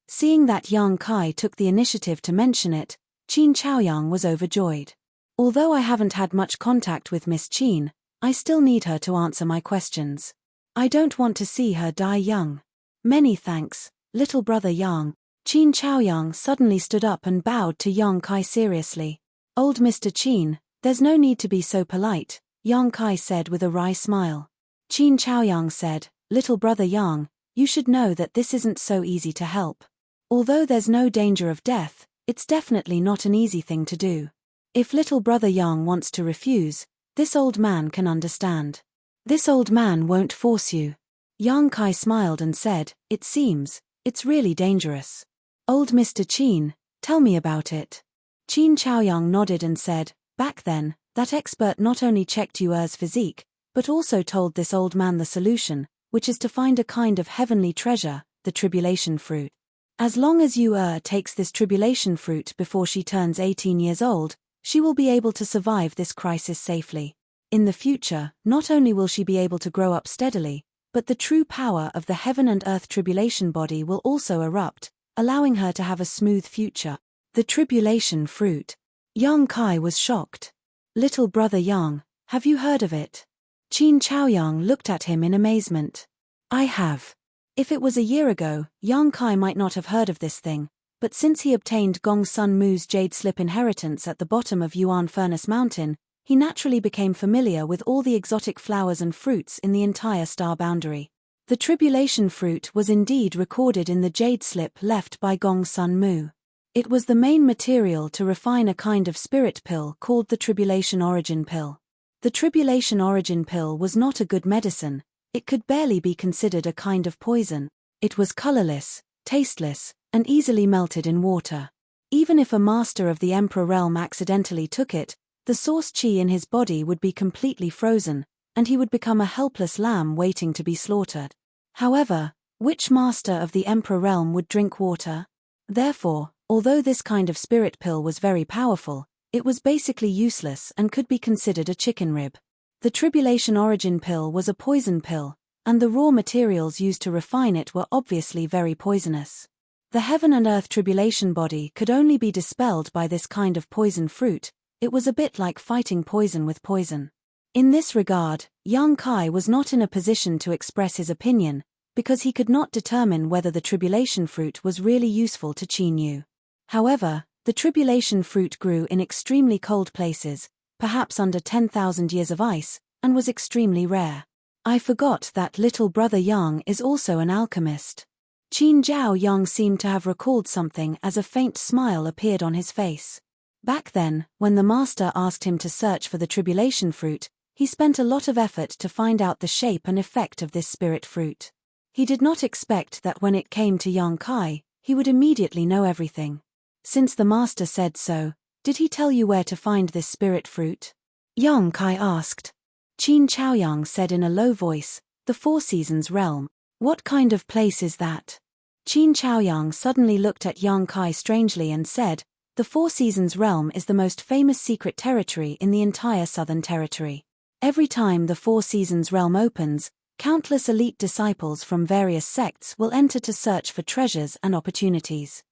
Seeing that Yang Kai took the initiative to mention it, Qin Chaoyang was overjoyed. Although I haven't had much contact with Miss Qin, I still need her to answer my questions. I don't want to see her die young. Many thanks, little brother Yang. Qin Chaoyang suddenly stood up and bowed to Yang Kai seriously. Old Mr. Qin, there's no need to be so polite, Yang Kai said with a wry smile. Qin Chaoyang said, little brother Yang, you should know that this isn't so easy to help. Although there's no danger of death, it's definitely not an easy thing to do. If little brother Yang wants to refuse, this old man can understand. This old man won't force you. Yang Kai smiled and said, it seems, it's really dangerous. Old Mr. Qin, tell me about it. Qin Chaoyang nodded and said, back then, that expert not only checked Yuer's physique, but also told this old man the solution, which is to find a kind of heavenly treasure, the tribulation fruit. As long as Yuer takes this tribulation fruit before she turns 18 years old, she will be able to survive this crisis safely. In the future, not only will she be able to grow up steadily, but the true power of the heaven and earth tribulation body will also erupt, allowing her to have a smooth future. The tribulation fruit. Yang Kai was shocked. Little brother Yang, have you heard of it? Qin Chaoyang looked at him in amazement. I have. If it was a year ago, Yang Kai might not have heard of this thing, but since he obtained Gong Sun Mu's jade slip inheritance at the bottom of Yuan Furnace Mountain, he naturally became familiar with all the exotic flowers and fruits in the entire star boundary. The tribulation fruit was indeed recorded in the jade slip left by Gong Sun Mu. It was the main material to refine a kind of spirit pill called the tribulation origin pill. The tribulation origin pill was not a good medicine, it could barely be considered a kind of poison. It was colorless, tasteless, and easily melted in water. Even if a master of the Emperor realm accidentally took it, the source qi in his body would be completely frozen, and he would become a helpless lamb waiting to be slaughtered. However, which master of the Emperor realm would drink water? Therefore, although this kind of spirit pill was very powerful, it was basically useless and could be considered a chicken rib. The tribulation origin pill was a poison pill, and the raw materials used to refine it were obviously very poisonous. The heaven and earth tribulation body could only be dispelled by this kind of poison fruit. It was a bit like fighting poison with poison. In this regard, Yang Kai was not in a position to express his opinion, because he could not determine whether the tribulation fruit was really useful to Qin Yu. However, the tribulation fruit grew in extremely cold places, perhaps under 10,000 years of ice, and was extremely rare. I forgot that little brother Yang is also an alchemist. Qin Zhao Yang seemed to have recalled something as a faint smile appeared on his face. Back then, when the master asked him to search for the tribulation fruit, he spent a lot of effort to find out the shape and effect of this spirit fruit. He did not expect that when it came to Yang Kai, he would immediately know everything. Since the master said so, did he tell you where to find this spirit fruit? Yang Kai asked. Qin Chaoyang said in a low voice, the Four Seasons realm. What kind of place is that? Qin Chaoyang suddenly looked at Yang Kai strangely and said, the Four Seasons realm is the most famous secret territory in the entire Southern Territory. Every time the Four Seasons realm opens, countless elite disciples from various sects will enter to search for treasures and opportunities.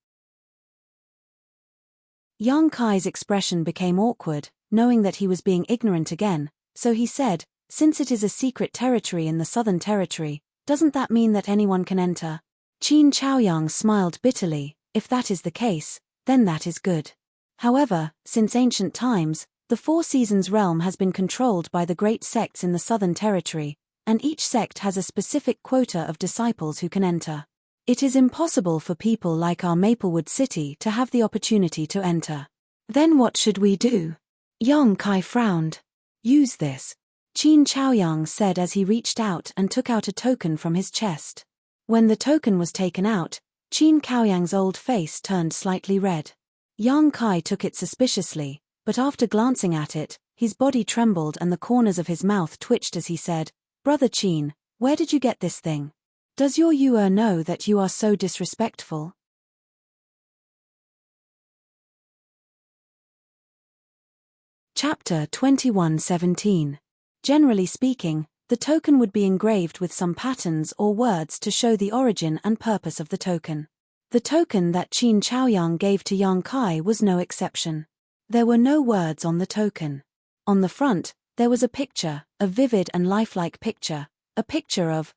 Yang Kai's expression became awkward, knowing that he was being ignorant again, so he said, since it is a secret territory in the Southern Territory, doesn't that mean that anyone can enter? Qin Chaoyang smiled bitterly, if that is the case, then that is good. However, since ancient times, the Four Seasons realm has been controlled by the great sects in the Southern Territory, and each sect has a specific quota of disciples who can enter. It is impossible for people like our Maplewood City to have the opportunity to enter. Then what should we do? Yang Kai frowned. Use this. Qin Chaoyang said as he reached out and took out a token from his chest. When the token was taken out, Qin Chaoyang's old face turned slightly red. Yang Kai took it suspiciously, but after glancing at it, his body trembled and the corners of his mouth twitched as he said, "Brother Qin, where did you get this thing? Does your Yuer know that you are so disrespectful?" Chapter 21:17. Generally speaking, the token would be engraved with some patterns or words to show the origin and purpose of the token. The token that Qin Chaoyang gave to Yang Kai was no exception. There were no words on the token. On the front, there was a picture, a vivid and lifelike picture, a picture of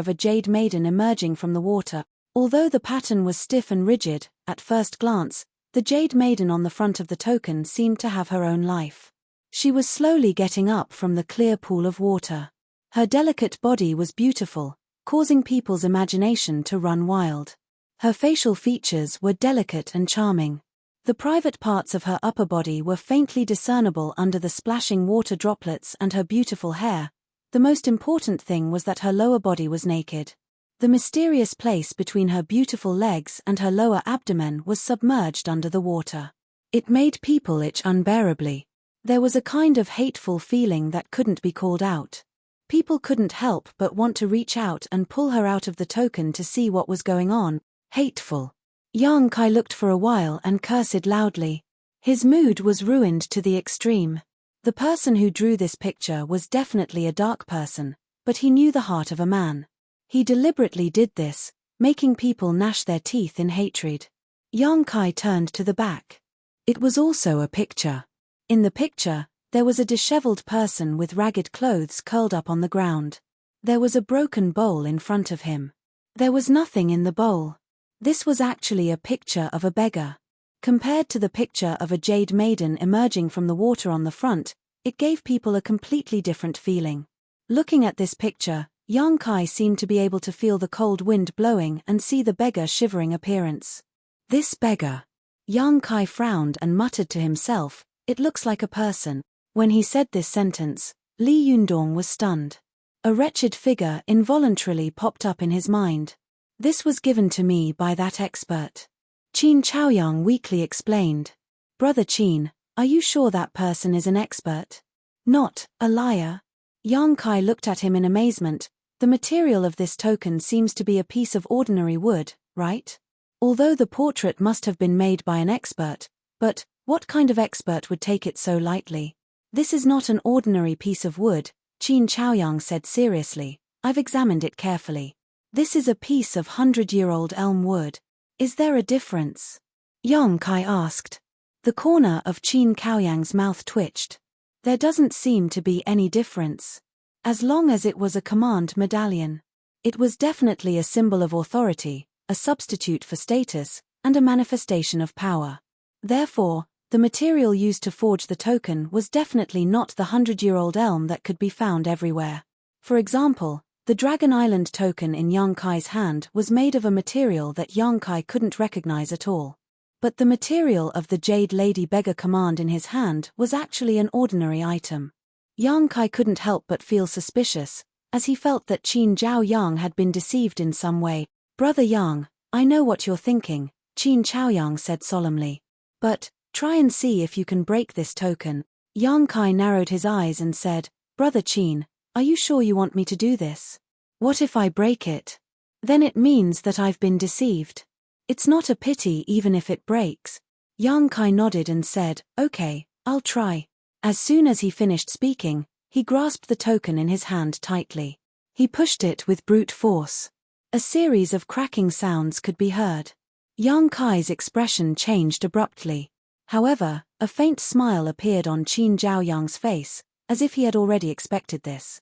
a jade maiden emerging from the water. Although the pattern was stiff and rigid, at first glance, the jade maiden on the front of the token seemed to have her own life. She was slowly getting up from the clear pool of water. Her delicate body was beautiful, causing people's imagination to run wild. Her facial features were delicate and charming. The private parts of her upper body were faintly discernible under the splashing water droplets and her beautiful hair. The most important thing was that her lower body was naked. The mysterious place between her beautiful legs and her lower abdomen was submerged under the water. It made people itch unbearably. There was a kind of hateful feeling that couldn't be called out. People couldn't help but want to reach out and pull her out of the token to see what was going on. Hateful. Yang Kai looked for a while and cursed loudly. His mood was ruined to the extreme. The person who drew this picture was definitely a dark person, but he knew the heart of a man. He deliberately did this, making people gnash their teeth in hatred. Yang Kai turned to the back. It was also a picture. In the picture, there was a disheveled person with ragged clothes curled up on the ground. There was a broken bowl in front of him. There was nothing in the bowl. This was actually a picture of a beggar. Compared to the picture of a jade maiden emerging from the water on the front, it gave people a completely different feeling. Looking at this picture, Yang Kai seemed to be able to feel the cold wind blowing and see the beggar shivering appearance. This beggar. Yang Kai frowned and muttered to himself, "It looks like a person." When he said this sentence, Li Yundong was stunned. A wretched figure involuntarily popped up in his mind. "This was given to me by that expert." Qin Chaoyang weakly explained. "Brother Qin, are you sure that person is an expert? Not a liar?" Yang Kai looked at him in amazement. "The material of this token seems to be a piece of ordinary wood, right? Although the portrait must have been made by an expert, but what kind of expert would take it so lightly? This is not an ordinary piece of wood," Qin Chaoyang said seriously. "I've examined it carefully. This is a piece of 100-year-old elm wood. Is there a difference?" Yang Kai asked. The corner of Qin Chaoyang's mouth twitched. "There doesn't seem to be any difference. As long as it was a command medallion. It was definitely a symbol of authority, a substitute for status, and a manifestation of power. Therefore, the material used to forge the token was definitely not the 100-year-old elm that could be found everywhere. For example, the Dragon Island token in Yang Kai's hand was made of a material that Yang Kai couldn't recognize at all. But the material of the Jade Lady Beggar command in his hand was actually an ordinary item. Yang Kai couldn't help but feel suspicious, as he felt that Qin Zhao Yang had been deceived in some way. "Brother Yang, I know what you're thinking," Qin Chaoyang said solemnly. "But, try and see if you can break this token." Yang Kai narrowed his eyes and said, "Brother Qin, are you sure you want me to do this? What if I break it? Then it means that I've been deceived. It's not a pity even if it breaks." Yang Kai nodded and said, "Okay, I'll try." As soon as he finished speaking, he grasped the token in his hand tightly. He pushed it with brute force. A series of cracking sounds could be heard. Yang Kai's expression changed abruptly. However, a faint smile appeared on Qin Zhaoyang's face, as if he had already expected this.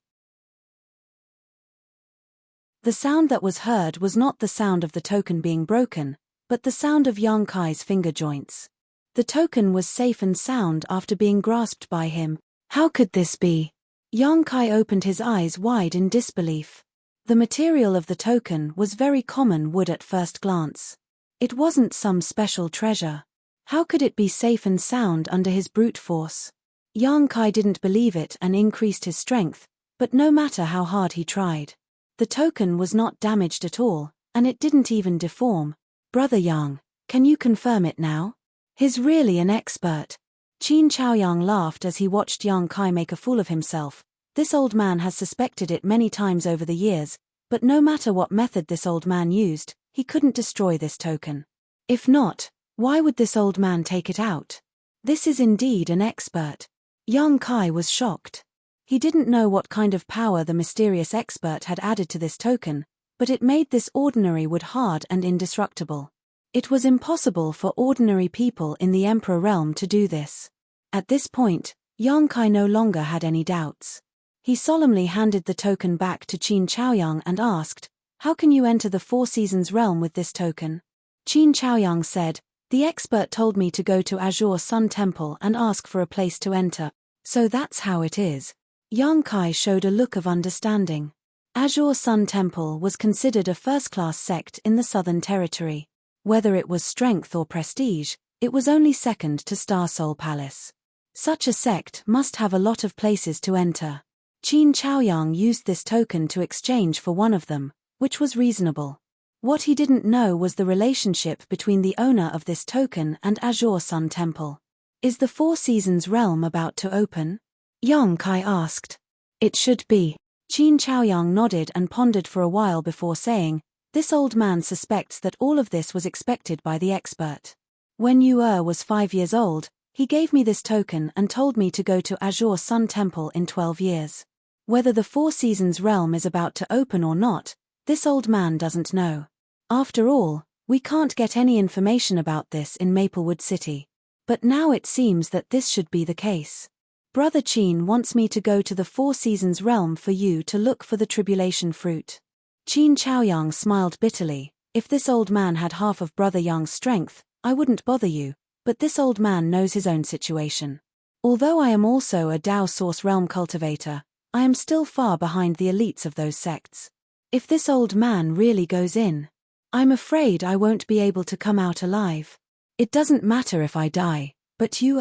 The sound that was heard was not the sound of the token being broken, but the sound of Yang Kai's finger joints. The token was safe and sound after being grasped by him. How could this be? Yang Kai opened his eyes wide in disbelief. The material of the token was very common wood at first glance. It wasn't some special treasure. How could it be safe and sound under his brute force? Yang Kai didn't believe it and increased his strength, but no matter how hard he tried, the token was not damaged at all, and it didn't even deform. Brother Yang, can you confirm it now? He's really an expert. Qin Chaoyang laughed as he watched Yang Kai make a fool of himself. This old man has suspected it many times over the years, but no matter what method this old man used, he couldn't destroy this token. If not, why would this old man take it out? This is indeed an expert. Yang Kai was shocked. He didn't know what kind of power the mysterious expert had added to this token, but it made this ordinary wood hard and indestructible. It was impossible for ordinary people in the Emperor realm to do this. At this point, Yang Kai no longer had any doubts. He solemnly handed the token back to Qin Chaoyang and asked, "How can you enter the Four Seasons realm with this token?" Qin Chaoyang said, "The expert told me to go to Azure Sun Temple and ask for a place to enter, so that's how it is." Yang Kai showed a look of understanding. Azure Sun Temple was considered a first-class sect in the Southern Territory. Whether it was strength or prestige, it was only second to Star Soul Palace. Such a sect must have a lot of places to enter. Qin Chaoyang used this token to exchange for one of them, which was reasonable. What he didn't know was the relationship between the owner of this token and Azure Sun Temple. Is the Four Seasons realm about to open? Yang Kai asked. It should be. Qin Chaoyang nodded and pondered for a while before saying, "This old man suspects that all of this was expected by the expert. When Yu was 5 years old, he gave me this token and told me to go to Azure Sun Temple in 12 years. Whether the Four Seasons realm is about to open or not, this old man doesn't know. After all, we can't get any information about this in Maplewood City. But now it seems that this should be the case. Brother Qin wants me to go to the Four Seasons realm for you to look for the tribulation fruit." Qin Chaoyang smiled bitterly. "If this old man had half of Brother Yang's strength, I wouldn't bother you, but this old man knows his own situation. Although I am also a Dao Source realm cultivator, I am still far behind the elites of those sects. If this old man really goes in, I'm afraid I won't be able to come out alive. It doesn't matter if I die, but you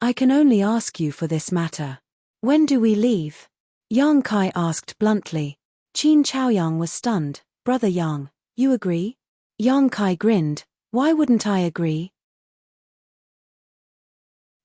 I can only ask you for this matter. When do we leave?" Yang Kai asked bluntly. Qin Chaoyang was stunned. "Brother Yang, you agree?" Yang Kai grinned. "Why wouldn't I agree?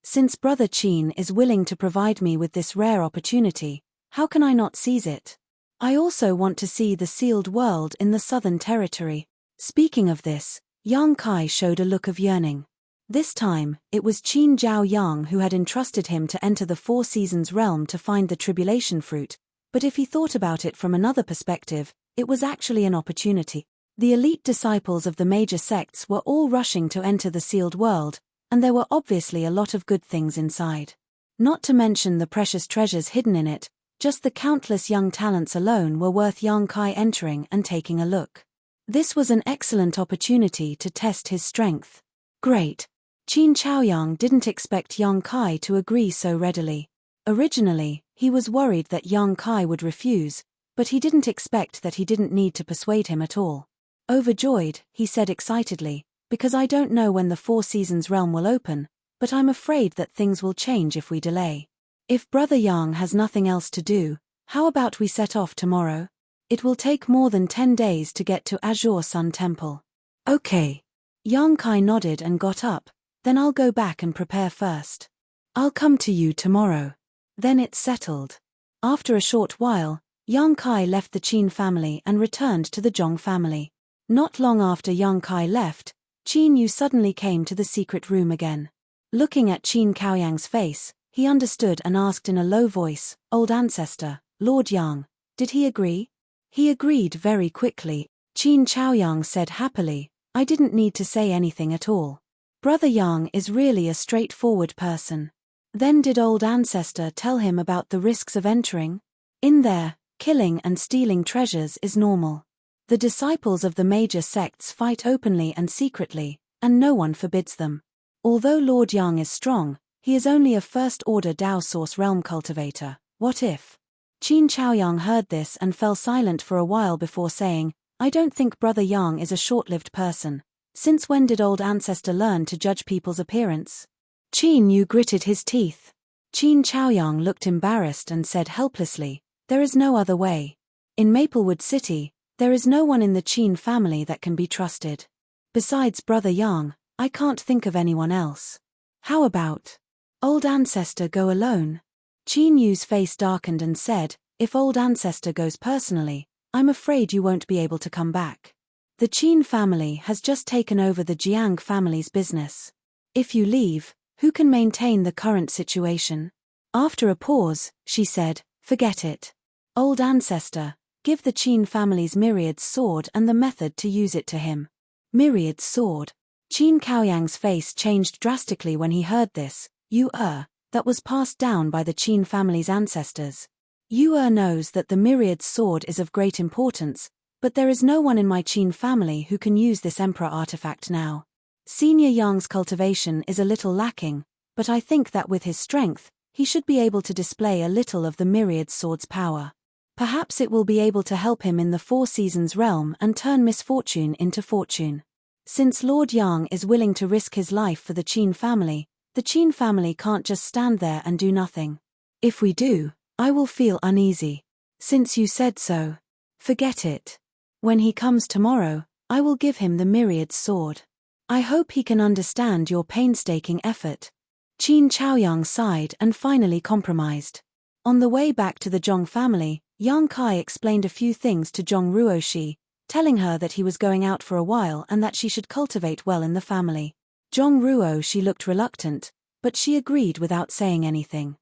Since Brother Qin is willing to provide me with this rare opportunity, how can I not seize it? I also want to see the sealed world in the Southern Territory." Speaking of this, Yang Kai showed a look of yearning. This time, it was Qin Zhao Yang who had entrusted him to enter the Four Seasons realm to find the tribulation fruit, but if he thought about it from another perspective, it was actually an opportunity. The elite disciples of the major sects were all rushing to enter the sealed world, and there were obviously a lot of good things inside. Not to mention the precious treasures hidden in it, just the countless young talents alone were worth Yang Kai entering and taking a look. This was an excellent opportunity to test his strength. Great. Qin Chaoyang didn't expect Yang Kai to agree so readily. Originally, he was worried that Yang Kai would refuse, but he didn't expect that he didn't need to persuade him at all. Overjoyed, he said excitedly, "Because I don't know when the Four Seasons realm will open, but I'm afraid that things will change if we delay. If Brother Yang has nothing else to do, how about we set off tomorrow? It will take more than 10 days to get to Azure Sun Temple." "Okay." Yang Kai nodded and got up. "Then I'll go back and prepare first. I'll come to you tomorrow." Then it's settled. After a short while, Yang Kai left the Qin family and returned to the Zhong family. Not long after Yang Kai left, Qin Yu suddenly came to the secret room again. Looking at Qin Chaoyang's face, he understood and asked in a low voice, "Old ancestor, Lord Yang, did he agree?" "He agreed very quickly," Qin Chaoyang said happily. "I didn't need to say anything at all. Brother Yang is really a straightforward person." Then did old ancestor tell him about the risks of entering? In there, killing and stealing treasures is normal. The disciples of the major sects fight openly and secretly, and no one forbids them. Although Lord Yang is strong, he is only a first-order Dao Source realm cultivator. What if? Qin Chaoyang heard this and fell silent for a while before saying, "I don't think Brother Yang is a short-lived person. Since when did old ancestor learn to judge people's appearance?" Qin Yu gritted his teeth. Qin Chaoyang looked embarrassed and said helplessly, "There is no other way. In Maplewood City, there is no one in the Qin family that can be trusted. Besides Brother Yang, I can't think of anyone else. How about old ancestor go alone?" Qin Yu's face darkened and said, "If old ancestor goes personally, I'm afraid you won't be able to come back. The Qin family has just taken over the Jiang family's business. If you leave, who can maintain the current situation?" After a pause, she said, "Forget it. Old ancestor, give the Qin family's Myriad's sword and the method to use it to him." Myriad's sword. Qin Caoyang's face changed drastically when he heard this. That was passed down by the Qin family's ancestors. Knows that the Myriad's sword is of great importance, but there is no one in my Qin family who can use this emperor artifact now. Senior Yang's cultivation is a little lacking, but I think that with his strength, he should be able to display a little of the Myriad sword's power. Perhaps it will be able to help him in the Four Seasons realm and turn misfortune into fortune. Since Lord Yang is willing to risk his life for the Qin family can't just stand there and do nothing. If we do, I will feel uneasy. Since you said so, forget it. When he comes tomorrow, I will give him the Myriad sword. I hope he can understand your painstaking effort." Qin Chaoyang sighed and finally compromised. On the way back to the Zhong family, Yang Kai explained a few things to Zhong Ruoshi, telling her that he was going out for a while and that she should cultivate well in the family. Zhong Ruoshi looked reluctant, but she agreed without saying anything.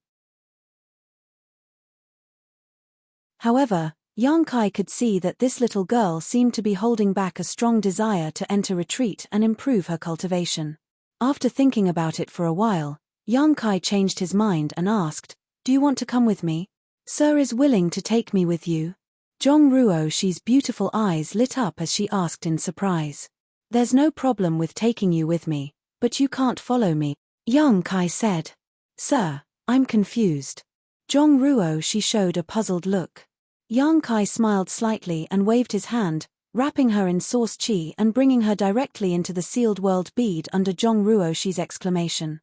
However, Yang Kai could see that this little girl seemed to be holding back a strong desire to enter retreat and improve her cultivation. After thinking about it for a while, Yang Kai changed his mind and asked, "Do you want to come with me? Sir is willing to take me with you." Zhong Ruoshi's beautiful eyes lit up as she asked in surprise. "There's no problem with taking you with me, but you can't follow me," Yang Kai said. "Sir, I'm confused." Zhong Ruoshi showed a puzzled look. Yang Kai smiled slightly and waved his hand, wrapping her in source chi and bringing her directly into the sealed world bead under Zhong Ruoshi's exclamation.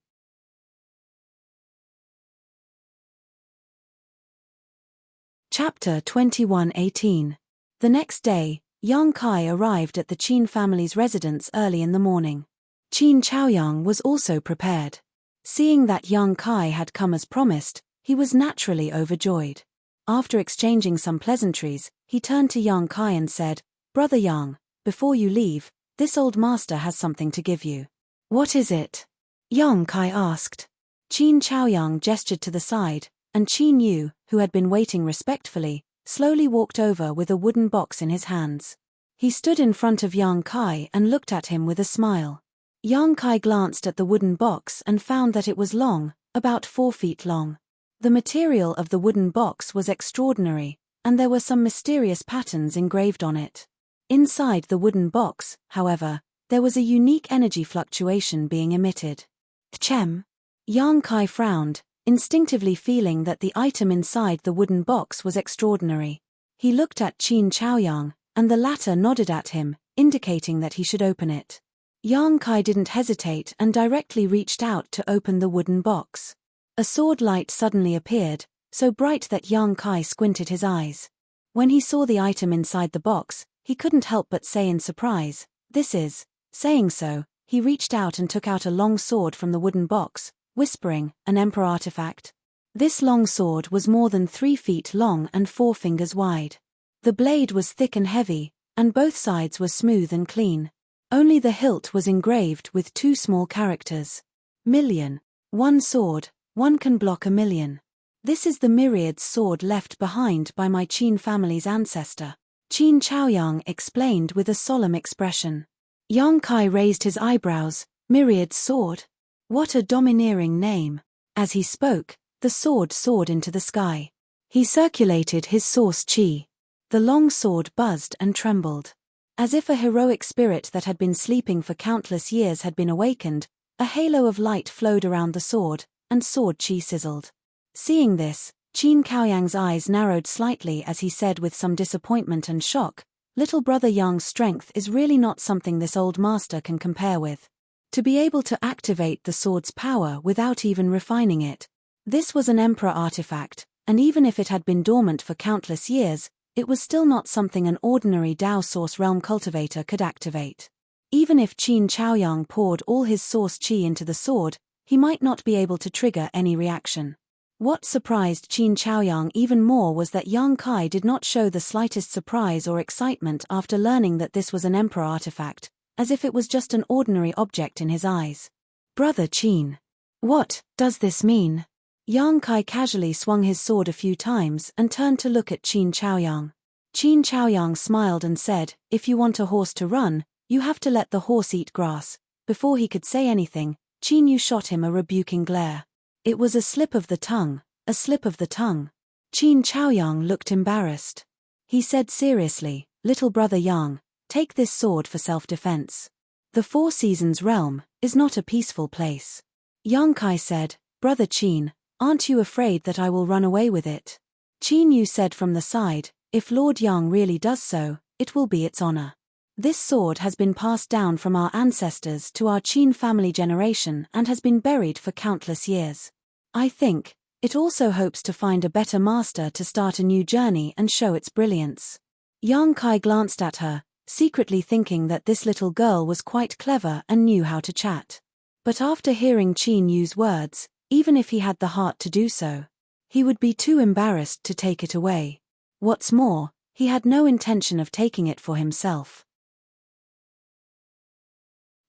Chapter 21:18. The next day, Yang Kai arrived at the Qin family's residence early in the morning. Qin Chaoyang was also prepared. Seeing that Yang Kai had come as promised, he was naturally overjoyed. After exchanging some pleasantries, he turned to Yang Kai and said, "Brother Yang, before you leave, this old master has something to give you." "What is it?" Yang Kai asked. Qin Chaoyang gestured to the side, and Qin Yu, who had been waiting respectfully, slowly walked over with a wooden box in his hands. He stood in front of Yang Kai and looked at him with a smile. Yang Kai glanced at the wooden box and found that it was long, about 4 feet long. The material of the wooden box was extraordinary, and there were some mysterious patterns engraved on it. Inside the wooden box, however, there was a unique energy fluctuation being emitted. Tchem. Yang Kai frowned, instinctively feeling that the item inside the wooden box was extraordinary. He looked at Qin Chaoyang, and the latter nodded at him, indicating that he should open it. Yang Kai didn't hesitate and directly reached out to open the wooden box. A sword light suddenly appeared, so bright that Yang Kai squinted his eyes. When he saw the item inside the box, he couldn't help but say in surprise, "This is." Saying so, he reached out and took out a long sword from the wooden box, whispering, "An emperor artifact." This long sword was more than 3 feet long and 4 fingers wide. The blade was thick and heavy, and both sides were smooth and clean. Only the hilt was engraved with 2 small characters. Million. One sword, one can block 1,000,000. This is the Myriad sword left behind by my Qin family's ancestor. Qin Chaoyang explained with a solemn expression. Yang Kai raised his eyebrows. Myriad sword? What a domineering name. As he spoke, the sword soared into the sky. He circulated his source chi. The long sword buzzed and trembled. As if a heroic spirit that had been sleeping for countless years had been awakened, a halo of light flowed around the sword, and sword chi sizzled. Seeing this, Qin Caoyang's eyes narrowed slightly as he said with some disappointment and shock, "Little brother Yang's strength is really not something this old master can compare with. To be able to activate the sword's power without even refining it, This was an emperor artifact, and even if it had been dormant for countless years, it was still not something an ordinary Dao Source Realm cultivator could activate. Even if Qin Chaoyang poured all his Source Qi into the sword, he might not be able to trigger any reaction. What surprised Qin Chaoyang even more was that Yang Kai did not show the slightest surprise or excitement after learning that this was an emperor artifact, as if it was just an ordinary object in his eyes. "Brother Qin. What does this mean?" Yang Kai casually swung his sword a few times and turned to look at Qin Chaoyang. Qin Chaoyang smiled and said, "If you want a horse to run, you have to let the horse eat grass." Before he could say anything, Qin Yu shot him a rebuking glare. It was a slip of the tongue, a slip of the tongue. Qin Chaoyang looked embarrassed. He said seriously, "Little brother Yang, take this sword for self-defense. The Four Seasons realm is not a peaceful place." Yang Kai said, "Brother Qin, aren't you afraid that I will run away with it?" Qin Yu said from the side, "If Lord Yang really does so, it will be its honor. This sword has been passed down from our ancestors to our Qin family generation and has been buried for countless years. I think it also hopes to find a better master to start a new journey and show its brilliance." Yang Kai glanced at her, secretly thinking that this little girl was quite clever and knew how to chat. But after hearing Qin Yu's words, even if he had the heart to do so, he would be too embarrassed to take it away. What's more, he had no intention of taking it for himself.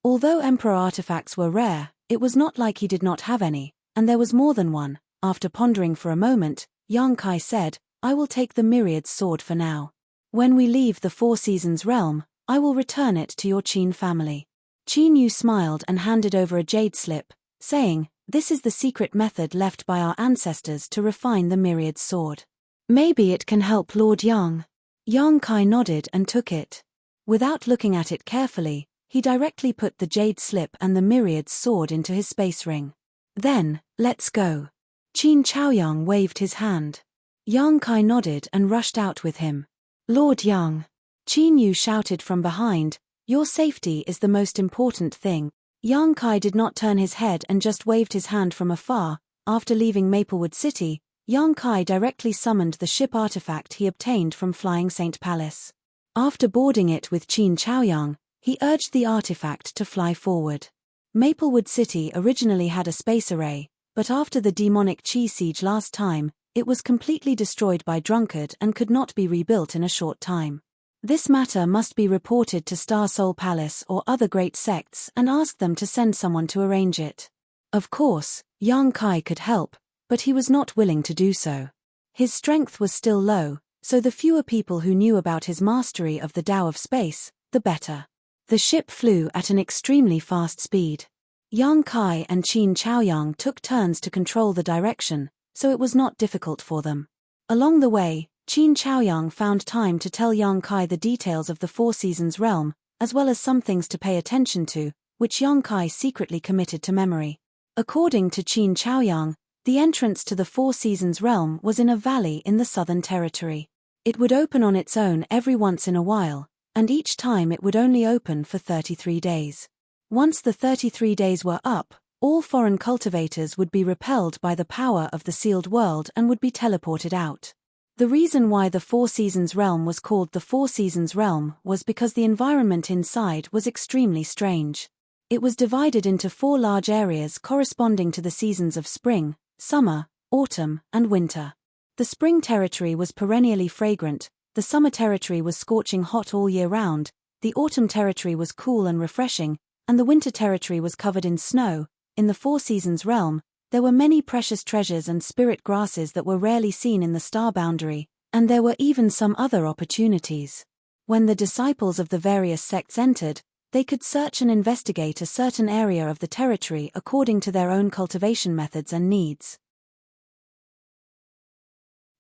Although emperor artifacts were rare, it was not like he did not have any, and there was more than one. After pondering for a moment, Yang Kai said, "I will take the Myriad sword for now. When we leave the Four Seasons realm, I will return it to your Qin family." Qin Yu smiled and handed over a jade slip, saying, "This is the secret method left by our ancestors to refine the Myriad sword. Maybe it can help Lord Yang." Yang Kai nodded and took it. Without looking at it carefully, he directly put the jade slip and the Myriad's sword into his space ring. "Then, let's go." Qin Chaoyang waved his hand. Yang Kai nodded and rushed out with him. "Lord Yang." Qin Yu shouted from behind, "Your safety is the most important thing." Yang Kai did not turn his head and just waved his hand from afar. After leaving Maplewood City, Yang Kai directly summoned the ship artifact he obtained from Flying Saint Palace. After boarding it with Qin Chaoyang, he urged the artifact to fly forward. Maplewood City originally had a space array, but after the demonic Qi siege last time, it was completely destroyed by Drunkard and could not be rebuilt in a short time. This matter must be reported to Star Soul Palace or other great sects and ask them to send someone to arrange it. Of course, Yang Kai could help, but he was not willing to do so. His strength was still low, so the fewer people who knew about his mastery of the Tao of Space, the better. The ship flew at an extremely fast speed. Yang Kai and Qin Chaoyang took turns to control the direction, so it was not difficult for them. Along the way, Qin Chaoyang found time to tell Yang Kai the details of the Four Seasons realm, as well as some things to pay attention to, which Yang Kai secretly committed to memory. According to Qin Chaoyang, the entrance to the Four Seasons realm was in a valley in the Southern Territory. It would open on its own every once in a while, and each time it would only open for 33 days. Once the 33 days were up, all foreign cultivators would be repelled by the power of the sealed world and would be teleported out. The reason why the Four Seasons realm was called the Four Seasons realm was because the environment inside was extremely strange. It was divided into 4 large areas corresponding to the seasons of spring, summer, autumn, and winter. The spring territory was perennially fragrant, the summer territory was scorching hot all year round, the autumn territory was cool and refreshing, and the winter territory was covered in snow. In the Four Seasons realm, there were many precious treasures and spirit grasses that were rarely seen in the star boundary, and there were even some other opportunities. When the disciples of the various sects entered, they could search and investigate a certain area of the territory according to their own cultivation methods and needs.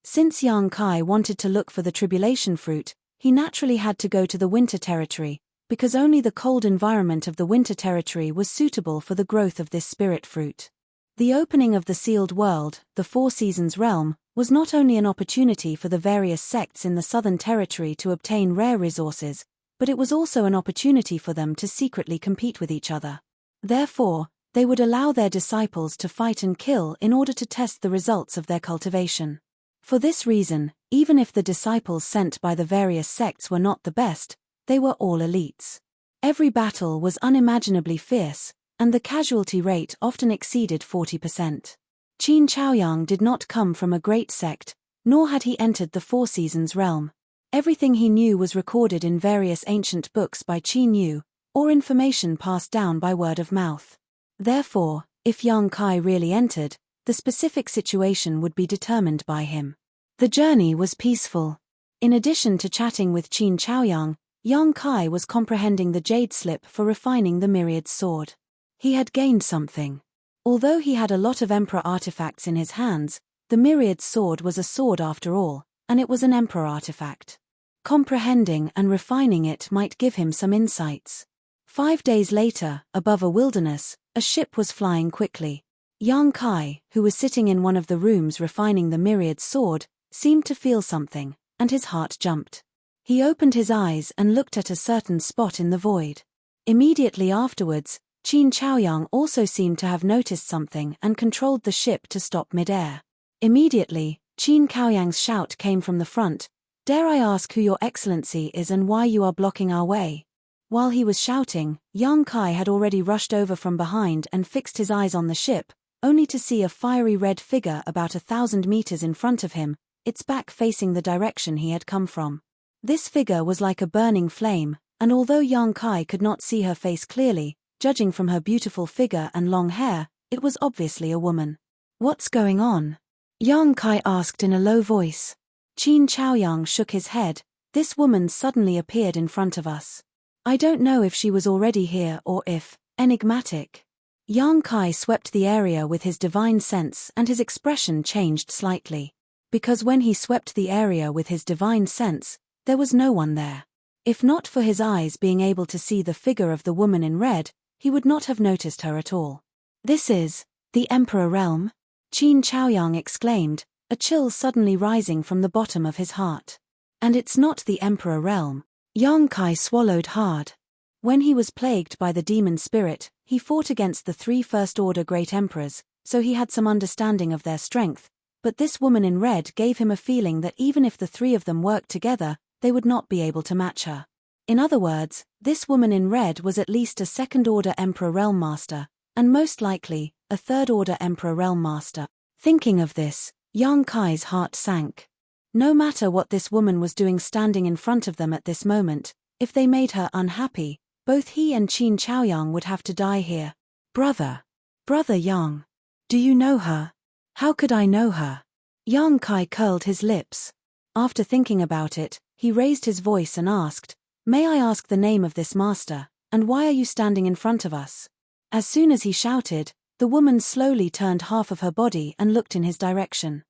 Since Yang Kai wanted to look for the tribulation fruit, he naturally had to go to the winter territory, because only the cold environment of the winter territory was suitable for the growth of this spirit fruit. The opening of the sealed world, the Four Seasons realm, was not only an opportunity for the various sects in the southern territory to obtain rare resources, but it was also an opportunity for them to secretly compete with each other. Therefore, They would allow their disciples to fight and kill in order to test the results of their cultivation. For this reason, even if the disciples sent by the various sects were not the best, they were all elites. Every battle was unimaginably fierce, and the casualty rate often exceeded 40%. Qin Chaoyang did not come from a great sect, nor had he entered the Four Seasons realm. Everything he knew was recorded in various ancient books by Qin Yu, or information passed down by word of mouth. Therefore, if Yang Kai really entered, the specific situation would be determined by him. The journey was peaceful. In addition to chatting with Qin Chaoyang, Yang Kai was comprehending the jade slip for refining the myriad sword. He had gained something. Although he had a lot of emperor artifacts in his hands, the myriad sword was a sword after all, and it was an emperor artifact. Comprehending and refining it might give him some insights. 5 days later, above a wilderness, a ship was flying quickly. Yang Kai, who was sitting in one of the rooms refining the myriad sword, seemed to feel something, and his heart jumped. He opened his eyes and looked at a certain spot in the void. Immediately afterwards, Qin Chaoyang also seemed to have noticed something and controlled the ship to stop mid-air. Immediately, Qin Chaoyang's shout came from the front, "Dare I ask who your excellency is and why you are blocking our way?" While he was shouting, Yang Kai had already rushed over from behind and fixed his eyes on the ship, only to see a fiery red figure about 1,000 meters in front of him, its back facing the direction he had come from. This figure was like a burning flame, and although Yang Kai could not see her face clearly, judging from her beautiful figure and long hair, it was obviously a woman. "What's going on?" Yang Kai asked in a low voice. Qin Chaoyang shook his head. "This woman suddenly appeared in front of us. I don't know if she was already here or if, enigmatic." Yang Kai swept the area with his divine sense and his expression changed slightly. Because when he swept the area with his divine sense, there was no one there. If not for his eyes being able to see the figure of the woman in red, he would not have noticed her at all. "This is the Emperor realm?" Qin Chaoyang exclaimed, a chill suddenly rising from the bottom of his heart. "And it's not the Emperor realm." Yang Kai swallowed hard. When he was plagued by the demon spirit, he fought against the 3 first-order great emperors, so he had some understanding of their strength, but this woman in red gave him a feeling that even if the 3 of them worked together, they would not be able to match her. In other words, this woman in red was at least a 2nd-order Emperor Realm Master, and most likely, a 3rd-order Emperor Realm Master. Thinking of this, Yang Kai's heart sank. No matter what this woman was doing standing in front of them at this moment, if they made her unhappy, both he and Qin Chaoyang would have to die here. Brother Yang. Do you know her?" "How could I know her?" Yang Kai curled his lips. After thinking about it, he raised his voice and asked, "May I ask the name of this master, and why are you standing in front of us?" As soon as he shouted, the woman slowly turned half of her body and looked in his direction.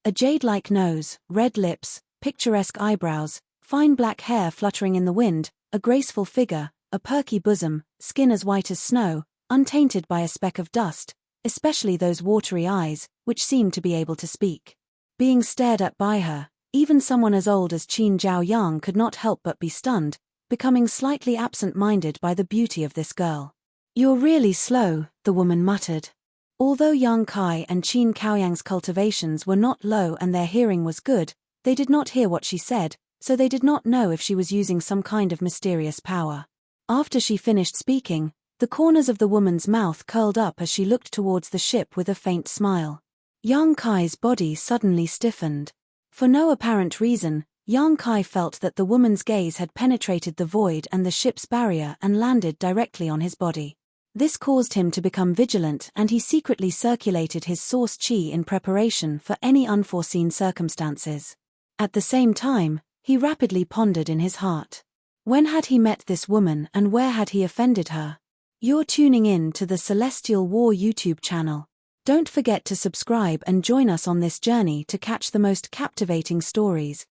A jade-like nose, red lips, picturesque eyebrows, fine black hair fluttering in the wind, a graceful figure, a perky bosom, skin as white as snow, untainted by a speck of dust, especially those watery eyes, which seemed to be able to speak. Being stared at by her, even someone as old as Qin Chaoyang could not help but be stunned, becoming slightly absent-minded by the beauty of this girl. "You're really slow," the woman muttered. Although Yang Kai and Qin Chaoyang's cultivations were not low and their hearing was good, they did not hear what she said, so they did not know if she was using some kind of mysterious power. After she finished speaking, the corners of the woman's mouth curled up as she looked towards the ship with a faint smile. Yang Kai's body suddenly stiffened. For no apparent reason, Yang Kai felt that the woman's gaze had penetrated the void and the ship's barrier and landed directly on his body. This caused him to become vigilant, and he secretly circulated his source qi in preparation for any unforeseen circumstances. At the same time, he rapidly pondered in his heart. When had he met this woman and where had he offended her? You're tuning in to the Celestial War YouTube channel. Don't forget to subscribe and join us on this journey to catch the most captivating stories.